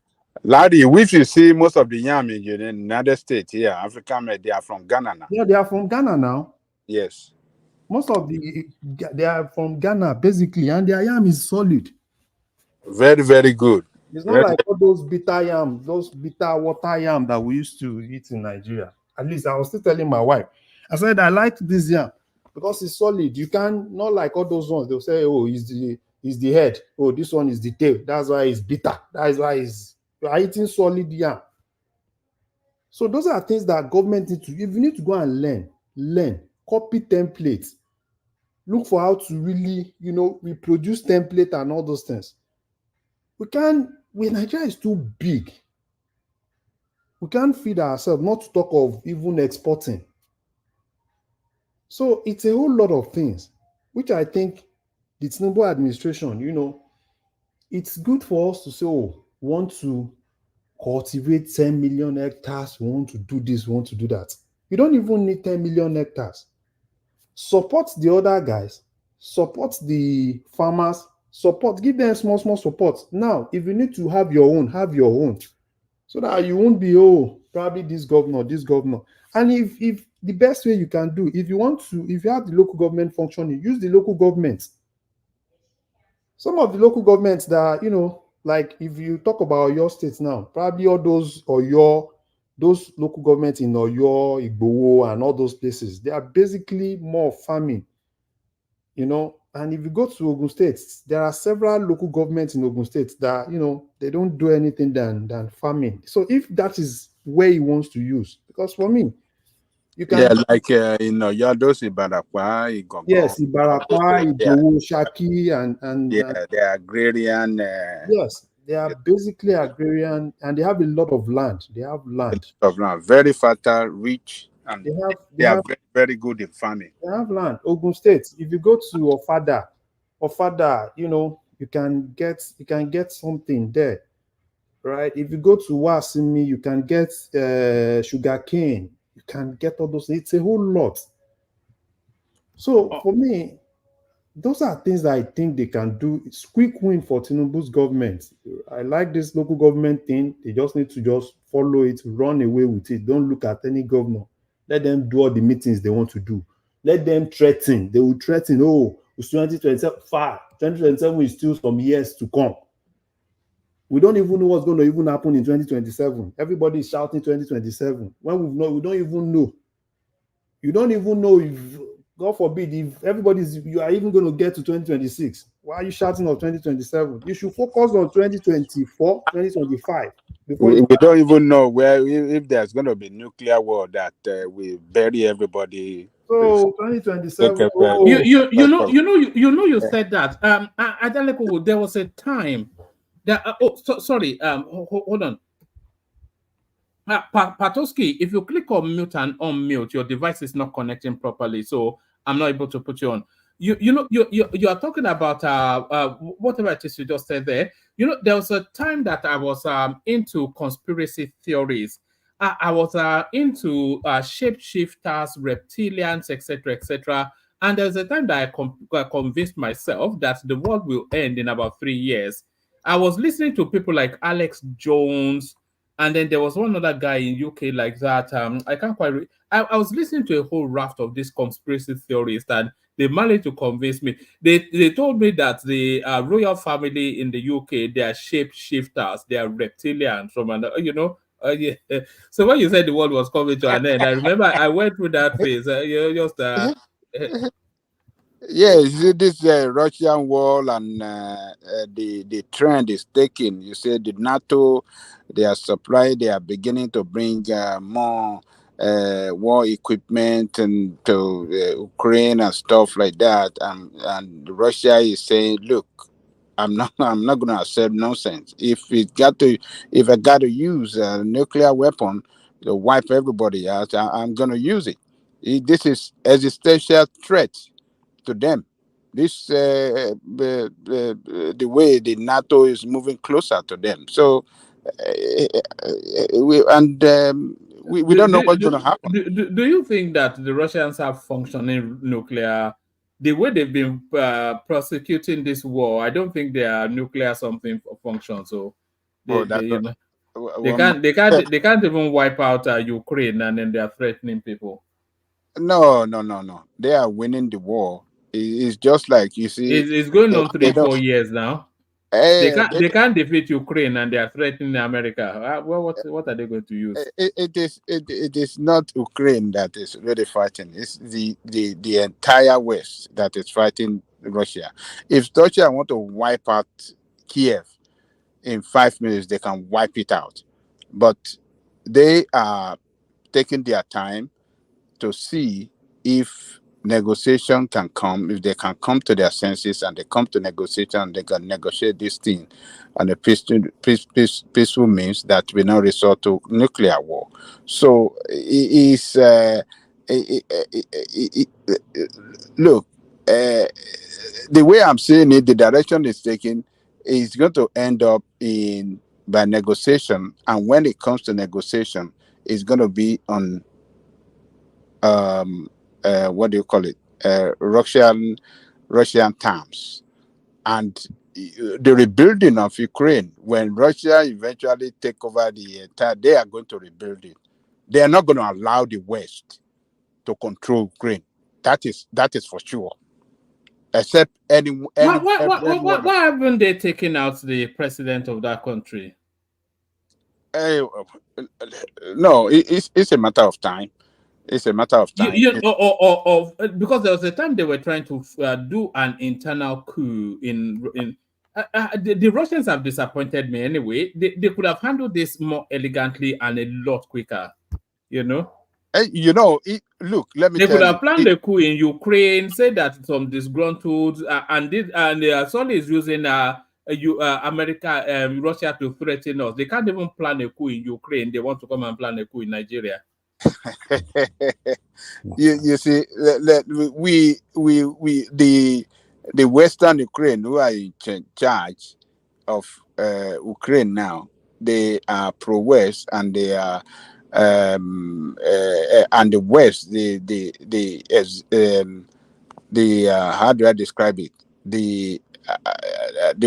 Larry, if you see most of the yam in the United States here, African, they are from Ghana now. Yeah, they are from Ghana now. Yes. Most of they are from Ghana basically, and their yam is solid. Very, very good. It's not like all those bitter yam, those bitter water yam that we used to eat in Nigeria. At least I was still telling my wife, I said I like this yam because it's solid. You can not like all those ones. They'll say, oh, is the head. Oh, this one is the tail. That's why it's bitter. That is why you are eating solid yam. So those are things that government need to. If you need to go and learn, copy templates, look for how to really, reproduce template and all those things. Nigeria is too big. We can't feed ourselves, not to talk of even exporting. So it's a whole lot of things, which I think the Tinubu administration, it's good for us to say, oh, we want to cultivate 10 million hectares, we want to do this, we want to do that. You don't even need 10 million hectares. Support the other guys, support the farmers, give them small support. Now, if you need to have your own, so that you won't be, probably this governor. And if the best way you can do, if you have the local government functioning, use the local government. Some of the local governments that, like if you talk about your states now, probably all those local governments in Oyo, Igboho, and all those places, they are basically more farming, And if you go to Ogun State, there are several local governments in Ogun State that, they don't do anything than farming. So if that is where he wants to use, because for me, you can... Yeah, like, those Ibarakwa, Igogo. Yes, Ibarakwa, Igboho, Shaki, and... Yeah, they are agrarian. Yes, they are basically agrarian, and they have a lot of land. They have land. Very fertile, rich, and they are very, very good in farming. They have land. Ogun State, if you go to Ofada, you can get something there, right? If you go to Wasimi, you can get sugar cane. You can get all those. It's a whole lot. So for me, those are things that I think they can do. It's quick win for Tinubu's government. I like this local government thing. They just need to just follow it, run away with it. Don't look at any governor. Let them do all the meetings they want to do. Let them threaten. They will threaten, it's 2027 far. 2027 is still some years to come. We don't even know what's going to even happen in 2027. Everybody is shouting 2027. When we don't even know. You don't even know if, God forbid, if you are even going to get to 2026. Why are you shouting of 2027? You should focus on 2024, 2025. We don't even know if there's going to be nuclear war that will bury everybody. So 2027. You said that. Adaleko, there was a time that. Sorry. Hold on. Patoski, if you click on mute and unmute, your device is not connecting properly, so I'm not able to put you on. You are talking about whatever it is you just said there. There was a time that I was into conspiracy theories. I was into shapeshifters, reptilians, etc. And there's a time that I convinced myself that the world will end in about 3 years. I was listening to people like Alex Jones, and then there was one other guy in UK like that. I can't quite. I was listening to a whole raft of these conspiracy theories that they managed to convince me. They told me that the royal family in the UK, they are shapeshifters, they are reptilians from another. Yeah. So when you said the world was coming to an end, I remember I went through that phase. Yes, this Russian war and the trend is taking. You say the NATO, they are beginning to bring more war equipment and to Ukraine and stuff like that. And Russia is saying, look, I'm not going to accept nonsense. If I got to use a nuclear weapon to wipe everybody out, I'm going to use it. This is existential threat to them. This the way the NATO is moving closer to them. So we don't know what's going to happen. Do you think that the Russians have functioning nuclear? The way they've been prosecuting this war, I don't think they are nuclear something function. So They can't even wipe out Ukraine, and then they are threatening people. No. They are winning the war. It's just like you see. It's going on 3-4 years now. They can't defeat Ukraine, and they are threatening America. What are they going to use? It is not Ukraine that is really fighting. It's the entire West that is fighting Russia. If Russia want to wipe out Kiev in 5 minutes, they can wipe it out. But they are taking their time to see if negotiation can come, if they can come to their senses and they come to negotiation, they can negotiate this thing on a peaceful means that will not resort to nuclear war. So look, the way I'm seeing it, the direction it's taking is going to end up by negotiation, and when it comes to negotiation, it's going to be on what do you call it? Russian terms. And the rebuilding of Ukraine, when Russia eventually take over the entire, they are going to rebuild it. They are not going to allow the West to control Ukraine. That is for sure. Except why haven't they taken out the president of that country? No, it's a matter of time. It's a matter of time. Because there was a time they were trying to do an internal coup the Russians have disappointed me anyway. They could have handled this more elegantly and a lot quicker, look, let me tell you. They could have planned a coup in Ukraine, say that some disgruntled, and Sony is using America, Russia to threaten us. They can't even plan a coup in Ukraine. They want to come and plan a coup in Nigeria. You see, the Western Ukraine who are in charge of Ukraine now, they are pro-West, and they are and the West, how do I describe it? The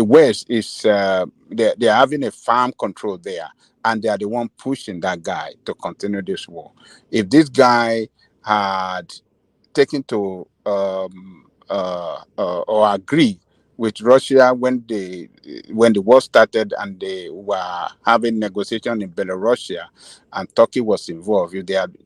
West is they're having a firm control there, and they are the one pushing that guy to continue this war. If this guy had taken to or agree with Russia when the war started and they were having negotiation in Belarus and Turkey was involved,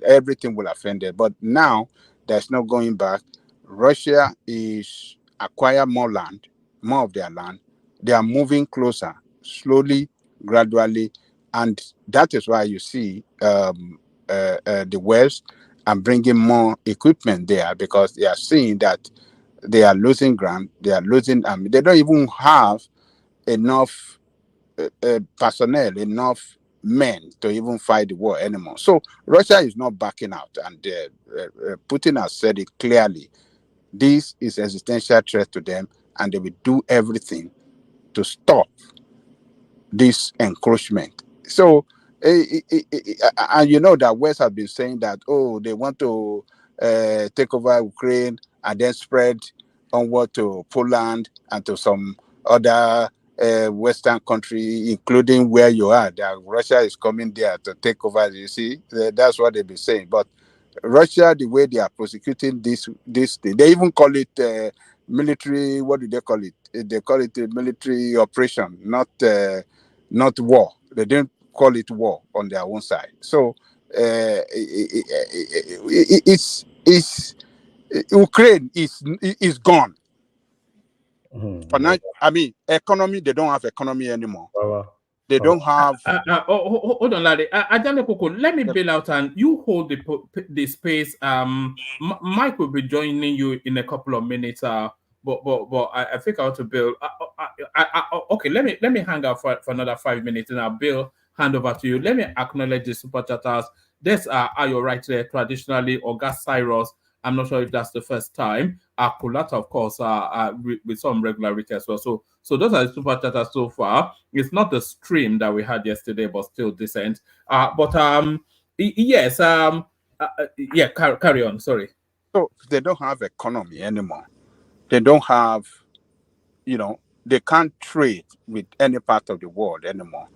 everything will have ended. But now there's no going back. Russia is acquire more land, more of their land. They are moving closer, slowly, gradually, and that is why you see the West and bringing more equipment there, because they are seeing that they are losing ground. They are losing. They don't even have enough personnel, enough men to even fight the war anymore. So Russia is not backing out, and Putin has said it clearly. This is an existential threat to them, and they will do everything to stop this encroachment. So, and you know that West has been saying that, they want to take over Ukraine and then spread onward to Poland and to some other Western country, including where you are. That Russia is coming there to take over. You see, that's what they've been saying. But Russia, the way they are prosecuting this thing, they even call it military. What do they call it? They call it a military operation, not war. They didn't call it war on their own side. So Ukraine is gone. I mean, economy. They don't have economy anymore. They don't have. Hold on, Larry. Let me bail out and you hold the space. Mike will be joining you in a couple of minutes. But I think I want to build. Okay, let me hang out for another 5 minutes, and I'll hand over to you. Let me acknowledge the super chatters. This are you right there? Traditionally, August Cyrus. I'm not sure if that's the first time. Kulata, of course, with some regularity as well. So those are the super chatters so far. It's not the stream that we had yesterday, but still decent. Yes. Yeah. Carry on. Sorry. So they don't have economy anymore. They don't have, they can't trade with any part of the world anymore.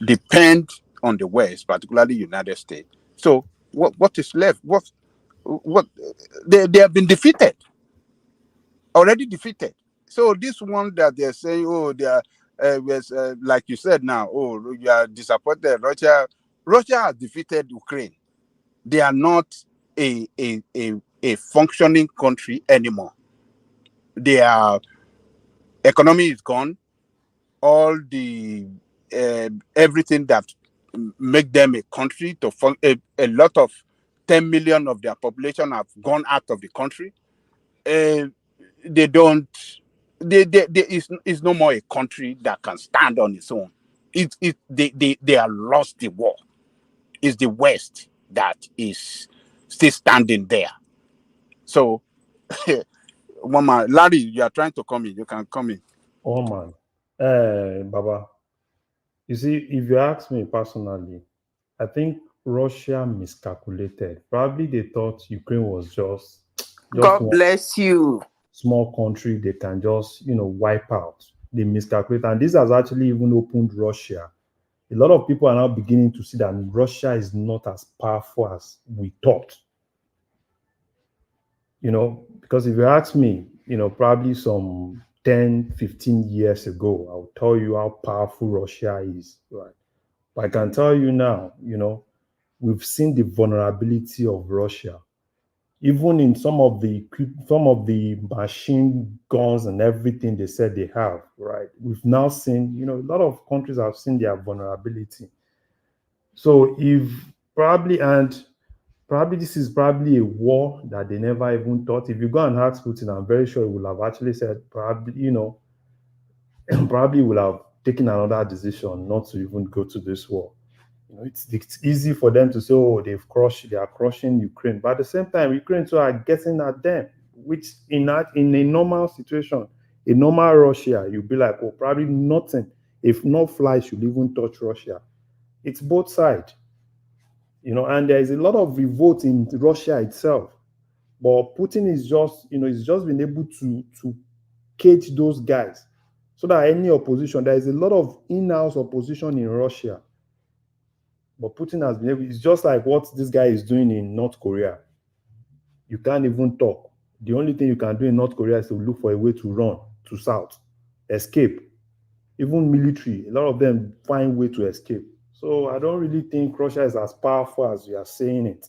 depend on the West, particularly United States. So what is left? What they have been defeated, already defeated. So this one that they're saying, oh, they are like you said now, oh, you are disappointed. Russia has defeated Ukraine. They are not a functioning country anymore. Their economy is gone. All the everything that make them a country to a lot of 10 million of their population have gone out of the country. They don't. There is no more a country that can stand on its own. They are lost the war. It's the West that is still standing there. So, Mama, Larry, you are trying to come in. You can come in. Oh man, Baba. You see, if you ask me personally, I think Russia miscalculated. Probably they thought Ukraine was just God one bless you. small country they can just wipe out. They miscalculate, and this has actually even opened Russia. A lot of people are now beginning to see that Russia is not as powerful as we thought. Because if you ask me, probably some 10, 15 years ago, I'll tell you how powerful Russia is, right? But I can tell you now, we've seen the vulnerability of Russia. Even in some of the machine guns and everything they said they have, right? We've now seen, a lot of countries have seen their vulnerability. So probably this is probably a war that they never even thought. If you go and ask Putin, I'm very sure he will have actually said probably, probably will have taken another decision not to even go to this war. It's easy for them to say, oh, they are crushing Ukraine. But at the same time, Ukraine too are getting at them, which in a normal situation, a normal Russia, you'll be like, oh, probably nothing. If no fly should even touch Russia. It's both sides. And there is a lot of revolt in Russia itself. But Putin is just, he's just been able to cage those guys so that any opposition, there is a lot of in-house opposition in Russia. But Putin has been able, it's just like what this guy is doing in North Korea. You can't even talk. The only thing you can do in North Korea is to look for a way to run to south, escape. Even military, a lot of them find way to escape. So I don't really think Russia is as powerful as we are saying it.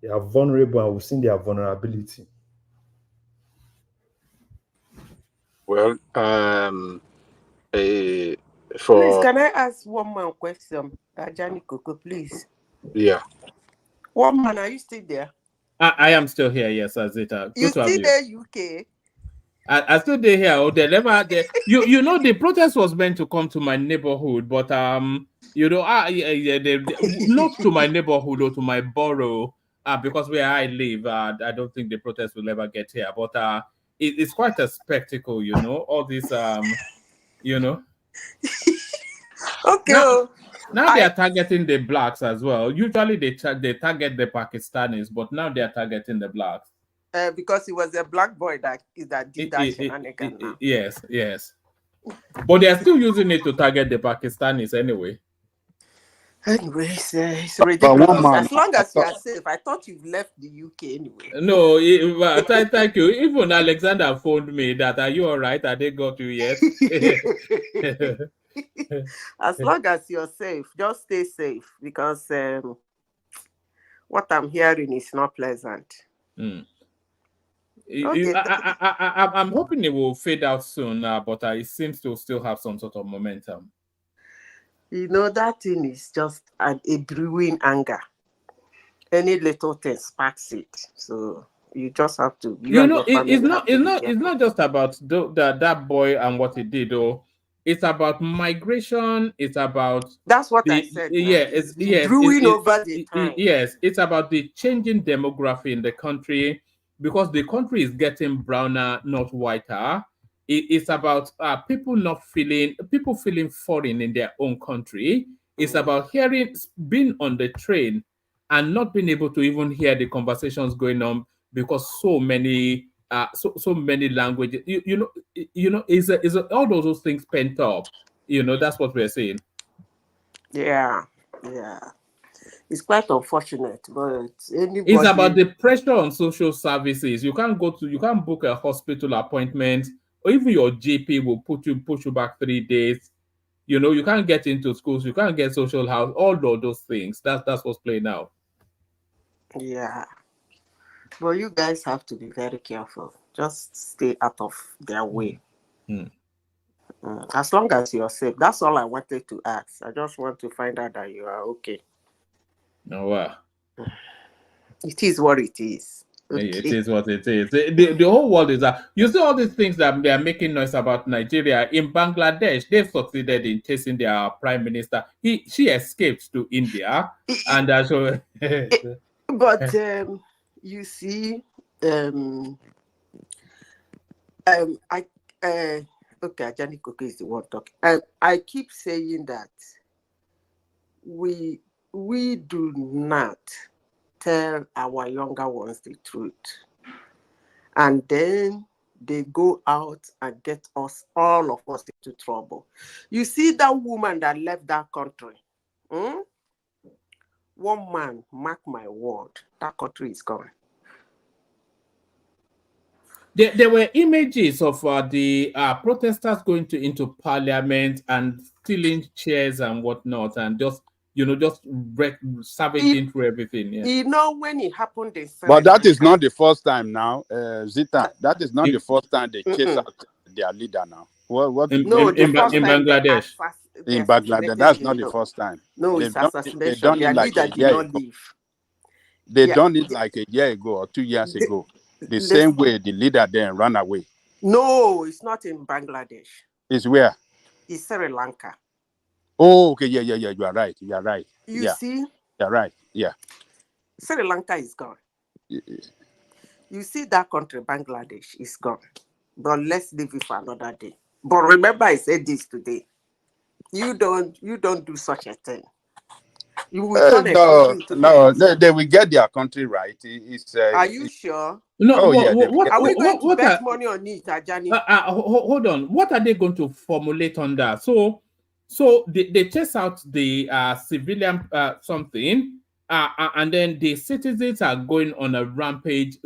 They are vulnerable, and we've seen their vulnerability. Well, Please, can I ask one more question, Ajani Coco, please? Yeah. One man, are you still there? I am still here, yes, Azita. You still there, UK? I still there here. Oh, they never. You know, the protest was meant to come to my neighborhood, but not to my neighborhood or to my borough. Because where I live, I don't think the protest will ever get here. But it's quite a spectacle, all this, Okay. Now they are targeting the blacks as well. Usually they target the Pakistanis, but now they are targeting the blacks. Because it was a black boy that did that shenanigan now. Yes. But they are still using it to target the Pakistanis anyway. Anyway, it's ridiculous. As long as you are safe. I thought you've left the UK anyway. No, thank you. Even Alexander phoned me that, are you all right? Have they got you yet? As long as you're safe, just stay safe, because what I'm hearing is not pleasant. Okay. I'm hoping it will fade out soon, but it seems to still have some sort of momentum. That thing is just a brewing anger. Any little thing sparks it. So you just have to. It's not just about that boy and what he did, though. It's about migration. It's about that's what I said. It's brewing over the time. Yes, it's about the changing demography in the country, because the country is getting browner, not whiter. It's about people feeling foreign in their own country. It's about being on the train and not being able to even hear the conversations going on, because so many languages. Is all those things pent up. That's what we're saying. Yeah, yeah. It's quite unfortunate, but anybody. It's about the pressure on social services. You can't book a hospital appointment, or even your GP will push you back 3 days. You can't get into schools, you can't get social house, all of those things. That's what's playing out. Yeah. But you guys have to be very careful. Just stay out of their way. As long as you're safe. That's all I wanted to ask. I just want to find out that you are okay. Oh, wow. It is what it is. Okay. It is what it is. The whole world is that. You see all these things that they are making noise about Nigeria. In Bangladesh, they've succeeded in chasing their prime minister. She escaped to India, and so. But you see, okay, Ajani Koko is the one talking. I keep saying that we do not tell our younger ones the truth, and then they go out and get us, all of us, into trouble. You see that woman that left that country? One man, mark my word, that country is gone. There were images of the protesters going into parliament and stealing chairs and whatnot, and just savaging through everything. Yeah. You know, when it happened in But that is not the first time now, Zita. That is not the first time they chase out their leader now. What in Bangladesh? In Bangladesh, that's not the first time. No, it's assassination. They've done it like a year ago. They've done it like a year ago or 2 years ago. The same way the leader then ran away. No, it's not in Bangladesh. It's where? It's Sri Lanka. Oh, okay, yeah. You are right. You see? You're right. Yeah. Sri Lanka is gone. You see that country, Bangladesh, is gone. But let's leave it for another day. But remember, I said this today. You don't do such a thing. You will turn no, they will get their country right. Are you sure? No. Yeah. Are we going to bet money on it, Ajani? Hold on. What are they going to formulate on that? So they chase out the civilian something, and then the citizens are going on a rampage,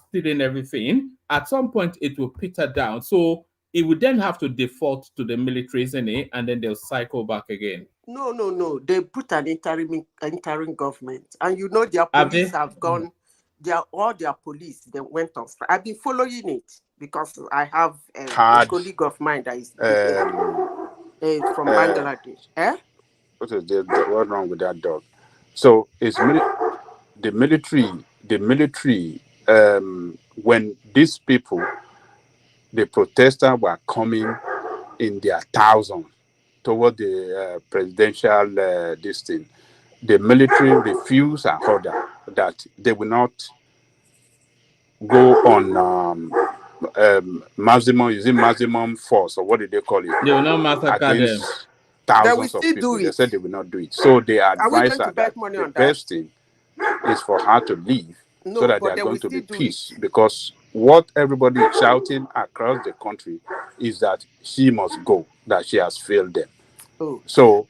stealing everything. At some point, it will peter down. So it would then have to default to the military, isn't it? And then they'll cycle back again. No. They put an interim government, and you know their police have gone. All their police, they went on strike. I've been following it because I have a colleague of mine that is from Bangladesh. What's wrong with that dog? So it's the military. When these people, the protesters, were coming in their thousands toward the presidential this thing, the military refused and ordered that they will not go on maximum force, or what did they call it? They will not massacre them. Thousands of people. They said they will not do it. So they advised her that the best thing is for her to leave, so that they are going to be peace. Because what everybody is shouting across the country is that she must go, that she has failed them. So,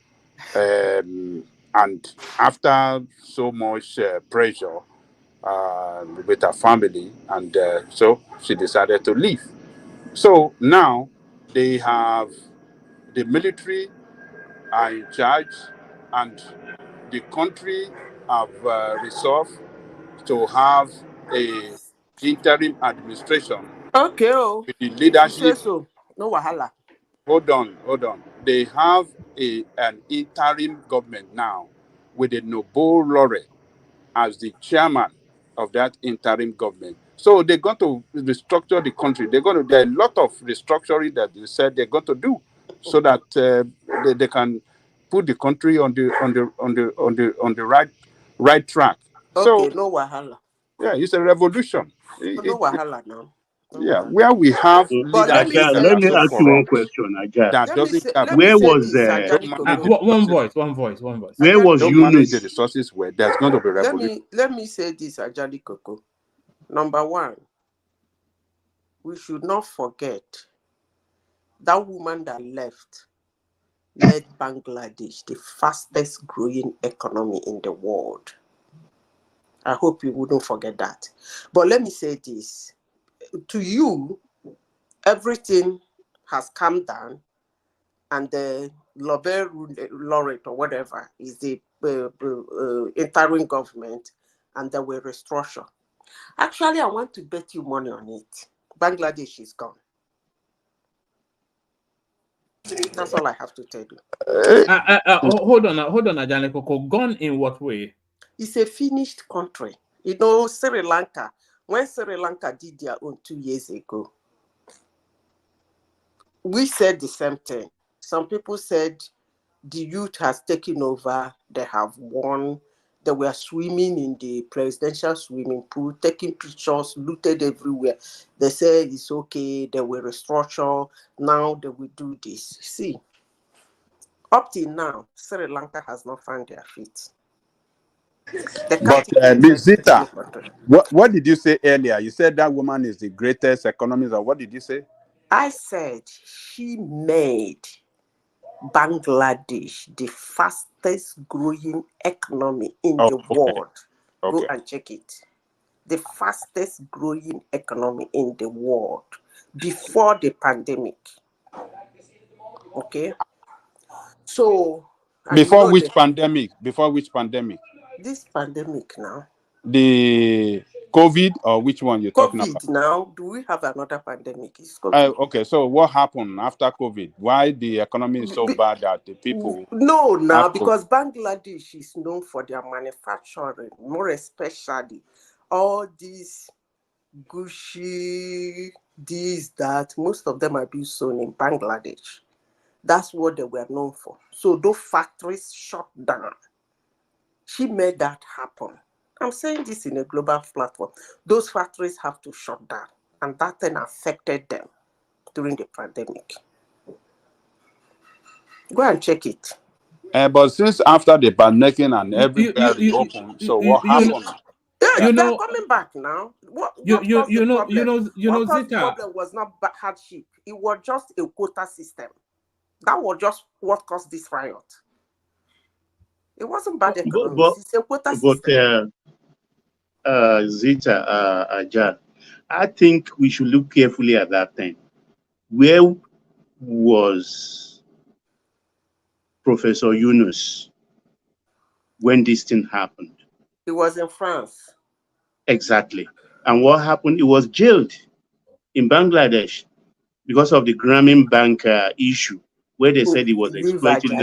and after so much pressure with her family, and so she decided to leave. So now they have the military are in charge, and the country have resolved to have a interim administration. Okay, with the leadership. So. No wahala. Hold on. They have an interim government now with a Nobel laureate as the chairman of that interim government. So they're going to restructure the country. There are a lot of restructuring that they said they're going to do, so that they can put the country on the right track. Okay, no wahala. Yeah, it's a revolution. No wahala now. Yeah, where we have leaders. Let me ask you one question, Ajay. That doesn't have. Where was one voice? Where was Yunus? The resources were. There's going to be revolution. Let me say this, Ajani Koko. Number one, we should not forget that woman that left made Bangladesh the fastest growing economy in the world. I hope you wouldn't forget that. But let me say this. To you, everything has calmed down, and the Nobel laureate or whatever is the interim government, and there will restructure. Actually, I want to bet you money on it. Bangladesh is gone. That's all I have to tell you. Hold on, Ajane Koko. Gone in what way? It's a finished country. You know, Sri Lanka, when Sri Lanka did their own 2 years ago, we said the same thing. Some people said the youth has taken over, they have won, they were swimming in the presidential swimming pool, taking pictures, looted everywhere. They say it's okay, they will restructure, now they will do this. See, up till now, Sri Lanka has not found their feet. But Ms. Zita, what did you say earlier? You said that woman is the greatest economist, or what did you say? I said she made Bangladesh the fastest growing economy in the world. Go and check it. The fastest growing economy in the world before the pandemic. Okay? So... Before which pandemic? Before which pandemic? This pandemic now. The COVID, or which one you're talking about? COVID now. Do we have another pandemic? It's COVID. Okay, so what happened after COVID? Why the economy is so bad that the people... No, now, because Bangladesh is known for their manufacturing, more especially all these Gucci, this, that, most of them are being sold in Bangladesh. That's what they were known for. So those factories shut down. She made that happen. I'm saying this in a global platform. Those factories have to shut down, and that then affected them during the pandemic. Go and check it. But since after the pandemic and everybody opened, so what happened? Yeah, they're coming back now. What caused the problem was not hardship. It was just a quota system. That was just what caused this riot. It wasn't bad economics. It's a quota system. Zita, Ajad, I think we should look carefully at that thing. Where was Professor Yunus when this thing happened? He was in France. Exactly. And what happened? He was jailed in Bangladesh because of the Grameen Bank issue, where they said he was exploiting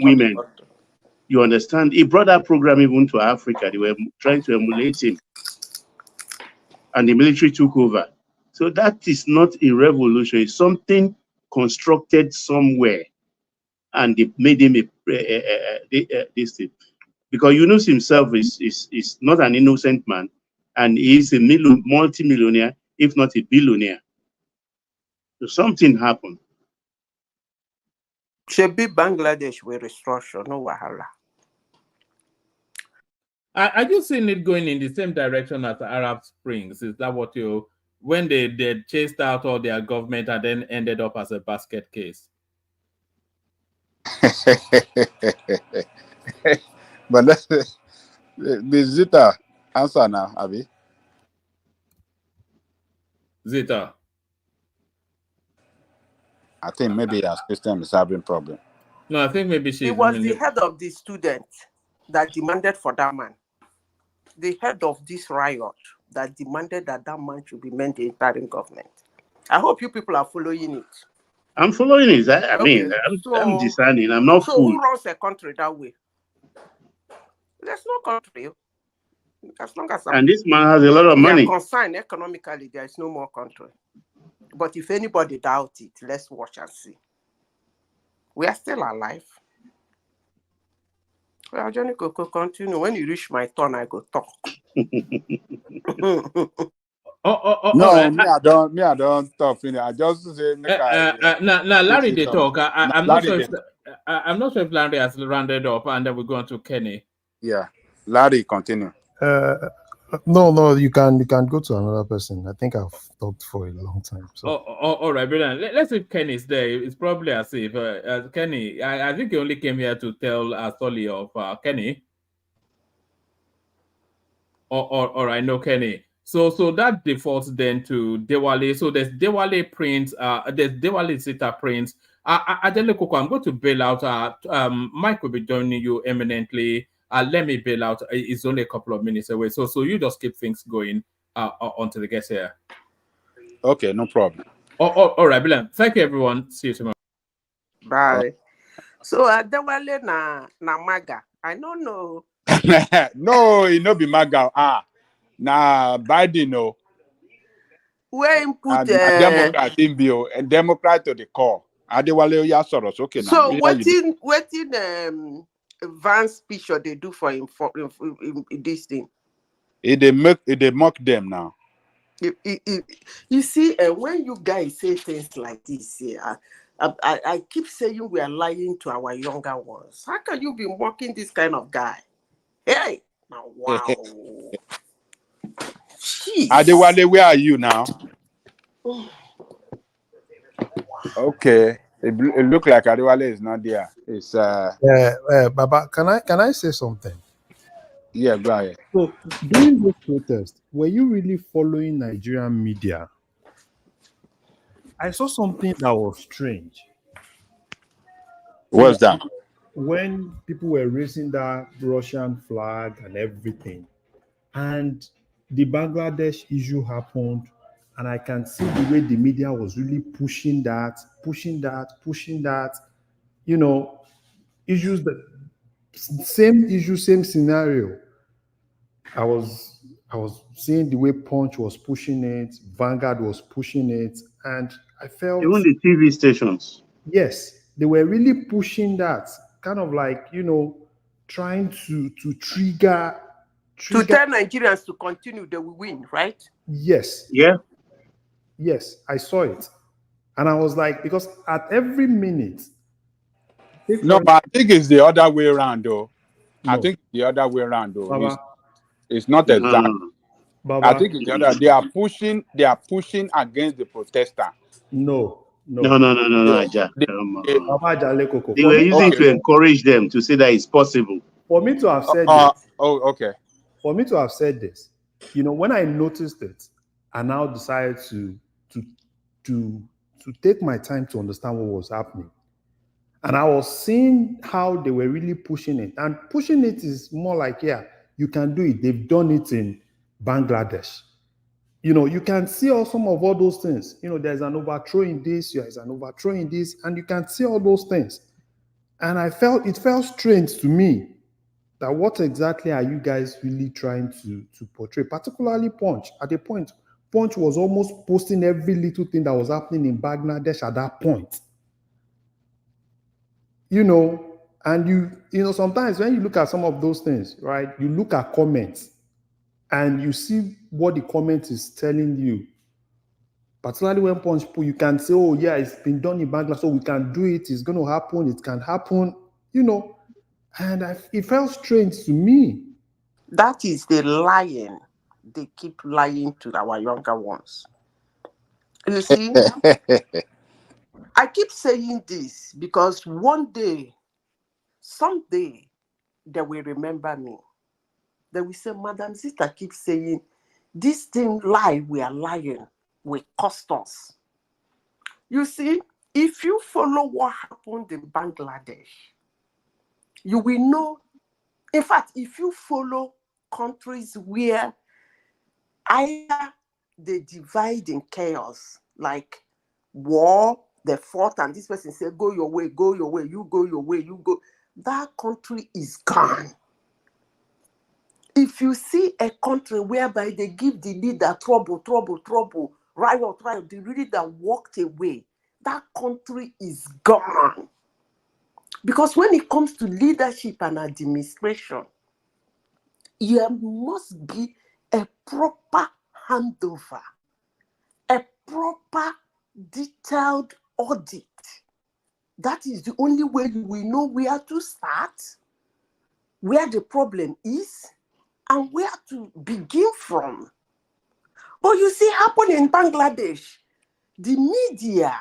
women. You understand? He brought that program even to Africa. They were trying to emulate him. And the military took over. So that is not a revolution. It's something constructed somewhere. And they made him this thing. Because Yunus himself is not an innocent man. And he is a multi-millionaire, if not a billionaire. So something happened. Should be Bangladesh with restructure, no wahala. I just seen it going in the same direction as the Arab Springs. Is that what when they chased out all their government and then ended up as a basket case? But let's Zita answer now, Abby. Zita. I think maybe our system is having problem. No, I think maybe she. It was the head of the student that demanded for that man. The head of this riot that demanded that man should be made the interim government. I hope you people are following it. I'm following it. I mean, I'm discerning. I'm not fooled. Who runs a country that way? There's no country. As long as and this man has a lot of money. Concerned economically, there is no more country. But if anybody doubts it, let's watch and see. We are still alive. Well, Johnny Coco, continue. When you reach my turn, I go talk. No, me I don't talk. I just say now Larry they talk. I'm not sure if Larry has rounded up, and then we're going to Kenny. Yeah, Larry, continue. No, you can go to another person. I think I've talked for a long time. So all right, brilliant. Let's see if Kenny's there. It's probably as if Kenny. I think he only came here to tell a story of Kenny. Or I know Kenny. So that defaults then to Dewale. So there's Dewale prints. There's Dewale Zeta prints. Adele Koko, I'm going to bail out. Mike will be joining you eminently. Let me bail out. It's only a couple of minutes away. So you just keep things going until they get here. Okay, no problem. All right, brilliant. Thank you, everyone. See you tomorrow. Bye. So Adewale na MAGA. I don't know. No, it no be MAGA. Nah, Biden no. Where him put Democrat in bill and Democrat to the core. Adewale ya soros. Okay now. So waiting Vance picture they do for him for this thing. They mock them now. You see, when you guys say things like this, I keep saying we are lying to our younger ones. How can you be mocking this kind of guy? Hey, now wow. Adewale, where are you now? Okay, it look like Adewale is not there. It's Baba, can I say something? Yeah, go ahead. So during this protest, were you really following Nigerian media? I saw something that was strange. What's that? When people were raising that Russian flag and everything, and the Bangladesh issue happened, and I can see the way the media was really pushing that, you know, issues that same issue, same scenario. I was seeing the way Punch was pushing it, Vanguard was pushing it, and I felt even the TV stations. Yes, they were really pushing that, kind of like, trying to trigger to tell Nigerians to continue, they will win, right? Yes. Yeah. Yes, I saw it. And I was like, because at every minute. No, but I think it's the other way around, though. No. I think the other way around, though. Baba. It's not exact. Baba. I think it's the other. They are pushing against the protester. No. No, Aja. They were using to encourage them to say that it's possible. For me to have said this. Oh, okay. For me to have said this, when I noticed it, I now decided to take my time to understand what was happening. And I was seeing how they were really pushing it. And pushing it is more like, yeah, you can do it. They've done it in Bangladesh. You can see some of all those things. There's an overthrow in this, there's an overthrow in this, and you can see all those things. And it felt strange to me that what exactly are you guys really trying to portray, particularly Punch. At a point, Punch was almost posting every little thing that was happening in Bangladesh at that point. And sometimes when you look at some of those things, right, you look at comments and you see what the comment is telling you. Particularly when Punch, you can say, oh yeah, it's been done in Bangladesh, so we can do it, it's going to happen, it can happen, and it felt strange to me. That is the lying. They keep lying to our younger ones. You see, I keep saying this because one day, someday, they will remember me. They will say, Madam Zita keeps saying, this thing lie, we are lying, will cost us. You see, if you follow what happened in Bangladesh, you will know. In fact, if you follow countries where either they divide in chaos, like war, they fought, and this person said, go your way, you go your way, you go, that country is gone. If you see a country whereby they give the leader trouble, riot, the leader walked away, that country is gone. Because when it comes to leadership and administration, there must be a proper handover, a proper detailed audit. That is the only way we know where to start, where the problem is, and where to begin from. But you see, happen in Bangladesh, the media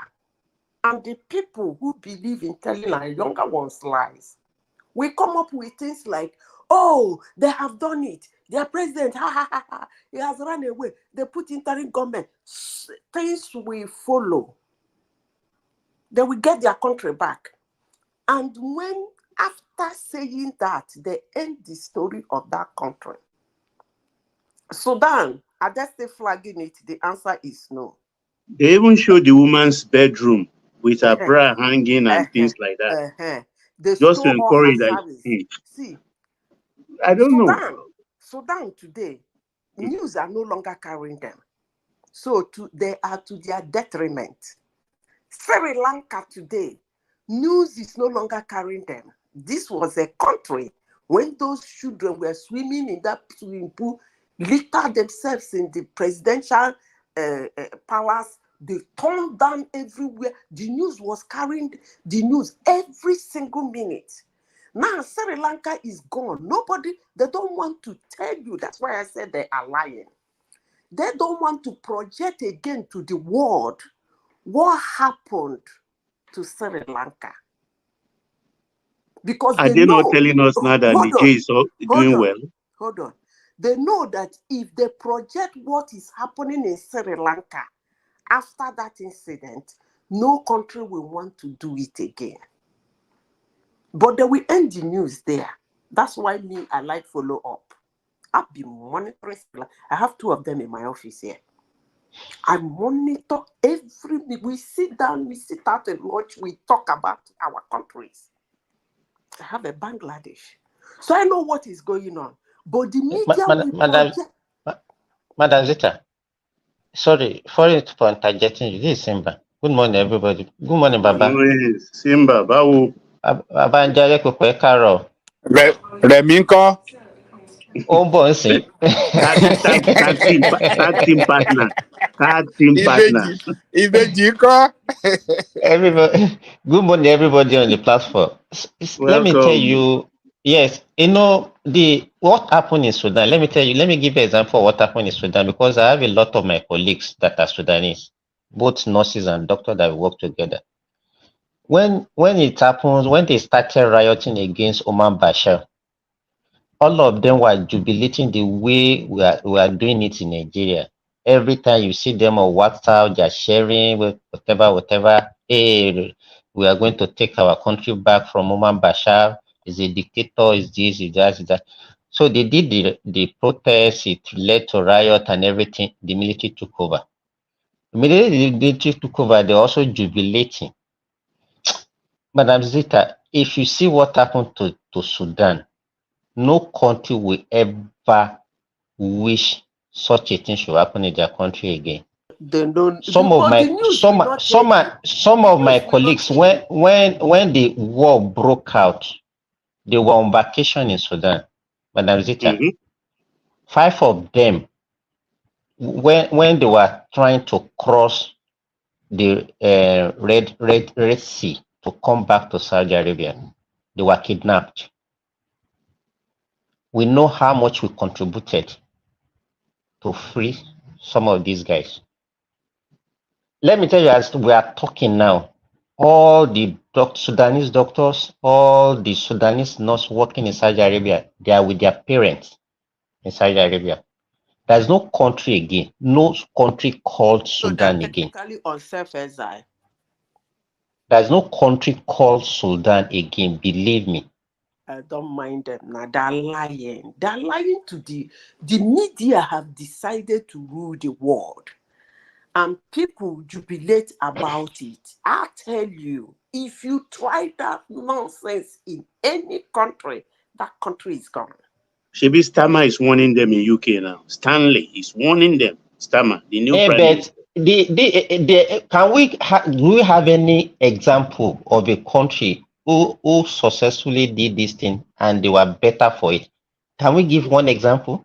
and the people who believe in telling our younger ones lies, we come up with things like, oh, they have done it. Their president, he has run away. They put interim government. Things will follow. They will get their country back. And when, after saying that, they end the story of that country. Sudan, are they still flagging it? The answer is no. They even show the woman's bedroom with her bra hanging and things like that. They just to stole all her encourage that. See, I don't know. Sudan today, news are no longer carrying them. So they are to their detriment. Sri Lanka today, news is no longer carrying them. This was a country when those children were swimming in that swimming pool, littered themselves in the presidential palace. They turned down everywhere. The news was carrying the news every single minute. Now Sri Lanka is gone. They don't want to tell you. That's why I said they are lying. They don't want to project again to the world what happened to Sri Lanka. Because are they not telling us now that Niger is doing well? Hold on. They know that if they project what is happening in Sri Lanka after that incident, no country will want to do it again. But they will end the news there. That's why I like follow up. I've been monitoring. I have 2 of them in my office here. I monitor we sit down, we sit out at lunch, we talk about our countries. I have a Bangladesh. So I know what is going on. But the media Madam Zita, sorry for interjecting you. This is Simba. Good morning, everybody. Good morning, Baba. Simba, Bawu. Abanjare Kukwe Karo. Reminko. Bonsi. Tag team partner. Everybody, good morning, everybody on the platform. Let me tell you, yes, what happened in Sudan. Let me tell you, let me give you an example of what happened in Sudan, because I have a lot of my colleagues that are Sudanese, both nurses and doctors that work together. When it happens, when they started rioting against Omar Bashir, all of them were jubilating the way we are doing it in Nigeria. Every time you see them on WhatsApp, they're sharing with whatever. Hey, we are going to take our country back from Omar Bashir. Is a dictator, is this, is that, is that. So they did the protest, it led to riot and everything. The military took over. Immediately the military took over, they're also jubilating. Madam Zita, if you see what happened to Sudan, no country will ever wish such a thing should happen in their country again. Some of my colleagues, when the war broke out, they were on vacation in Sudan. Madam Zita, 5 of them, when they were trying to cross the Red Sea to come back to Saudi Arabia, they were kidnapped. We know how much we contributed to free some of these guys. Let me tell you, as we are talking now, all the Sudanese doctors, all the Sudanese nurses working in Saudi Arabia, they are with their parents in Saudi Arabia. There's no country again, no country called Sudan again. On self-exile. There's no country called Sudan again, believe me. I don't mind them. Now they're lying. They're lying to the media have decided to rule the world. And people jubilate about it. I tell you, if you try that nonsense in any country, that country is gone. Shebi Starmer is warning them in UK now. Stanley is warning them. Starmer, the new prime minister. Do we have any example of a country who successfully did this thing and they were better for it? Can we give one example?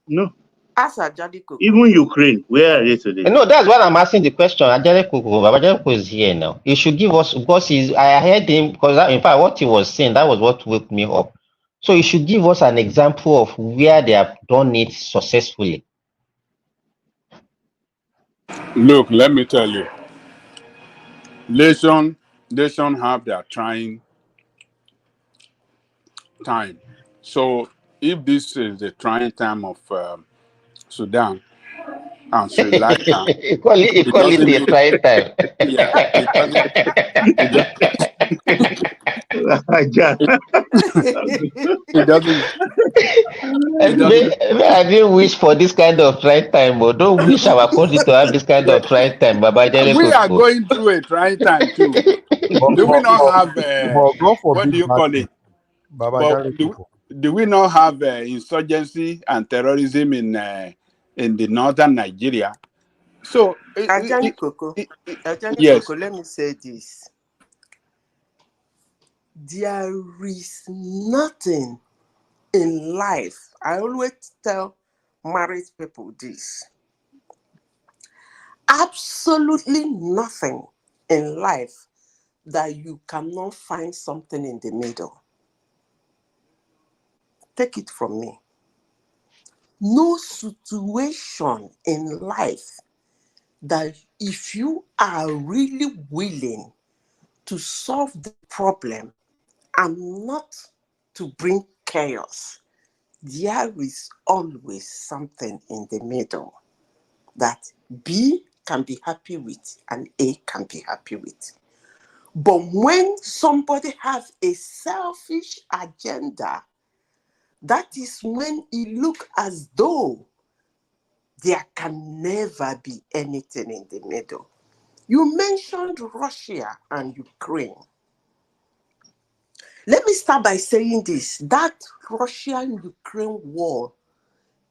No. Even Ukraine, where are they today? No, that's what I'm asking the question. Ajay is here now. He should give us, because I heard him, because in fact what he was saying, that was what woke me up. So you should give us an example of where they have done it successfully. Look, let me tell you. Nation have their trying time. So if this is the trying time of Sudan and Sri Lanka, Equally it doesn't the mean, try time. yeah, it doesn't, it, do, it doesn't, it doesn't. I didn't wish for this kind of try time, but don't wish our country to have this kind of try time, Baba Jale We are Koko. going through a trying time too. But, Do we but, not but, have, but God what do forbid you bad call thing. it? Baba But Jare do, Koko. do we not have insurgency and terrorism in the northern Nigeria? So, Ajani Koko, yes. let me say this. There is nothing in life. I always tell married people this. Absolutely nothing in life that you cannot find something in the middle. Take it from me. No situation in life that if you are really willing to solve the problem and not to bring chaos, there is always something in the middle that B can be happy with and A can be happy with. But when somebody has a selfish agenda, that is when it looks as though there can never be anything in the middle. You mentioned Russia and Ukraine. Let me start by saying this, that Russia-Ukraine war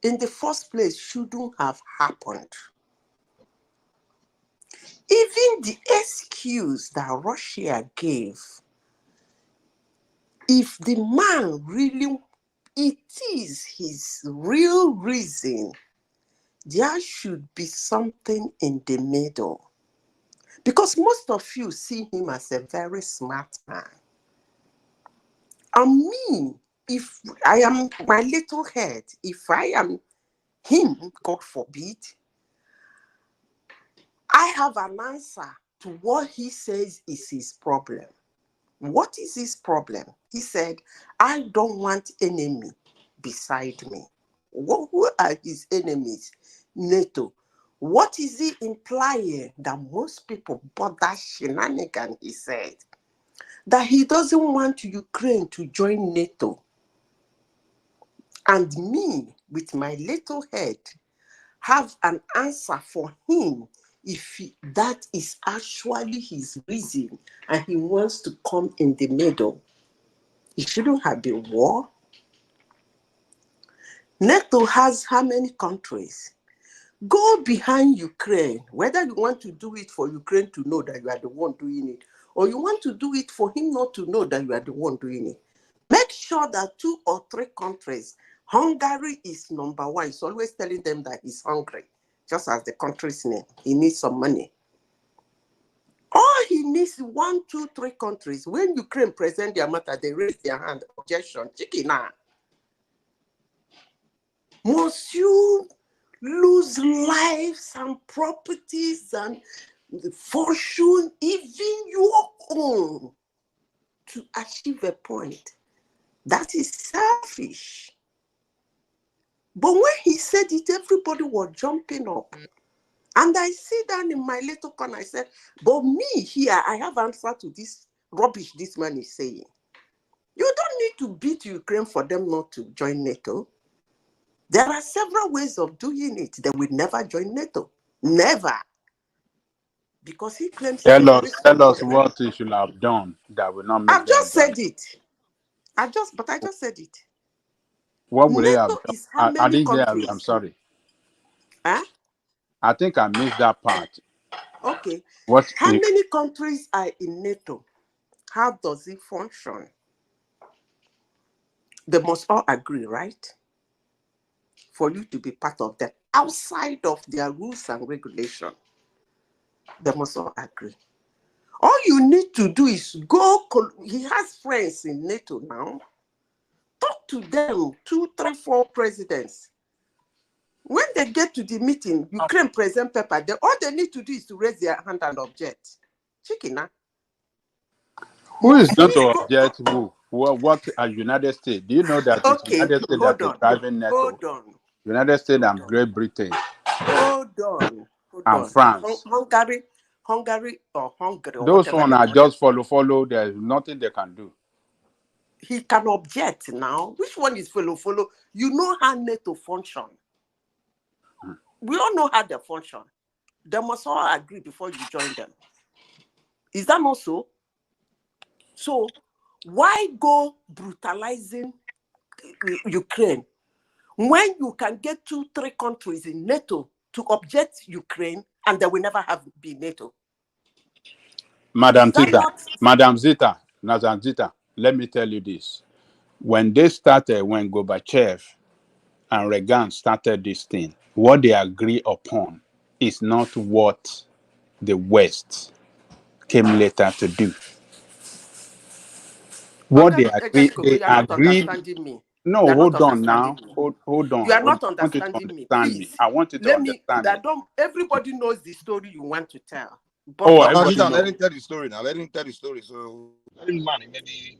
in the first place shouldn't have happened. Even the excuse that Russia gave, if the man really, it is his real reason, there should be something in the middle. Because most of you see him as a very smart man. And me, if I am my little head, if I am him, God forbid, I have an answer to what he says is his problem. What is his problem? He said, I don't want enemy beside me. Who are his enemies? NATO. What is he implying? That most people bought that shenanigan, he said. That he doesn't want Ukraine to join NATO. And me, with my little head, have an answer for him if that is actually his reason and he wants to come in the middle. It shouldn't have been war. NATO has how many countries? Go behind Ukraine, whether you want to do it for Ukraine to know that you are the one doing it, or you want to do it for him not to know that you are the one doing it. Make sure that 2 or 3 countries, Hungary is number 1. He's always telling them that he's hungry, just as the country's name. He needs some money. All he needs 1, 2, 3 countries. When Ukraine present their matter, they raise their hand. Objection. Chicken. Must you lose lives and properties and fortune, even your own, to achieve a point? That is selfish. But when he said it, everybody was jumping up. And I sit down in my little corner, I said, but me here, I have answer to this rubbish this man is saying. You don't need to beat Ukraine for them not to join NATO. There are several ways of doing it. They will never join NATO. Never. Because he claims Tell us what he should have done that will not make I've just said it. I just said it. What would they have NATO done? is how I many didn't hear. countries? I'm sorry. Huh? I think I missed that part. Okay. What? How many countries are in NATO? How does it function? They must all agree, right? For you to be part of them. Outside of their rules and regulations, they must all agree. All you need to do is go. He has friends in NATO now. Talk to them, 2, 3, 4 presidents. When they get to the meeting, Ukraine present paper, all they need to do is to raise their hand and object. Chicken, huh? Who is going to object who? What are United States? Do you know that it's United States that is driving NATO? Hold on. United States and Great Britain. Hold on. And France. Hungary. Those ones are just follow. There's nothing they can do. He can object now. Which one is follow? You know how NATO function. We all know how they function. They must all agree before you join them. Is that not so? So why go brutalizing Ukraine when you can get 2, 3 countries in NATO to object Ukraine and they will never have been NATO? Madam Zita, let me tell you this. When Gorbachev and Reagan started this thing, what they agree upon is not what the West came later to do. What they agreed. No, hold on now. Hold on. You are not understanding me. Please. I want you to understand. Everybody knows the story you want to tell. Let him tell the story now. Let him tell the story. So let him maybe.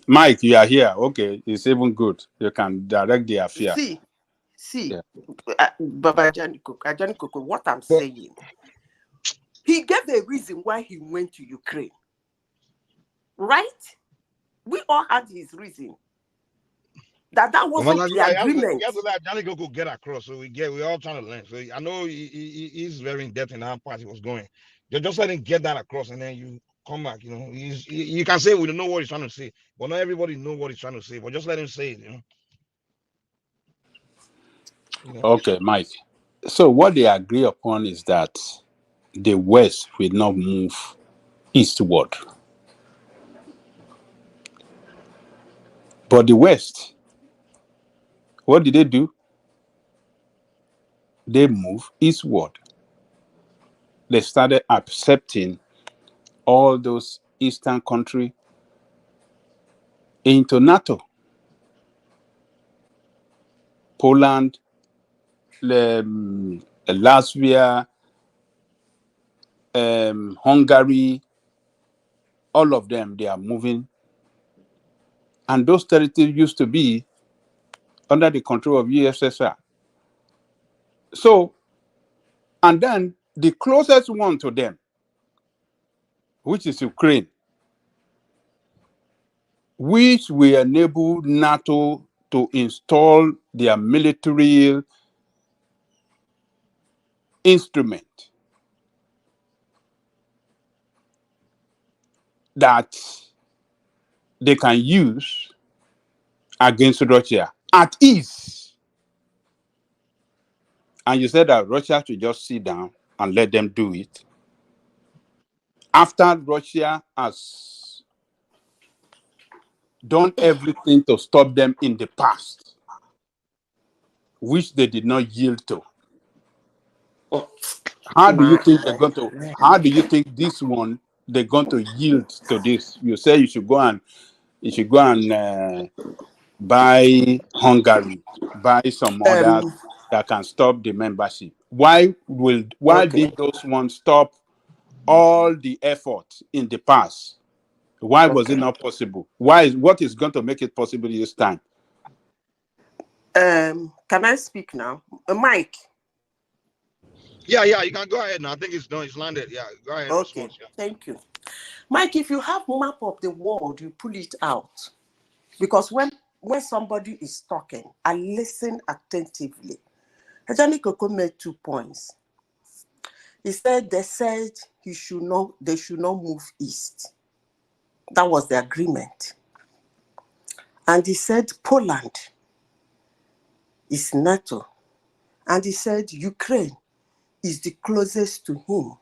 Mike, you are here. Okay, it's even good. You can direct the affair. See, Baba Janikoko, what I'm saying. He gave a reason why he went to Ukraine. Right? We all had his reason. That wasn't the agreement. You have to let Janikoko get across. So we're all trying to learn. So I know he's very in depth in how part he was going. Just let him get that across, and then you come back. You know, you can say we don't know what he's trying to say, but not everybody knows what he's trying to say. But just let him say it. You know? Okay, Mike. So what they agree upon is that the West will not move eastward. But the West, what did they do? They moved eastward. They started accepting all those eastern countries into NATO. Poland, Latvia, Hungary, all of them, they are moving. And those territories used to be under the control of USSR. So, and then the closest one to them, which is Ukraine, which will enable NATO to install their military instrument that they can use against Russia at ease. And you said that Russia should just sit down and let them do it. After Russia has done everything to stop them in the past, which they did not yield to. How do you think they're going to? How do you think this one they're going to yield to this? You say you should go and buy Hungary, buy some others that can stop the membership. Why did those ones stop all the effort in the past? Why was it not possible? What is going to make it possible this time? Can I speak now? Mike. Yeah, you can go ahead now. I think it's done. It's landed. Yeah, go ahead. Okay, response, yeah. Thank you. Mike, if you have map of the world, you pull it out. Because when somebody is talking, I listen attentively. Ajani Koko made 2 points. He said they should not move east. That was the agreement. And he said Poland is NATO. And he said Ukraine is the closest to him.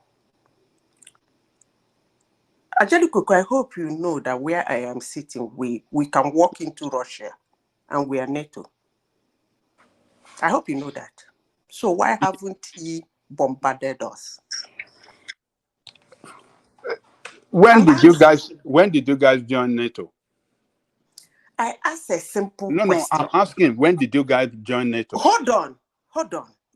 Ajani Koko, I hope you know that where I am sitting, we can walk into Russia and we are NATO. I hope you know that. So why haven't he bombarded us? When did you guys join NATO? I asked a simple No, question. I'm asking, when did you guys join NATO? Hold on.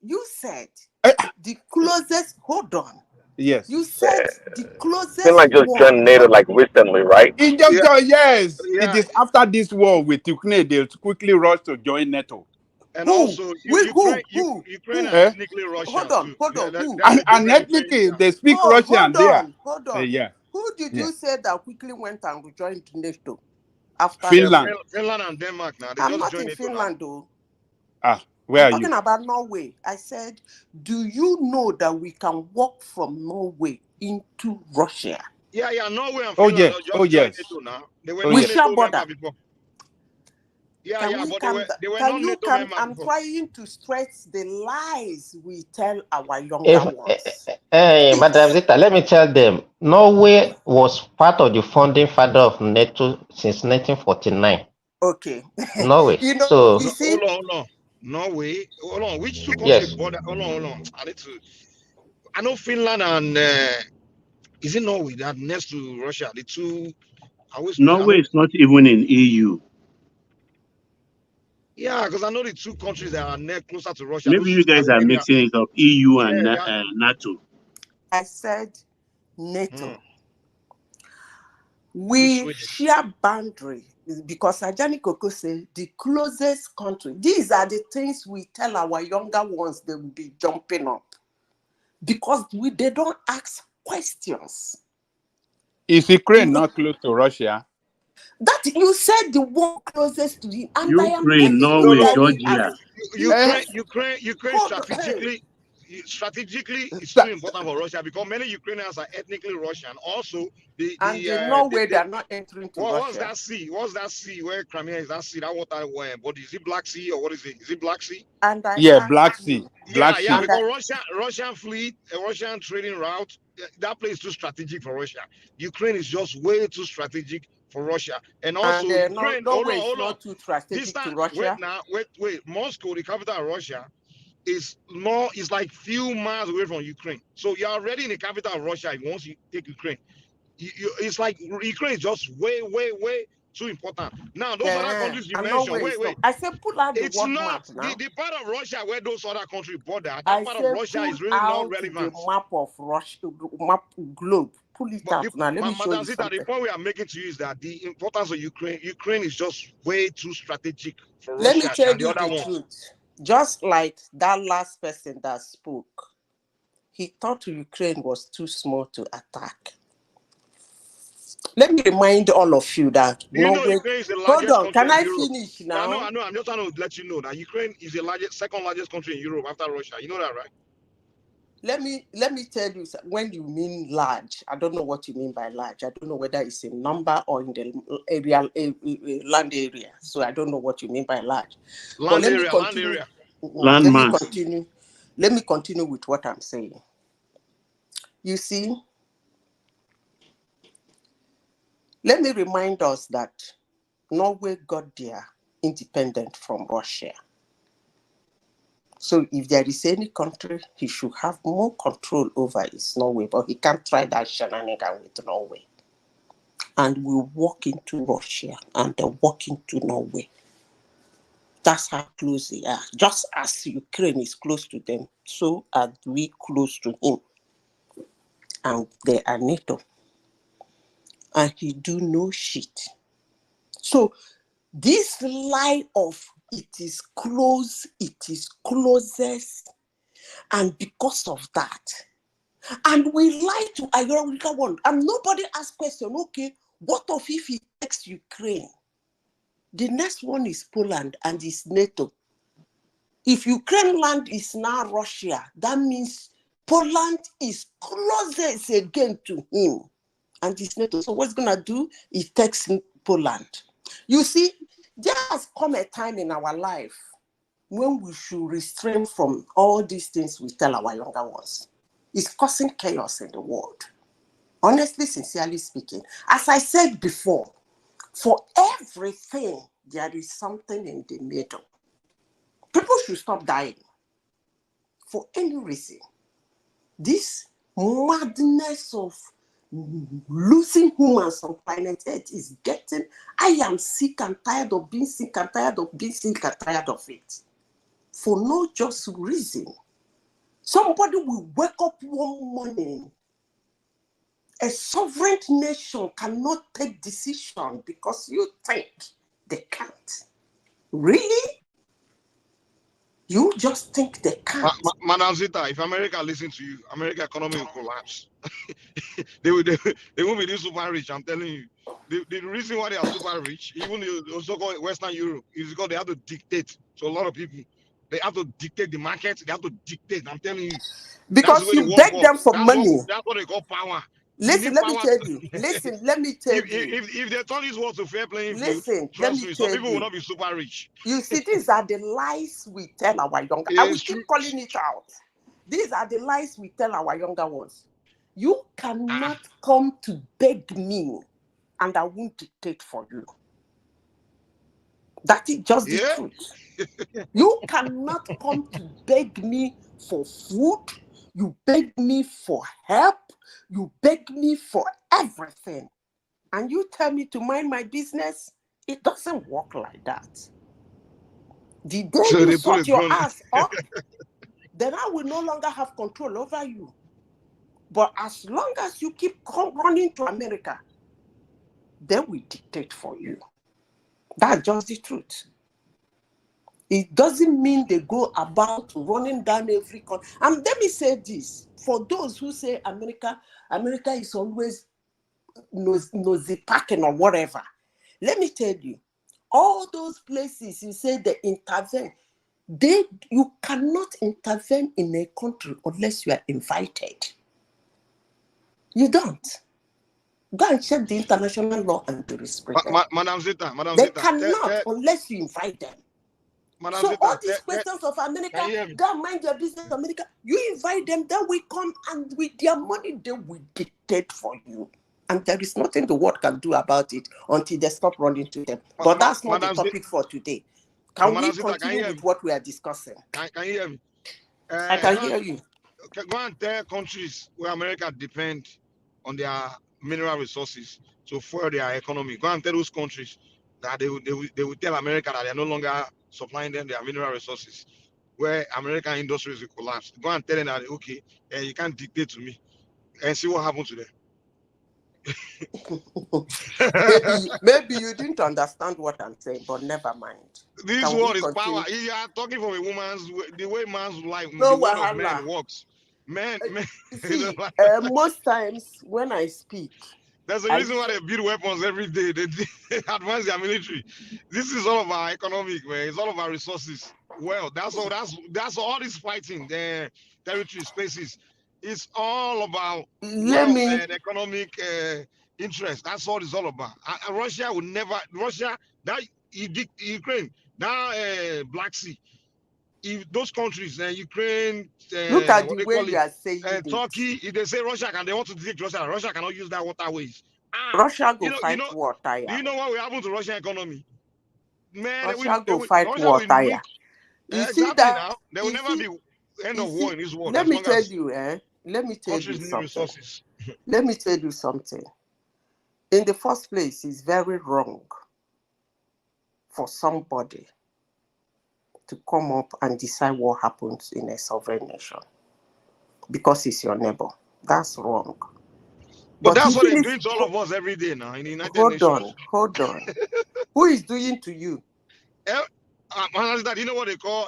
You said the closest. Hold on. Yes. You said the closest Finland just one. joined NATO like recently, right? In just yes. Yeah. It is after this war with Ukraine, they quickly rushed to join NATO. And Who? also, Ukraine are ethnically Russians too. Hold on. Who? And ethnically, they speak Russian there. Hold on. Yeah. Who did you say that quickly went and joined NATO after Finland? Finland and Denmark now. They I'm just not joined in NATO Finland now. though. Where I'm are you? talking about Norway. I said, do you know that we can walk from Norway into Russia? Yeah, Norway and Finland. Oh yes. Just joined NATO now. They were not We share NATO border. member before. But they were can not you NATO come? member I'm before. trying to stretch the lies we tell our younger ones. Hey, Madam Zita, let me tell them, Norway was part of the founding father of NATO since 1949. Okay. Norway. You see? Hold on. Norway. Hold on. Which two countries Yes. border? Hold on. I know Finland and is it Norway that next to Russia? The two. Norway is not even in EU. Yeah, because I know the two countries that are closer to Russia. Maybe you guys are mixing it up, EU and NATO. I said NATO. We share boundary because Ajani Koko said the closest country. These are the things we tell our younger ones they will be jumping up because they don't ask questions. Is Ukraine not close to Russia? That you said the one closest to the and Ukraine, Norway, Georgia. Ukraine strategically it's too important for Russia because many Ukrainians are ethnically Russian. Also, Norway they are not entering to Russia. What's that sea where Crimea is? That sea, that water where? But is it Black Sea or what is it? Is it Black Sea? And Black Sea. Because Russian fleet, a Russian trading route, that place is too strategic for Russia. Ukraine is just way too strategic for Russia. And also, Ukraine, Norway is not too strategic to Russia. Wait. Moscow, the capital of Russia, is like few miles away from Ukraine. So you're already in the capital of Russia once you take Ukraine. It's like Ukraine is just way too important. Now, those other countries you mentioned, wait. I said pull out the world map now. The part of Russia where those other countries border, that part of Russia is really not relevant. The map of Russia, globe. Pull it out now. Let me show you something. The point we are making to you is that the importance of Ukraine is just way too strategic for Russia. Let me tell you the truth. Just like that last person that spoke, he thought Ukraine was too small to attack. Let me remind all of you that Ukraine is the largest hold on, can I Europe. finish now? I know. I'm just trying to let you know that Ukraine is the second largest country in Europe after Russia. You know that, right? Let me tell you, when you mean large, I don't know what you mean by large. I don't know whether it's in number or in the land area. So I don't know what you mean by large. Land area. Let me continue with what I'm saying. You see, let me remind us that Norway got their independence from Russia. So if there is any country, he should have more control over is Norway, but he can't try that shenanigan with Norway. And we walk into Russia and they walk into Norway. That's how close they are. Just as Ukraine is close to them, so are we close to him. And they are NATO. And he do no shit. So this lie of it is close, it is closest, and because of that, and we lie to America one, and nobody asks question, okay, what if he takes Ukraine? The next one is Poland and it's NATO. If Ukraine land is now Russia, that means Poland is closest again to him, and it's NATO. So what's gonna do? He takes Poland. You see, there has come a time in our life when we should refrain from all these things we tell our younger ones. It's causing chaos in the world. Honestly, sincerely speaking, as I said before, for everything, there is something in the middle. People should stop dying for any reason. This madness of losing humans on planet Earth is getting, I am sick and tired of being sick and tired of being sick and tired of it. For no just reason. Somebody will wake up one morning. A sovereign nation cannot take decision because you think they can't. Really? You just think they can't. Madam Zita, if America listens to you, America economy will collapse. they won't be this super rich, I'm telling you. The reason why they are super rich, even the so-called Western Europe, is because they have to dictate to a lot of people. They have to dictate the market. They have to dictate. I'm telling you. That's the Because way the you world beg them works. for money. That's what they call power. Listen, let me tell you. Listen, let me tell you. If they turn this world to fair playing field, Listen, trust me, some people will not be super rich. You see, these are the lies we tell our younger. I will keep calling it out. These are the lies we tell our younger ones. You cannot come to beg me, and I won't dictate for you. That is just the truth. You cannot come to beg me for food. You beg me for help. You beg me for everything. And you tell me to mind my business. It doesn't work like that. The day you sort your ass up, then I will no longer have control over you. But as long as you keep running to America, they will dictate for you. That's just the truth. It doesn't mean they go about running down every country. And let me say this, for those who say America is always nosy packing or whatever. Let me tell you, all those places you say they intervene, you cannot intervene in a country unless you are invited. You don't. Go and check the international law and be respected. Madam Zita, they cannot unless you invite them. Madam So Zita, all these questions of America, go mind your business, America, you invite them, then we come and with their money, they will dictate for you. And there is nothing the world can do about it until they stop running to them. But that's not the topic for today. Can we continue with what we are discussing? Can you hear me? I can hear you. Go and tell countries where America depend on their mineral resources to fuel their economy. Go and tell those countries that they will tell America that they are no longer supplying them their mineral resources, where American industries will collapse. Go and tell them that, okay, you can't dictate to me, and see what happens to them. maybe you didn't understand what I'm saying, but never mind. This world is power. You are talking from a woman's, the way man's life, no, the word of man works. Man, see, most times when I speak, there's a reason why they build weapons every day. They advance their military. This is all of our economic, man. It's all of our resources. Well, that's all this fighting, the territory spaces. It's all about the economic interest. That's all it's all about. Russia would never. That Ukraine, that Black Sea. If those countries, Ukraine, look at the way you are saying Turkey, if they say Russia they want to take Russia cannot use that waterways. Russia go fight war tire. Do you know what will happen to Russian economy? Man, Russia go fight war tire. You see that now, there will never be end of war in this world. Let me tell you, let me tell you something. Let me tell you something. In the first place, it's very wrong for somebody to come up and decide what happens in a sovereign nation because it's your neighbor. That's wrong. But that's what they're doing to all of us every day now in the United Nations. Hold on. Who is doing to you? You know what they call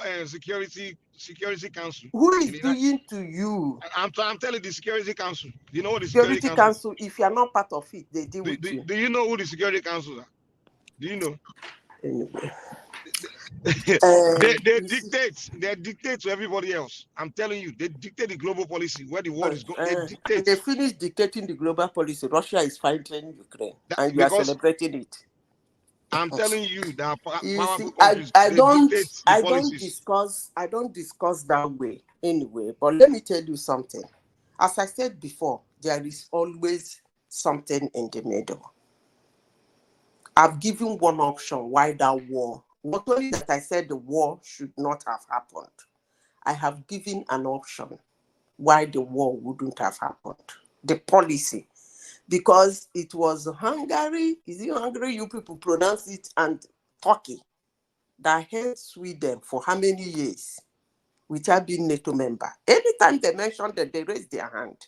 Security Council? Who is doing to you? I'm telling you, the Security Council. Do you know what the Security Council? If you are not part of it, they deal with you. Do you know who the Security Council are? Do you know? Anyway. They dictate to everybody else. I'm telling you, they dictate the global policy where the world is going. They dictate. They finish dictating the global policy. Russia is fighting Ukraine, and you are celebrating it. I'm telling you that powerful countries, I don't discuss that way anyway. But let me tell you something. As I said before, there is always something in the middle. I've given one option why that war. Not only that I said the war should not have happened, I have given an option why the war wouldn't have happened. The policy. because it was Hungary. Is it Hungary? You people pronounce it, and Turkey that held Sweden for how many years without being NATO member? Anytime they mentioned that, they raised their hand.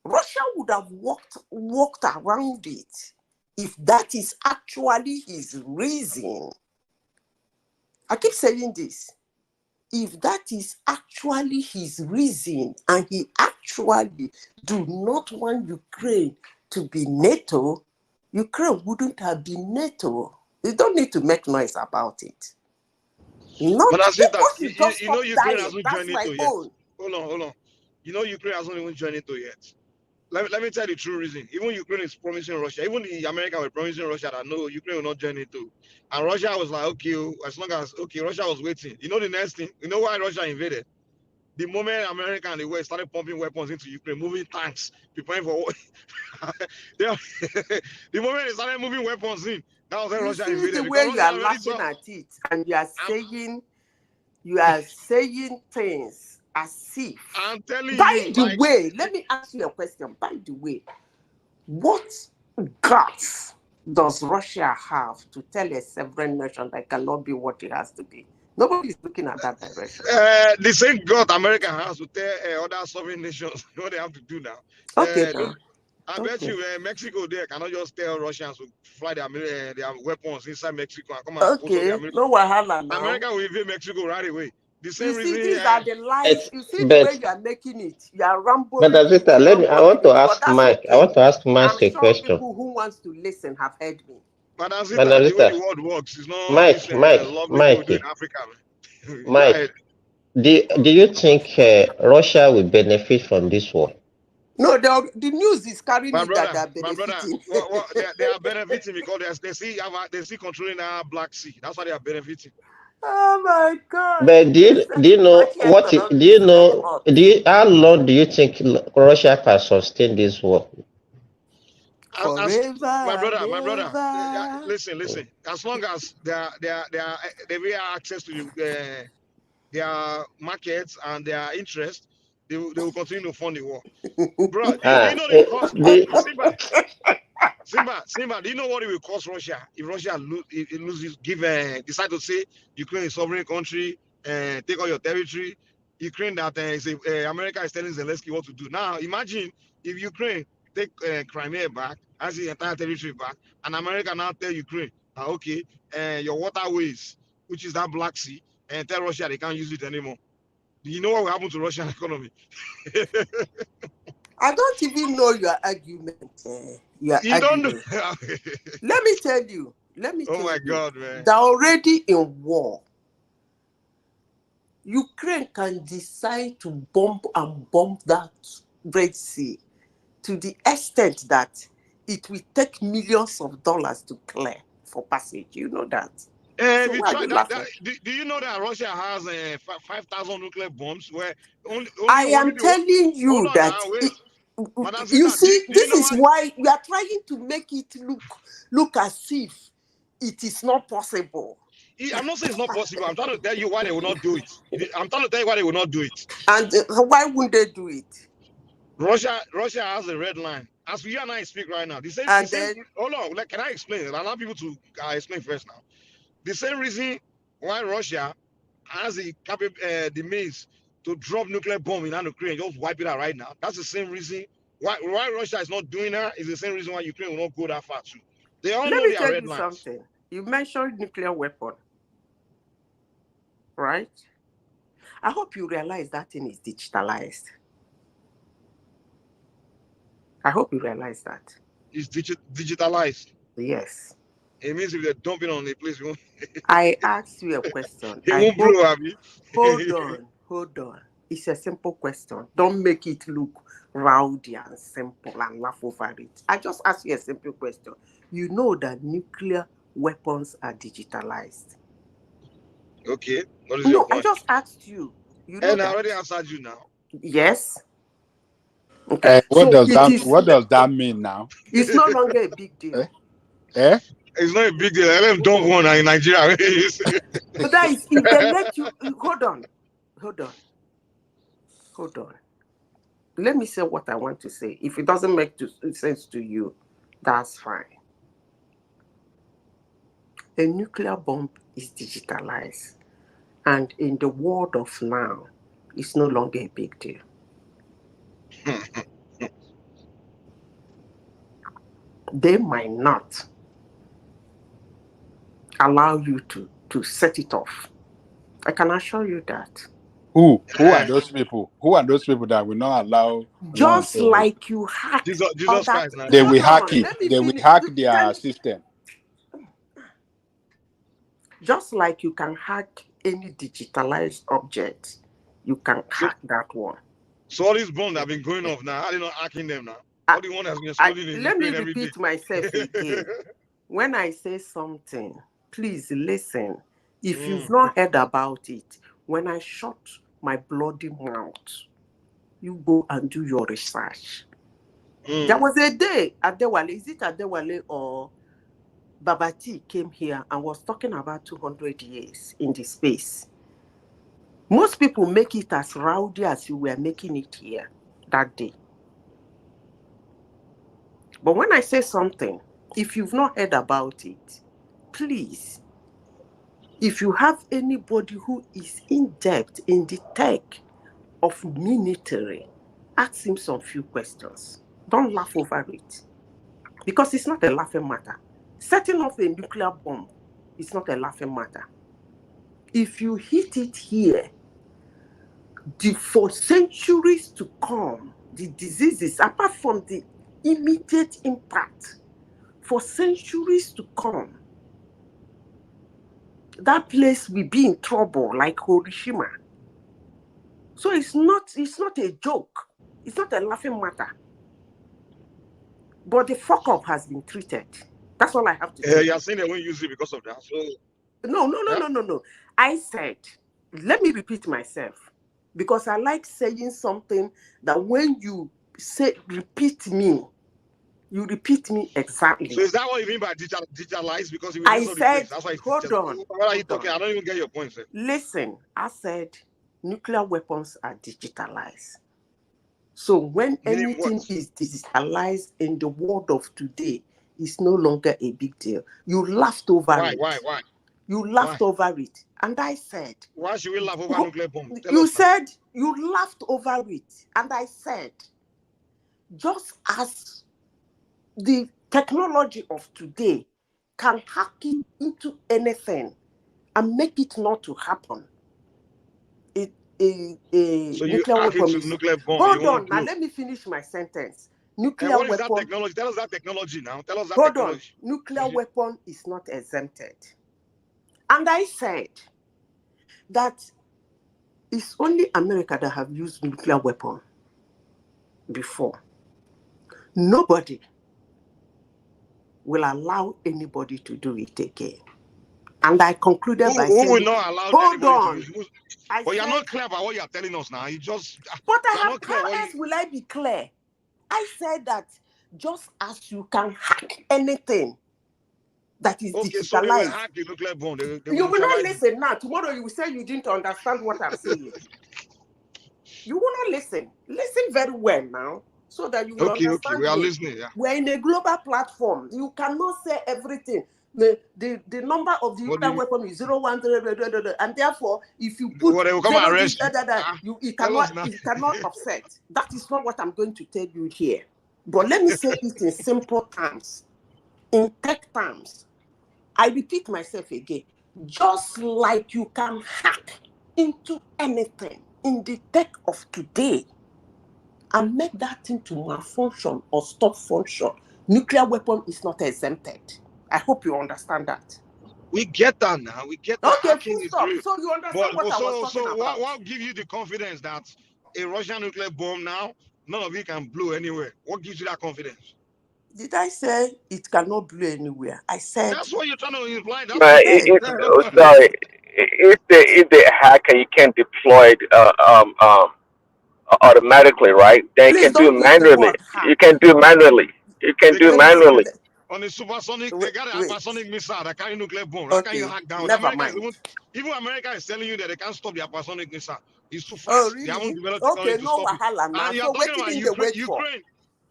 Russia would have walked around it if that is actually his reason. I keep saying this. If that is actually his reason, and he actually do not want Ukraine to be NATO, Ukraine wouldn't have been NATO. You don't need to make noise about it. Not But that's it. You know, Ukraine dying. hasn't That's joined my NATO yet. own. Hold on. You know, Ukraine hasn't even joined NATO yet. Let me tell you the true reason. Even Ukraine is promising Russia. Even the Americans were promising Russia that no, Ukraine will not join NATO. And Russia was like, okay, as long as Russia was waiting. You know the next thing. You know why Russia invaded? The moment America and the West started pumping weapons into Ukraine, moving tanks, preparing for war. The moment they started moving weapons in, that was when Russia invaded. The way you are laughing at it, and you are saying things as if. I'm telling you. By the way, let me ask you a question. By the way, what guts does Russia have to tell a sovereign nation that cannot be what it has to be? Nobody is looking at that direction. The same God America has to tell other sovereign nations what they have to do now. Okay, I bet you Mexico there cannot just tell Russians to fly their weapons inside Mexico and come and okay, no wahala now. America will invade Mexico right away. The same you see, reason. These are the lies. You see the way you are making it. You are rambling. But Azita, I want to ask Mike. Okay. I want to ask Mike a question. People who wants to listen have heard me. But Azita, the way the world works is not Mike, in Africa. Mike, do you think Russia will benefit from this war? No, the news is carrying that they are benefiting. They are benefiting because they see controlling our Black Sea. That's why they are benefiting. Oh my God! But do you know what? How long do you think Russia can sustain this war? Forever, my brother. Listen. As long as they have access to their markets and their interest, they will continue to fund the war. Bro, do you know the cost? Simba, do you know what it will cost Russia if Russia decide to say Ukraine is a sovereign country and take all your territory? Ukraine America is telling Zelensky what to do. Now imagine if Ukraine take Crimea back, as the entire territory back, and America now tell Ukraine, okay, your waterways, which is that Black Sea, and tell Russia they can't use it anymore. Do you know what will happen to Russian economy? I don't even know your argument. Don't know. Let me tell you. Oh my God, man. They're already in war. Ukraine can decide to bomb that Red Sea to the extent that it will take millions of dollars to clear for passage. You know that. Do you know that Russia has 5,000 nuclear bombs? Where I am telling you that. You see, this is why we are trying to make it look as if it is not possible. I'm not saying it's not possible. I'm trying to tell you why they will not do it. I'm trying to tell you why they will not do it. And why wouldn't they do it? Russia has a red line. As you and I speak right now, hold on, can I explain? Allow people to explain first now. The same reason why Russia has the means to drop nuclear bomb in Ukraine, just wipe it out right now. That's the same reason why Russia is not doing that. Is the same reason why Ukraine will not go that far too. They all know their red lines. Something. You mentioned nuclear weapon, right? I hope you realize that thing is digitalized. I hope you realize that. It's digitalized. Yes. It means if they dump it on the place, I asked you a question. Hold on. It's a simple question. Don't make it look rowdy and simple and laugh over it. I just asked you a simple question. You know that nuclear weapons are digitalized. Okay. What is your point? I just asked you. You know and I already answered you now. Yes. Okay. What does that mean now? It's no longer a big deal. It's not a big deal. Let them dump one in Nigeria. But that is if they let you hold on. let me say what I want to say. If it doesn't make sense to you, that's fine. A nuclear bomb is digitalized, and in the world of now, it's no longer a big deal. They might not allow you to set it off. I can assure you that. Who are those people? Who are those people that will not allow Just like you hack Jesus Christ, they will hack it. They will hack their system. Just like you can hack any digitalized object, you can hack that one. So all these bombs that have been going off now, how are they not hacking them now? All the one has been exploding in Let me Ukraine every day. repeat myself again. When I say something, please listen. If you've not heard about it, when I shut my bloody mouth, you go and do your research. There was a day, Adewale, is it Adewale or Babati came here and was talking about 200 years in the space. Most people make it as rowdy as you were making it here that day. But when I say something, if you've not heard about it, please, if you have anybody who is in depth in the tech of military, ask him some few questions. Don't laugh over it. Because it's not a laughing matter. Setting off a nuclear bomb is not a laughing matter. If you hit it here, for centuries to come, the diseases, apart from the immediate impact, for centuries to come, that place will be in trouble like Hiroshima. So it's not a joke. It's not a laughing matter. But the fuck up has been treated. That's all I have to say. You're saying they won't use it because of that. So No. I said, let me repeat myself, because I like saying something that when you say repeat me, you repeat me exactly. So is that what you mean by digitalized? Because you I said, that's why hold on. What are you talking? I don't even get your point, sir. Listen, I said nuclear weapons are digitalized. So when anything is digitalized in the world of today, it's no longer a big deal. You laughed over it. Why? You laughed over it. And I said, why should we laugh over nuclear bomb? You said you laughed over it. And I said, just as the technology of today can hack it into anything and make it not to happen, so nuclear weapon is... nuclear bomb. Hold on, now let me finish my sentence. Nuclear what is weapon... that technology? Tell us that technology now. Tell us that Hold technology. on. Nuclear weapon is not exempted. And I said that it's only America that have used nuclear weapon before. Nobody will allow anybody to do it again. And I concluded by saying... Who will not allow anybody to use? But you're not clear about what you're telling us now. You just... But how else will I be clear? I said that just as you can hack anything that is digitalized. So they will hack the nuclear bomb. You will not listen now. Tomorrow you will say you didn't understand what I'm saying. You will not listen. Listen very well now, so that you will understand. Okay, we are listening. Yeah. We're in a global platform. You cannot say everything. The number of the nuclear weapon is 010, and therefore, if you put it cannot offset. That is not what I'm going to tell you here. But let me say it in simple terms, in tech terms. I repeat myself again. Just like you can hack into anything in the tech of today and make that thing to malfunction or stop function, nuclear weapon is not exempted. I hope you understand that. We get that now. We get that. Okay, full stop. So you understand what I was talking about. What gives you the confidence that a Russian nuclear bomb now, none of it can blow anywhere? What gives you that confidence? Did I say it cannot blow anywhere? I said... That's what you're trying to imply. Sorry. If they hack and you can't deploy it automatically, right? Then you can do it manually. You can do it manually. on a supersonic, they got a hypersonic missile that carry nuclear bomb. How can you Okay, hack down? never America is mind. even America is telling you that they can't stop the hypersonic missile. It's too fast. Oh, They haven't really? developed Okay, technology to no stop it. wahala now. And you are So talking what about did they wait for?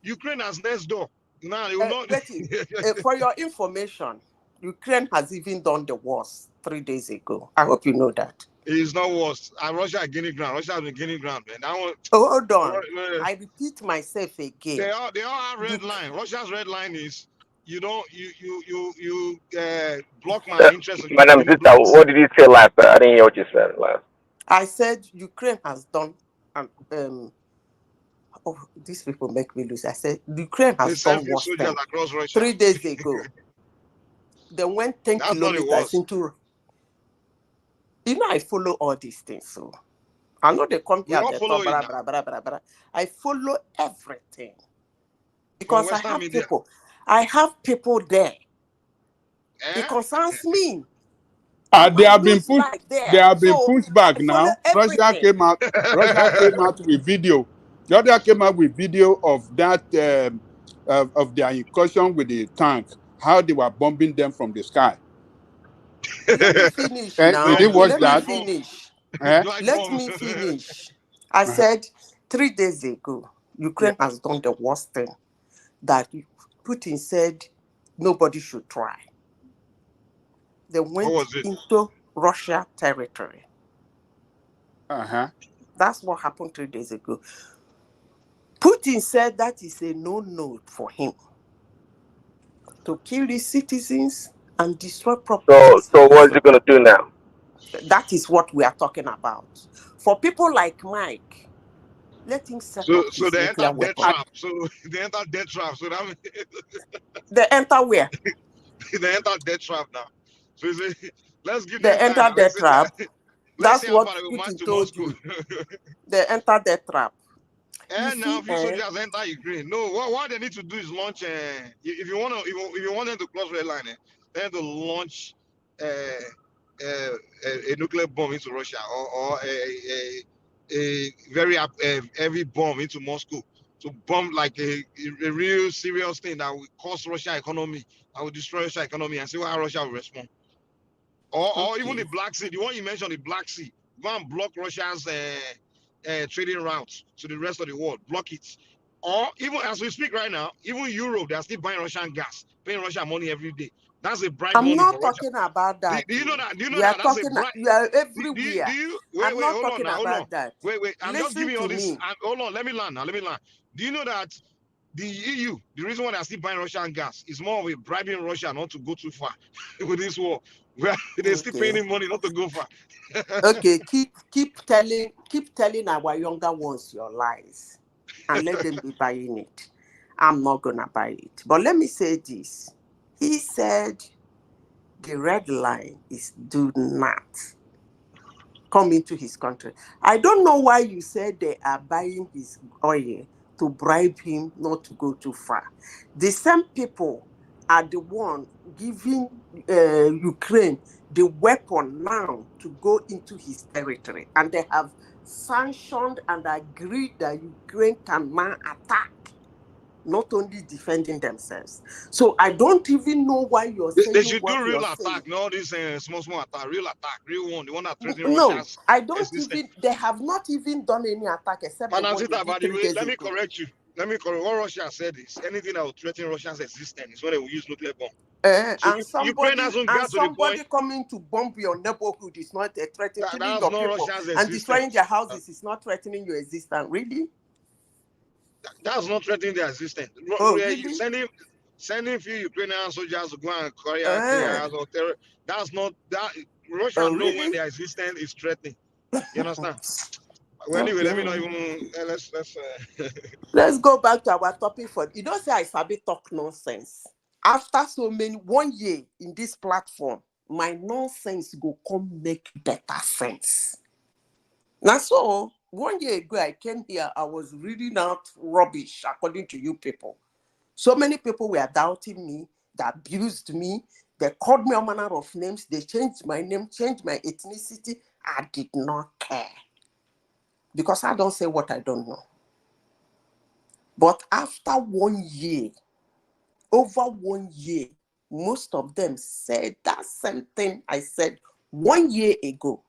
Ukraine has next door. Now they will not. Betty, for your information, Ukraine has even done the worst 3 days ago. I hope you know that. It is not worse. And Russia are gaining ground. Russia has been gaining ground, man. That one, Hold on. I repeat myself again. They all have red line. Russia's red line is you block my interest in Madam Sister, what did you say last? I didn't hear what you said last. I said Ukraine has done oh, these people make me lose. I said Ukraine has done worse than across Russia 3 days ago. They went 10 kilometers into. I follow all these things, so I know they come here. They talk blah, blah, blah, blah, blah. I follow everything because I have people. I have people there. It concerns me. They have been pushed. They have been pushed back now. Russia came out. Russia came out with video. Russia came out with video of that of their incursion with the tank. How they were bombing them from the sky. Let me finish now. Did you watch that? Finish. Let me finish. I said 3 days ago, Ukraine has done the worst thing that Putin said nobody should try. They went into Russia territory. That's what happened 3 days ago. Putin said that is a no-no for him to kill his citizens and destroy property. So what is he going to do now? That is what we are talking about. For people like Mike, let him set up his nuclear weapon. So they enter death trap. So that means they enter where? They enter death trap now. So let's give them time. They enter death trap. That's what Putin told you. They enter death trap. And now if you soldiers enter Ukraine, no, what they need to do is launch. If you want them to cross red line, they have to launch a nuclear bomb into Russia or a very heavy bomb into Moscow to bomb like a real serious thing that will cost Russia economy, that will destroy Russia economy, and see how Russia will respond. Or even the Black Sea. The one you mentioned, the Black Sea, go and block Russia's trading routes to the rest of the world, block it. Or even as we speak right now, even Europe, they are still buying Russian gas, paying Russian money every day. That's a bribe money for Russia. I'm not talking about that. Do you know that? Do you know that? That's a bribe. You are everywhere. I'm not talking about that. Wait. I'm just giving you all this. Hold on. Let me land. Do you know that the EU, the reason why they're still buying Russian gas is more of a bribing Russia not to go too far with this war. Where they're still paying him money not to go far. Okay, keep telling our younger ones your lies and let them be buying it. I'm not gonna buy it. But let me say this. He said the red line is do not come into his country. I don't know why you said they are buying his oil to bribe him not to go too far. The same people are the one giving Ukraine the weapon now to go into his territory. And they have sanctioned and agreed that Ukraine can now attack, not only defending themselves. So I don't even know why you're saying they should what do real you're attack, saying. not this small attack, real one, the one that threatens No, Russia's I don't existence. even, they have not even done any attack except the one they did 3 days let me ago. correct you. What Russia said is anything that will threaten Russia's existence is when they will use nuclear bomb. So And somebody coming to bomb your neighborhood is not a threat. Killing your people and destroying their houses is not threatening your existence. Really? That's not threatening their existence. Really? Sending few Ukrainian soldiers to go and carry out or terror. That's not that. Russia know when their existence is threatening. You understand? Well, anyway, let me not even let's go back to our topic for you. Don't say I sabi talk nonsense. After so many 1 year in this platform, my nonsense go come make better sense. Now, so 1 year ago, I came here, I was reading out rubbish according to you people. So many people were doubting me, they abused me, they called me all manner of names, they changed my name, changed my ethnicity. I did not care. Because I don't say what I don't know. But after 1 year, over 1 year, most of them said that same thing I said 1 year ago.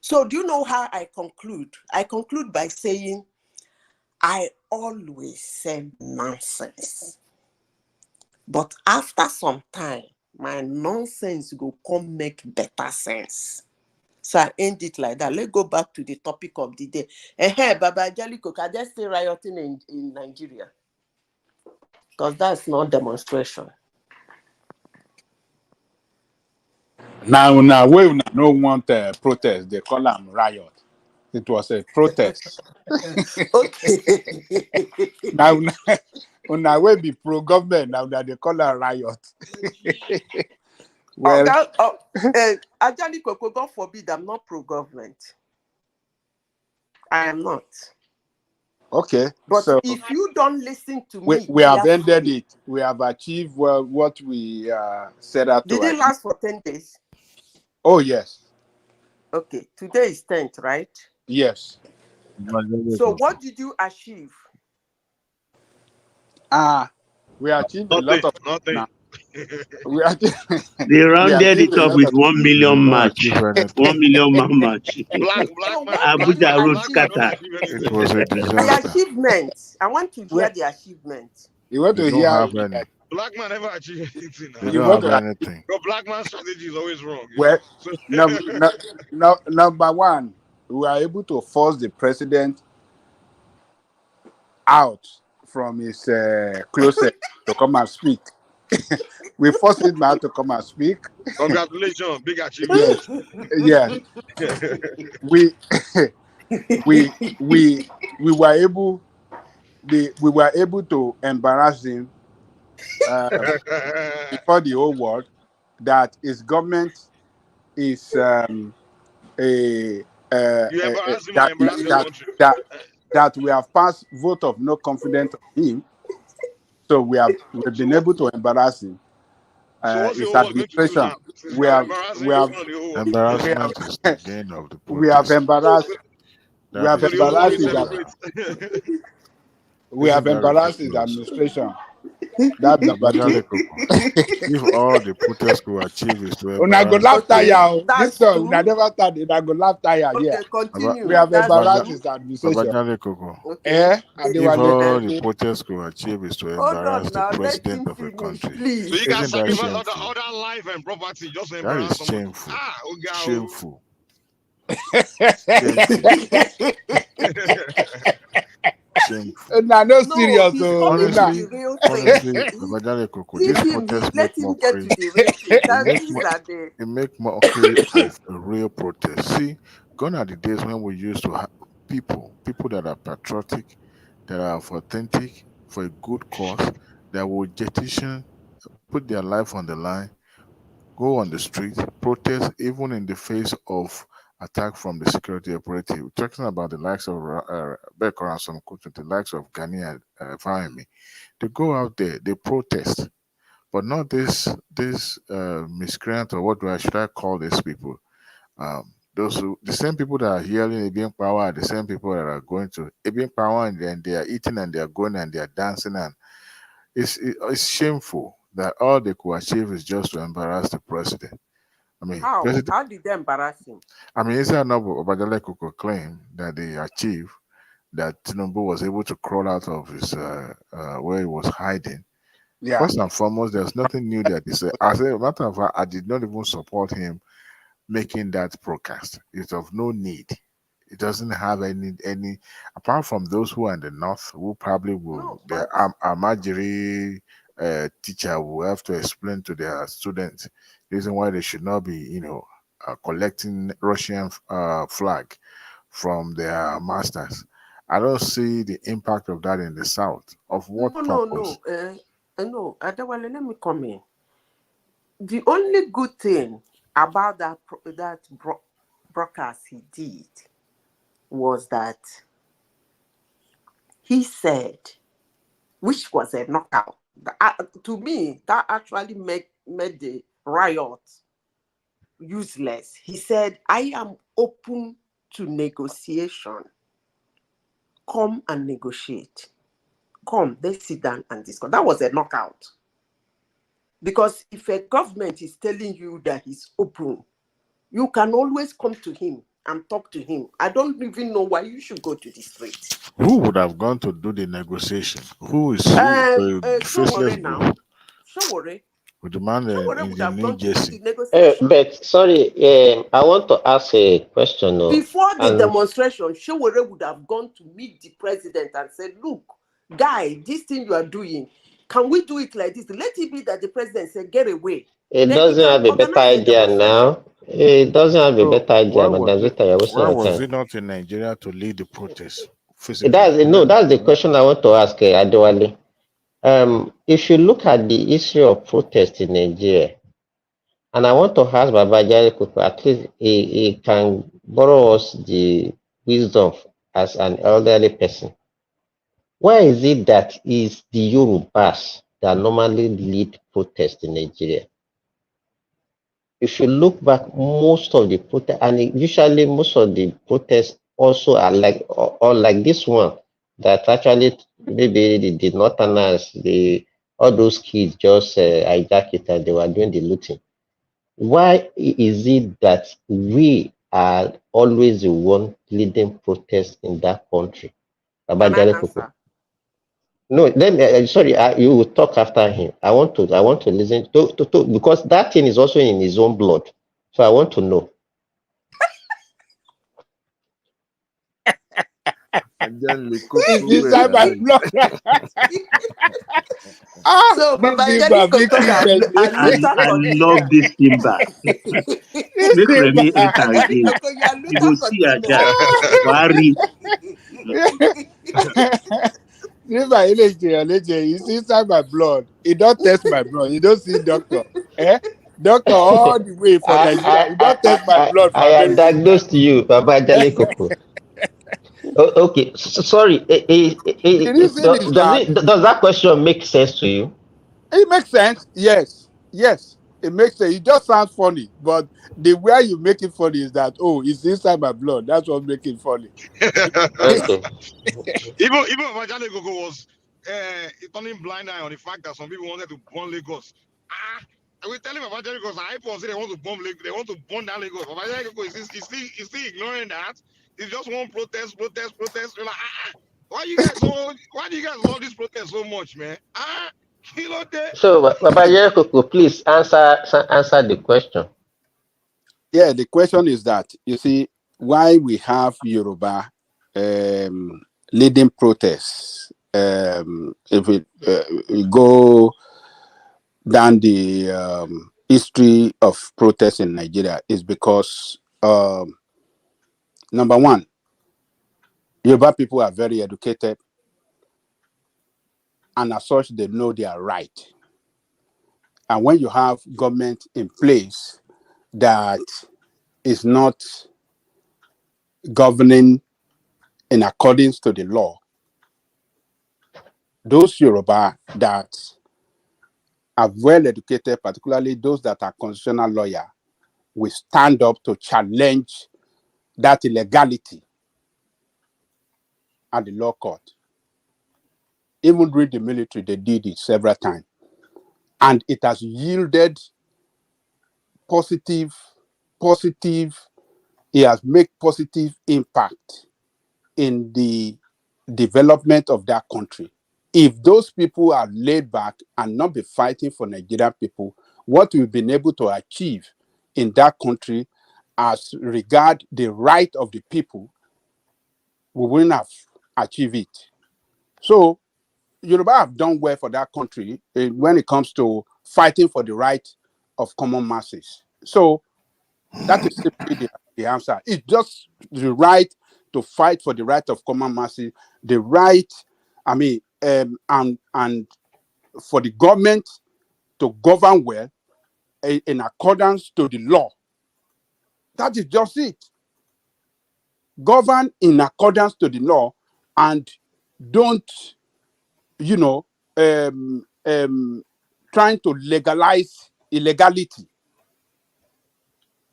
So do you know how I conclude? I conclude by saying, I always say nonsense. But after some time, my nonsense will come make better sense. So I end it like that. Let's go back to the topic of the day. Baba Jaliko, can they stay rioting in Nigeria? Because that's not demonstration. Now, we no want protest. They call them riot. It was a protest. Okay. now we be pro-government. Now that they call them riot. Well, Ajali Koko, God forbid, I'm not pro-government. I am not. okay. But So if you don't listen to me, we have ended it. We have achieved what we set out to Did it achieve. last for 10 days? Oh, yes. Okay. Today is 10th, right? Yes. So what did you achieve? We achieved a lot of nothing. They rounded it up with 1 million match. 1 million man match. Black man Abuja road don't scatter. achieve It was a The disaster. achievement. I want to hear the achievement. You want They to don't hear? have any. Black man never achieve anything. They You don't want have to? anything. Your black man strategy is always wrong. Well, So, number one, we were able to force the president out from his closet to come and speak. We forced him out to come and speak. congratulations, big achievement. Yes. We were able to embarrass him before the whole world that his government is You embarrass him and embarrass your country. that we have passed vote of no confidence on him. So we've been able to embarrass him. So what's His your work going to do administration. now? Since you have embarrassed him in front of the whole world. Embarrassment is the gain of the We have protest. embarrassed. We That have is So the whole world embarrassed is his. celebrate. We have Isn't that embarrassed his ridiculous? administration. That's number two. If all the protest could achieve is to Una go embarrass laugh the tire. This That's one, two. una never start. Una go laugh tire. Yeah. Okay, continue. We have That's embarrassed two. his administration. Babajale Koko. Okay. If all the protest could achieve is to Hold embarrass on the now. Let president him of a finish, country, please. So you can isn't that sacrifice shameful? other life and property just to That embarrass is someone. shameful. Okay. Shameful. Shameful. Nah, no No, serious. he's coming to Honestly, the real honestly, thing. Babajale Koko, Give this him, protest let make him more get to crazy. the real thing. It make These more, are the. it make mockery of a real protest. See, gone are the days when we used to have people that are patriotic, that are authentic for a good cause, that will petition, put their life on the line, go on the street, protest even in the face of attack from the security operative. We're talking about the likes of Becker and some the likes of Gani and Fahimi. They go out there, they protest, but not this miscreant, or should I call these people? The same people that are hearing Ibian Power are the same people that are going to Ibian Power, and then they are eating and they are going and they are dancing, and it's shameful that all they could achieve is just to embarrass the president. I mean, How? How did they embarrass him? I mean, is that not Obadale could claim that they achieved that Tinubu was able to crawl out of his where he was hiding? Yeah. First and foremost, there's nothing new that he said. As a matter of fact, I did not even support him making that broadcast. It's of no need. It doesn't have any apart from those who are in the north who probably will the Amajiri teacher will have to explain to their students the reason why they should not be collecting Russian flag from their masters. I don't see the impact of that in the south. Of what purpose? No. Adewale, let me come in. The only good thing about that broadcast he did was that he said, which was a knockout. To me, that actually made the riot useless. He said, I am open to negotiation. Come and negotiate. Come, let's sit down and discuss. That was a knockout. Because if a government is telling you that he's open, you can always come to him and talk to him. I don't even know why you should go to the street. Who would have gone to do the negotiation? Who is faceless now? Showore. with the man in the New Jersey? But sorry, I want to ask a question. Before the demonstration, Showore would have gone to meet the president and said, look, guy, this thing you are doing, can we do it like this? Let it be that the president said, get away. It doesn't have a better idea now. It doesn't have a better idea, but that's it. Why was it not in Nigeria to lead the protest? That's the question I want to ask, Adewale. If you look at the issue of protest in Nigeria, and I want to ask Babajare Kuku, at least he can borrow us the wisdom as an elderly person. Why is it that it's the Yorubas that normally lead protest in Nigeria? If you look back, most of the protests, and usually most of the protests also are like this one, that actually maybe the Northerners, all those kids just hijack it and they were doing the looting. Why is it that we are always the one leading protests in that country? No, then sorry, you will talk after him. I want to listen to because that thing is also in his own blood. So I want to know. And then we It's inside my blood. So, I love this Simba. Make Remy enter again. You go see Aja. Worry. It's inside my blood. It don't test my blood. You don't see doctor. Doctor all the way from Nigeria. You don't test my blood. I am diagnosed you, Baba Jale Koko. Okay, sorry. Does that question make sense to you? It makes sense. Yes. It makes sense. It just sounds funny, but the way you make it funny is that it's inside my blood. That's what makes it funny. Okay. Even Vajale Gogo was turning blind eye on the fact that some people wanted to burn Lagos. I will tell him about Lagos. I say they want to bomb Lagos. They want to burn down Lagos. Vajale Gogo is still ignoring that. It's just one protest. You're like, why do you guys love this protest so much, man? So, Baba Koko, please answer the question. Yeah, the question is that, you see, why we have Yoruba leading protests. If we go down the history of protests in Nigeria, is because number one, Yoruba people are very educated, and as such, they know their right. And when you have government in place that is not governing in accordance to the law, those Yoruba that are well educated, particularly those that are constitutional lawyers, will stand up to challenge that illegality at the law court. Even during the military, they did it several times. And it has yielded positive, it has made positive impact in the development of that country. If those people are laid back and not be fighting for Nigerian people, what we've been able to achieve in that country as regard the right of the people, we wouldn't have achieved it. So Yoruba have done well for that country when it comes to fighting for the right of common masses. So that is simply the answer. It's just the right to fight for the right of common masses, the right, and for the government to govern well in accordance to the law. That is just it. Govern in accordance to the law and don't, trying to legalize illegality.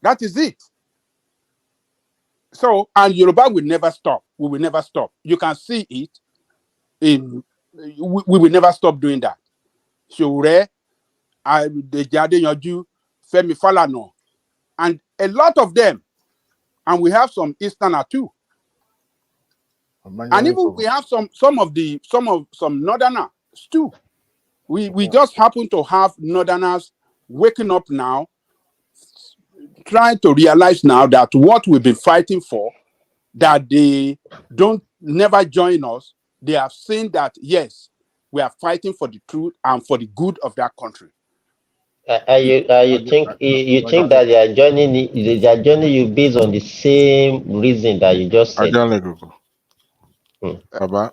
That is it. So, and Yoruba will never stop. We will never stop. You can see it. We will never stop doing that. Sure, Deji Femi Falana, and a lot of them, and we have some Easterner too, and even we have some Northerners too. We just happen to have Northerners waking up now, trying to realize now that what we've been fighting for, that they don't never join us. They have seen that yes, we are fighting for the truth and for the good of that country. You think that they are joining you based on the same reason that you just said? Baba.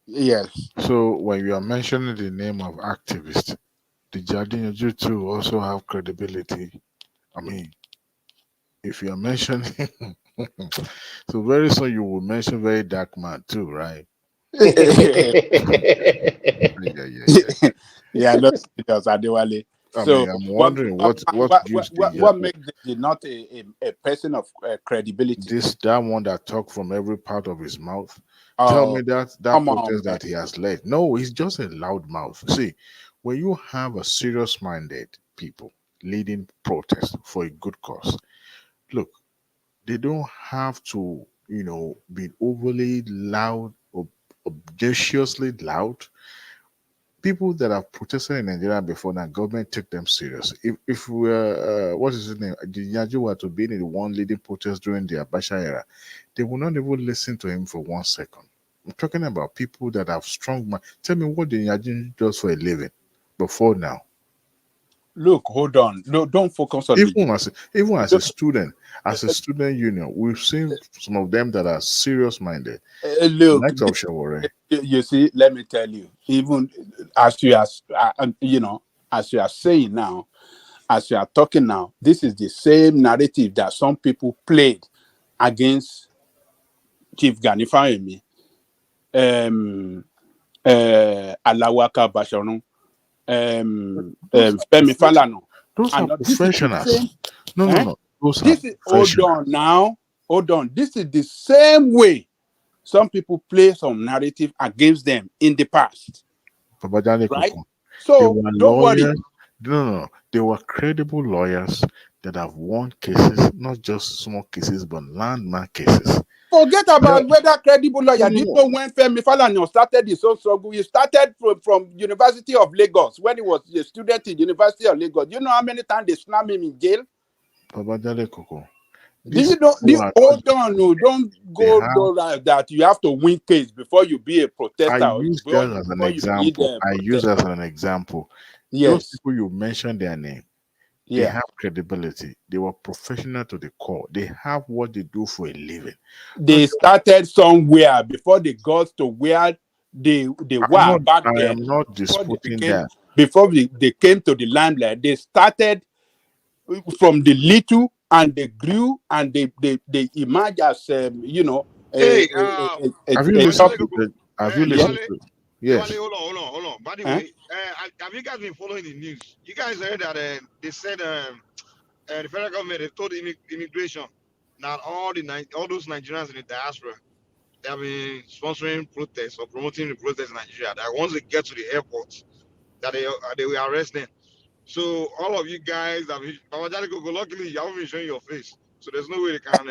Yes. So when you are mentioning the name of activists, the Jadinju too also have credibility. I mean, if you are mentioning, so very soon you will mention very dark man too, right? Yeah, not serious, Adewale. So I'm wondering what gives what makes it not a person of credibility? That one that talk from every part of his mouth. Tell me that protest that he has led. No, he's just a loud mouth. See, when you have a serious-minded people leading protest for a good cause, look, they don't have to, be overly loud or obnoxiously loud. People that have protested in Nigeria before now, government take them serious. If we what is his name? Yaju were to be in the one leading protest during the Abacha era, they will not even listen to him for 1 second. I'm talking about people that have strong mind. Tell me what the Yaju does for a living before now. Look, hold on. No, don't focus on even as a student union, we've seen some of them that are serious minded. Look, you see, let me tell you, even as you are, as you are saying now, as you are talking now, this is the same narrative that some people played against Chief Gani Fahimi, Alawaka Basharun, Femi Falana. Those are professionals. No. Hold on. This is the same way some people play some narrative against them in the past. Right? So don't worry. No. They were credible lawyers that have won cases, not just small cases, but landmark cases. Forget about whether credible lawyer. Do you know when Femi Falana started his own struggle? He started from University of Lagos when he was a student in University of Lagos. Do you know how many times they slammed him in jail? Hold on, don't go that you have to win case before you be a protester. I use that as an example. Yes. Those people you mentioned their name. They have credibility. They were professional to the core. They have what they do for a living. They started somewhere before they got to where they were back then. I am not disputing that. Before they came to the limelight, they started from the little and they grew and they emerged as have you listened to yes. Hold on. By the way, have you guys been following the news? You guys heard that they said the federal government has told immigration that all those Nigerians in the diaspora, they have been sponsoring protests or promoting the protests in Nigeria. That once they get to the airport, that they will arrest them. So all of you guys, luckily you haven't been showing your face. So there's no way they can.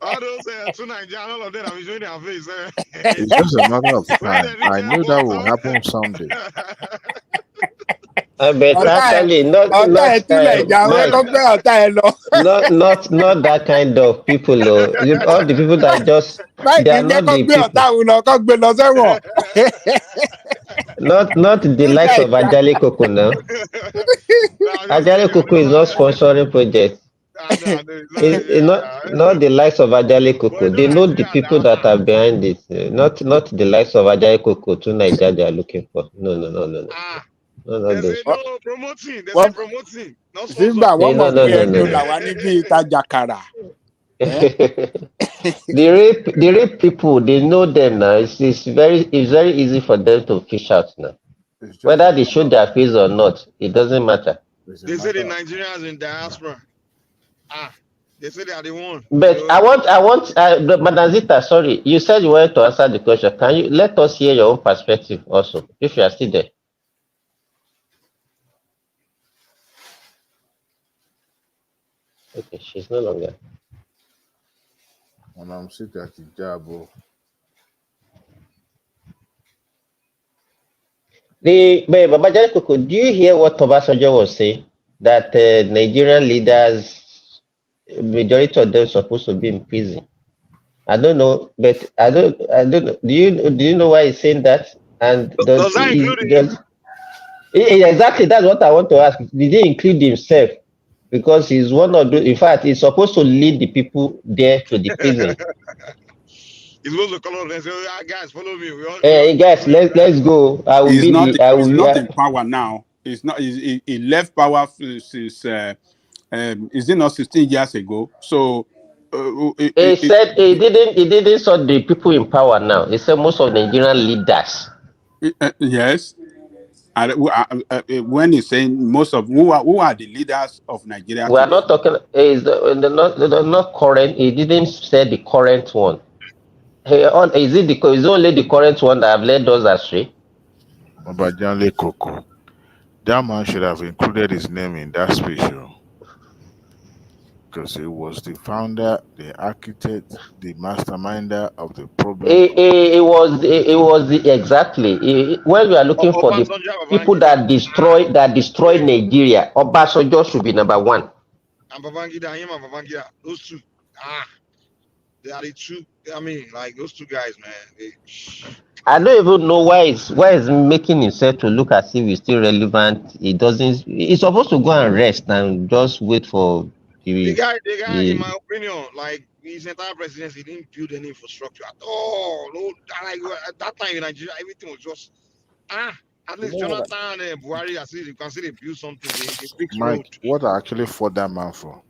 All those 2 Nigerians, all of them have been showing their face. It's just a matter of time. I knew that will happen someday. But actually, not that kind of people. All the people that just they are not the people. Not the likes of Ajali Koko now. Ajali Koko is not sponsoring projects. Not the likes of Ajali Koko. They know the people that are behind it. Not the likes of Ajali Koko to Nigeria they are looking for. No. They say no promoting. They say promoting. Not Zimba, one more The rape people, they know them now. It's very easy for them to fish out now. Whether they show their face or not, it doesn't matter. They say the Nigerians in diaspora. They say they are the one. But Madam Zita, sorry, you said you wanted to answer the question. Can you let us hear your own perspective also, if you are still there? Okay, she's no longer. And I'm sitting at the job. Baba Koko, do you hear what Obasanjo was saying? That Nigerian leaders, majority of them supposed to be in prison. I don't know, but I don't know. Do you know why he's saying that? And Does that include him? Exactly, that's what I want to ask. Did he include himself? Because he's one of the, in fact, he's supposed to lead the people there to the prison. He's supposed to call up and say, guys, follow me. Hey guys, let's go. I will He's be not. the. I will. He's not in power now. He's not. He left power since. Is it not 16 years ago? So. He said he didn't sort the people in power now. He said most of Nigerian leaders. Yes. And when he's saying most of who are the leaders of Nigeria We are today? not talking. They're not current. He didn't say the current one. Is it only the current one that have led us astray? Obajanle Koko. That man should have included his name in that speech, because he was the founder, the architect, the masterminder of the problem. It was exactly when we are looking for the people that destroy Nigeria. Obasanjo should be number one. And Babangida, him and Babangida, those two, they are the two. I mean, like those two guys, man. I don't even know why it's making himself to look as if he's still relevant. He doesn't. He's supposed to go and rest and just wait for The guy, in my opinion, like his entire presidency, didn't build any infrastructure at all. No, like at that time in Nigeria, everything was just at least Jonathan and Buhari, I see you can see they build something. They fix Mike, road. what I actually fought that man for,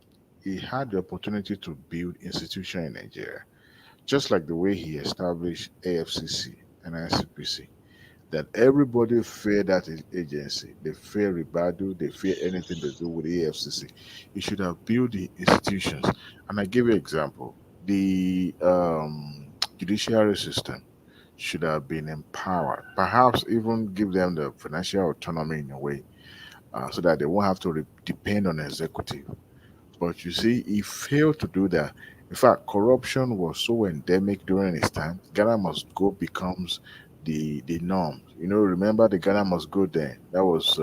he had the opportunity to build institution in Nigeria, just like the way he established AFCC and ICPC. That everybody fear that agency. They fear Ribadu, they fear anything to do with the AFCC. You should have built the institutions. And I give you an example. The judiciary system should have been empowered. Perhaps even give them the financial autonomy in a way, so that they won't have to depend on executive. But you see, he failed to do that. In fact, corruption was so endemic during his time. Ghana Must Go becomes the norm. Remember the Ghana Must Go then? That was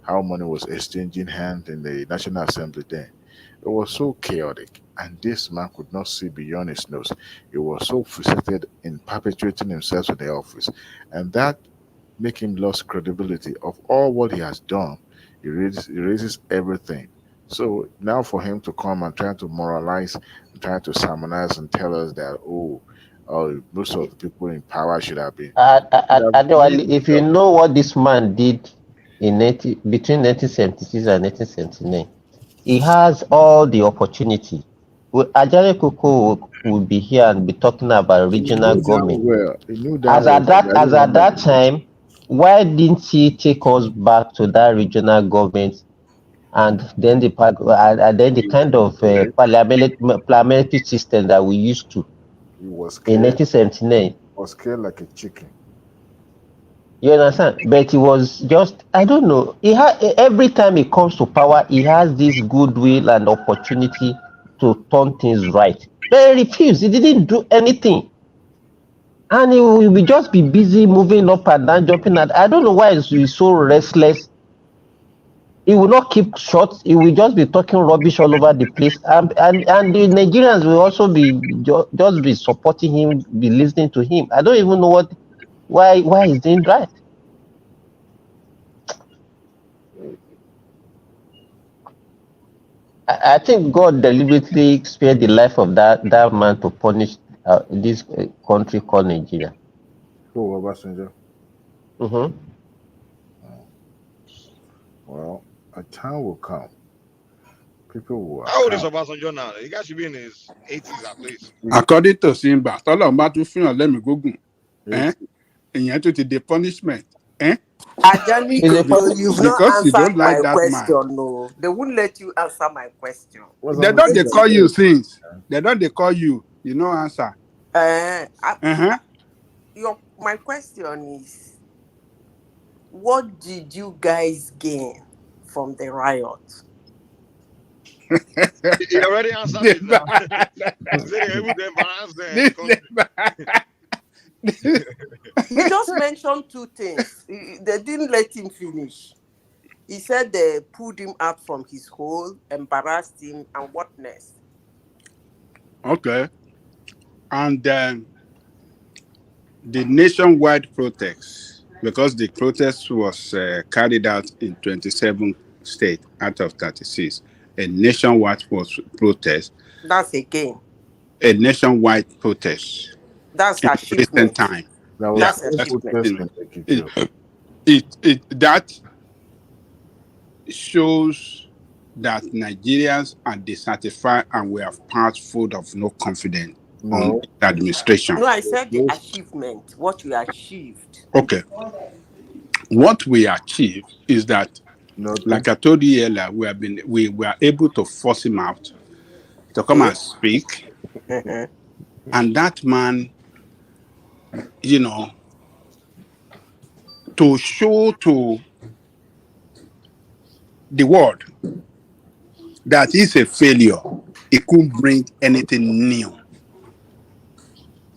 how money was exchanging hands in the National Assembly then. It was so chaotic, and this man could not see beyond his nose. He was so fixated in perpetuating himself in the office, and that make him lose credibility of all what he has done. He raises everything. So now for him to come and try to moralize and try to sermonize and tell us that most of the people in power should have been. If you know what this man did between 1976 and 1979, he has all the opportunity. Ajay Koko will be here and be talking about regional government. As at that time, why didn't he take us back to that regional government, and then the kind of parliamentary system that we used to in 1979? Was scared like a chicken. You understand? But he was just, I don't know. Every time he comes to power, he has this goodwill and opportunity to turn things right. But he refused. He didn't do anything. And he will just be busy moving up and down, jumping at. I don't know why he's so restless. He will not keep short. He will just be talking rubbish all over the place. And the Nigerians will also be just be supporting him, be listening to him. I don't even know why he's doing right. I think God deliberately spared the life of that man to punish this country called Nigeria. Who, Obasanjo? Mm-hmm. Well, a time will come. People will. How old is Obasanjo now? He guys should be in his 80s at least. According to Simba, tọ́lọ̀ bá tún fihàn lẹ́mìí gógùn, ìyẹn tó ti di punishment. Ajani Koko, you've not Because you don't answered like my that man. question. No, they won't let you answer my question. They don't they call you things. They don't they call you. You know answer. My question is, what did you guys gain from the riot? He already answered it now. He said they're able to embarrass the country. He just mentioned two things. They didn't let him finish. He said they pulled him out from his hole, embarrassed him, and what next? Okay. And then the nationwide protest, because the protest was carried out in 27 states out of 36, a nationwide protest. That's again. A nationwide protest. That's in achievement. recent time. That's achievement. That shows that Nigerians are dissatisfied and we have passed full of no confidence on the administration. No, I said the achievement, what you achieved. Okay. What we achieved is that, like I told you earlier, we were able to force him out to come and speak. And that man, you know, to show to the world that he's a failure, he couldn't bring anything new.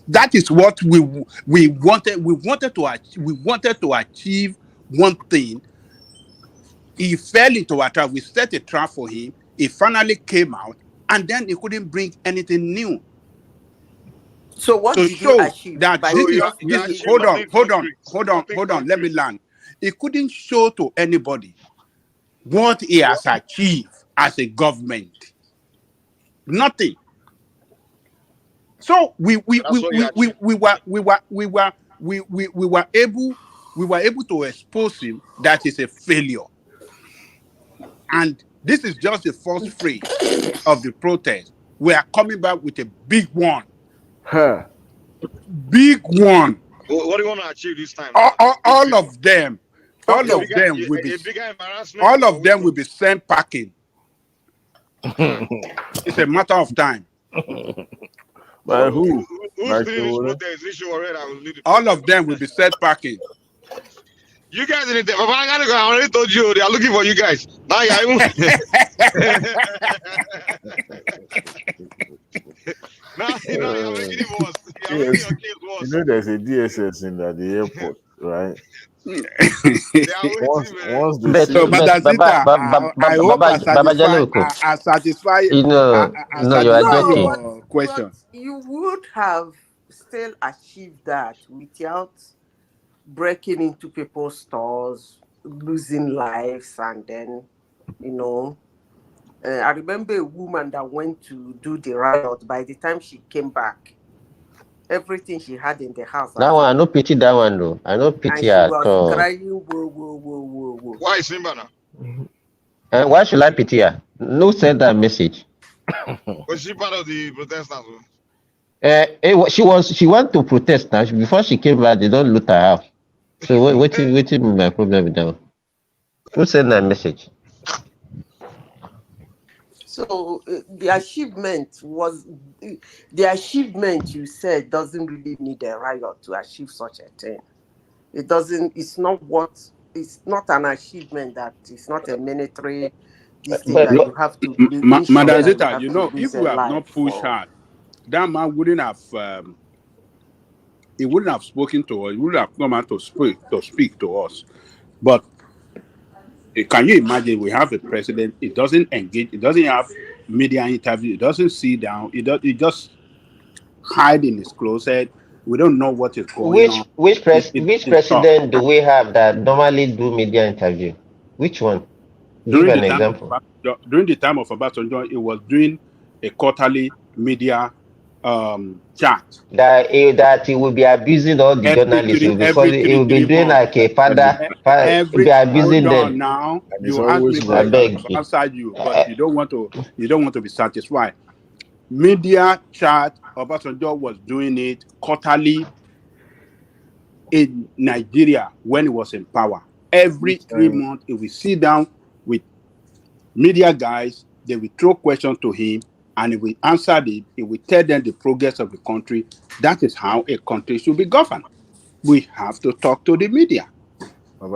That is what we wanted. We wanted to achieve one thing. He fell into a trap. We set a trap for him. He finally came out, and then he couldn't bring anything new. So what did you achieve? That this is hold on. Let me land. He couldn't show to anybody what he has achieved as a government. Nothing. So we were able to expose him that is a failure. And this is just the first phase of the protest. We are coming back with a big one. Big one. What do you want to achieve this time? All of them will be sent packing. It's a matter of time. But who's all of them will be sent packing. You guys in it. I already told you they are looking for you guys. Now you know there's a DSS in the airport, right? once I hope I satisfy you are joking. Your question. You would have still achieved that without breaking into people's stores, losing lives, and then, you know, I remember a woman that went to do the riot. By the time she came back, everything she had in the house. That one, I no pity that one though. I no pity at all. And she was crying, whoa. Why is Simba now? And why should I pity her? No send that message. Was she part of the protesters? She went to protest now. Before she came back, they don't loot her house. So waiting my problem with that. Who sent that message? So the achievement you said doesn't really need a riot to achieve such a thing. It's not an achievement that it's not a military thing that you have to do. Madam Zeta, you know, if we have not pushed hard, that man wouldn't have he wouldn't have spoken to us, he wouldn't have come out to speak to us. But can you imagine we have a president, he doesn't engage, he doesn't have media interview, he doesn't sit down, he just hide in his closet. We don't know what is going on. Which president do we have that normally do media interview? Which one? Give an example. During the time of Obasanjo, it was doing a quarterly media chat. That he will be abusing all the journalists. He will be doing like a father. Be abusing them. Now you ask me to answer you, but you don't want to be satisfied. Media chat. Obasanjo was doing it quarterly in Nigeria when he was in power. every 3 months, he will sit down with media guys, they will throw questions to him, and he will answer it. He will tell them the progress of the country. That is how a country should be governed. We have to talk to the media so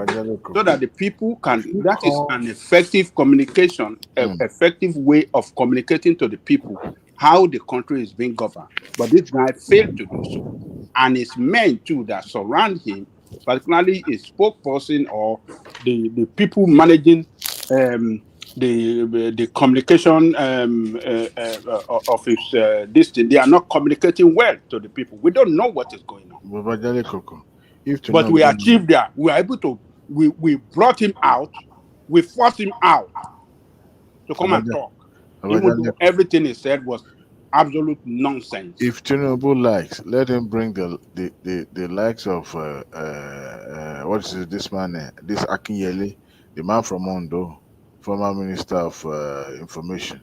that the people can. That is an effective communication, effective way of communicating to the people how the country is being governed. But this guy failed to do so, and his men too that surround him, particularly his spokesperson or the people managing the communication of his this thing, they are not communicating well to the people. We don't know what is going on. But we achieved that. We are able to. We brought him out. We forced him out to come and talk, even though everything he said was absolute nonsense. If Tinubu likes, let him bring the likes of what is this man, this Akinyele, the man from Ondo, former Minister of Information,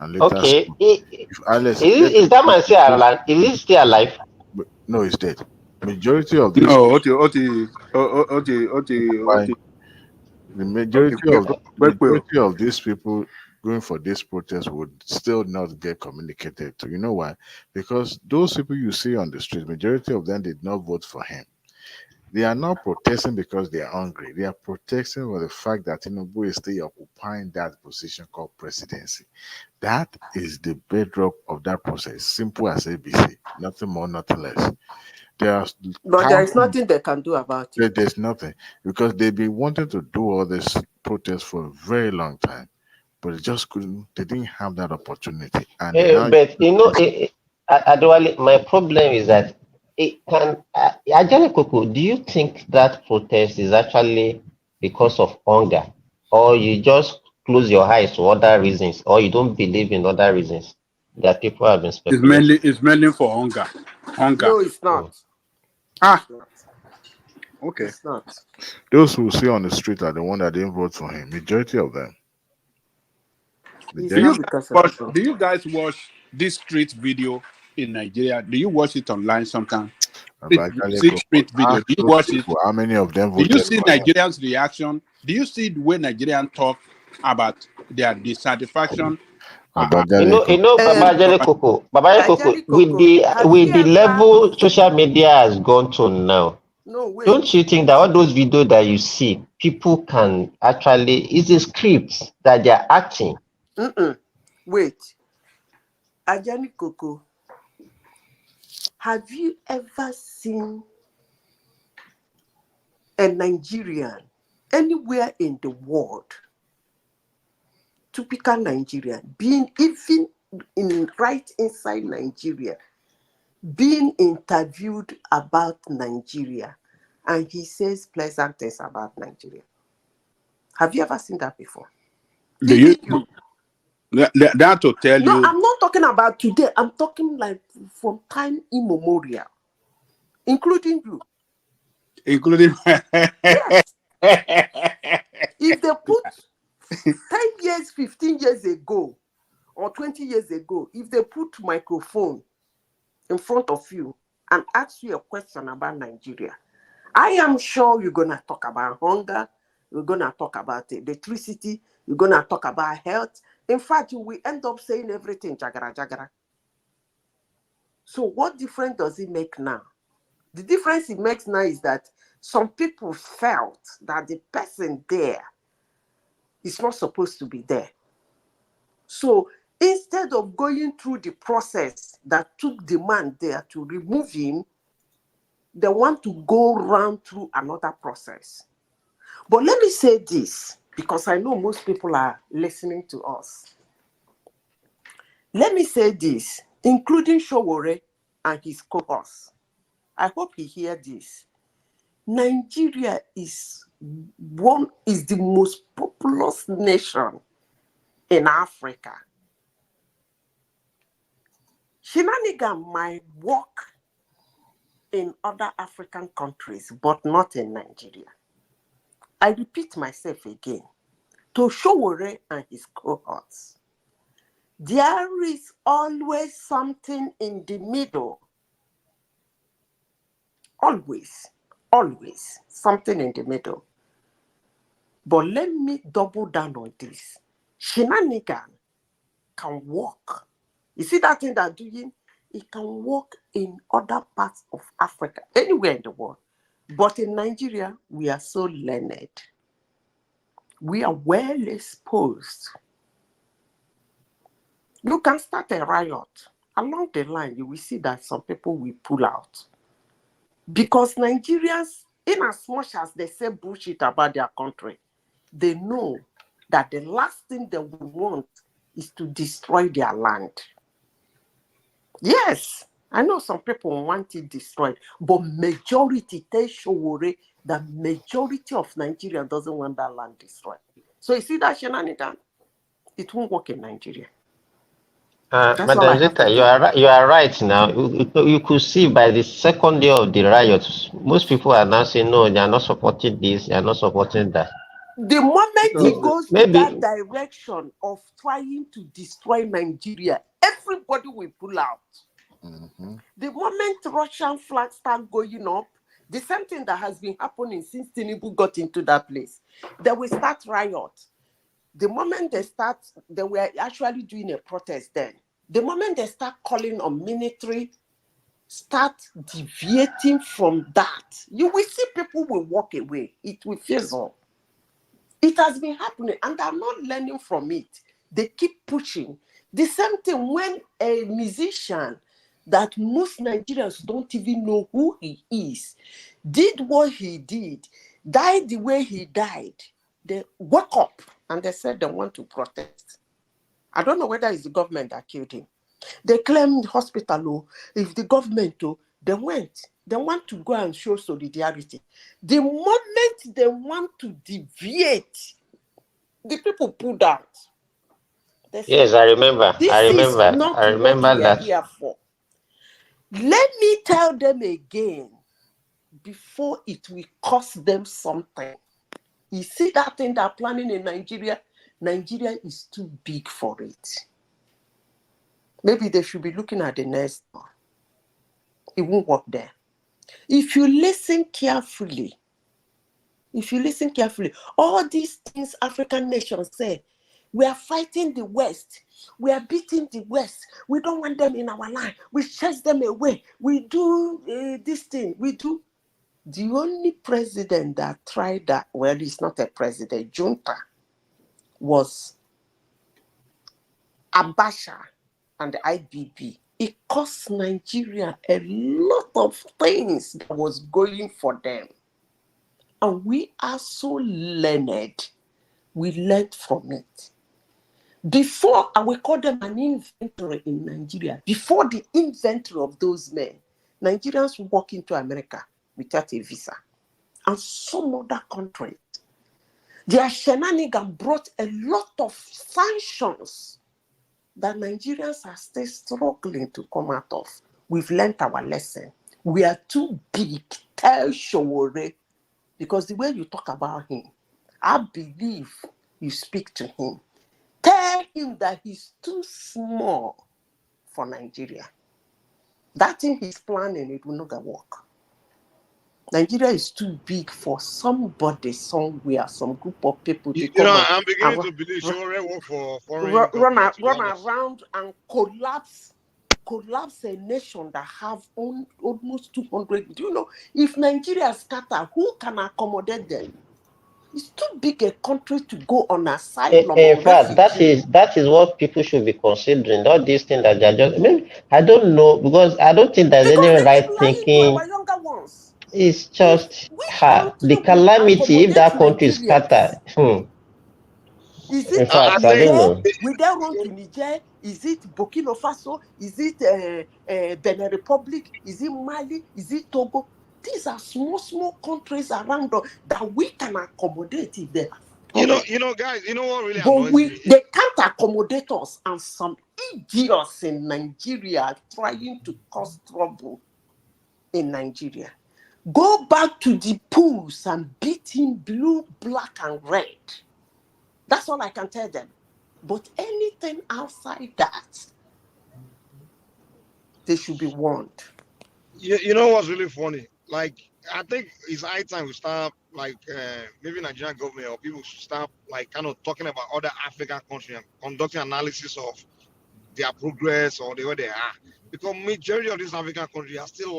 and later. Okay. Is that man still alive? Is he still alive? No, he's dead. Majority of this. No, the majority of these people going for this protest would still not get communicated to. You know why? Because those people you see on the street, majority of them did not vote for him. They are not protesting because they are hungry. They are protesting for the fact that Tinubu is still occupying that position called presidency. That is the bedrock of that process. Simple as ABC. Nothing more, nothing less. But there is nothing they can do about it. There's nothing, because they've been wanting to do all this protest for a very long time, but they just couldn't. They didn't have that opportunity. And but Adewale, my problem is that it can. Ajani Koko, do you think that protest is actually because of hunger, or you just close your eyes to other reasons, or you don't believe in other reasons that people have been speculating? It's mainly for hunger. No, it's not. Okay. It's not. Those who see on the street are the one that didn't vote for him. Majority of them. Do you guys watch this street video in Nigeria? Do you watch it online sometimes? Street video. Do you watch it? How many of them voted? Do you see for Nigerians' reaction? Do you see the way Nigerians talk about their dissatisfaction? Baba Ajani Koko, with the level social media has gone to now, don't you think that all those videos that you see, people can actually, it's a script that they're acting? Wait, Ajani Koko, have you ever seen a Nigerian anywhere in the world, typical Nigerian, being even right inside Nigeria, being interviewed about Nigeria, and he says pleasant things about Nigeria? Have you ever seen that before? Do you? That to tell you. No, I'm not talking about today. I'm talking like from time immemorial, including you. Including. Yes. If they put 10 years, 15 years ago, or 20 years ago, if they put microphone in front of you and ask you a question about Nigeria, I am sure you're going to talk about hunger, you're going to talk about electricity, you're going to talk about health. In fact, you will end up saying everything, jagara, jagara. So what difference does it make now? The difference it makes now is that some people felt that the person there is not supposed to be there. So instead of going through the process that took the man there to remove him, they want to go round through another process. But let me say this, because I know most people are listening to us. Let me say this, including Showore and his cohorts. I hope he hears this. Nigeria is the most populous nation in Africa. Shenanigan might work in other African countries, but not in Nigeria. I repeat myself again. To Showore and his cohorts, there is always something in the middle. Always something in the middle. But let me double down on this. Shenanigan can work. You see that thing they're doing? It can work in other parts of Africa, anywhere in the world. But in Nigeria, we are so learned. We are well exposed. You can start a riot. Along the line, you will see that some people will pull out. Because Nigerians, in as much as they say bullshit about their country, they know that the last thing they will want is to destroy their land. Yes, I know some people want it destroyed, but majority, they show the majority of Nigeria doesn't want that land destroyed. So you see that shenanigan? It won't work in Nigeria. Madam Zeta, you are right now. You could see by the second day of the riots, most people are now saying, no, they are not supporting this, they are not supporting that. The moment he goes to that direction of trying to destroy Nigeria, everybody will pull out. The moment Russian flags start going up, the same thing that has been happening since Tinubu got into that place, they will start riot. The moment they were actually doing a protest then. The moment they start calling on military, start deviating from that, you will see people will walk away. It will fizzle. It has been happening and they're not learning from it. They keep pushing. The same thing when a musician that most Nigerians don't even know who he is, did what he did, died the way he died, they woke up and they said they want to protest. I don't know whether it's the government that killed him. They claimed hospital, if the government, they went. They want to go and show solidarity. The moment they want to deviate, the people pulled out. Yes, I remember. This is not I remember what we are that. here for. Let me tell them again, before it will cost them something. You see that thing they're planning in Nigeria? Nigeria is too big for it. Maybe they should be looking at the next one. It won't work there. If you listen carefully, all these things African nations say, we are fighting the West. We are beating the West. We don't want them in our land. We chase them away. We do this thing. We do. The only president that tried that, well, he's not a president, junta, was Abacha and the IBB. It cost Nigeria a lot of things that was going for them. And we are so learned. We learned from it. Before, I will call them an inventory in Nigeria. Before the inventory of those men, Nigerians walk into America without a visa. And some other countries. Their shenanigans brought a lot of sanctions that Nigerians are still struggling to come out of. We've learned our lesson. We are too big. Tell Showore, because the way you talk about him, I believe you speak to him. Tell him that he's too small for Nigeria. That thing he's planning, it will not work. Nigeria is too big for somebody somewhere, some group of people to come out. I'm beginning to believe Showore work for foreign run around and collapse a nation that have almost 200. Do you know, if Nigeria scatter, who can accommodate them? It's too big a country to go on asylum. In fact, that is what people should be considering. All these things that they are just, maybe, I don't know, because I don't think there's any right thinking. Our younger ones. It's just the calamity if that country is scattered. Is it I don't know. Will they run to Niger? Is it Burkina Faso? Is it Benin Republic? Is it Mali? Is it Togo? These are small countries around us that we can accommodate if they have. You know, guys, you know what really annoys me? They can't accommodate us, and some idiots in Nigeria are trying to cause trouble in Nigeria. Go back to the pools and beat him blue, black, and red. That's all I can tell them. But anything outside that, they should be warned. You know what's really funny? Like, I think it's high time we start like maybe Nigerian government or people should start like kind of talking about other African countries and conducting analysis of their progress or the way they are. Because majority of these African countries are still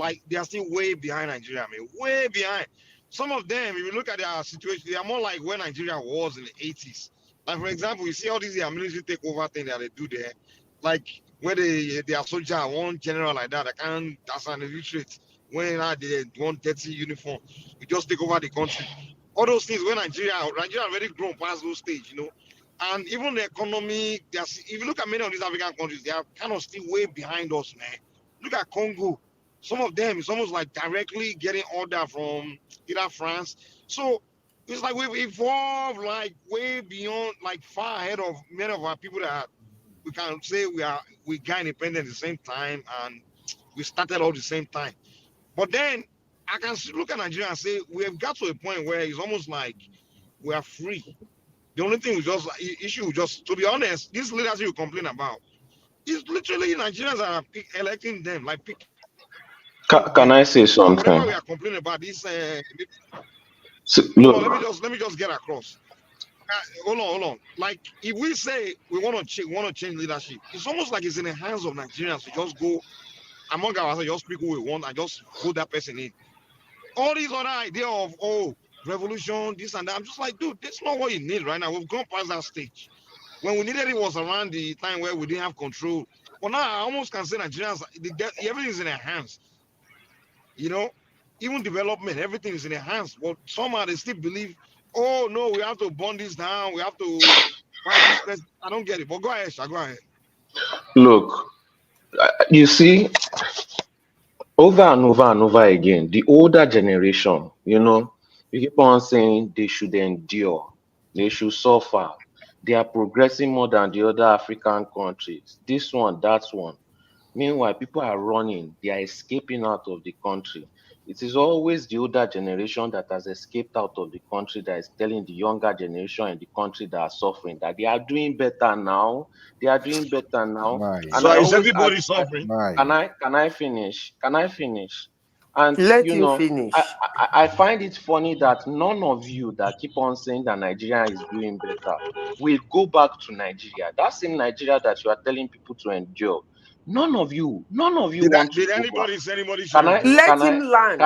way behind Nigeria. I mean, way behind. Some of them, if you look at their situation, they are more like where Nigeria was in the 80s. Like for example, you see all these military takeover thing that they do there, like where they are soldier, one general like that, that's an illiterate. When they 130 uniform, you just take over the country. All those things when Nigeria already grown past those stage, you know. And even the economy, if you look at many of these African countries, they are kind of still way behind us, man. Look at Congo. Some of them, it's almost like directly getting order from either France. So it's like we've evolved like way beyond, like far ahead of many of our people that we can say we got independent at the same time and we started all the same time. But then I can look at Nigeria and say we have got to a point where it's almost like we are free. The only thing to be honest, this leadership you complain about is literally Nigerians are electing them, like pick. Can I say something? Whatever we are complaining about, this. Let me just get across. Hold on. Like if we say we want to change leadership, it's almost like it's in the hands of Nigerians to just go among ourselves, just pick who we want and just put that person in. All these other idea of revolution, this and that. I'm just like, dude, that's not what you need right now. We've gone past that stage. When we needed it was around the time where we didn't have control. But now I almost can say Nigerians, everything's in their hands. You know, even development, everything is in their hands. But somehow they still believe, oh no, we have to burn this down. We have to fight this. I don't get it. But go ahead, Sha, go ahead. Look, you see, over and over again, the older generation, you know, you keep on saying they should endure, they should suffer, they are progressing more than the other African countries, this one, that one. Meanwhile, people are running, they are escaping out of the country. It is always the older generation that has escaped out of the country that is telling the younger generation in the country that are suffering that they are doing better now. They are doing better now. And so is everybody suffering? Can I finish? Can I finish? And Let you him know, finish. I find it funny that none of you that keep on saying that Nigeria is doing better will go back to Nigeria. That same Nigeria that you are telling people to endure. None of you want to. Did anybody say anybody should let him land?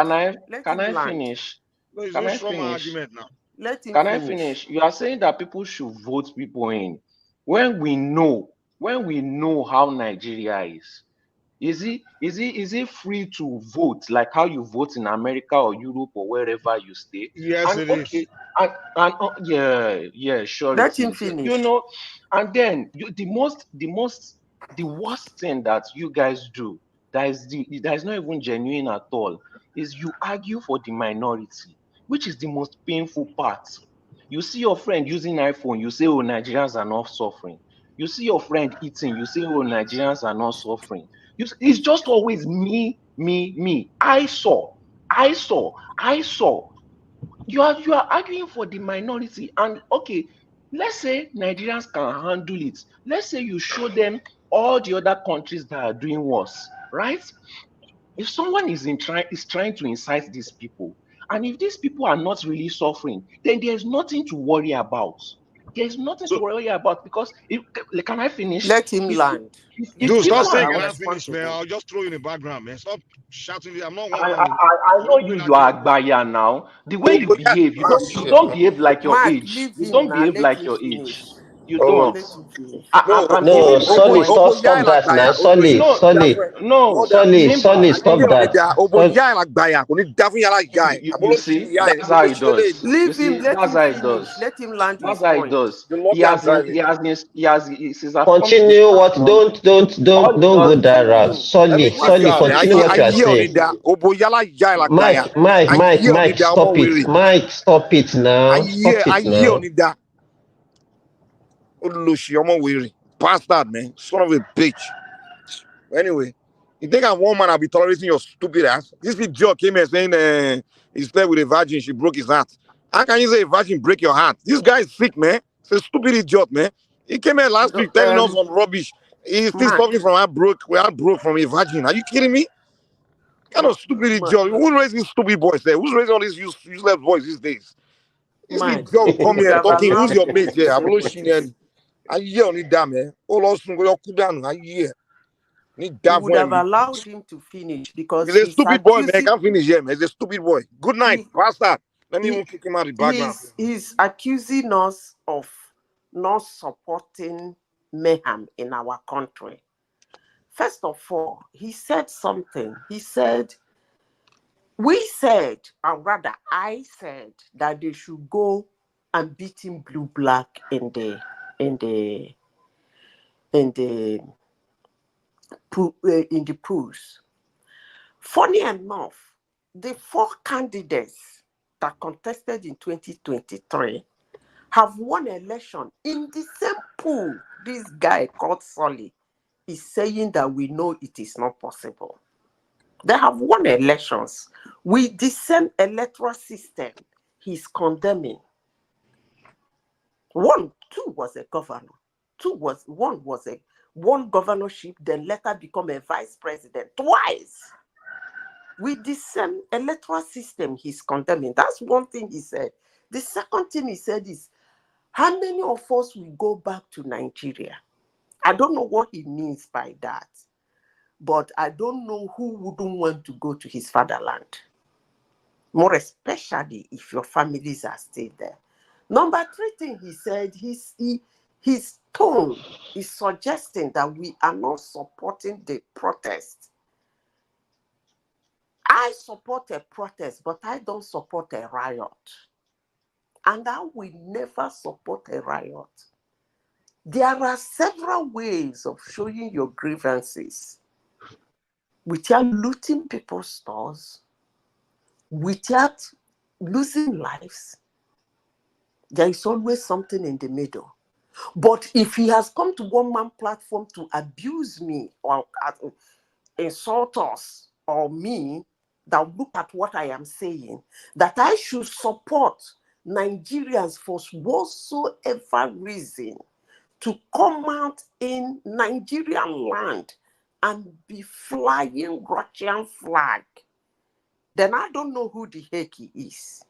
Can I finish? No, it's Can a I strong finish? argument now. Let him Can finish. I finish? You are saying that people should vote people in when we know how Nigeria is. Is it free to vote like how you vote in America or Europe or wherever you stay? Yes, and it okay, is. Yeah, sure. Let it him is. finish. You know, and then the worst thing that you guys do that is not even genuine at all is you argue for the minority, which is the most painful part. You see your friend using iPhone, you say, oh, Nigerians are not suffering. You see your friend eating, you say, oh, Nigerians are not suffering. It's just always me. I saw. You are arguing for the minority. And okay, let's say Nigerians can handle it. Let's say you show them all the other countries that are doing worse, right? If someone is trying to incite these people, and if these people are not really suffering, then there's nothing to worry about. There's nothing to worry about because can I finish? Let him land. Dude, stop saying can I finish, man. I'll just throw you in the background, man. Stop shouting. I'm not one man. I know you are Agbaya now. The way you behave, you don't behave like your Mark, age. leave You him don't now. behave Let like him your finish. age. You don't. Let him finish. I'm No, giving Solly, stop that now. Solly, stop that. You see, that's how he does. Leave him. Let him finish. Let him land his That's how he point. does. Continue what? Don't go that route. Solly, continue what you are saying. Mike, stop it. Mike, stop it now. Stop it now. Bastard, man. Son of a bitch. Anyway, you think I'm one man, I'll be tolerating your stupid ass? This big joke came here saying he slept with a virgin, she broke his heart. How can you say a virgin break your heart? This guy is sick, man. It's a stupid idiot, man. He came here last week telling us some rubbish. He's still suffering from heartbroke from a virgin. Are you kidding me? Kind of stupid idiot. Who's raising stupid boys there? Who's raising all these useless boys these days? This idiot will come here talking. Who's your mate here? I'm looking and I hear only damn eh. All of us go cool down. I hear. We would have allowed him to finish because he's a stupid boy, man. Can't finish here, man. He's a stupid boy. Good night, bastard. Let me even kick him out of the background. He's accusing us of not supporting mayhem in our country. First of all, he said something. He said, we said, or rather, I said that they should go and beat him blue-black in the polls. Funny enough, the 4 candidates that contested in 2023 have won election in the same pool. This guy called Solly is saying that we know it is not possible. They have won elections with the same electoral system he's condemning. 2 was a governor. One governorship, then later become a vice president twice. With the same electoral system he's condemning. That's one thing he said. The second thing he said is, how many of us will go back to Nigeria? I don't know what he means by that, but I don't know who wouldn't want to go to his fatherland, more especially if your families are still there. Number 3 thing he said, his tone is suggesting that we are not supporting the protest. I support a protest, but I don't support a riot. And I will never support a riot. There are several ways of showing your grievances without looting people's stores, without losing lives. There is always something in the middle. But if he has come to one-man platform to abuse me or insult us or me, that look at what I am saying, that I should support Nigerians for whatsoever reason to come out in Nigerian land and be flying Russian flag, then I don't know who the heck he is.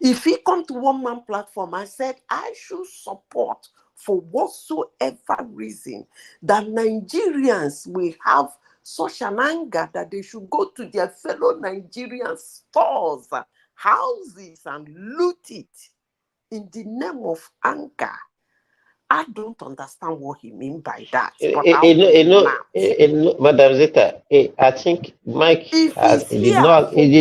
If he come to one-man platform and said, I should support for whatsoever reason that Nigerians will have such an anger that they should go to their fellow Nigerian stores, houses, and loot it in the name of anger. I don't understand what he means by that. But Madam Zeta, I think Mike did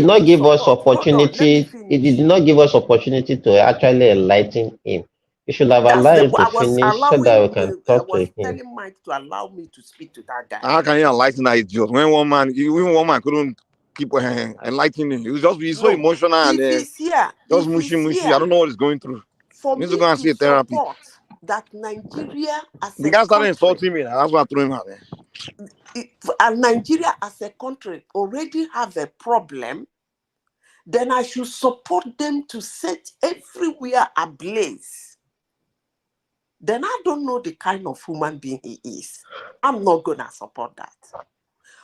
not give us opportunity. He did not give us opportunity to actually enlighten him. You should have allowed him to finish so that we can talk to him. I was telling Mike to allow me to speak to that guy. How can you enlighten that idiot? When one man couldn't keep enlightening, he was just so emotional and just mushy. I don't know what he's going through. For me to go and see a therapy. That Nigeria as the guy started insulting me. That's why I threw him out there. And Nigeria as a country already have a problem, then I should support them to set everywhere ablaze. Then I don't know the kind of human being he is. I'm not gonna support that.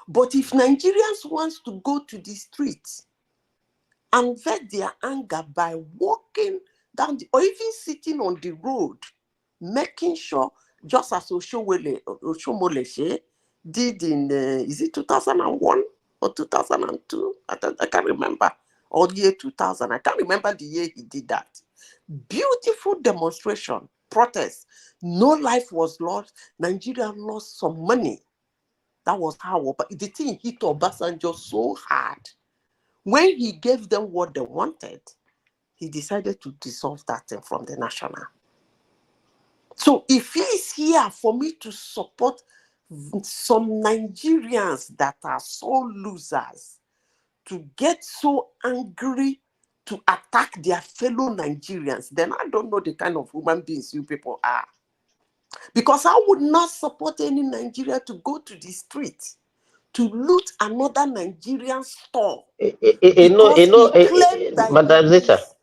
But if Nigerians want to go to the streets and vet their anger by walking down or even sitting on the road, making sure, just as Oshomole did in, is it 2001 or 2002? I can't remember. Or year 2000. I can't remember the year he did that. Beautiful demonstration, protest. No life was lost. Nigeria lost some money. That was how, but the thing hit Obasanjo so hard. When he gave them what they wanted, he decided to dissolve that thing from the national. So if he is here for me to support some Nigerians that are so losers, to get so angry to attack their fellow Nigerians, then I don't know the kind of human beings you people are. Because I would not support any Nigeria to go to the street to loot another Nigerian store. Because he claimed that he is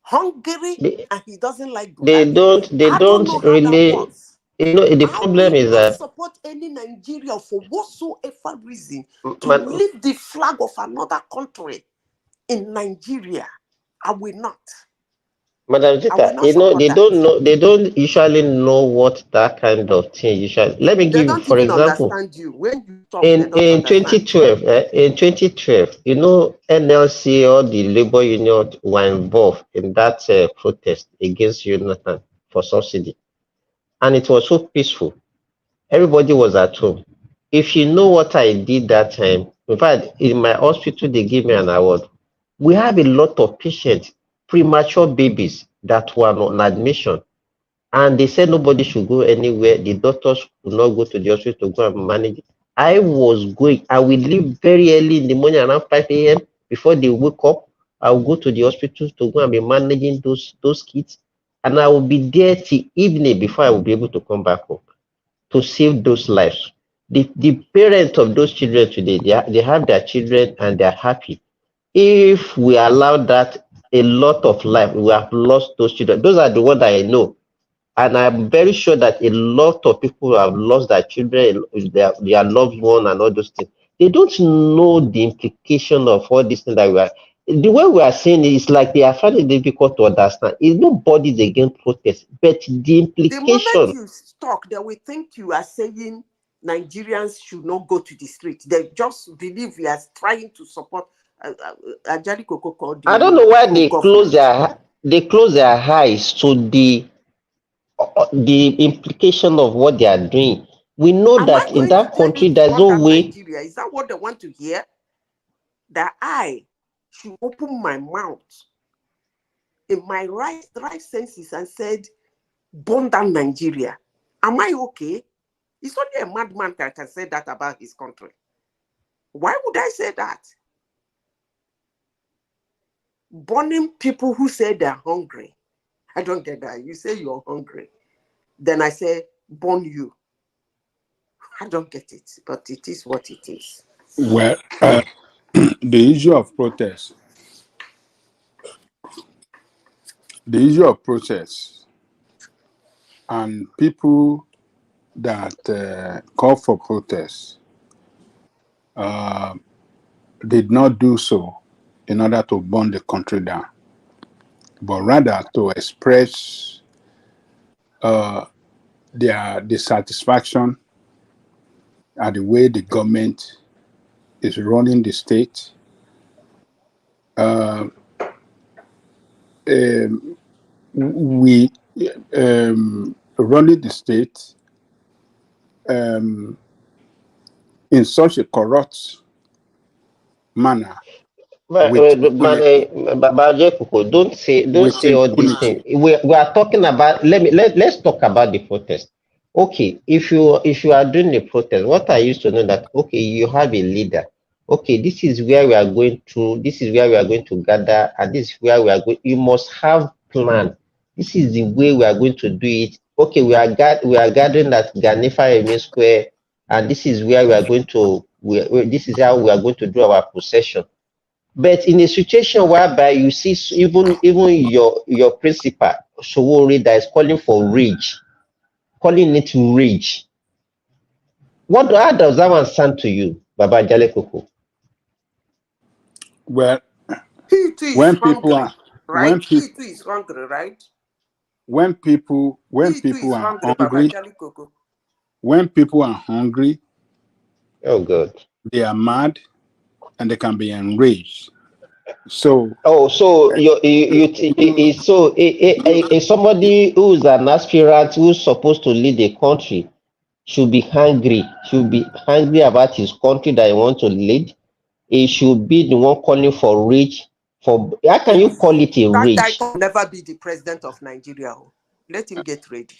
hungry and he doesn't like Buhari. They don't really You know, the I problem will is not that support any Nigeria for whatsoever reason to lift the flag of another country in Nigeria. I will not. Madam Zita, you know, they don't usually know what that kind of thing usually. Let me They give you, don't for even example, understand you. When you talk, they don't in understand. 2012, in 2012, you know, NLC or the labor union were involved in that protest against Jonathan for subsidy, and it was so peaceful. Everybody was at home. If you know what I did that time, in fact, in my hospital, they gave me an award. We have a lot of patients, premature babies that were on admission, and they said nobody should go anywhere. The doctors would not go to the hospital to go and manage it. I was going. I will leave very early in the morning, around 5 a.m. before they wake up. I will go to the hospital to go and be managing those kids, and I will be there till evening before I will be able to come back home to save those lives. The parents of those children today, they have their children and they're happy. If we allow that, a lot of life, we have lost those children. Those are the ones that I know. And I'm very sure that a lot of people have lost their children, their loved one, and all those things. They don't know the implication of all these things that we are. The way we are saying it is like they are finding it difficult to understand. It's nobody's against protest, but the The moment implication. you talk, they will think you are saying Nigerians should not go to the street. They just believe we are trying to support Ajari Koko called I don't know why the they close their eyes to the implication of what they are doing. We know Am I that in going to that tell you country, to there's run no that way. Nigeria? Is that what they want to hear? That I should open my mouth in my right senses and said, burn down Nigeria. Am I okay? It's only a madman that can say that about his country. Why would I say that? Burning people who say they're hungry. I don't get that. You say you're hungry. Then I say, burn you. I don't get it, but it is what it is. Well, the issue of protest, and people that call for protests did not do so in order to burn the country down, but rather to express their dissatisfaction at the way the government is running the state. We running the state in such a corrupt manner with impunity. Don't say all these things. We are talking about. Let's talk about the protest. Okay, if you are doing the protest, what I used to know that okay, you have a leader. Okay, this is where we are going to. This is where we are going to gather, and this is where we are going. You must have plan. This is the way we are going to do it. Okay, we are gathering at Ganifa Emi Square, and this is where we are going to. This is how we are going to do our procession. But in a situation whereby you see even your principal Sowore that is calling for rage, calling it rage, how does that one sound to you, Baba Jale Koko? Well, he too is hungry, right? He too is hungry, right? When people are hungry, oh God, they are mad and they can be enraged. So somebody who's an aspirant who's supposed to lead a country should be hungry about his country that he wants to lead. He should be the one calling for rage. For how can you call it a That guy rage? can never be the president of Nigeria. Let him get ready.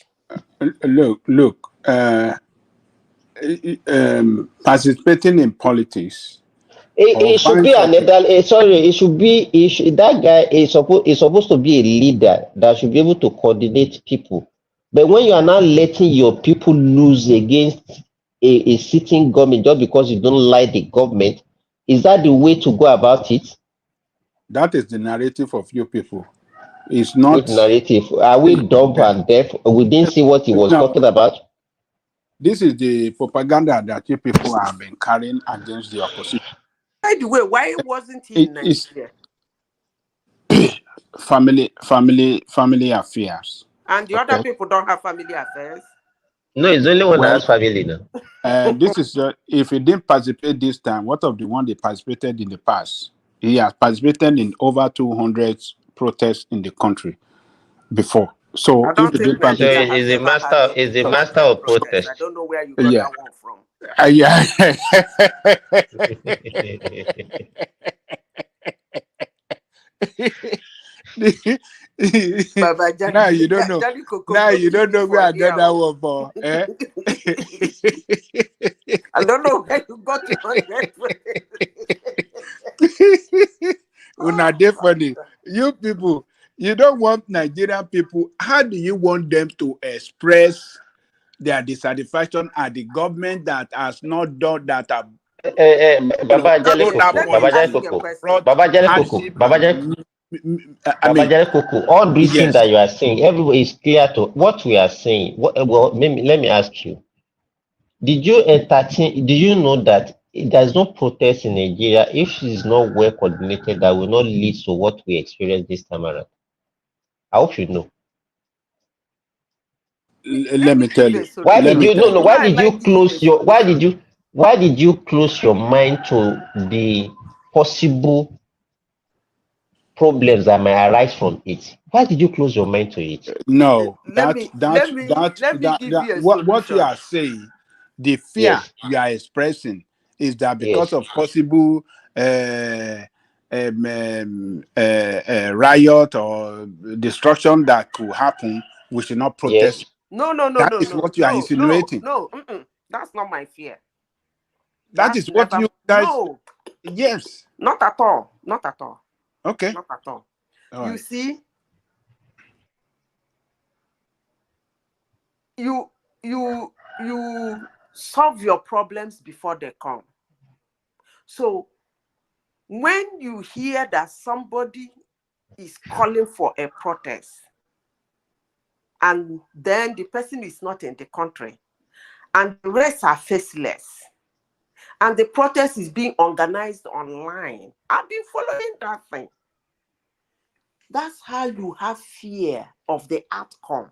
Look. Participating in politics. It should be that guy is supposed to be a leader that should be able to coordinate people. But when you are now letting your people lose against a sitting government just because you don't like the government, is that the way to go about it? That is the narrative of you people. It's not. Which narrative? Are we dumb and deaf? We didn't see what he was talking about. This is the propaganda that you people have been carrying against the opposition. By the way, why wasn't he in Nigeria? Family affairs. And the other people don't have family affairs? No, it's only one that has family now. This is if he didn't participate this time, what of the one they participated in the past? He has participated in over 200 protests in the country before. So I don't think Nigeria has is a ever master had is a master of protest. I don't know where you got that one from. Yeah. Now you don't know. Now you don't know where I got that one for. Eh? I don't know where you got it from. Una dey funny. You people, you don't want Nigerian people. How do you want them to express their dissatisfaction at the government that has not done that? Baba Jale Koko, all these things that you are saying, everybody is clear to what we are saying. Well, let me ask you. Did you know that there's no protest in Nigeria if it is not well coordinated that will not lead to what we experienced this time around? I hope you know. Let me tell you. Why did you close your mind to the possible problems that might arise from it? Why did you close your mind to it? No, let me give you a what you are saying, the fear you are expressing is that because of possible riot or destruction that could happen, we should not protest. No. That is what you are insinuating. No, that's not my fear. That is what you guys. No. Yes. Not at all. Okay. Not at all. All you right. See, you solve your problems before they come. So when you hear that somebody is calling for a protest and then the person is not in the country and the rest are faceless and the protest is being organized online, I've been following that thing. That's how you have fear of the outcome.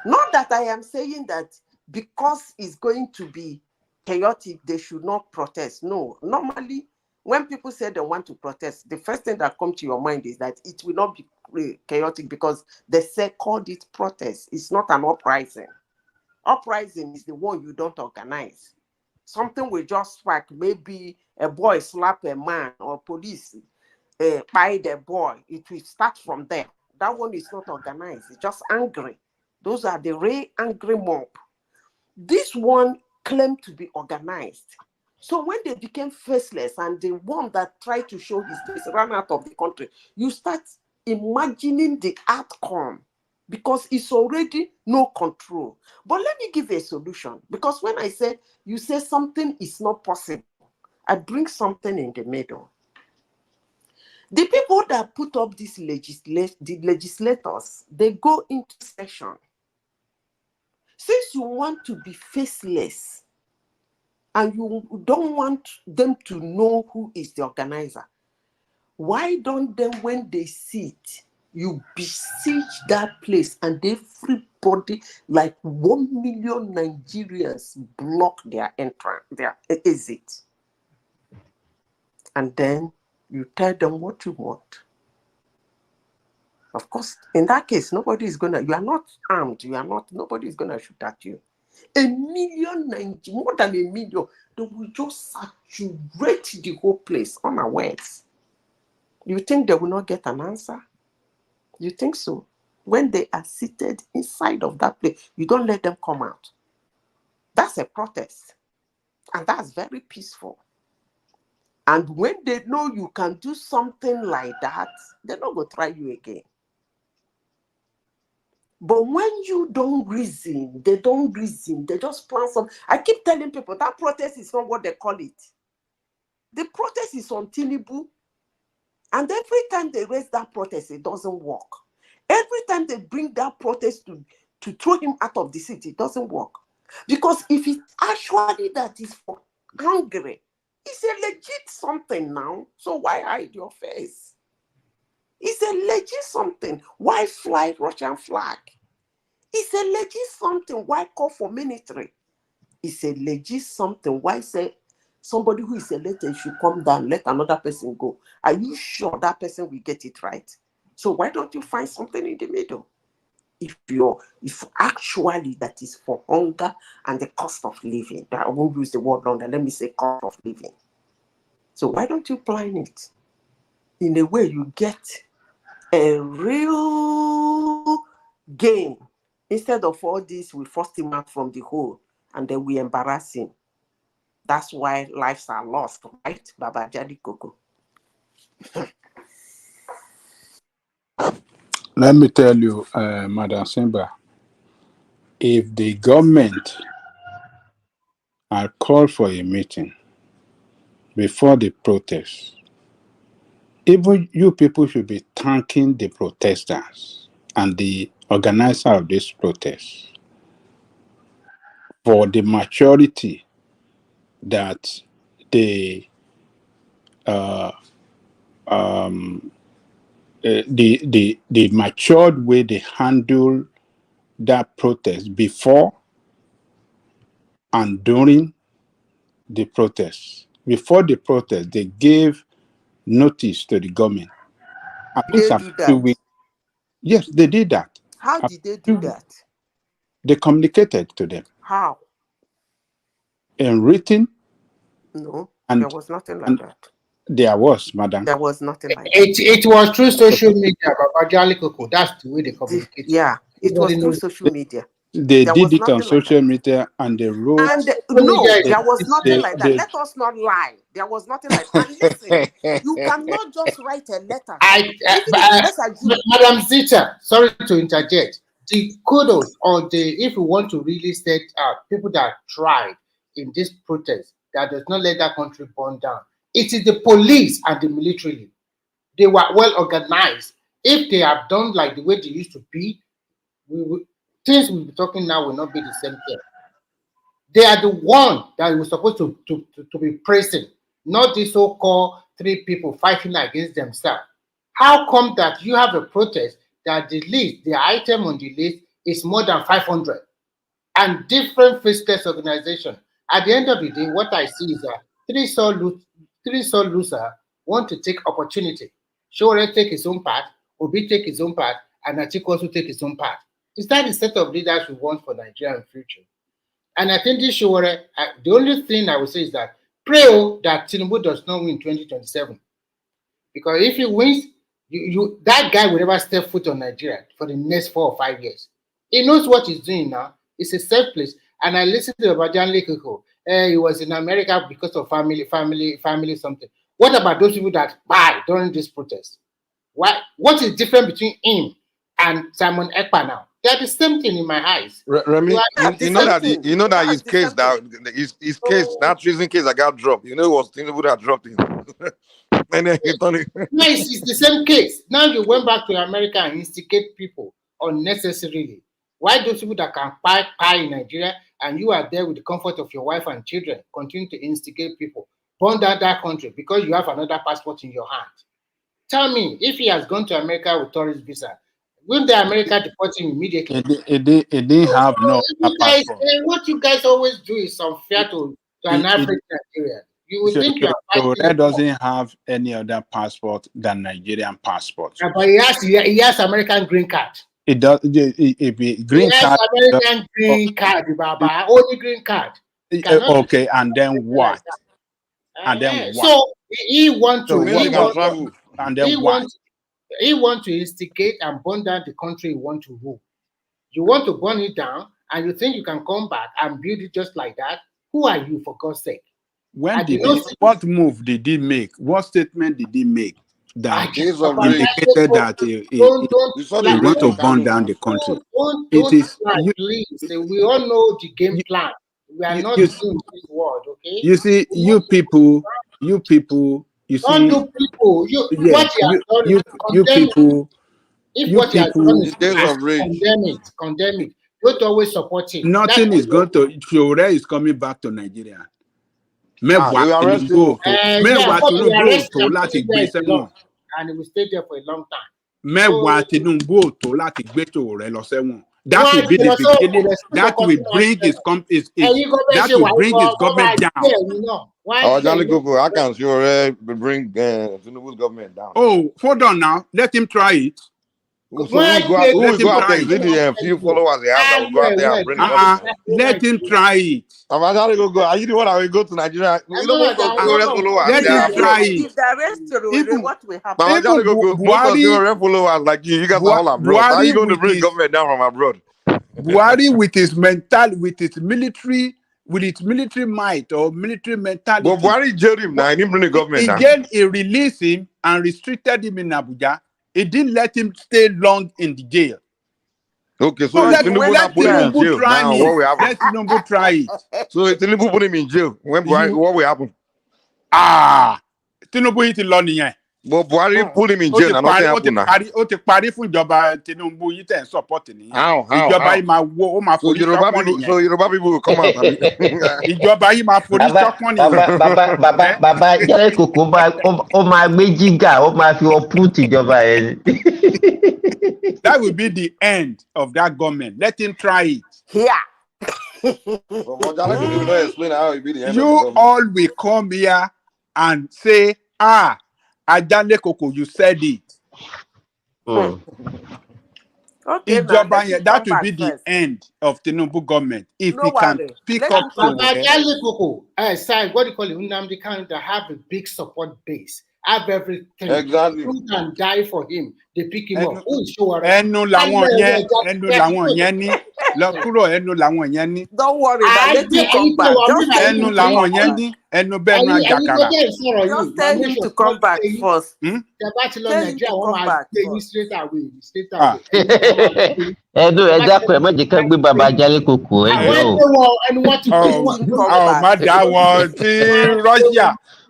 Not that I am saying that because it's going to be chaotic, they should not protest. No, normally when people say they want to protest, the first thing that comes to your mind is that it will not be chaotic because they say called it protest. It's not an uprising. Uprising is the one you don't organize. Something will just spark, maybe a boy slap a man or police by the boy. It will start from there. That one is not organized. It's just angry. Those are the real angry mob. This one claimed to be organized. So when they became faceless and the one that tried to show his face ran out of the country, you start imagining the outcome because it's already no control. But let me give a solution, because when I say you say something is not possible, I bring something in the middle. The people that put up this the legislators, they go into session. Since you want to be faceless and you don't want them to know who is the organizer, why don't they, when they sit, you besiege that place and everybody, like 1 million Nigerians, block their entrance, their exit. And then you tell them what you want. Of course, in that case, nobody is gonna, you are not armed, nobody is gonna shoot at you. 1 million, more than 1 million, they will just saturate the whole place unawares. You think they will not get an answer? You think so? When they are seated inside of that place, you don't let them come out. That's a protest. And that's very peaceful. And when they know you can do something like that, they're not going to try you again. But when you don't reason, they just plan some. I keep telling people that protest is not what they call it. The protest is on Tinubu. And every time they raise that protest, it doesn't work. Every time they bring that protest to throw him out of the city, it doesn't work. Because if it's actually that is for hungry, it's a legit something now. So why hide your face? It's a legit something. Why fly Russian flag? It's a legit something. Why call for military? It's a legit something. Why say somebody who is elected should come down, let another person go? Are you sure that person will get it right? So why don't you find something in the middle? If actually that is for hunger and the cost of living, I won't use the word hunger, let me say cost of living. So why don't you plan it in a way you get a real gain instead of all this? We forced him out from the hole and then we embarrass him. That's why lives are lost, right, Baba Jadi Koko? Let me tell you, Madam Simba, if the government had called for a meeting before the protest, even you people should be thanking the protesters and the organizer of this protest for the maturity that they the matured way they handle that protest before and during the protest. Before the protest, they gave notice to the government. At least They do that. Yes, they did that. How did they do that? They communicated to them. How? In written? No, there was nothing like that. There was, madam. There was nothing like that. It was through social media, Baba Jali Koko. That's the way they communicate. Yeah, it was through social media. They did it on social media and they wrote. And no, there was nothing like that. Let us not lie. There was nothing like that. And listen, you cannot just write a letter. Madam Zita, sorry to interject. The kudos or if you want to really set people that tried in this protest that does not let that country burn down, it is the police and the military. They were well organized. If they have done like the way they used to be, things we'll be talking now will not be the same thing. They are the one that we're supposed to be praising, not the so-called 3 people fighting against themselves. How come that you have a protest that the item on the list is more than 500 and different faceless organizations? At the end of the day, what I see is that 3 sole loser want to take opportunity. Shore take his own part, Obi take his own part, and Atiku also take his own part. Is that the set of leaders we want for Nigeria in future? And I think this Shore, the only thing I would say is that pray that Tinubu does not win 2027. Because if he wins, that guy will never step foot on Nigeria for the next 4 or 5 years. He knows what he's doing now. It's a safe place. And I listened to Bajan Lekoko. He was in America because of family something. What about those people that buy during this protest? What is different between him and Simon Ekpa now? They're the same thing in my eyes. Remy, you know that his case that treason case that got dropped. You know it was Tinubu that dropped him. And then he turned it. Yes, it's the same case. Now you went back to America and instigate people unnecessarily. Why those people that can buy in Nigeria and you are there with the comfort of your wife and children continue to instigate people, burn down that country because you have another passport in your hand? Tell me, if he has gone to America with tourist visa, will the America deport him immediately? It didn't have no passport. What you guys always do is unfair to an African Nigerian. You would think you are fighting. That doesn't have any other passport than Nigerian passport. But he has American green card. It does. Green card. American green card, Baba. Only green card. Okay, and then what? And then what? So he wants to. He wants to instigate and burn down the country he wants to rule. You want to burn it down, and you think you can come back and build it just like that? Who are you, for God's sake? What move did he make? What statement did he make that indicated that he want to burn down the country? Please. We all know the game plan. We are not doing this word, okay? You see, you people You Don't see, do people. yeah, What he has done, you condemn it. people, If you what he has done people, is Days bad, of rage. condemn it. Don't always support him. nothing is going to. Fiore is coming back to Nigeria. They Mẹ́wàá arrest him. Tinubu ò tó. Yeah, Mẹ́wàá because we Tinubu ò arrest tó him, láti put him gbé there sẹ́wọ̀n. long, and he will stay there for a long time. Mẹ́wàá So, Tinubu ò tó láti gbé Fiore lọ sẹ́wọ̀n. That why will be the you know, so beginning. That will bring his that will bring his government down. you know, why Jolly Coco, I can sure bring Tinubu's government down. Oh, hold on now. Let him try it. So who will go out there? Is it the few followers they have that will go out there and bring the government? Let him try it. Jolly Coco, are you the one that will go to Nigeria? You know most of Fiore followers. Let him try it. If they arrest Fiore, what will happen? Mama Jolly Coco, most of Fiore followers like you guys are all abroad. How are you going to bring government down from abroad? Buhari with its military might or military mentality. But Buhari jailed him now. He didn't bring the government down. Again, he released him and restricted him in Abuja. He didn't let him stay long in the jail. Okay, so let Tinubu put him in jail. Now, what will happen? Let Tinubu try it. So Tinubu put him in jail. When Buhari, what will happen? Tinubu hit the law nìyẹn. But Buhari put him in jail and nothing happened now. Ó ti parí fún ìjọba Tinubu yìí tẹ̀ ń support nìyẹn. How? Ìjọba yìí máa wo, ó máa forí sọ́pọ́n nìyẹn. So Yoruba people will come out. Ìjọba yìí máa forí sọ́pọ́n nìyẹn. Bàbá Jálẹ̀ Kòkó ó máa gbé jígà, ó máa fi uproot ìjọba yẹn. That will be the end of that government. Let him try it. Yeah. You all will come here and say, Jálẹ̀ Kòkó, you said it. Okay, that will be the end of Tinubu government. If we can pick up Jálẹ̀ Kòkó, what do you call it? Nnamdi Kanu that have a big support base. Have everything. Exactly. Who can die for him? They pick him up. Who is sure? Ẹnu làwọn yẹn ní. Lọ kúrò ẹnu làwọn yẹn ní. Don't worry, let him come back. Ẹnu làwọn yẹn ní. Ẹnu bẹ́ẹ̀ nu àjàkàrà. Just tell him to come back first. Ẹnu ẹ̀dá pẹ̀ mọ́jì kan gbé bàbá Jálẹ̀ Kòkó ẹ̀yọ́. Má dá wọn tí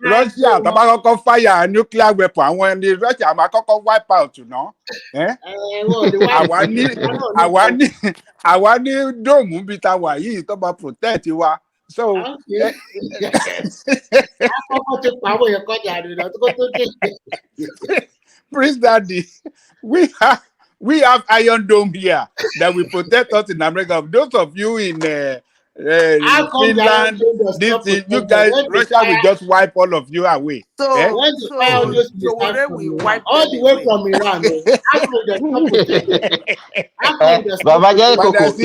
Russia tó bá kọ́kọ́ fire nuclear weapon àwọn ẹni Russia máa kọ́kọ́ wipe out náà. Àwa ní dóòmù bíi ta wà yìí tó bá protect wa. So Prince Daddy, we have Iron Dome here that will protect us in America. Those of you in Finland, you guys, Russia will just wipe all of you away. So where we wipe all the way from Iran. Baba Jálẹ̀ Kòkó,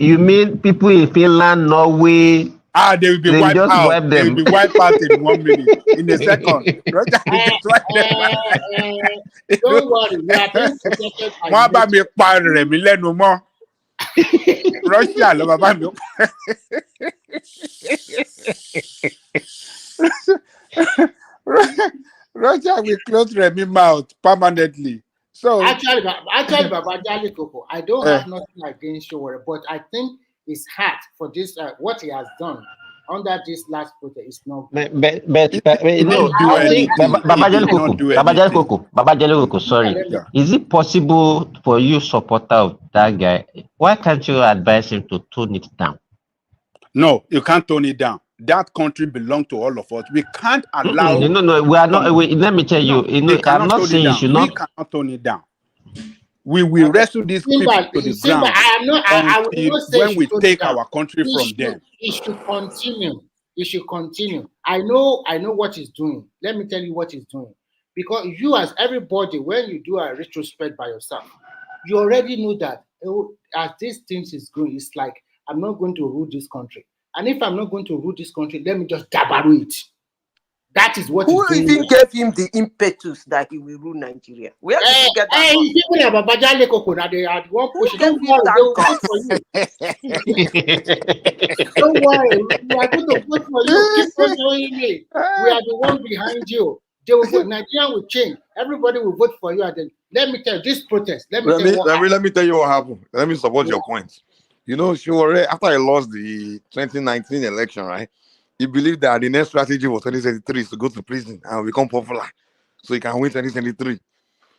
you mean people in Finland, Norway? They will be wiped out. They will be wiped out in 1 minute, in a second. Russia will destroy them. Don't worry, we are being protected by wọ́n bá mi pa rẹ̀ mí lẹ́nu mọ́. Russia ló bá mi pa. Russia will close Remi mouth permanently. So actually, Baba Jálẹ̀ Kòkó, I don't have nothing against Sowore, but I think his heart for this, what he has done under this last protest is not good. But no, I think Baba Jálẹ̀ Kòkó, sorry. Is it possible for you supporter of that guy? Why can't you advise him to tone it down? No, you can't tone it down. That country belongs to all of us. We can't allow. No, we are not. Let me tell you. I'm not saying you should not. We cannot tone it down. We will wrestle these people to the ground when we take our country from them. It should continue. It should continue. I know what he's doing. Let me tell you what he's doing. Because you, as everybody, when you do a retrospect by yourself, you already know that as these things is going, it's like, I'm not going to rule this country. And if I'm not going to rule this country, let me just dabaru it. That is what who even gave him the impetus that he will rule Nigeria? Where did he get that from? People have Baba Jálẹ̀ Kòkó that they had one push. Don't worry, we are going to vote for you. Keep on doing it. We are the one behind you. They will vote. Nigeria will change. Everybody will vote for you. And then let me tell you, this protest. Let me tell you what happened. Let me support your point. You know, Sowore, after I lost the 2019 election, right? he believed that the next strategy for 2023 is to go to prison and become popular, so he can win 2023.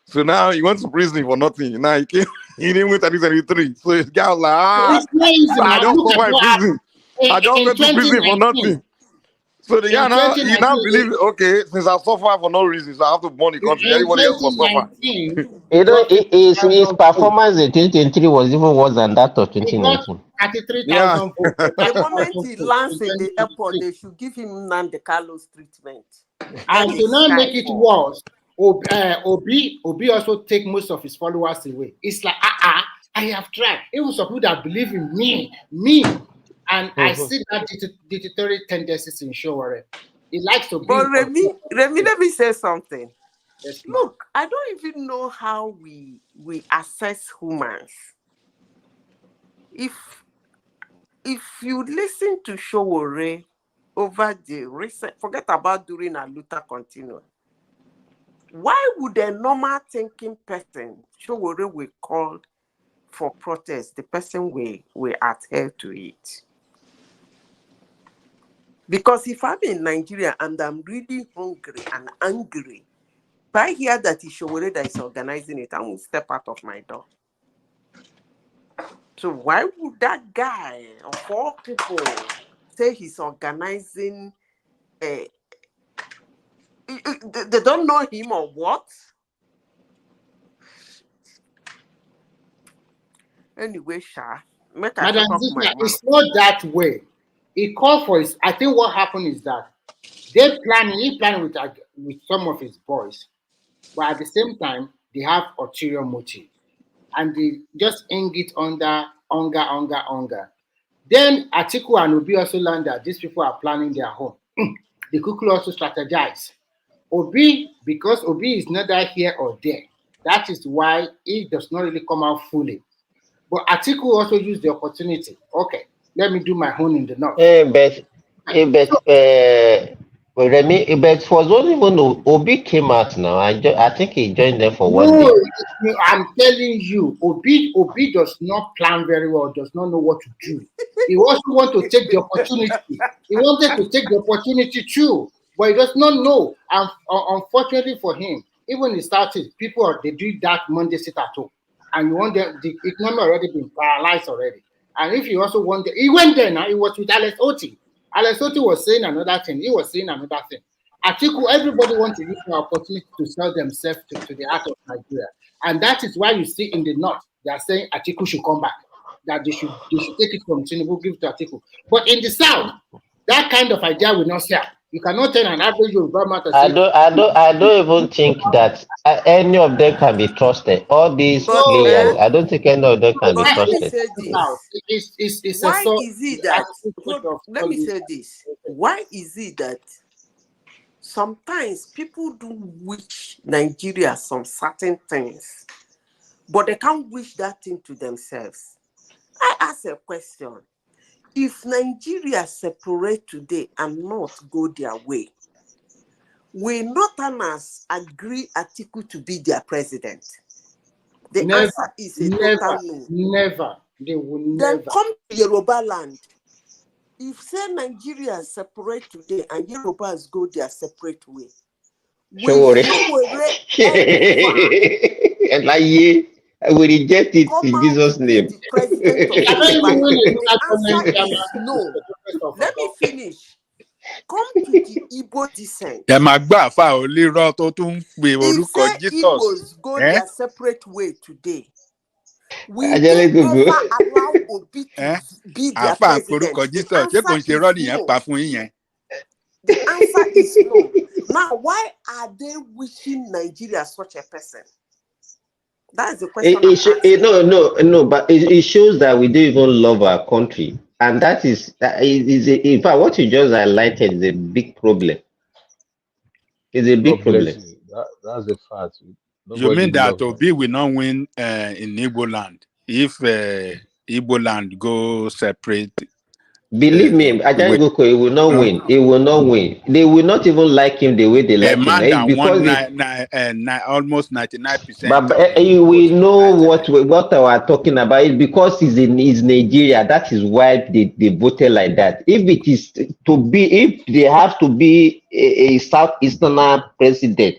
So now he went to prison for nothing. Now he came, he didn't win 2023. So his guy was like, It's not easy so I now. just Look at suffer in what prison. I happened just in went to prison for 2019. nothing. So the guy In now, he now 2019, believe, okay, since I suffer for no reason, so I have to burn the country. in Everybody else must suffer. 2019, he You know, got 50,000 his votes. performance in 2023 was even worse than that of He got 2019. 33,000 votes. The moment 30,000 he votes lands in in the airport, 2023. they should give him Nande Carlos treatment. And Let to the not sky make it fall. worse, Obi also take most of his followers away. It's like, I have tried. Even some people that believe in me. And I see that dictatorial tendencies in Showore. He likes to be. But Remy, let me say something. Yes, look, I don't even know how we assess humans. If you listen to Showore over the recent, forget about during Aluta Continua, why would a normal thinking person, Showore, will call for protest? The person will adhere to it. Because if I'm in Nigeria and I'm really hungry and angry, if I hear that it's Showore that is organizing it, I won't step out of my door. So why would that guy of all people say he's organizing? They don't know him or what? Anyway, make I Madam talk my Zita, mouth. it's not that way. He called for his. I think what happened is that he planned with some of his boys, but at the same time they have ulterior motive, and they just hang it under hunger. Then Atiku and Obi also learned that these people are planning their home. They quickly also strategize. Because Obi is neither here or there, that is why he does not really come out fully. But Atiku also used the opportunity. Okay, let me do my own in the north. But Remy, but it was only when Obi came out now. I think he joined them for 1 day. No, I'm telling you, Obi does not plan very well, does not know what to do. He also want to take the opportunity. He wanted to take the opportunity too, but he does not know. And unfortunately for him, even he started, they do that Monday sit at home. And you want the economy already been paralyzed already. And if you also want, he went there now, he was with Alex Oti. Alex Oti was saying another thing. He was saying another thing. Atiku, everybody wants to use the opportunity to sell themselves to the heart of Nigeria. And that is why you see in the north, they are saying Atiku should come back. That they should take it from Tinubu, give it to Atiku. But in the south, that kind of idea will not sell. You cannot tell an average Yoruba man to say, I don't even think that any of them can be trusted. All these players, I don't think any of them can be trusted. Let me say this. Why is it that? Let me say this. Why is it that sometimes people do wish Nigeria some certain things, but they can't wish that thing to themselves? I ask a question. If Nigeria separate today and not go their way, will Northerners agree Atiku to be their president? The answer is a total no. Never. They will never. Then come to Yoruba land. If say Nigeria separate today and Yorubas go their separate way, will Showore I will reject it in Jesus' name. the president of Yoruba? The answer is no. Let me finish. Come to the Igbo descent. Ẹ máa gbà fà ó lérò tó tún pè orúkọ If Jesus. Igbos go their separate way today, will they ever allow Obi to be their president? The answer is no. Now, why are they wishing Nigeria such a person? That is the question. No, but it shows that we don't even love our country. And that is in fact, what you just highlighted is a big problem. It's a big problem. That's the fact. You mean that Obi will not win in Igbo land if Igbo land go separate? Believe me, Ajay Goko, he will not win. He will not win. They will not even like him the way they A like him. man that Because won almost 99%. but we know what we are talking about. It because he's Nigeria. That is why they voted like that. If it is to be, if they have to be a Southeastern president,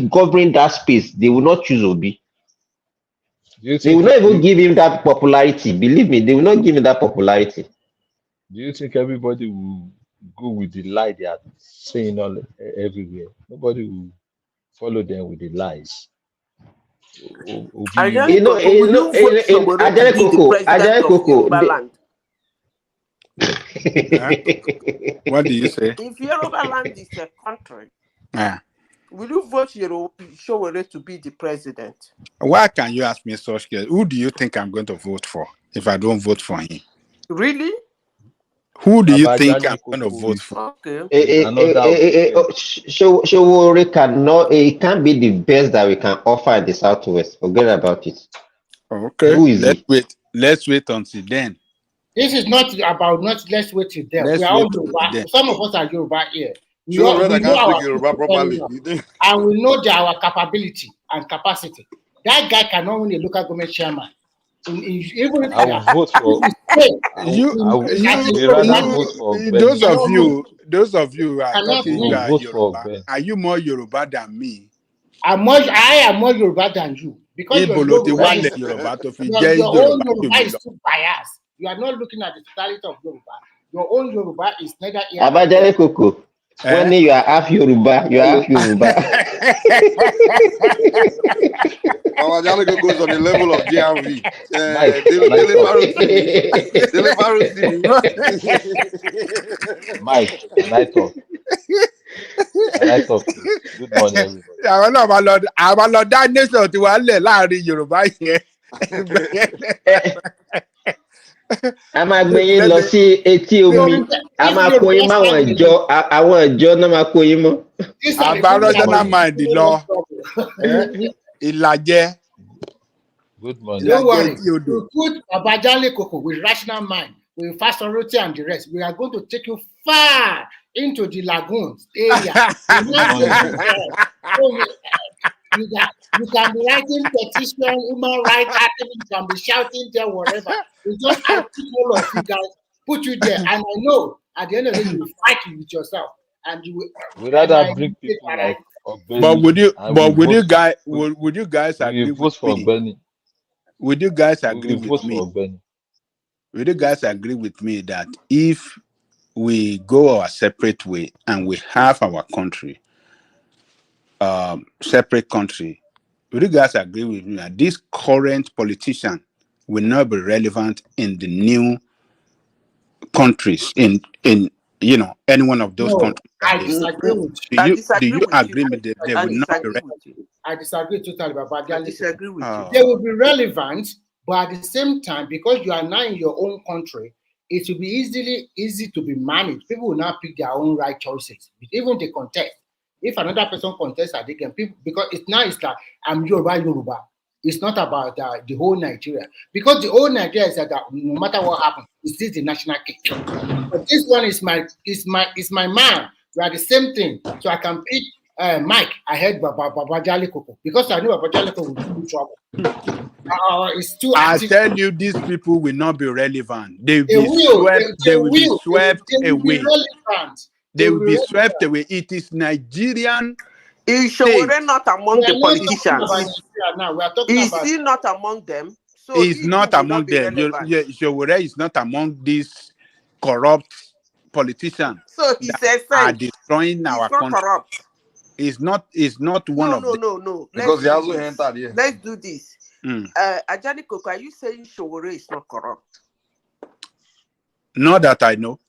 governing that space, they will not choose Obi. They will not even give him that popularity. Believe me, they will not give him that popularity. Do you think everybody will go with the lie they are saying all everywhere? Nobody will follow them with the lies. Ajay Koko. What do you say? If Yoruba land is a country, will you vote Showore to be the president? Why can you ask me such questions? Who do you think I'm going to vote for if I don't vote for him? Really? Who do you think I'm going to vote for? Okay. Showore cannot. It can't be the best that we can offer in the Southwest. Forget about it. Okay. Who is it? Let's wait until then. This is not about let's wait till then. We are all Yoruba. Some of us are Yoruba here. We know our Yoruba properly. And we know our capability and capacity. That guy cannot win a local government chairman. Even if I will vote for those of you who are talking about Yoruba, are you more Yoruba than me? I am more Yoruba than you. Because your own Yoruba is too biased. You are not looking at the totality of Yoruba. Your own Yoruba is neither here. Abajale Koko. When you are half Yoruba, you are half Yoruba. Abajale Koko is on the level of GRV. Mike, can I talk? Can I talk? Good morning, everybody. Àwọn ọlọ́dá nation ti wà lẹ̀ láàrin Yorùbá yẹn. A máa gbé yín lọ sí etí omi. A máa kó yín mọ́ àwọn ìjọ náà máa kó yín mọ́. Àbárọ́jọ́nà mind lọ. Ìlàjẹ. Good morning. Don't worry. You put Abajale Koko with rational mind, with fast authority and the rest. We are going to take you far into the lagoons area. You can be writing petition, human rights activists, you can be shouting there, whatever. We just take all of you guys, put you there, and I know at the end of the day you will fight with yourself, and you will. We rather bring people like Ogbeni. But would you guys agree with me? Would you guys agree with me? Would you guys agree with me that if we go our separate way and we have our country, separate country, would you guys agree with me that this current politician will not be relevant in the new countries in any one of those countries? I disagree with you. Do you agree with that they will not be relevant? I disagree totally, but I disagree with you. They will be relevant, but at the same time, because you are now in your own country, it will be easy to be managed. People will now pick their own right choices, even the contest. If another person contests, they can people because it's like I'm Yoruba. It's not about the whole Nigeria, because the whole Nigeria is that no matter what happens, it's still the national cake. But this one is my man. We are the same thing, so I can pick Mike ahead Babajale Koko because I know Babajale Koko will do trouble. It's too. I tell you, these people will not be relevant. They will be swept away. They will be swept away. It is Nigerian. Is Showore not among the politicians? Is he not among them? So he's not among them. Showore is not among these corrupt politicians. So he says are destroying our country. Corrupt. He's not one of them. No. Because he also entered here. Let's do this. Ajani Koko, are you saying Showore is not corrupt? Not that I know.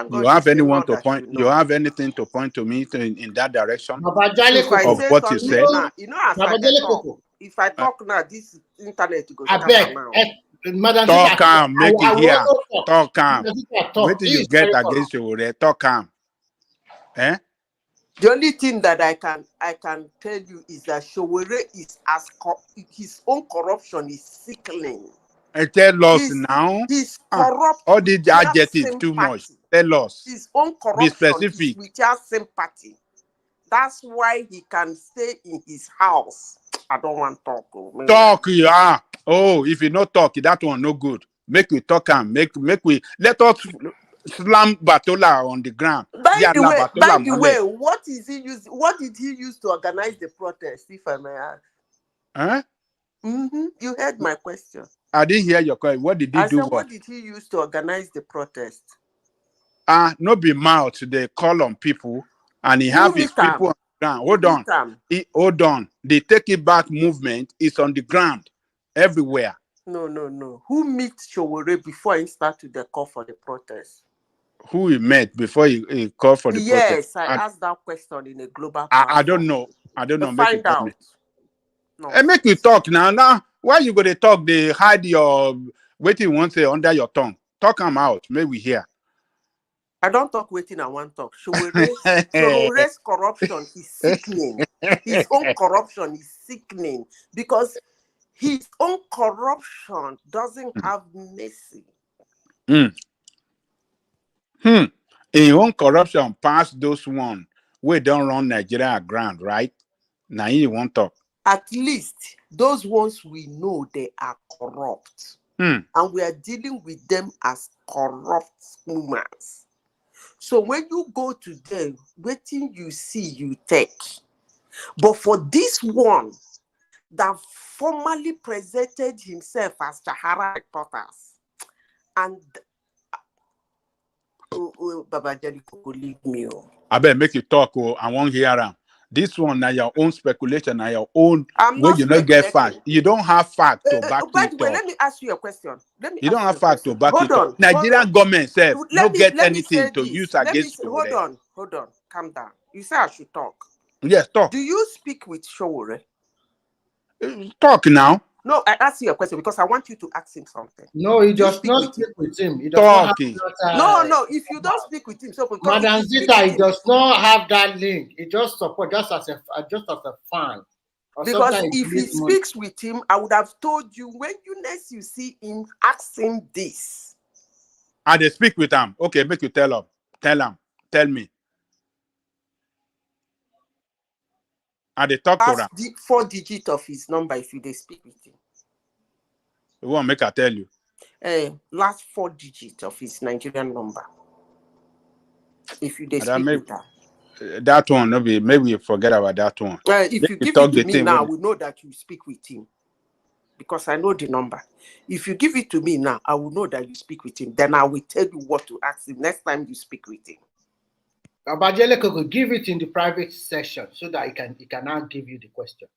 You have anyone to point? You have anything to point to me in that direction of what you said? If I talk now, this internet goes down now. Talk calm, make it here. Talk calm. What do you get against Showore? Talk calm. The only thing that I can tell you is that Showore is his own corruption is sickening. Tell us now. He's corrupt All with these their adjectives too much. sympathy. Tell us. His own Be corruption is specific. with their sympathy. That's why he can stay in his house. I don't want to talk. Talk, yeah. Oh, if you not talk, that one no good. Make we talk and make we let us slam Batola on the ground. By the way, what is he use? What did he use to organize the protest, if I may ask? Huh? You heard my question. I didn't hear your question. What did he do? What did he use to organize the protest? No be mouth. They call on people, and he have his people on the ground. Hold on. The Take It Back movement is on the ground everywhere. No. Who meet Showore before he started the call for the protest? Who he met before he called for the protest? Yes, I asked that question in a global I don't know. Find out. And make you talk now. Now, why you go to talk? They hide your waiting one say under your tongue. Talk them out. May we hear. I don't talk waiting. I want talk. Showore's corruption is sickening. His own corruption is sickening because his own corruption doesn't have mercy. His own corruption past those one we don't run Nigeria ground, right? Now you won't talk. At least those ones we know they are corrupt. And we are dealing with them as corrupt humans. So when you go to them, waiting you see, you take. But for this one that formally presented himself as Sahara reporters, and Baba Jericho, leave me. I better make you talk. I won't hear them. This one now your own speculation, now your own way you not get fact. You don't have fact to back by it the way, up. let me ask you a question. You don't have fact to back it up. Nigerian government said not get anything to use against you. Hold on. Calm down. You say I should talk. Yes, talk. Do you speak with Showore? Talk now. No, I asked you a question because I want you to ask him something. No, he does not speak with him. He does talking. No. If you don't speak with him, so Madam Zita, he does not have that link. He just support just as a fan. Because if he speaks with him, I would have told you when you see him, ask him this. And they speak with him. Okay, make you tell him. Tell me. And they talk to him. The 4 digits of his number if they speak with him. You want make I tell you? Last 4 digits of his Nigerian number. If you speak with him. That one, maybe you forget about that one. If you give it to me now, we know that you speak with him. Because I know the number. If you give it to me now, I will know that you speak with him. Then I will tell you what to ask him next time you speak with him. Abajeleko could give it in the private session so that he can now give you the question.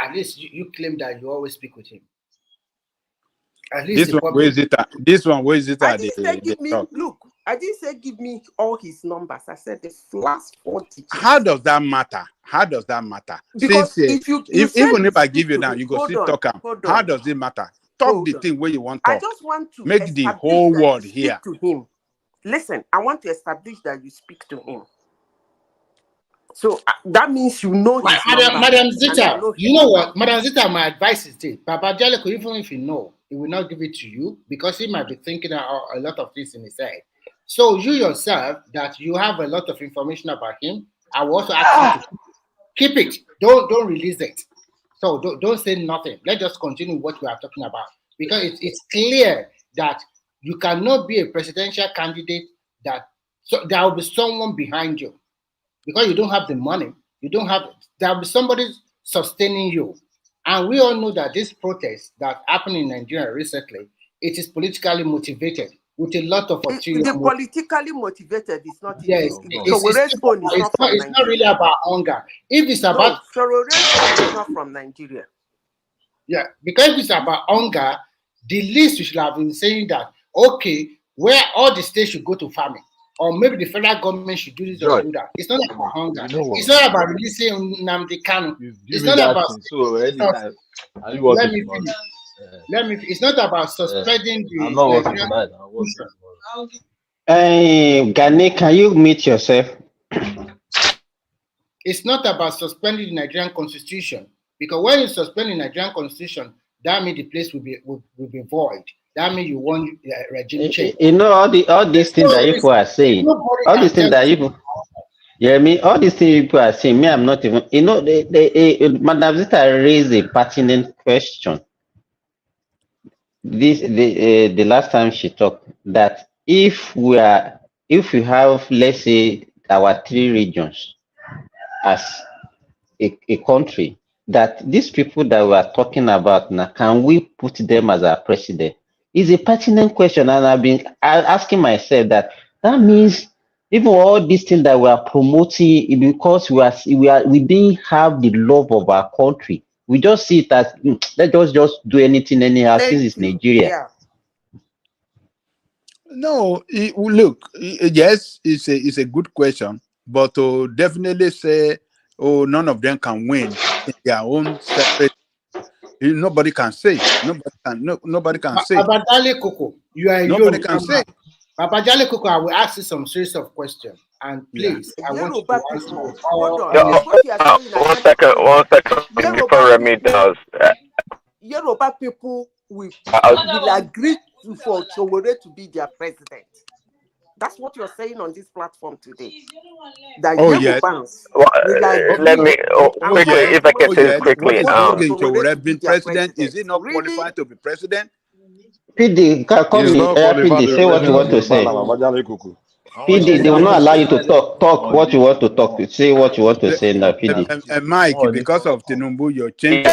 At least you claim that you always speak with him. At least this one, where is it? I didn't say give me. Look, I didn't say give me all his numbers. I said the last 4 digits. How does that matter? Because even if I give you now, you go still talk. How does it matter? Talk the thing where you want to talk. I just want to make the whole world hear. To him. Listen, I want to establish that you speak to him. So that means you know his number. Madam Zita, you know what? Madam Zita, my advice is this. Baba Jeleko, even if you know, he will not give it to you because he might be thinking a lot of things in his head. So you yourself, that you have a lot of information about him, I will also ask you to keep it. Don't release it. So don't say nothing. Let's just continue what we are talking about. Because it's clear that you cannot be a presidential candidate so there will be someone behind you. Because you don't have the money, there will be somebody sustaining you. And we all know that this protest that happened in Nigeria recently, it is politically motivated with a lot of the politically motivated is not it's not really about hunger. If it's about is not from Nigeria. Yeah, because if it's about hunger, the least we should have been saying that okay, where all the states should go to farming. Or maybe the federal government should do this or do that. It's not about hunger. It's not about releasing Nnamdi Kanu. It's not about. Let me. It's not about suspending the. Gane, can you mute yourself? It's not about suspending the Nigerian constitution because when you suspend the Nigerian constitution, that means the place will be void. That means you want regime change. You know, all these things that people are saying, all these things that people, yeah, me, all these things people are saying, me, I'm not even, you know, Madam Zita raised a pertinent question. The last time she talked that if we have, let's say, our 3 regions as a country, that these people that we are talking about now, can we put them as our president? Is a pertinent question, and I've been asking myself that means even all these things that we are promoting, because we didn't have the love of our country. We just see it as let's just do anything anyhow since it's Nigeria. Yeah. No, look, yes, it's a good question, but to definitely say, oh, none of them can win in their own separate. Nobody can say. Nobody can say. Babajale Koko, you are nobody can say. Babajale Koko, I will ask you some series of questions, and please, I want you to answer with all. One second before Remy does. Yoruba people will agree for Sowore to be their president. That's what you're saying on this platform today. That Yorubans. Let me quickly, if I can say this quickly. Sowore been president. Is he not qualified to be president? PD, PD, say what you want to say. PD, they will not allow you to talk what you want to talk. Say what you want to say now, PD. And Mike, because of Tinubu, you're changing.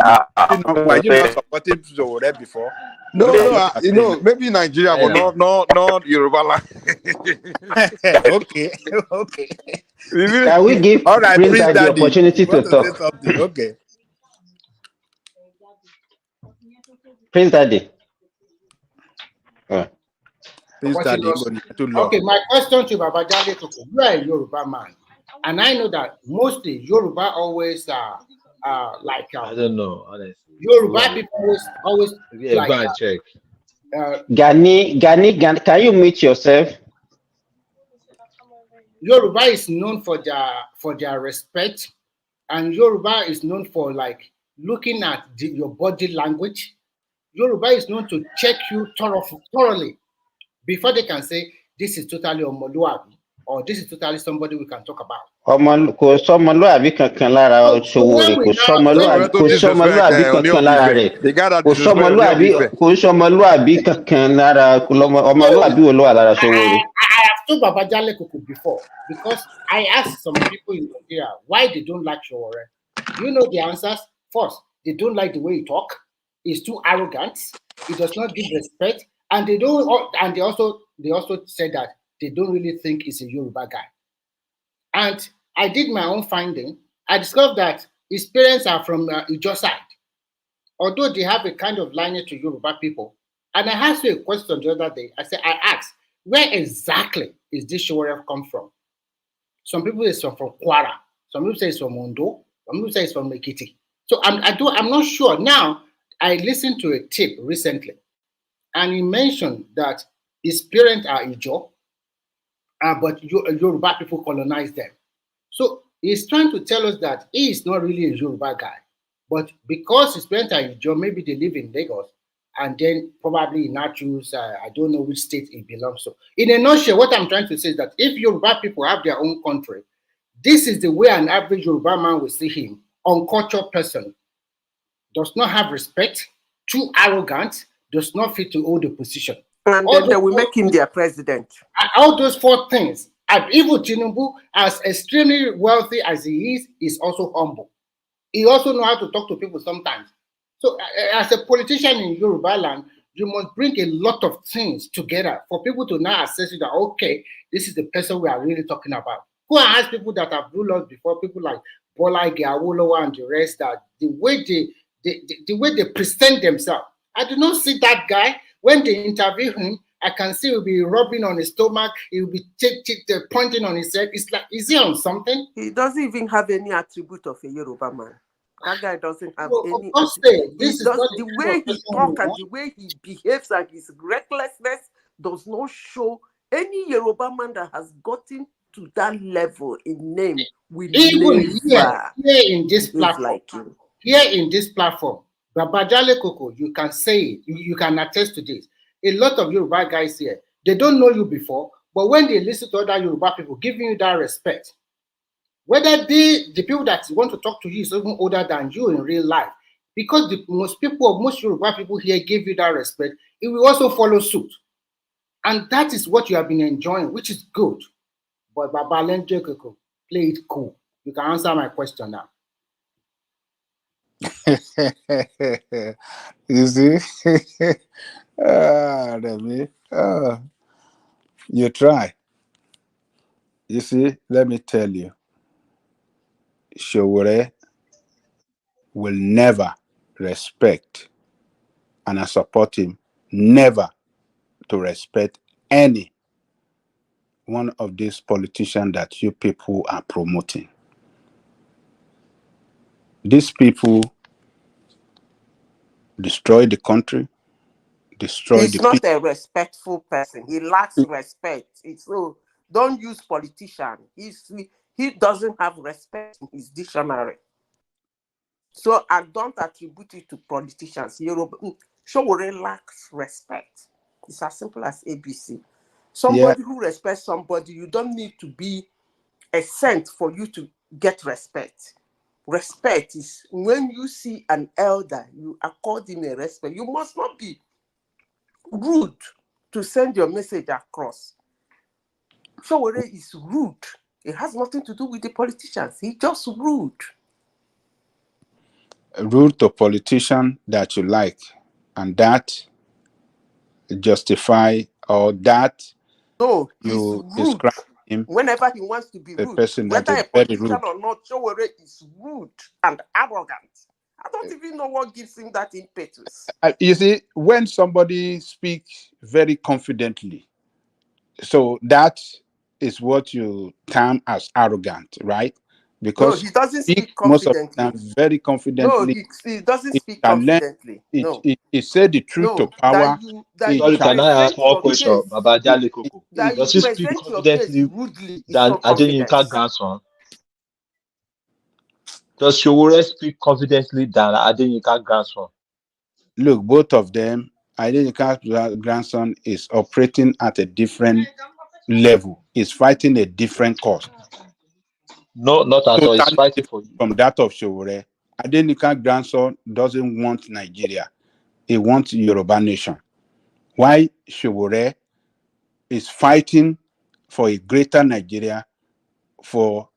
Were you not supporting Sowore before? No, maybe Nigeria, but not Yoruba land. Okay. Can we give Prince Daddy the opportunity to talk? Okay. Prince Daddy. Okay, my question to Babajale Koko, you are a Yoruba man, and I know that mostly Yoruba always like I don't know, honestly. Yoruba people always like go and check. Gani, can you mute yourself? Yoruba is known for their respect, and Yoruba is known for like looking at your body language. Yoruba is known to check you thoroughly before they can say this is totally Omoluabi or this is totally somebody we can talk about. Kò sọmọlúàbí kankan lára Sowore, kò sọmọlúàbí kankan lára rẹ̀, kò sọmọlúàbí kankan lára ọmọlúàbí wo ló wà lára Sowore. I have told Babajale Koko before because I asked some people in Nigeria why they don't like Sowore. You know the answers. First, they don't like the way he talk. He's too arrogant. He does not give respect. And they also said that they don't really think he's a Yoruba guy. And I did my own finding. I discovered that his parents are from Ijo side, although they have a kind of lineage to Yoruba people. And I asked you a question the other day. I asked, where exactly is this Sowore come from? Some people say it's from Kwara. Some people say it's from Ondo. Some people say it's from Ekiti. So I'm not sure. Now, I listened to a tip recently, and he mentioned that his parents are Ijo, but Yoruba people colonized them. So he's trying to tell us that he is not really a Yoruba guy, but because his parents are Ijo, maybe they live in Lagos, and then probably not choose, I don't know which state it belongs to. In a nutshell, what I'm trying to say is that if Yoruba people have their own country, this is the way an average Yoruba man will see him. Uncultured person, does not have respect, too arrogant, does not fit to hold the position. And then they will make him their president. All those 4 things. And even Tinubu, as extremely wealthy as he is also humble. He also knows how to talk to people sometimes. So as a politician in Yoruba land, you must bring a lot of things together for people to now assess you that, okay, this is the person we are really talking about. Go and ask people that have ruled us before, people like Bola Ige Awolowo and the rest, that the way they present themselves. I do not see that guy. When they interview him, I can see he'll be rubbing on his stomach, he'll be pointing on his head. It's like, is he on something? He doesn't even have any attribute of a Yoruba man. That guy doesn't have any. The way he talks and the way he behaves and his recklessness does not show any Yoruba man that has gotten to that level in name. Even here in this platform, here in this platform, Babajale Koko, you can say it, you can attest to this. A lot of Yoruba guys here, they don't know you before, but when they listen to other Yoruba people giving you that respect, whether the people that want to talk to you is even older than you in real life, because most Yoruba people here give you that respect, it will also follow suit. And that is what you have been enjoying, which is good. But Babalenje Koko, play it cool. You can answer my question now. You see? You try. You see, let me tell you, Showore will never respect, and I support him, never to respect any one of these politicians that you people are promoting. These people destroy the country, destroy He's the not people. a respectful person. He lacks respect. So don't use politician. He doesn't have respect in his dictionary. So I don't attribute it to politicians. Showore lacks respect. It's as simple as ABC. Somebody who respects somebody, you don't need to be a saint for you to get respect. Respect is when you see an elder, you accord him a respect. You must not be rude to send your message across. Showore is rude. It has nothing to do with the politicians. He's just rude. Rude to politician that you like, and that justify or that No, you he's rude. describe him Whenever he wants to be a rude, person that whether is a very politician rude. or not, Showore is rude and arrogant. I don't even know what gives him that impetus. You see, when somebody speaks very confidently, so that is what you term as arrogant, right? No, Because he doesn't speak most of the confidently. time very No, confidently. he doesn't It speak can learn. confidently. No, It said the truth to no, power. that It you Sorry, can I ask present one your question, case, Baba Jale Koko? that you Does he speak present your case confidently rudely is than not Adenyika confidence. grandson? Does Showore speak confidently than Adenyika grandson? Look, both of them, Adenika's grandson is operating at a different level. Is fighting a different cause. No, not at all. He's Totally fighting different for you. from that of Showore. Adenika's grandson doesn't want Nigeria. He wants Yoruba nation. Why Showore is fighting for a greater Nigeria, for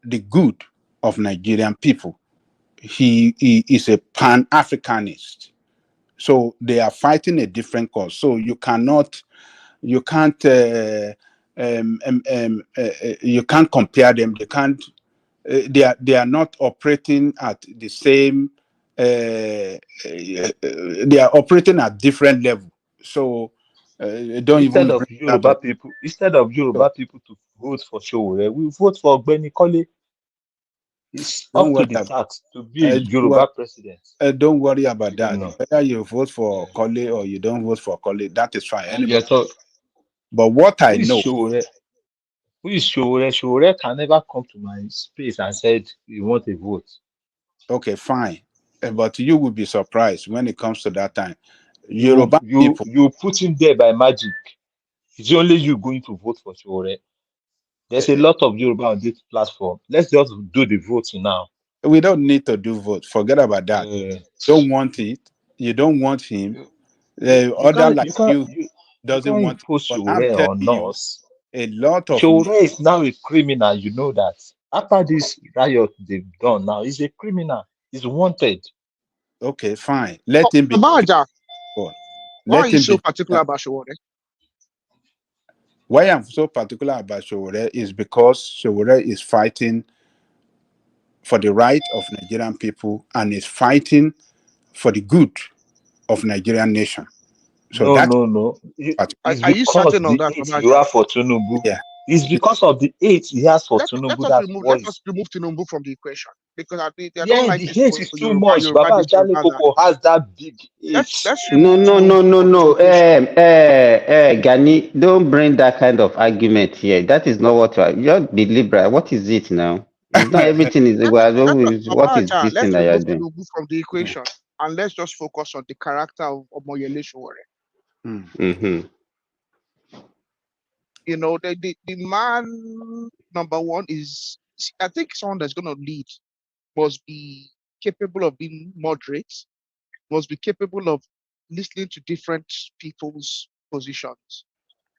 the good of Nigerian people. He is a Pan-Africanist. So they are fighting a different cause. So you can't you can't compare them. They can't. They are not operating at the same. They are operating at different level. So don't Instead even of bring that up. Yoruba people to vote for Showore, we vote for Ogbeni Kole. It's Don't up to worry. the task to be a Yoruba president. Don't worry about that. No. Whether you vote for Kole or you don't vote for Kole, that is fine. Anyway. Yes, so But what I who is know, Showore? Who is Showore? Showore can never come to my space and said he want a vote. okay, fine. But you will be surprised when it comes to that time. Yoruba people. You put him there by magic. It's only you going to vote for Showore. There's a lot of Yoruba on this platform. Let's just do the voting now. We don't need to do vote. Forget about that. Don't want it. You don't want him. Other like you doesn't want it. Impose But I'm Showore telling on you, us. a lot of Showore is now a criminal. You know that. After this riot they've done now, he's a criminal. He's wanted. Okay, fine. Let him be. Abaja, why are Let you him so be. particular about Showore? Why I'm so particular about Showore is because Showore is fighting for the right of Nigerian people and is fighting for the good of Nigerian nation. So No. It's Are you because certain of the that, hate you Abaja? have for Tinubu. Yeah. It's because of the hate he has for Let Tinubu. us That's remove why. Tinubu from the equation, because I don't Yeah, like the this hate is too Yoruba much. Baba this, Yoruba Jale that. Koko has that big hate. Let's remove No. Tinubu from the equation. Gani, don't bring that kind of argument here. That is not what you're the liberal. What is it now? It's not everything is what is this thing Let's that you're remove doing. Tinubu from the equation. and let's just focus on the character of Omoyele Sowore. Mm-hmm. You know, the man, number one, is, I think someone that's going to lead must be capable of being moderate, must be capable of listening to different people's positions.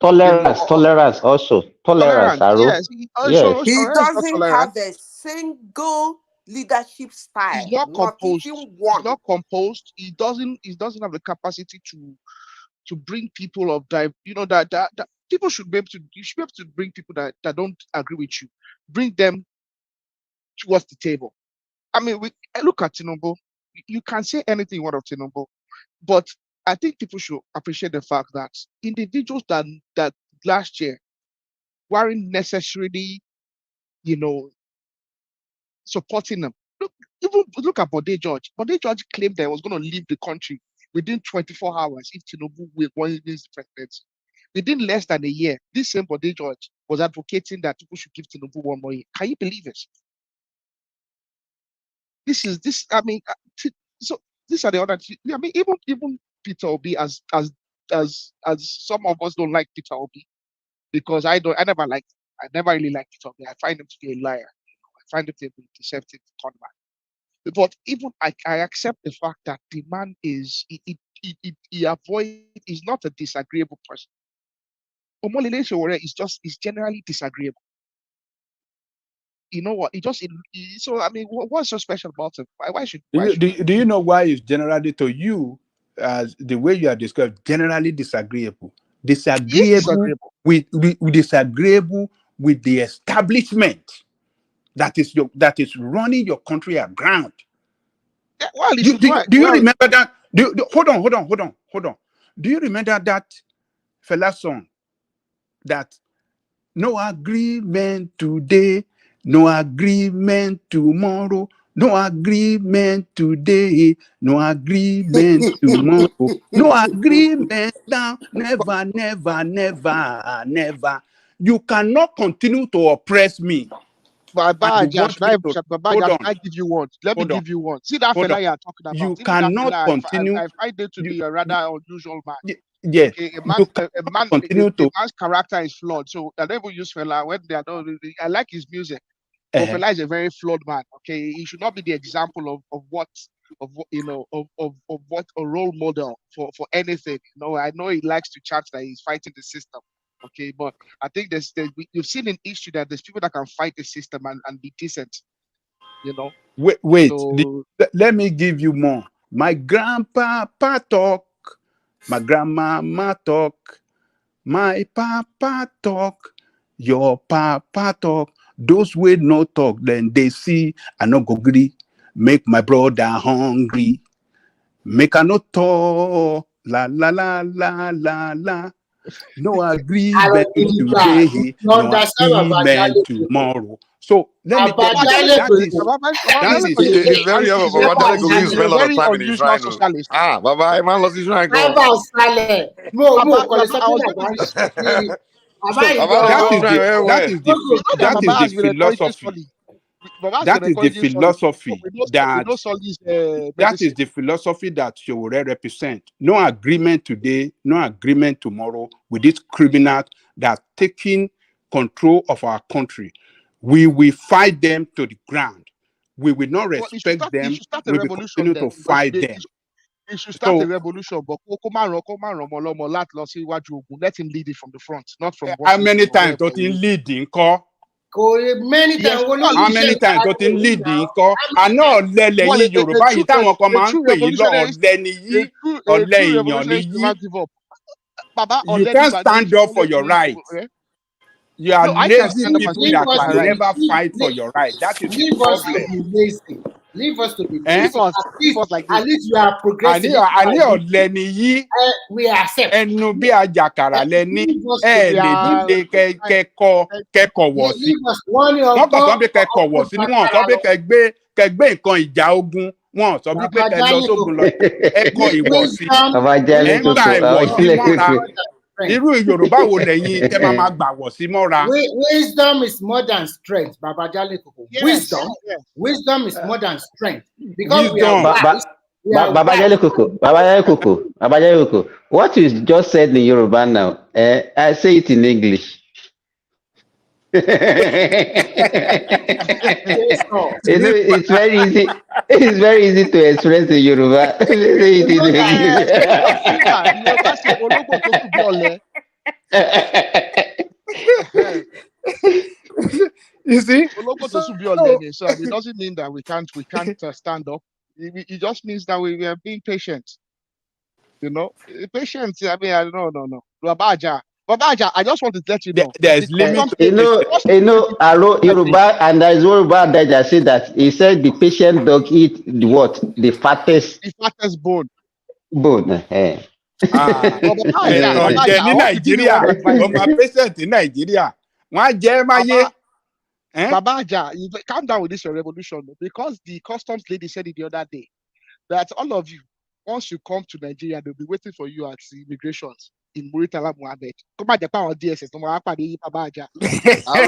Tolerance also. Tolerance, Aro. Yes. Yes. He Not doesn't tolerant. have a single leadership style. He's not composed. Even one. He's not composed. He doesn't have the capacity to bring people of that people should be able to. You should be able to bring people that don't agree with you, bring them towards the table. I mean, I look at Tinubu. You can say anything you want of Tinubu, but I think people should appreciate the fact that individuals that last year weren't necessarily, supporting them. Look at Bode George. Bode George claimed that he was going to leave the country within 24 hours if Tinubu wins the presidency. Within less than a year, this same Bode George was advocating that people should give Tinubu 1 more year. Can you believe it? I mean, so these are the other. I mean, even Peter Obi, as some of us don't like Peter Obi, because I never really liked Peter Obi. I find him to be a liar. I find him to be a deceptive conman. But even I accept the fact that the man is he's not a disagreeable person. Omoyele Sowore is generally disagreeable. You know what? So I mean, what's so special about him? Do you know why it's generally to you, as the way you are described, generally disagreeable? Disagreeable with the establishment that is running your country aground. Yeah, well, do you remember that? Hold on. Do you remember that fella song that no agreement today, no agreement tomorrow, no agreement today, no agreement tomorrow, no agreement now, never. You cannot continue to oppress me. Baba, I give you one. Let me give you one. See that fella you are talking about. You cannot continue. I find it to be a rather unusual man. Yes. Okay, a man's character is flawed. So I never use fella when they are not. I like his music. But fella is a very flawed man. Okay, he should not be the example of what a role model for anything. I know he likes to chant that he's fighting the system. Okay, but I think you've seen in history that there's people that can fight the system and be decent. Wait. Let me give you more. My grandpapa talk, my grandmama talk, my papa talk, your papa talk. Those wey no talk, then they see I no go gree. Make my brother hungry. Make I no talk. La. No agreement today, no agreement tomorrow. So let me tell you, that is it's very ever. Baba Jale go spend a lot of time in his shrine. Baba, man lost his shrine. That is the philosophy that Sowore represent. No agreement today, no agreement tomorrow with these criminals that are taking control of our country. We will fight them to the ground. We will not respect them. We will continue to fight them. He should start a revolution, but let him lead it from the front, not from. How many times does he lead in call? Many times. How many times does he lead in call? I know lẹ́lẹ̀ yìí Yorùbá yìí táwọn kan máa ń pè yín lọ ọ̀lẹ ni yín, ọ̀lẹ èèyàn ni yín. You can't stand up for your right. You are lazy people that can never fight for your right. That is the problem. Leave us to be lazy. At least you are progressive. Àní ọ̀lẹ ni yín. We accept. Ẹnu bí àjàkàrà lẹ́ni lè dìde kẹ́kọ̀ọ́ wọ̀ sí. Wọ́n kàn sọ pé kẹ́kọ̀ọ́ wọ̀ sí ni wọ́n sọ pé kẹgbẹ́ nǹkan ìjà ogun. Wọ́n sọ pé kẹ lọ sógun lọ ẹ̀kọ́ ìwọ̀ sí. Ẹ̀ńgbà ìwọ̀ sí mọ́ra. Irú Yorùbá wo lẹ́yìn tẹ́ máa gbà wọ̀ sí mọ́ra? Wisdom is more than strength, Baba Jale Koko. Wisdom is more than strength. Because we are wise, Babajale Koko. What you just said in Yoruba now, I say it in English. It's very easy. It's very easy to express in Yoruba. Say it in English. Yoruba say ologbo to su bi ole. You see? Ologbo to su bi ole. So it doesn't mean that we can't stand up. It just means that we are being patient. You know, patience. I mean, no. Babaja, I just want to let you know. There's limit. Yoruba, and there is Yoruba that say that he said the patient dog eat the what? The fattest bone. Ọ̀jẹ̀ ní Nàìjíríà, ọmọ patient in Nigeria. Wọ́n á jẹ́ máyé. Babaja, calm down with this your revolution, because the customs lady said it the other day that all of you, once you come to Nigeria, they'll be waiting for you at the immigrations in Muritala Mohammed. Come at the power of DSS. No more Babaja. I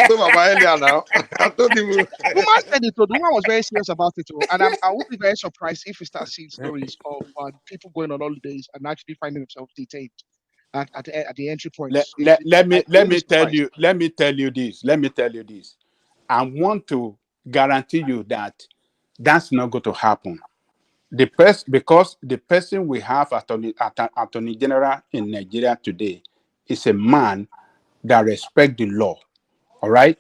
told Baba earlier now. I told him. Woman said it. The woman was very serious about it. And I would be very surprised if we start seeing stories of people going on holidays and actually finding themselves detained at the entry point. Let me tell you this. I want to guarantee you that that's not going to happen. Because the person we have Attorney General in Nigeria today is a man that respects the law. All right?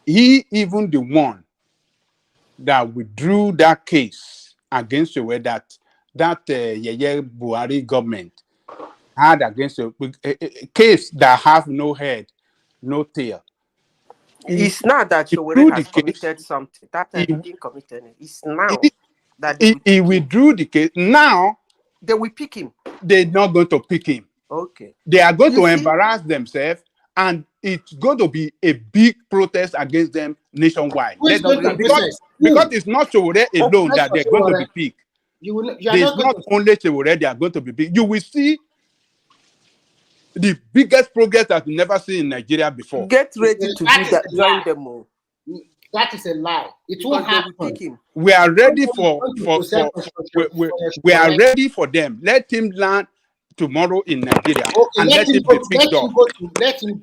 He even the one that withdrew that case against the way that Yeye Buhari government had against a case that have no head, no tail. It's not that Showore has committed something. That he didn't commit any. It's now that he withdrew the case. Now they will pick him. They're not going to pick him. Okay. They are going to embarrass themselves, and it's going to be a big protest against them nationwide. Because it's not Showore alone that they're going to be picked. It's not only Showore they are going to be picked. You will see the biggest progress that we've never seen in Nigeria before. Get ready to do that. Join them all. That is a lie. It won't happen. We are ready we are ready for them. Let him land tomorrow in Nigeria. Okay, and let him be picked up. Let him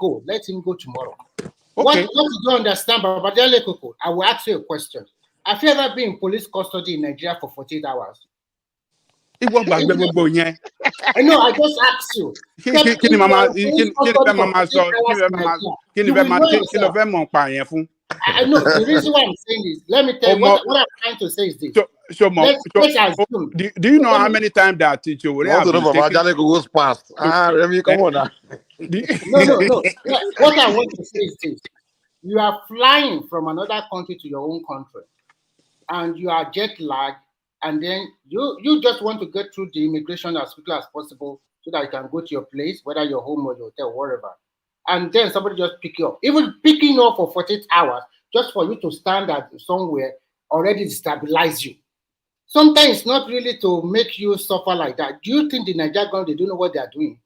go tomorrow. Okay. What you don't understand, Babajale Koko, I will ask you a question. Have you ever been in police custody in Nigeria for 48 hours? It won't back the I know, I just asked you. I know, the reason why I'm saying this, let me tell you, what I'm trying to say is this. Let's assume. Do you know how many times that teacher would have been goes past? Come on now. No. What I want to say is this. You are flying from another country to your own country, and you are jet lagged, and then you just want to get through the immigration as quickly as possible so that you can go to your place, whether your home or your hotel, wherever. And then somebody just pick you up. Even picking you up for 48 hours, just for you to stand at somewhere, already destabilize you. Sometimes it's not really to make you suffer like that. Do you think the Nigerian government, they don't know what they are doing?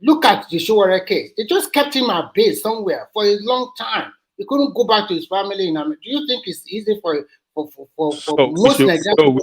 Look at the Showore case. They just kept him at base somewhere for a long time. He couldn't go back to his family. Do you think it's easy for most Nigerians?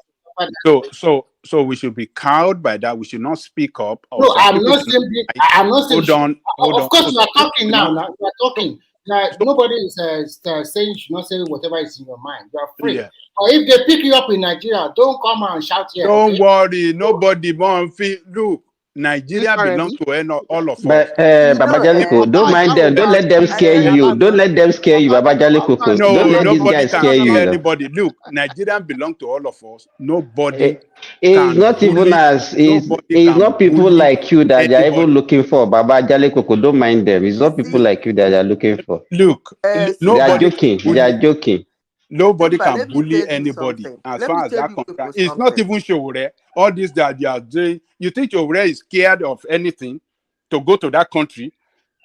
So we should be cowed by that. We should not speak up. No, I'm not saying. Hold on. Of course, you are talking now. You are talking. Now, nobody is saying you should not say whatever is in your mind. You are free. Yeah. But if they pick you up in Nigeria, don't come and shout here. Don't worry. Nobody won't feel. Look, Nigeria belongs to all of us. But Babajale Koko, don't mind them. Don't let them scare you. Don't let them scare you, Babajale Koko. No, don't let these guys scare you. Anybody. Look, Nigeria belongs to all of us. Nobody. It's not even as it's not people like you that they are even looking for. Babajale Koko, don't mind them. It's not people like you that they are looking for. Look, they are joking. They are joking. Nobody can bully anybody as far as that contract. It's not even Showore. All this that you are doing, you think Showore is scared of anything to go to that country?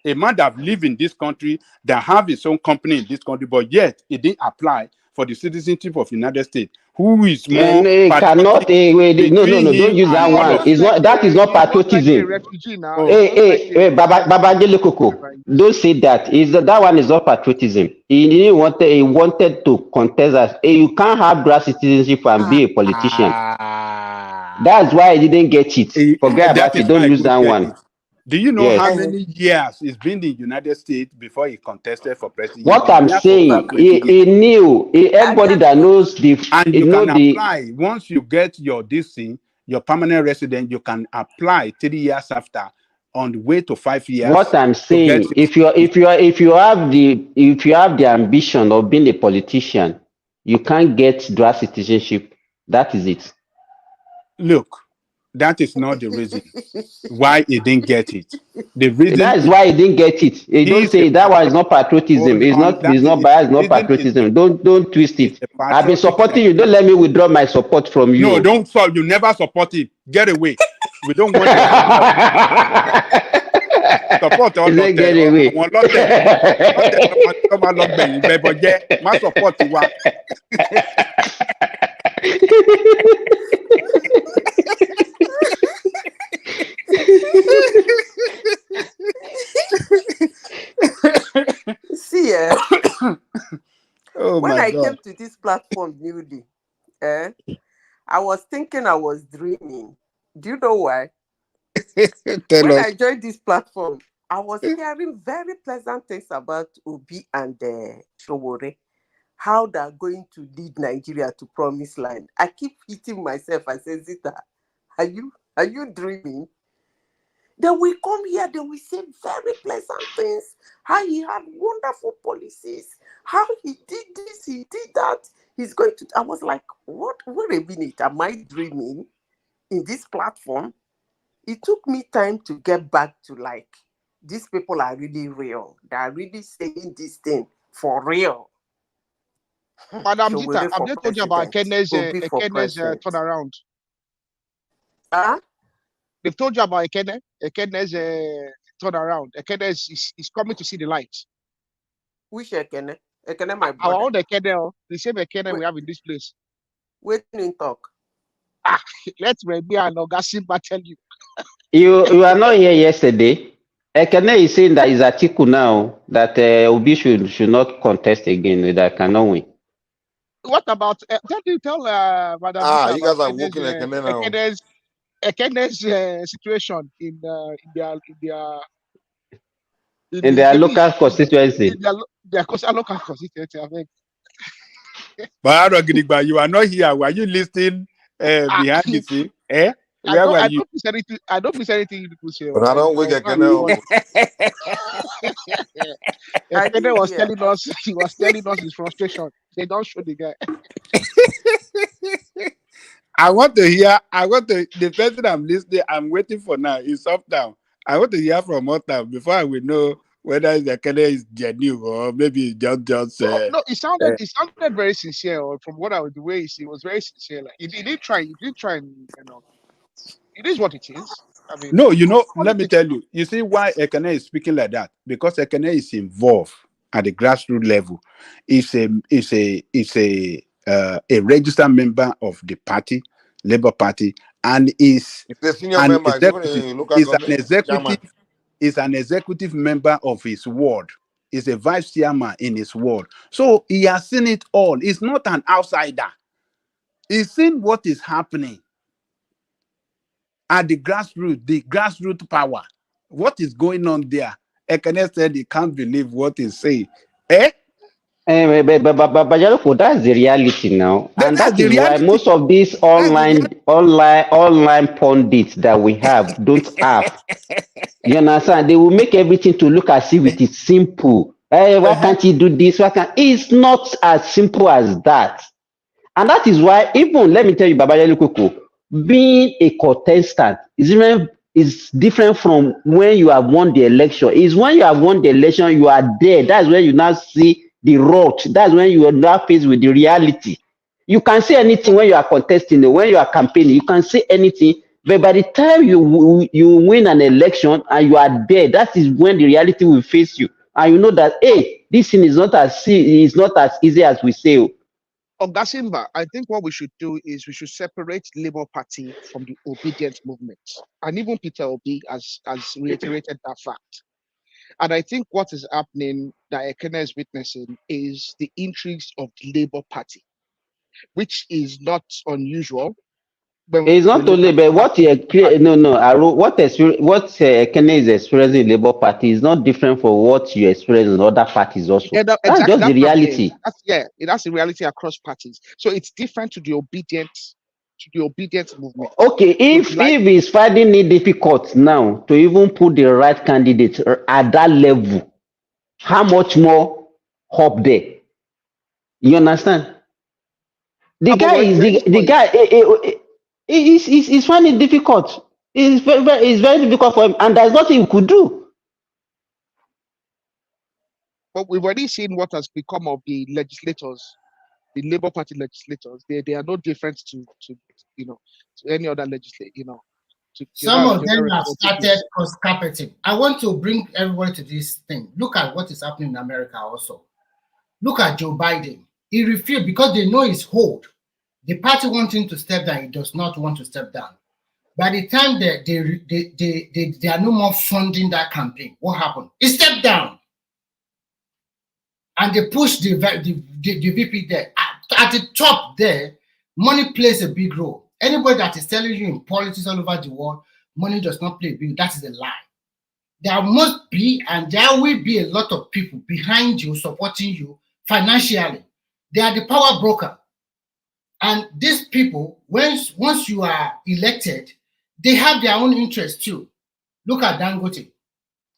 A man that live in this country, that have his own company in this country, but yet it didn't apply for the citizenship of the United States. who is more And it cannot. Wait, no, between don't him use and that all one. of It's you? not. That is not He's most likely a patriotism. refugee now. Oh. He's most likely a Baba Koko. Don't say that. Is that one is not patriotism? He didn't want. He wanted to contest us. You can't have dual citizenship and be a politician. That's why I didn't get it. Forget That about is it. Don't why I use that couldn't get it. one. Do you know Yes. how many years he's been in the United States before he contested for president? What I'm saying, he knew. Everybody that knows the, and he you know can the. apply once you get your this thing, your permanent resident. You can apply 3 years after, on the way to 5 years. What I'm to get saying, if you have the ambition of being a politician, you can't get dual citizenship. That is it. Look, that is not the reason why he didn't get it. The reason That is why he didn't get it. He don't say that one is not patriotism. It's not. It's not bias. Not patriotism. Don't twist it. I've been supporting you. Don't let me withdraw my support from you. No, don't solve. You never support him. Get away. We don't want your support. Support all He get away. Come along, baby. My support you want. See, Oh when my I God. came to this platform newly, I was thinking I was dreaming. Do you know why? When I joined this platform, I was hearing very pleasant things about Obi and Showore, how they're going to lead Nigeria to promised land. I keep hitting myself. I say, Zita, are you dreaming? Then we come here, they will say very pleasant things. How he had wonderful policies. How he did this, he did that. He's going to. I was like, what? Wait a minute. Am I dreaming in this platform? It took me time to get back to like, these people are really real. They are really saying this thing for real. Madam Zita, have they told you about Ekene's turnaround? Huh? They've told you about Ekene's turnaround. Ekene is coming to see the light. Which Ekene? Ekene, my brother. Our own Ekene, the same Ekene we have in this place. Wait in talk. Let's maybe an Ogasimba tell you. You are not here yesterday. Ekene is saying that his article now that Obi should not contest again, that cannot win. What about tell Madam Zita you guys about are working Ekene now. Ekene's situation in their local constituency. Their local constituency, I think. But you are not here. Were you listening behind the scene? Where were you? I don't miss anything you people say. But I don't wake Ekene. Ekene was telling us, he was telling us his frustration. They don't show the guy. The person I'm listening, I'm waiting for now is up down. I want to hear from Otam before I will know whether Ekene is genuine or maybe just. No, it sounded very sincere. Or from what the way he was very sincere. Like he did try, and it is what it is. I mean, no, let me tell you. You see why Ekene is speaking like that? Because Ekene is involved at the grassroots level. Is a registered member of the party, Labour Party, and is an executive member of his ward. Is a vice chairman in his ward. So he has seen it all. He's not an outsider. He's seen what is happening at the grassroots power. What is going on there? Ekene said he can't believe what he's saying. But that's the reality now. And that is why most of these online pundits that we have don't have. You understand? They will make everything to look as if it is simple. Why can't you do this? It's not as simple as that. And that is why, even, let me tell you, Baba Koko, being a contestant is different from when you have won the election. It's when you have won the election, you are there. That's when you now see the road. That's when you are now faced with the reality. You can say anything when you are contesting, when you are campaigning, you can say anything. But by the time you win an election and you are there, that is when the reality will face you. And you know that, hey, this thing is not as easy as we say. Ogasimba, I think what we should do is we should separate Labour Party from the obedient movement. And even Peter Obi has reiterated that fact. And I think what is happening that Ekene is witnessing is the intrigues of the Labour Party, which is not unusual. It's not only, but what what Ekene is experiencing in Labour Party is not different from what you experience in other parties also. Yeah, That's just the reality. That's the reality across parties. So it's different to the obedient movement. Okay, if he's finding it difficult now to even put the right candidate at that level, how much more hope there? You understand? The guy is finding it difficult. It's very difficult for him, and there's nothing he could do. But we've already seen what has become of the legislators, the Labour Party legislators. They are no different to any other legislator. Some of them have started cross-carpeting. I want to bring everybody to this thing. Look at what is happening in America also. Look at Joe Biden. He refused because they know his hold. The party wants him to step down. He does not want to step down. By the time they are no more funding that campaign, what happened? He stepped down. And they pushed the VP there. At the top there, money plays a big role. Anybody that is telling you in politics all over the world, money does not play a big role, that is a lie. There must be and there will be a lot of people behind you, supporting you financially. They are the power broker. And these people, once you are elected, they have their own interests too. Look at Dangote.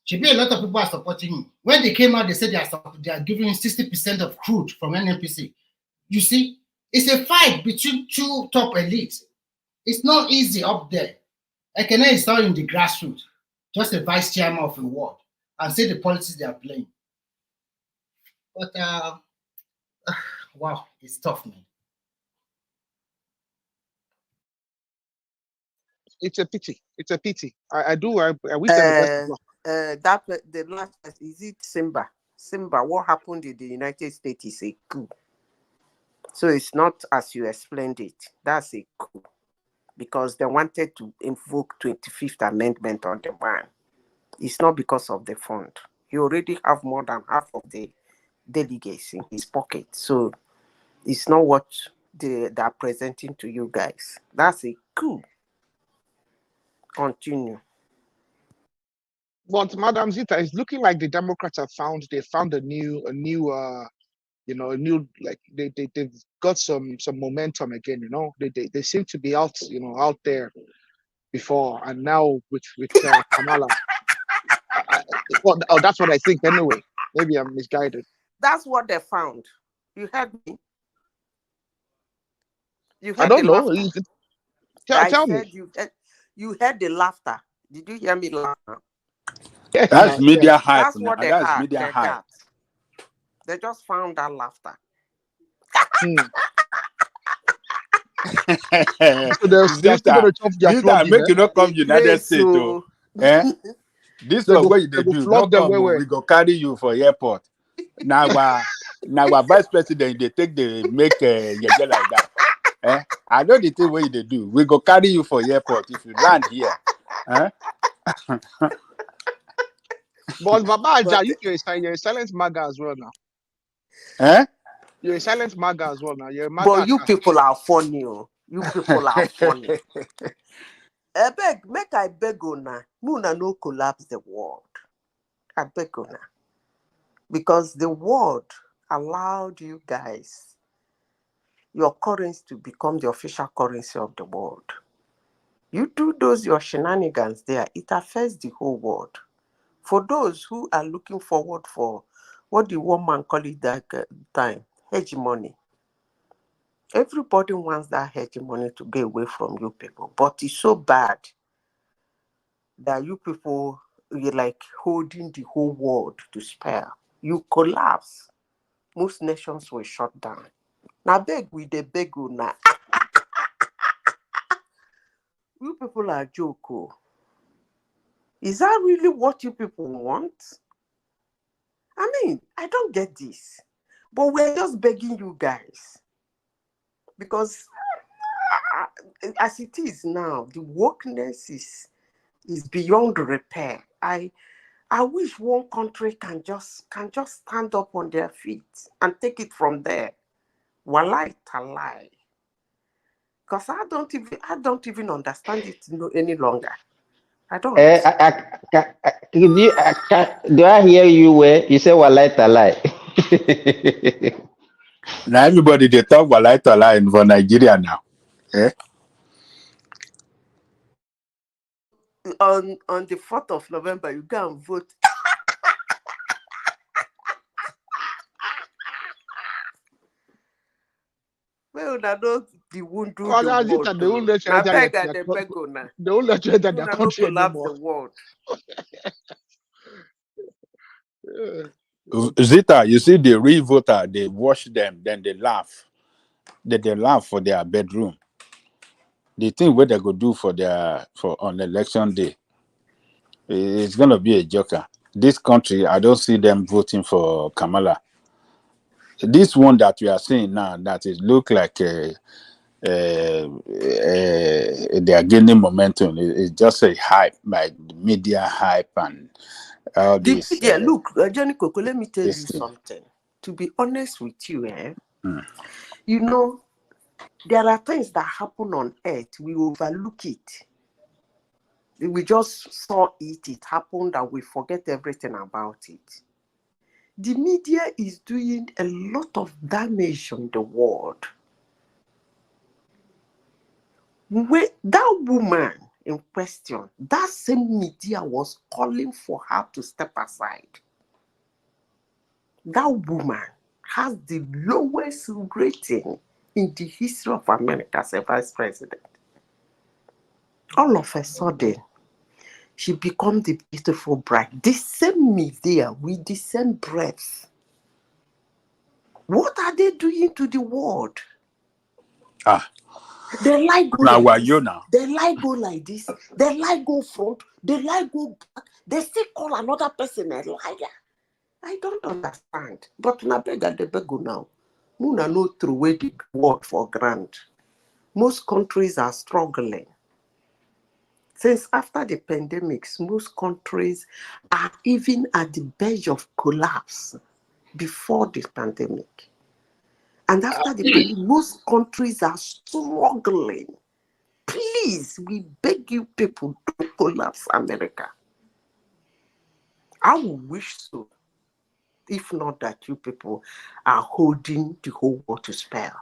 Should be a lot of people are supporting him. When they came out, they said they are giving 60% of crude from NNPC. You see, it's a fight between two top elites. It's not easy up there. Ekene is not in the grassroots, just a vice chairman of a ward, and say the politics they are playing. But wow, it's tough, man. It's a pity. It's a pity. I wish them the best of luck. The last, is it Simba? Simba, what happened in the United States is a coup. So it's not as you explained it. That's a coup. Because they wanted to invoke 25th Amendment on the man. It's not because of the fund. He already have more than half of the delegates in his pocket. So it's not what they are presenting to you guys. That's a coup. Continue. But Madam Zita, it's looking like the Democrats have found a new they've got some momentum again. They seem to be out there before, and now with Kamala. That's what I think anyway. Maybe I'm misguided. That's what they found. You heard me. You heard I don't know. Tell me. You heard the laughter. Did you hear me laugh? That's media hype. That's what That's media hype. They just found that laughter. So they're still going to chop their plug. Make you not come United States too. This is what they do. Not come, we go carry you for airport. Now vice president they make like that. I know the thing what they do. We go carry you for airport if you land here. But Baba, you're a silent MAGA as well now. You're a silent MAGA as well now. You're a MAGA. But you people are funny. You people are funny. Make I beg una. Muna no collapse the world. I beg una. Because the world allowed you guys, your currency to become the official currency of the world. You do those your shenanigans there, it affects the whole world. For those who are looking forward for what the woman call it that time, hegemony. Everybody wants that hegemony to get away from you people, but it's so bad that you people, you're like holding the whole world to spare. You collapse. Most nations will shut down. Now beg with the beg now. You people are joke. Is that really what you people want? I mean, I don't get this. But we're just begging you guys. Because as it is now, the wokeness is beyond repair. I wish one country can just stand up on their feet and take it from there. Walai talai. Because I don't even understand it any longer. I don't. Do I hear you where you say walai talai? Now everybody they talk walai talai for Nigeria now. Eh? On the 4th of November, you go and vote. Well, I don't the won't do the world. They won't let you Now enter beg their and they beg now. They won't let you enter their No country collapse anymore. the world. Zita, you see the real voter, they watch them, then they laugh. They laugh for their bedroom. The thing what they go do for on election day, it's gonna be a joker. This country, I don't see them voting for Kamala. This one that we are seeing now, that it look like they are gaining momentum. It's just a hype, like media hype and all The this. media, look, Johnny Coco, let me tell you something. To be honest with you, you know, there are things that happen on earth, we overlook it. We just saw it happened, and we forget everything about it. The media is doing a lot of damage on the world. When that woman in question, that same media was calling for her to step aside. That woman has the lowest rating in the history of America as a vice president. All of a sudden, she becomes the beautiful bride. The same media with the same breath. What are they doing to the world? They like go now like this. now. They like go like this. They like go front. They like go back. They still call another person a liar. I don't understand. But na beg and they beg go now. Muna no throw away the word for grant. Most countries are struggling. Since after the pandemics, most countries are even at the verge of collapse before the pandemic. And after the pandemic, most countries are struggling. Please, we beg you people, don't collapse America. I would wish so. If not that you people are holding the whole world to spare.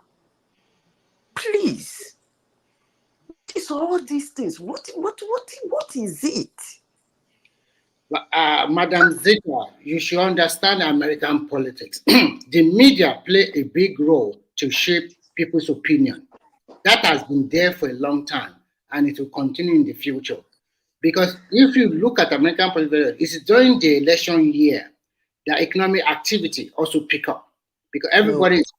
Please. What is all these things? What is it? Madam Zita, you should understand American politics. The media play a big role to shape people's opinion. That has been there for a long time, and it will continue in the future. Because if you look at American politics, it's during the election year that economic activity also pick up. Because everybody is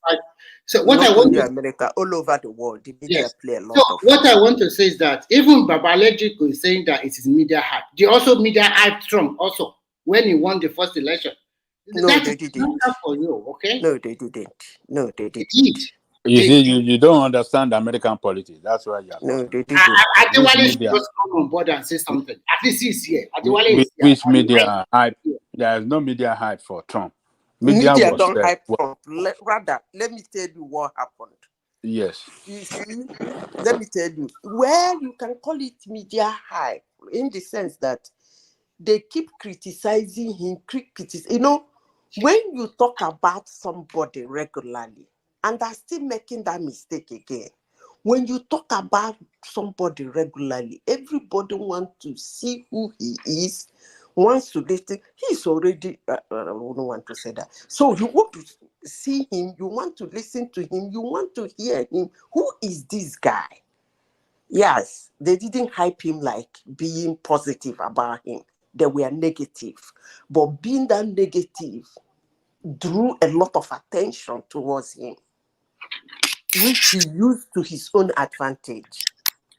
so what not I want only to America, all over the world, the media play a lot so of. what I want to say is that even Babalegico is saying that it is media hype. They also media hype Trump also when he won the first election. No, that they is didn't. not for you, okay? No, they didn't. No, they didn't. You see, you don't understand American politics. That's why you are No, they talking. didn't. Adewale should just come on board and say something. At least he's here. Adewale is here. Which media hype? There is no media hype for Trump. Media was don't hype Trump. Rather, let me tell you what happened. Yes. You see, let me tell you. Well, you can call it media hype in the sense that they keep criticizing him. You know, when you talk about somebody regularly, and they're still making that mistake again. When you talk about somebody regularly, everybody wants to see who he is, wants to listen. He's already, I don't want to say that. So you want to see him, you want to listen to him, you want to hear him. Who is this guy? Yes, they didn't hype him like being positive about him. They were negative. But being that negative drew a lot of attention towards him, which he used to his own advantage.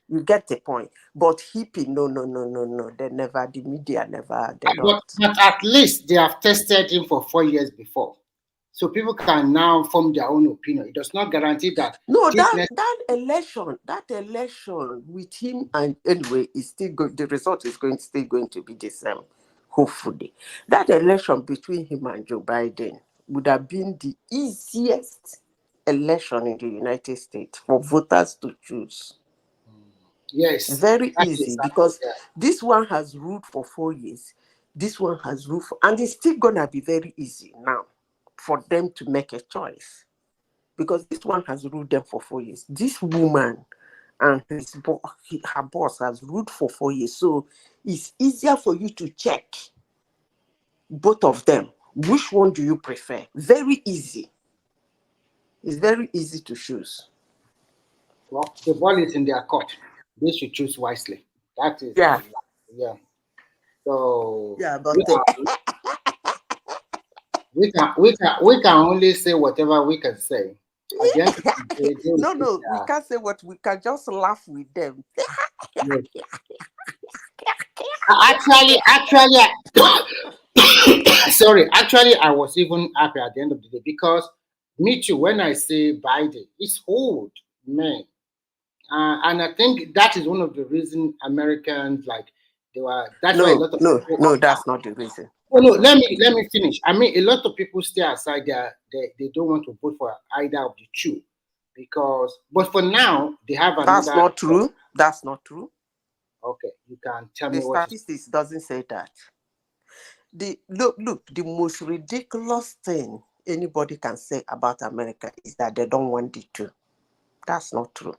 You get the point. But hippie, no. They never, the media never, they don't. But at least they have tested him for 4 years before. So people can now form their own opinion. It does not guarantee that. No, that election with him, and anyway, is still good. The result is still going to be the same, hopefully. That election between him and Joe Biden would have been the easiest election in the United States for voters to choose. Yes. Very easy, because this one has ruled for 4 years. This one has ruled and it's still gonna be very easy now for them to make a choice. Because this one has ruled them for 4 years. This woman and her boss has ruled for 4 years. So it's easier for you to check both of them. Which one do you prefer? Very easy. It's very easy to choose. Well, the ball is in their court. They should choose wisely. That is, yeah. So yeah, but we can only say whatever we can say. At the end of the day, no, we can't say what we can. Just laugh with them. Actually, sorry. Actually, I was even happy at the end of the day, because me too. When I say Biden, it's old man, and I think that is one of the reasons Americans they were. That's why a lot of no, that's not the reason. Oh, no, let me finish. I mean, a lot of people stay aside there. They don't want to vote for either of the two, but for now they have another. That's not true. That's not true. Okay, you can tell me the what statistics doesn't say that. Look, the most ridiculous thing anybody can say about America is that they don't want the two. That's not true.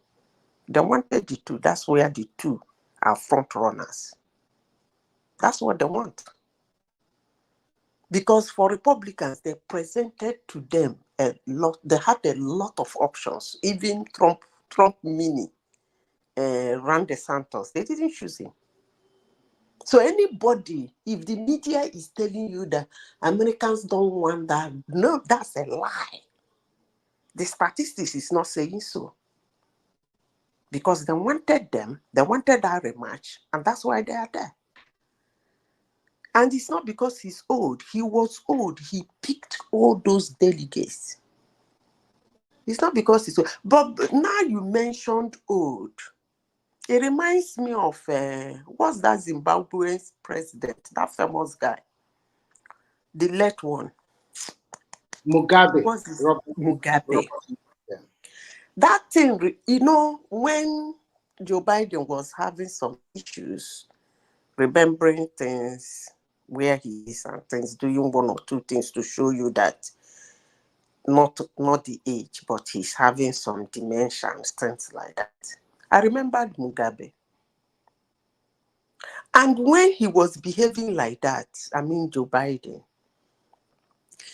They wanted the two. That's where the two are front runners. That's what they want. Because for Republicans, they presented to them a lot. They had a lot of options. Even Trump mini, Ron DeSantis, they didn't choose him. So anybody, if the media is telling you that Americans don't want that, no, that's a lie. The statistics is not saying so. Because they wanted them, they wanted that rematch, and that's why they are there. And it's not because he's old. He was old. He picked all those delegates. It's not because he's old. But now you mentioned old. It reminds me of, what's that Zimbabwean president, that famous guy? The late one. Mugabe. What's this? Mugabe. Yeah. That thing, when Joe Biden was having some issues, remembering things, where he is and things, doing one or two things to show you that not the age, but he's having some dementia and things like that. I remembered Mugabe. And when he was behaving like that, I mean Joe Biden,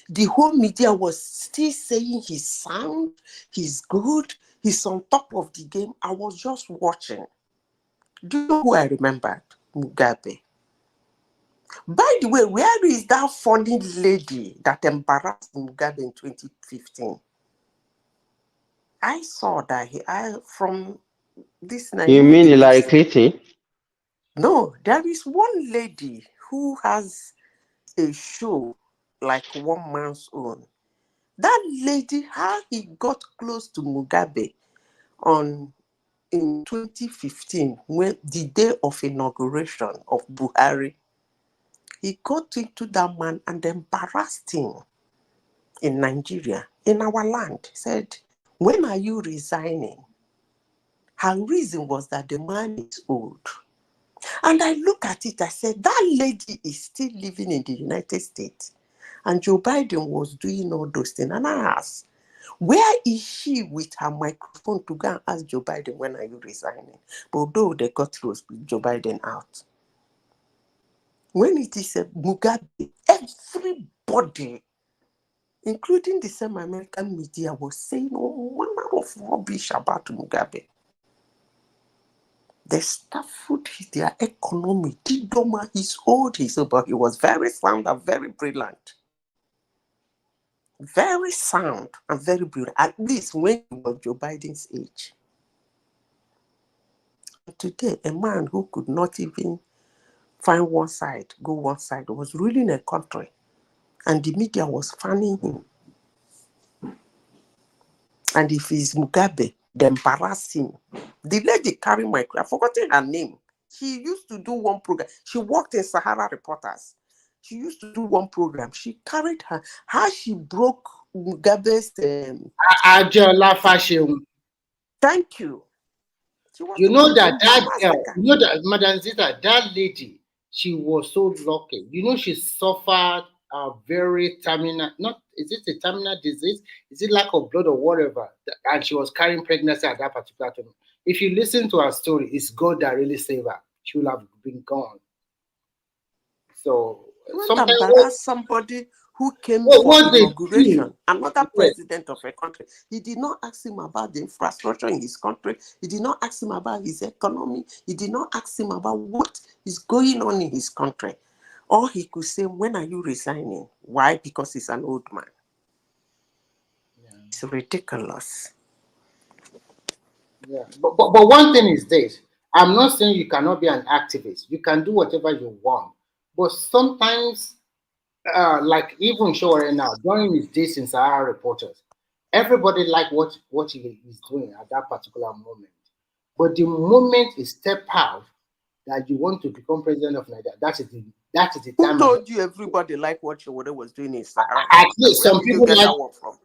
the whole media was still saying he's sound, he's good, he's on top of the game. I was just watching. Do you know who I remembered? Mugabe. By the way, where is that funny lady that embarrassed Mugabe in 2015? I saw that from this night. You mean Hillary Clinton? No, there is one lady who has a show like One Man's Own. That lady, how he got close to Mugabe in 2015, when the day of inauguration of Buhari, he got into that man and embarrassed him in Nigeria, in our land. He said, when are you resigning? Her reason was that the man is old. And I look at it, I said, that lady is still living in the United States. And Joe Biden was doing all those things. And I asked, where is she with her microphone to go and ask Joe Biden, when are you resigning? But though they got Joe Biden out. When it is a Mugabe, everybody, including the same American media, was saying all manner of rubbish about Mugabe. They stifled their economy. Didoma, he's old, but he was very sound and very brilliant. Very sound and very brilliant, at least when he was Joe Biden's age. Today, a man who could not even find one side, go one side, was ruling a country, and the media was fanning him. And if it's Mugabe, they embarrass him. The lady carrying my, I've forgotten her name. She used to do one program. She worked in Sahara Reporters. She used to do one program. She carried her, how she broke Mugabe's. Thank you. You know that you know that Madam Zita, that lady, she was so lucky. You know, she suffered a very terminal, not, is it a terminal disease? Is it lack of blood or whatever? And she was carrying pregnancy at that particular time. If you listen to her story, it's God that really saved her. She would have been gone. So sometimes embarrass somebody who came for inauguration, another president of a country. He did not ask him about the infrastructure in his country. He did not ask him about his economy. He did not ask him about what is going on in his country. Or he could say, when are you resigning? Why? Because he's an old man. Yeah. It's ridiculous. Yeah, but one thing is this. I'm not saying you cannot be an activist. You can do whatever you want. But sometimes, like even Shore now, during his days in Sahara Reporters, everybody liked what he is doing at that particular moment. But the moment he step out that you want to become president of Nigeria, that is the time. Who told you everybody liked what Shore was doing in Sahara? At least some people get that one from.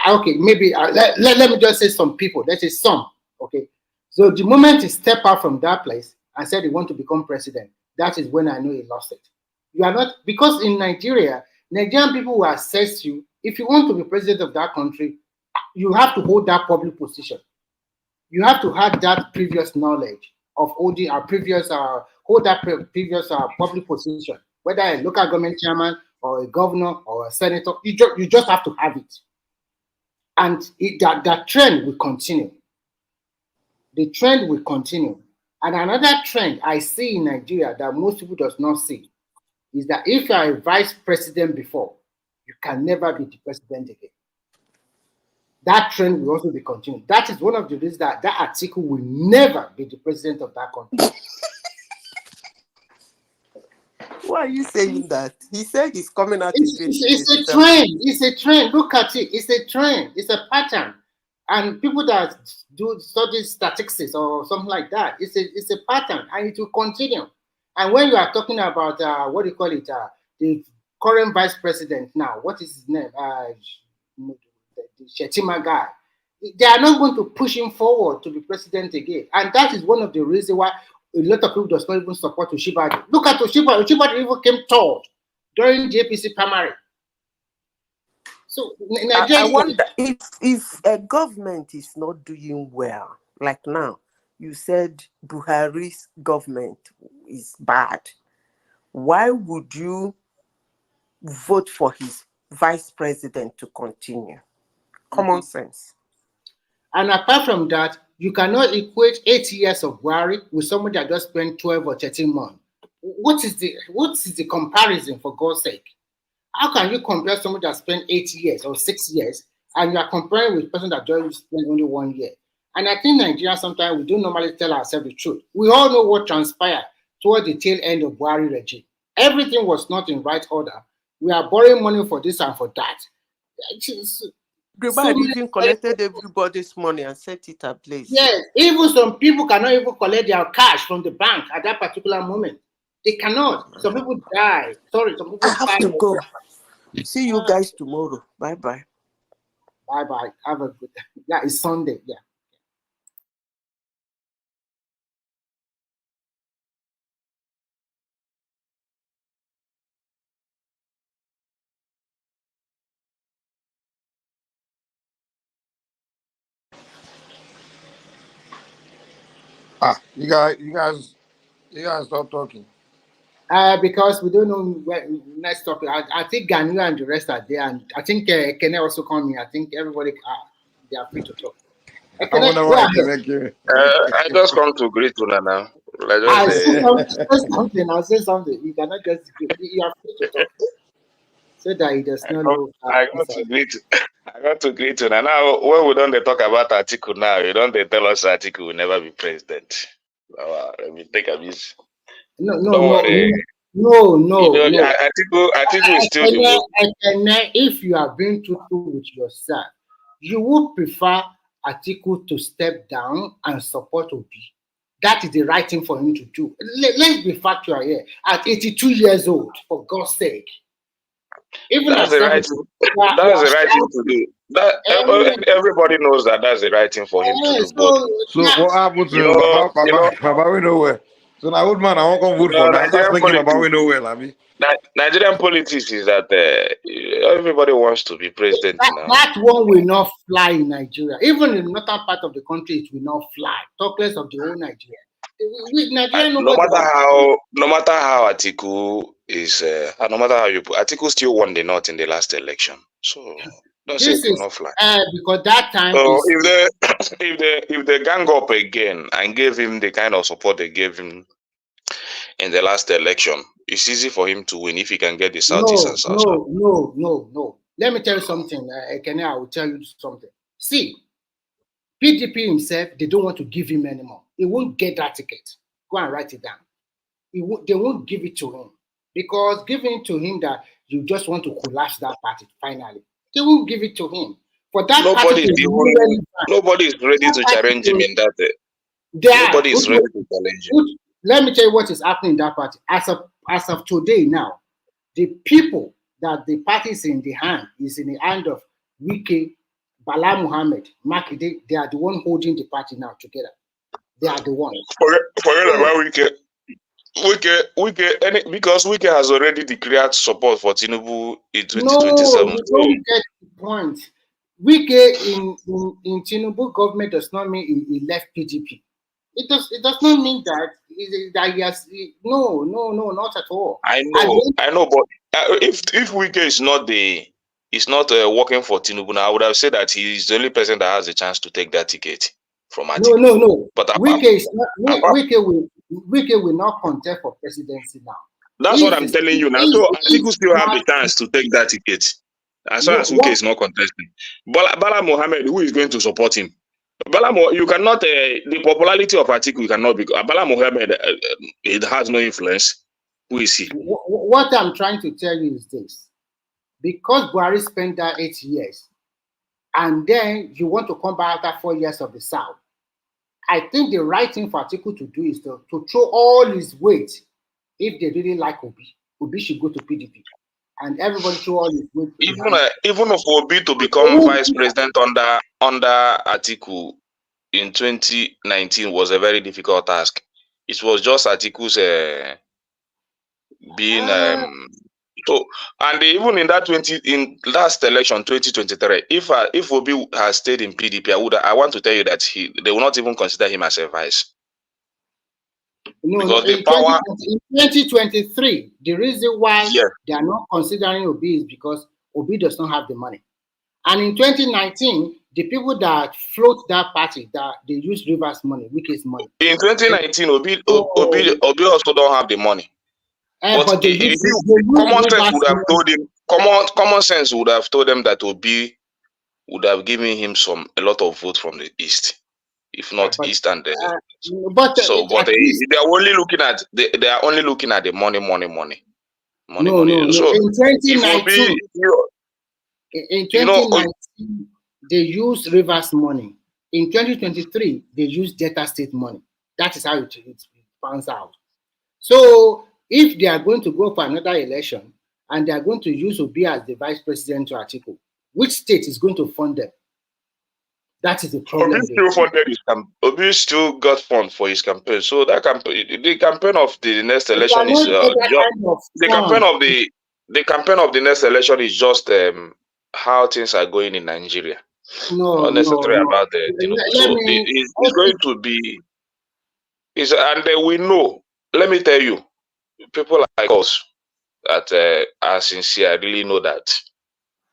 Okay, maybe let me just say some people. Let's say some. Okay, so the moment he step out from that place and said he want to become president, that is when I know he lost it. You are not, because in Nigeria, Nigerian people will assess you. If you want to be president of that country, you have to hold that public position. You have to have that previous knowledge of holding our previous hold that previous public position, whether a local government chairman or a governor or a senator. You just have to have it, and that trend will continue. The trend will continue. And another trend I see in Nigeria that most people does not see is that if you are a vice president before, you can never be the president again. That trend will also be continued. That is one of the reasons that Atiku will never be the president of that country. Why are you saying that? He said he's coming out. It's a trend. It's a trend. Look at it. It's a trend. It's a pattern. And people that do study statistics or something like that, it's a pattern, and it will continue. And when you are talking about what do you call it, the current vice president now, what is his name? The Shetima guy. They are not going to push him forward to be president again, and that is one of the reasons why a lot of people does not even support Oshibadi. Look at Oshibadi. Oshibadi even came third during the APC primary. So I wonder if a government is not doing well, like now, you said Buhari's government is bad. Why would you vote for his vice president to continue? Common sense. And apart from that, you cannot equate 8 years of Buhari with somebody that just spent 12 or 13 months. What is the comparison, for God's sake? How can you compare somebody that spent 8 years or 6 years and you are comparing with a person that just spent only 1 year? And I think Nigeria, sometimes we don't normally tell ourselves the truth. We all know what transpired toward the tail end of Buhari regime. Everything was not in right order. We are borrowing money for this and for that. Everybody even collected everybody's money and set it ablaze. Yes, even some people cannot even collect their cash from the bank at that particular moment. They cannot. Some people die. Sorry, some people I have to go. See you guys tomorrow. Bye-bye. Bye-bye. Have a good day. Yeah, it's Sunday. Yeah. You guys stop talking. Because we don't know where next topic. I think Ganu and the rest are there, and I think Kene also coming. I think everybody they are free to talk. I just come to greet you now. I say something. I'll say something. You cannot just greet. You are free to talk. So that it does not look. I got to greet. I got to greet you now. When we don't talk about Atiku now, you don't tell us Atiku will never be president. Let me take a bit. No. Atiku is still the if you are being truthful with yourself, you would prefer Atiku to step down and support Obi. That is the right thing for him to do. Let's be factual here. At 82 years old, for God's sake. Even That's at the right 70, thing. That's the right thing to do. Everybody knows that that's the right thing for him to do. But So what happened you to know, you know, Baba we nowhere? So now old man, I won't come vote you know, for now. Start Nigerian speaking politics. Baba we nowhere, Labi. Nigerian politics is that everybody wants to be president now. that one will not fly in Nigeria. Even in the northern part of the country, it will not fly. Talk less of the whole Nigeria. Nigeria, No matter how Atiku is, no matter how you put, Atiku still won the north in the last election. So don't say it will not fly. Because that time. So if they gang up again and gave him the kind of support they gave him in the last election, it's easy for him to win if he can get the southeast and south. No. Let me tell you something, Ekene, I will tell you something. See, PDP himself, they don't want to give him anymore. He won't get that ticket. Go and write it down. They won't give it to him because giving to him that you just want to collapse that party finally. They won't give it to him. For that nobody is ready to challenge him in that. Nobody is ready to challenge him. Let me tell you what is happening in that party. As of today now, the people that the party is in the hand is in the hand of Wike, Bala Muhammad, Makinde. They are the one holding the party now together. They are the ones. Forget about Wike. Because Wike has already declared support for Tinubu in 2027. No, you don't get the point. Wike in Tinubu government does not mean he left PDP. It does not mean that he has no, not at all. I know, but if Wike is not working for Tinubu now, I would have said that he is the only person that has a chance to take that ticket from Atiku. No. But Wike will not contest for presidency now. That's what I'm telling you now. So Atiku still have the chance to take that ticket as far as Wike is not contesting. Bala Mohammed, who is going to support him? You cannot, the popularity of Atiku, you cannot be. Bala Mohammed, it has no influence. Who is he? What I'm trying to tell you is this. Because Buhari spent that 8 years, and then you want to come back after 4 years of the South, I think the right thing for Atiku to do is to throw all his weight. If they really like Obi should go to PDP. And everybody throw all his weight. Even if Obi to become vice president under Atiku in 2019 was a very difficult task. It was just Atiku's being so, and even in that in last election 2023, if Obi has stayed in PDP, I want to tell you that they will not even consider him as a vice. No, in 2023, the reason why they are not considering Obi is because Obi does not have the money. And in 2019, the people that float that party, that they use Rivers money, Wike's money. In 2019, Obi also don't have the money. But common sense would have told them that Obi would have given him a lot of votes from the east, if not east and the. They are only looking at the money. No. So in 2019, they use Rivers money. In 2023, they use Delta State money. That is how it pans out. So if they are going to go for another election and they are going to use Obi as the vice president to Atiku, which state is going to fund them? That is the problem. Obi still got funds for his campaign. So that the campaign of the next election is the campaign of the next election is just how things are going in Nigeria. Not necessarily about the it's going to be and we know. Let me tell you, people like us that are sincere really know that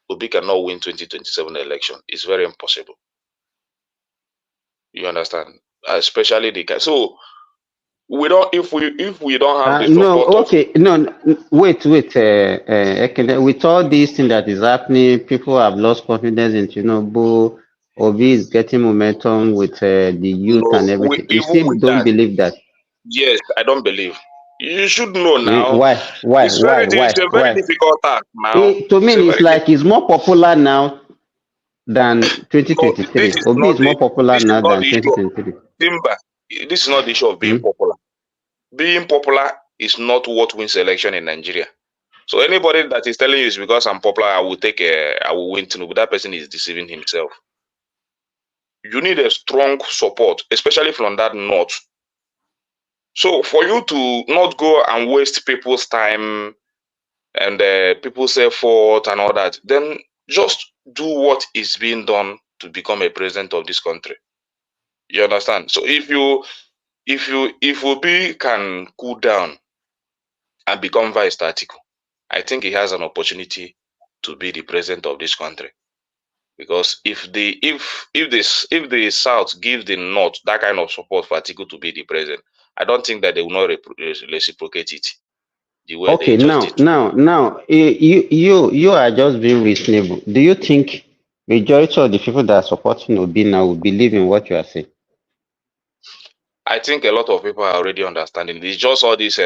Obi cannot win 2027 election. It's very impossible. You understand? Especially so we don't if we don't have the wait. With all these things that is happening, people have lost confidence in Tinubu. Obi is getting momentum with the youth and everything. You still don't believe that? Yes, I don't believe. You should know now. Why? It's a very difficult task now. To me, it's like he's more popular now than This 2023. is Obi not is more the popular this is now not than the issue of 2023. Timber. This is not the issue of being Hmm? popular. Being popular is not what wins election in Nigeria. So anybody that is telling you is because I'm popular, I will win Tinubu. That person is deceiving himself. You need a strong support, especially from that north. So for you to not go and waste people's time and people's effort and all that, then just do what is being done to become a president of this country. You understand? So if Obi can cool down and become vice tactical, I think he has an opportunity to be the president of this country. Because if the South gives the North that kind of support for Atiku to be the president, I don't think that they will not reciprocate it the way they Okay, just now, did. now, now, you are just being reasonable. Do you think majority of the people that are supporting Obi now will believe in what you are saying? I think a lot of people are already understanding. It's just all these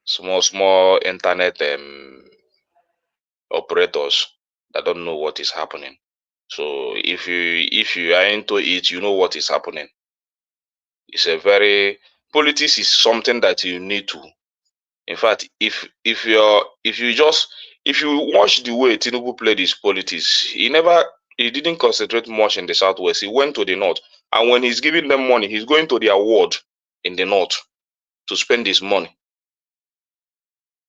small internet operators that don't know what is happening. So if you are into it, you know what is happening. It's a very politics is something that you need to. In fact, if you watch the way Tinubu played his politics, he didn't concentrate much in the southwest. He went to the north, and when he's giving them money, he's going to their ward in the north to spend his money.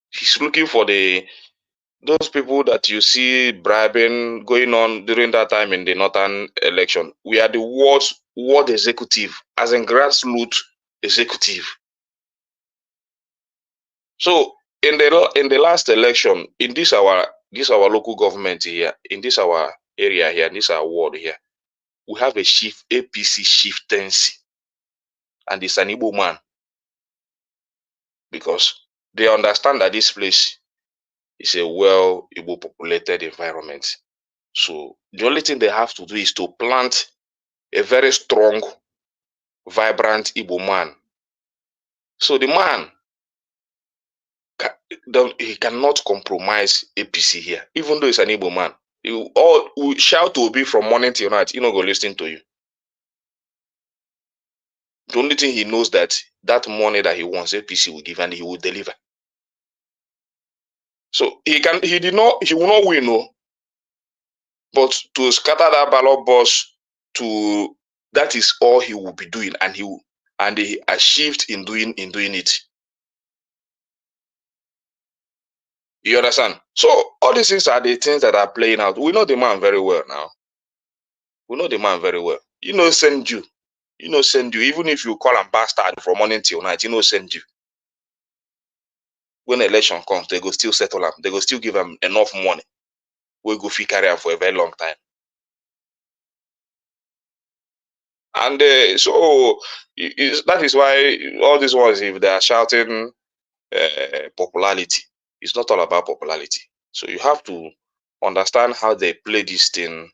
He's looking for those people that you see bribing going on during that time in the northern election. We are the ward executive, as in grassroots executive. So in the last election, in this our local government here, in this our area here, in this our ward here, we have a chief APC chieftaincy, and it's an Igbo man, because they understand that this place is a well Igbo populated environment. So the only thing they have to do is to plant a very strong, vibrant Igbo man. So the man, he cannot compromise APC here, even though he's an Igbo man. You all will shout to Obi from morning till night, he not go listen to you. The only thing he knows that money that he wants, APC will give and he will deliver. So he will not win, no. But to scatter that ballot box, that is all he will be doing, and he achieved in doing it. You understand? So all these things are the things that are playing out. We know the man very well now. We know the man very well. Send you. Send you. Even if you call him bastard from morning till night, send you. When election comes, they go still settle him. They go still give him enough money. We go free carry him for a very long time. And so that is why all these ones, if they are shouting popularity, it's not all about popularity. So you have to understand how they play this thing,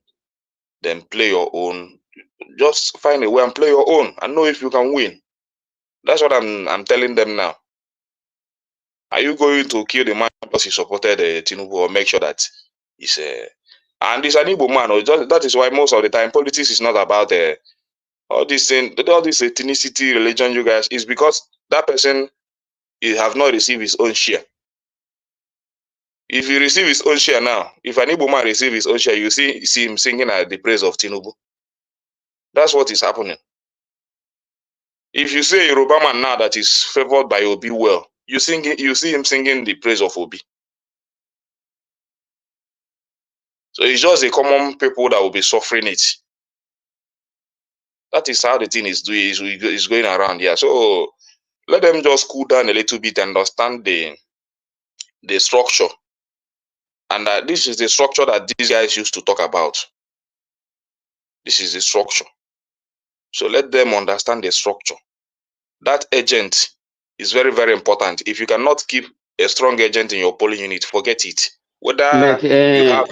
then play your own. Just find a way and play your own and know if you can win. That's what I'm telling them now. Are you going to kill the man because he supported Tinubu, or make sure that he's and he's an Igbo man? That is why most of the time politics is not about all this ethnicity, religion, you guys, is because that person he have not received his own share. If you receive his own share now, if an Igbo man receive his own share, you see him singing at the praise of Tinubu. That's what is happening. If you say a Yoruba man now that is favored by Obi well, you see him singing the praise of Obi. So it's just the common people that will be suffering it. That is how the thing is going around here. So let them just cool down a little bit and understand the structure. And this is the structure that these guys used to talk about. This is the structure. So let them understand the structure. That agent is very, very important. If you cannot keep a strong agent in your polling unit, forget it. Whether But you have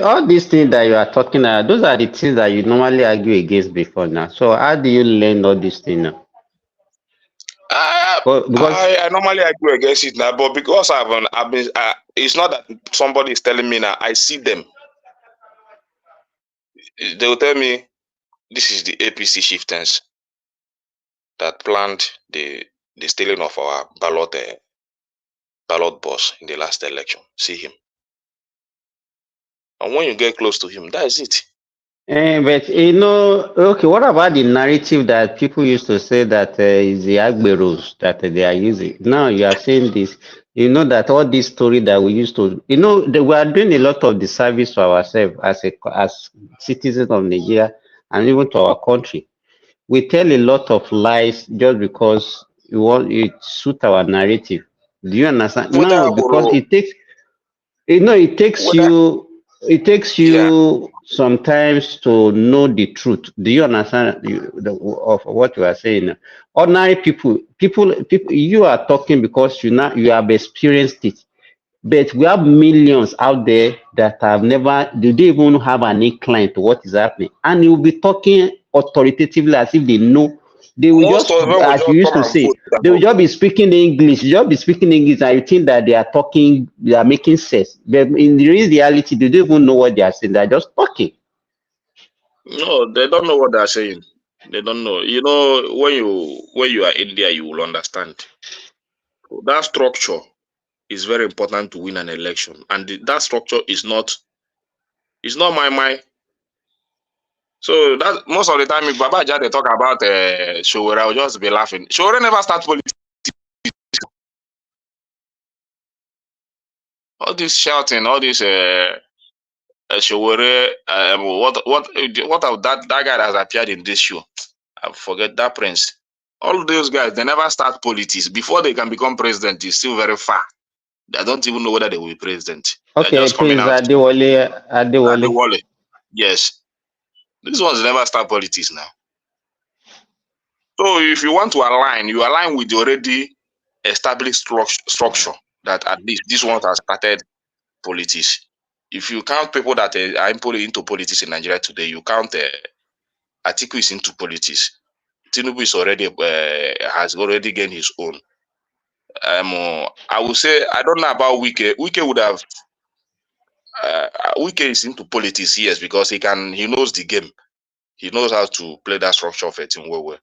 all these things that you are talking about, those are the things that you normally argue against before now. So how do you learn all these things now? I normally argue against it now, but because I've been, it's not that somebody is telling me now. I see them. They will tell me this is the APC chieftains that planned the stealing of our ballot boss in the last election. See him, and when you get close to him, that is it. But you know, okay, what about the narrative that people used to say that is the Agberos that they are using? Now you are saying this, you know, that all this story that we used to, you know, we are doing a lot of disservice to ourselves as citizens of Nigeria and even to our country. We tell a lot of lies just because we want it suit our narrative. Do you understand? Now, because it takes, you know, it takes you sometimes to know the truth. Do you understand of what you are saying? Ordinary people, you are talking because you have experienced it. But we have millions out there that have never, they don't even have an incline to what is happening. And you'll be talking authoritatively as if they know. They will Most just, of them will as just you used come to and say, vote. they will just be speaking English. You just be speaking English and you think that they are talking, they are making sense. But in the reality, they don't even know what they are saying. They're just talking. No, they don't know what they are saying. They don't know. You know, when you are in there, you will understand. That structure is very important to win an election, and that structure is not my. So that most of the time, if Baba Jah they talk about Showore, I will just be laughing. Showore never start politics. All this shouting, all this Showore, what of that guy that has appeared in this show? I forget that prince. All those guys, they never start politics. Before they can become president, it's still very far. They don't even know whether they will be president. They're Okay, just coming Prince out. Adewale. Yes. These ones never start politics now. So if you want to align, you align with the already established structure that at least this one has started politics. If you count people that are into politics in Nigeria today, you count Atiku is into politics. Tinubu is already has already gained his own. I would say I don't know about Wike. Wike would have. Wike is into politics, yes, because he knows the game. He knows how to play that structure of a team well.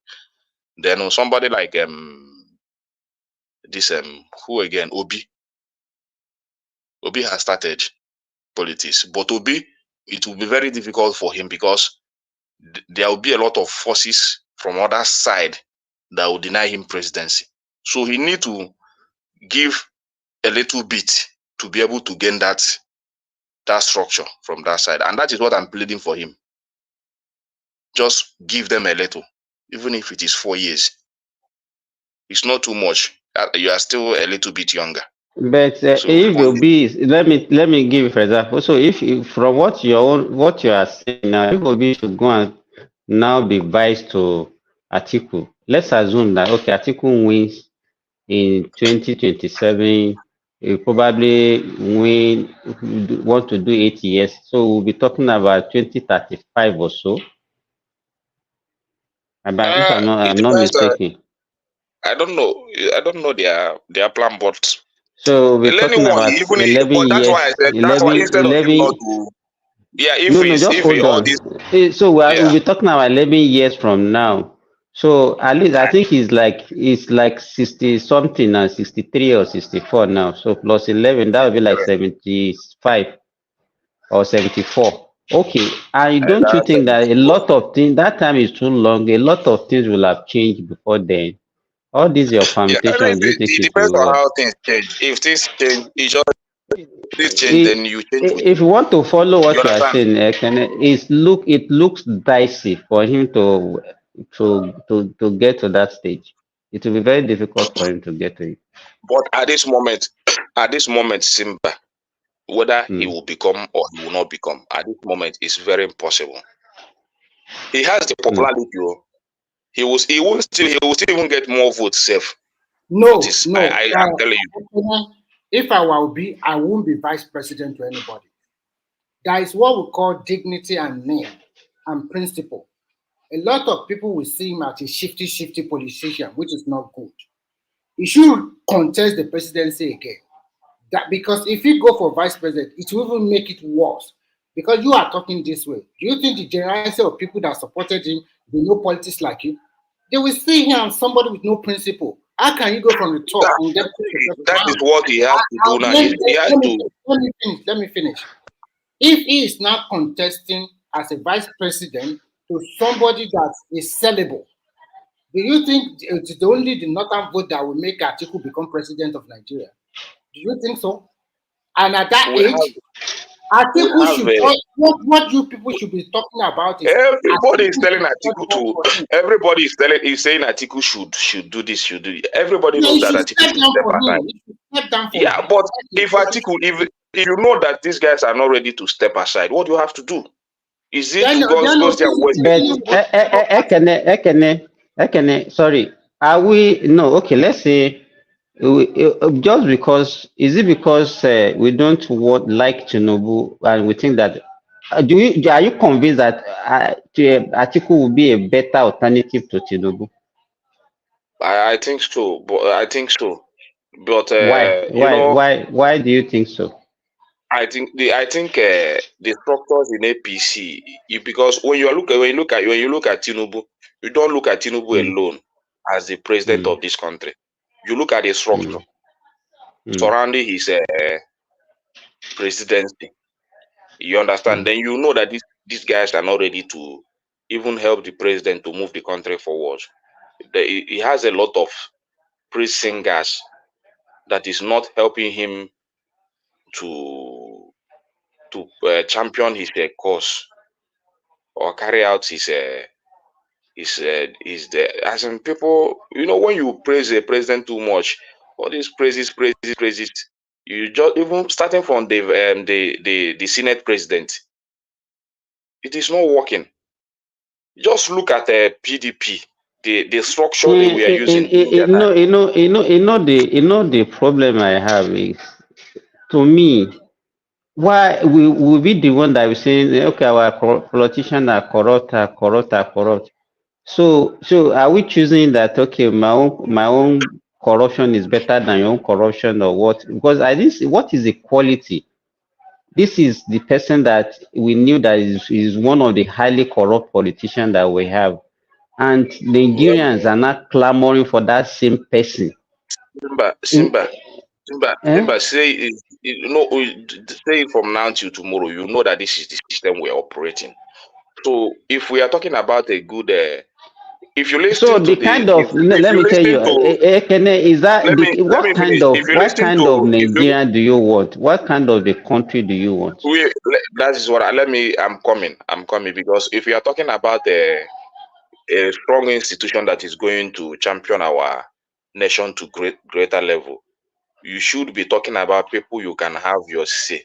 Then somebody like this who again Obi has started politics, but Obi, it will be very difficult for him because there will be a lot of forces from other side that will deny him presidency. So he need to give a little bit to be able to gain that structure from that side, and that is what I'm pleading for him. Just give them a little, even if it is 4 years. It's not too much. You are still a little bit younger. But So if Obi is, let me give you for example. So if from what you are saying now, if Obi should go and now be vice to Atiku, let's assume that okay, Atiku wins in 2027. He probably want to do 8 years. So we'll be talking about 2035 or so. About if I'm it not depends. mistaken. I don't know. I don't know their plan, but So we're talking anyone, about even 11 but that's years, why I said that's why instead of him not to, yeah, No, just if he hold all on. this, So we'll yeah, be talking about 11 years from now. So at least I think it's like 60 something now, 63 or 64 now. So plus 11, that would be like 75 or 74. Okay. And don't you that's think that a lot of things, that time is too long, a lot of things will have changed before then? All these your yeah. I mean, permutation, do you think it it depends will on work? how things change. If things change, it just this change, If then you change with if it. you want to follow You what you are understand? saying, it looks dicey for him to get to that stage. It will be very difficult for him to get to it. But at this moment, Simba, whether he will become or he will not become, at this moment, is very impossible. He has the popularity. He will still even get more votes. Safe. No, I am telling you. if I will be, I won't be vice president to anybody. That is what we call dignity and name and principle. A lot of people will see him as a shifty politician, which is not good. he should contest the presidency again. That because if you go for vice president, it will even make it worse. Because you are talking this way. Do you think the generality of people that supported him, they know politics like you? They will see him as somebody with no principle. How can you go from the top and then put yourself That is down? what he has to do now. He has to. Let me finish. If he is not contesting as a vice president to somebody that is sellable, do you think it's only the northern vote that will make Atiku become president of Nigeria? Do you think so? And at that We age, we Atiku have should what you people should be talking about is everybody is telling Atiku Atiku to. Everybody is saying Atiku should do this, should do it. Everybody yeah, knows he that should Atiku step should down step for aside. him. He should step down for Yeah, him. but if Atiku, if you know that these guys are not ready to step aside, what do you have to do? Is it to go there and waste? But Ekene, sorry, are we no? Okay, let's say just because is it because we don't like Tinubu and we think that are you convinced that Atiku will be a better alternative to Tinubu? I think so, but I think so. But Why? you know, Why do you think so? I think the structures in APC, because when you look at Tinubu, you don't look at Tinubu Mm, alone as the president mm, of this country. You look at the structure mm, mm, surrounding his presidency. You understand? mm. Then you know that these guys are not ready to even help the president to move the country forward. He has a lot of praise singers that is not helping him to champion his cause or carry out his the as in people, you know, when you praise a president too much, all these praises, you just even starting from the Senate president, it is not working. Just look at the PDP, the structure they were using during their time. The problem I have is, to me, why we will be the one that is saying, okay, our politicians are corrupt. So are we choosing that, okay, my own corruption is better than your own corruption, or what? Because I didn't see what is the quality. This is the person that we knew that is one of the highly corrupt politicians that we have. And Nigerians are not clamoring for that same person. Simba, In, Simba, Simba, eh? Simba, say it from now till tomorrow. You know that this is the system we're operating. So if we are talking about a good, if you So listen to the kind of, if let you me tell you, listen to, Ekene, is that let me finish. If you what listen kind of to, if you Nigeria do you want? What kind of a country do you want? that is what let me. I'm coming because if we are talking about a strong institution that is going to champion our nation to greater level, you should be talking about people you can have your say.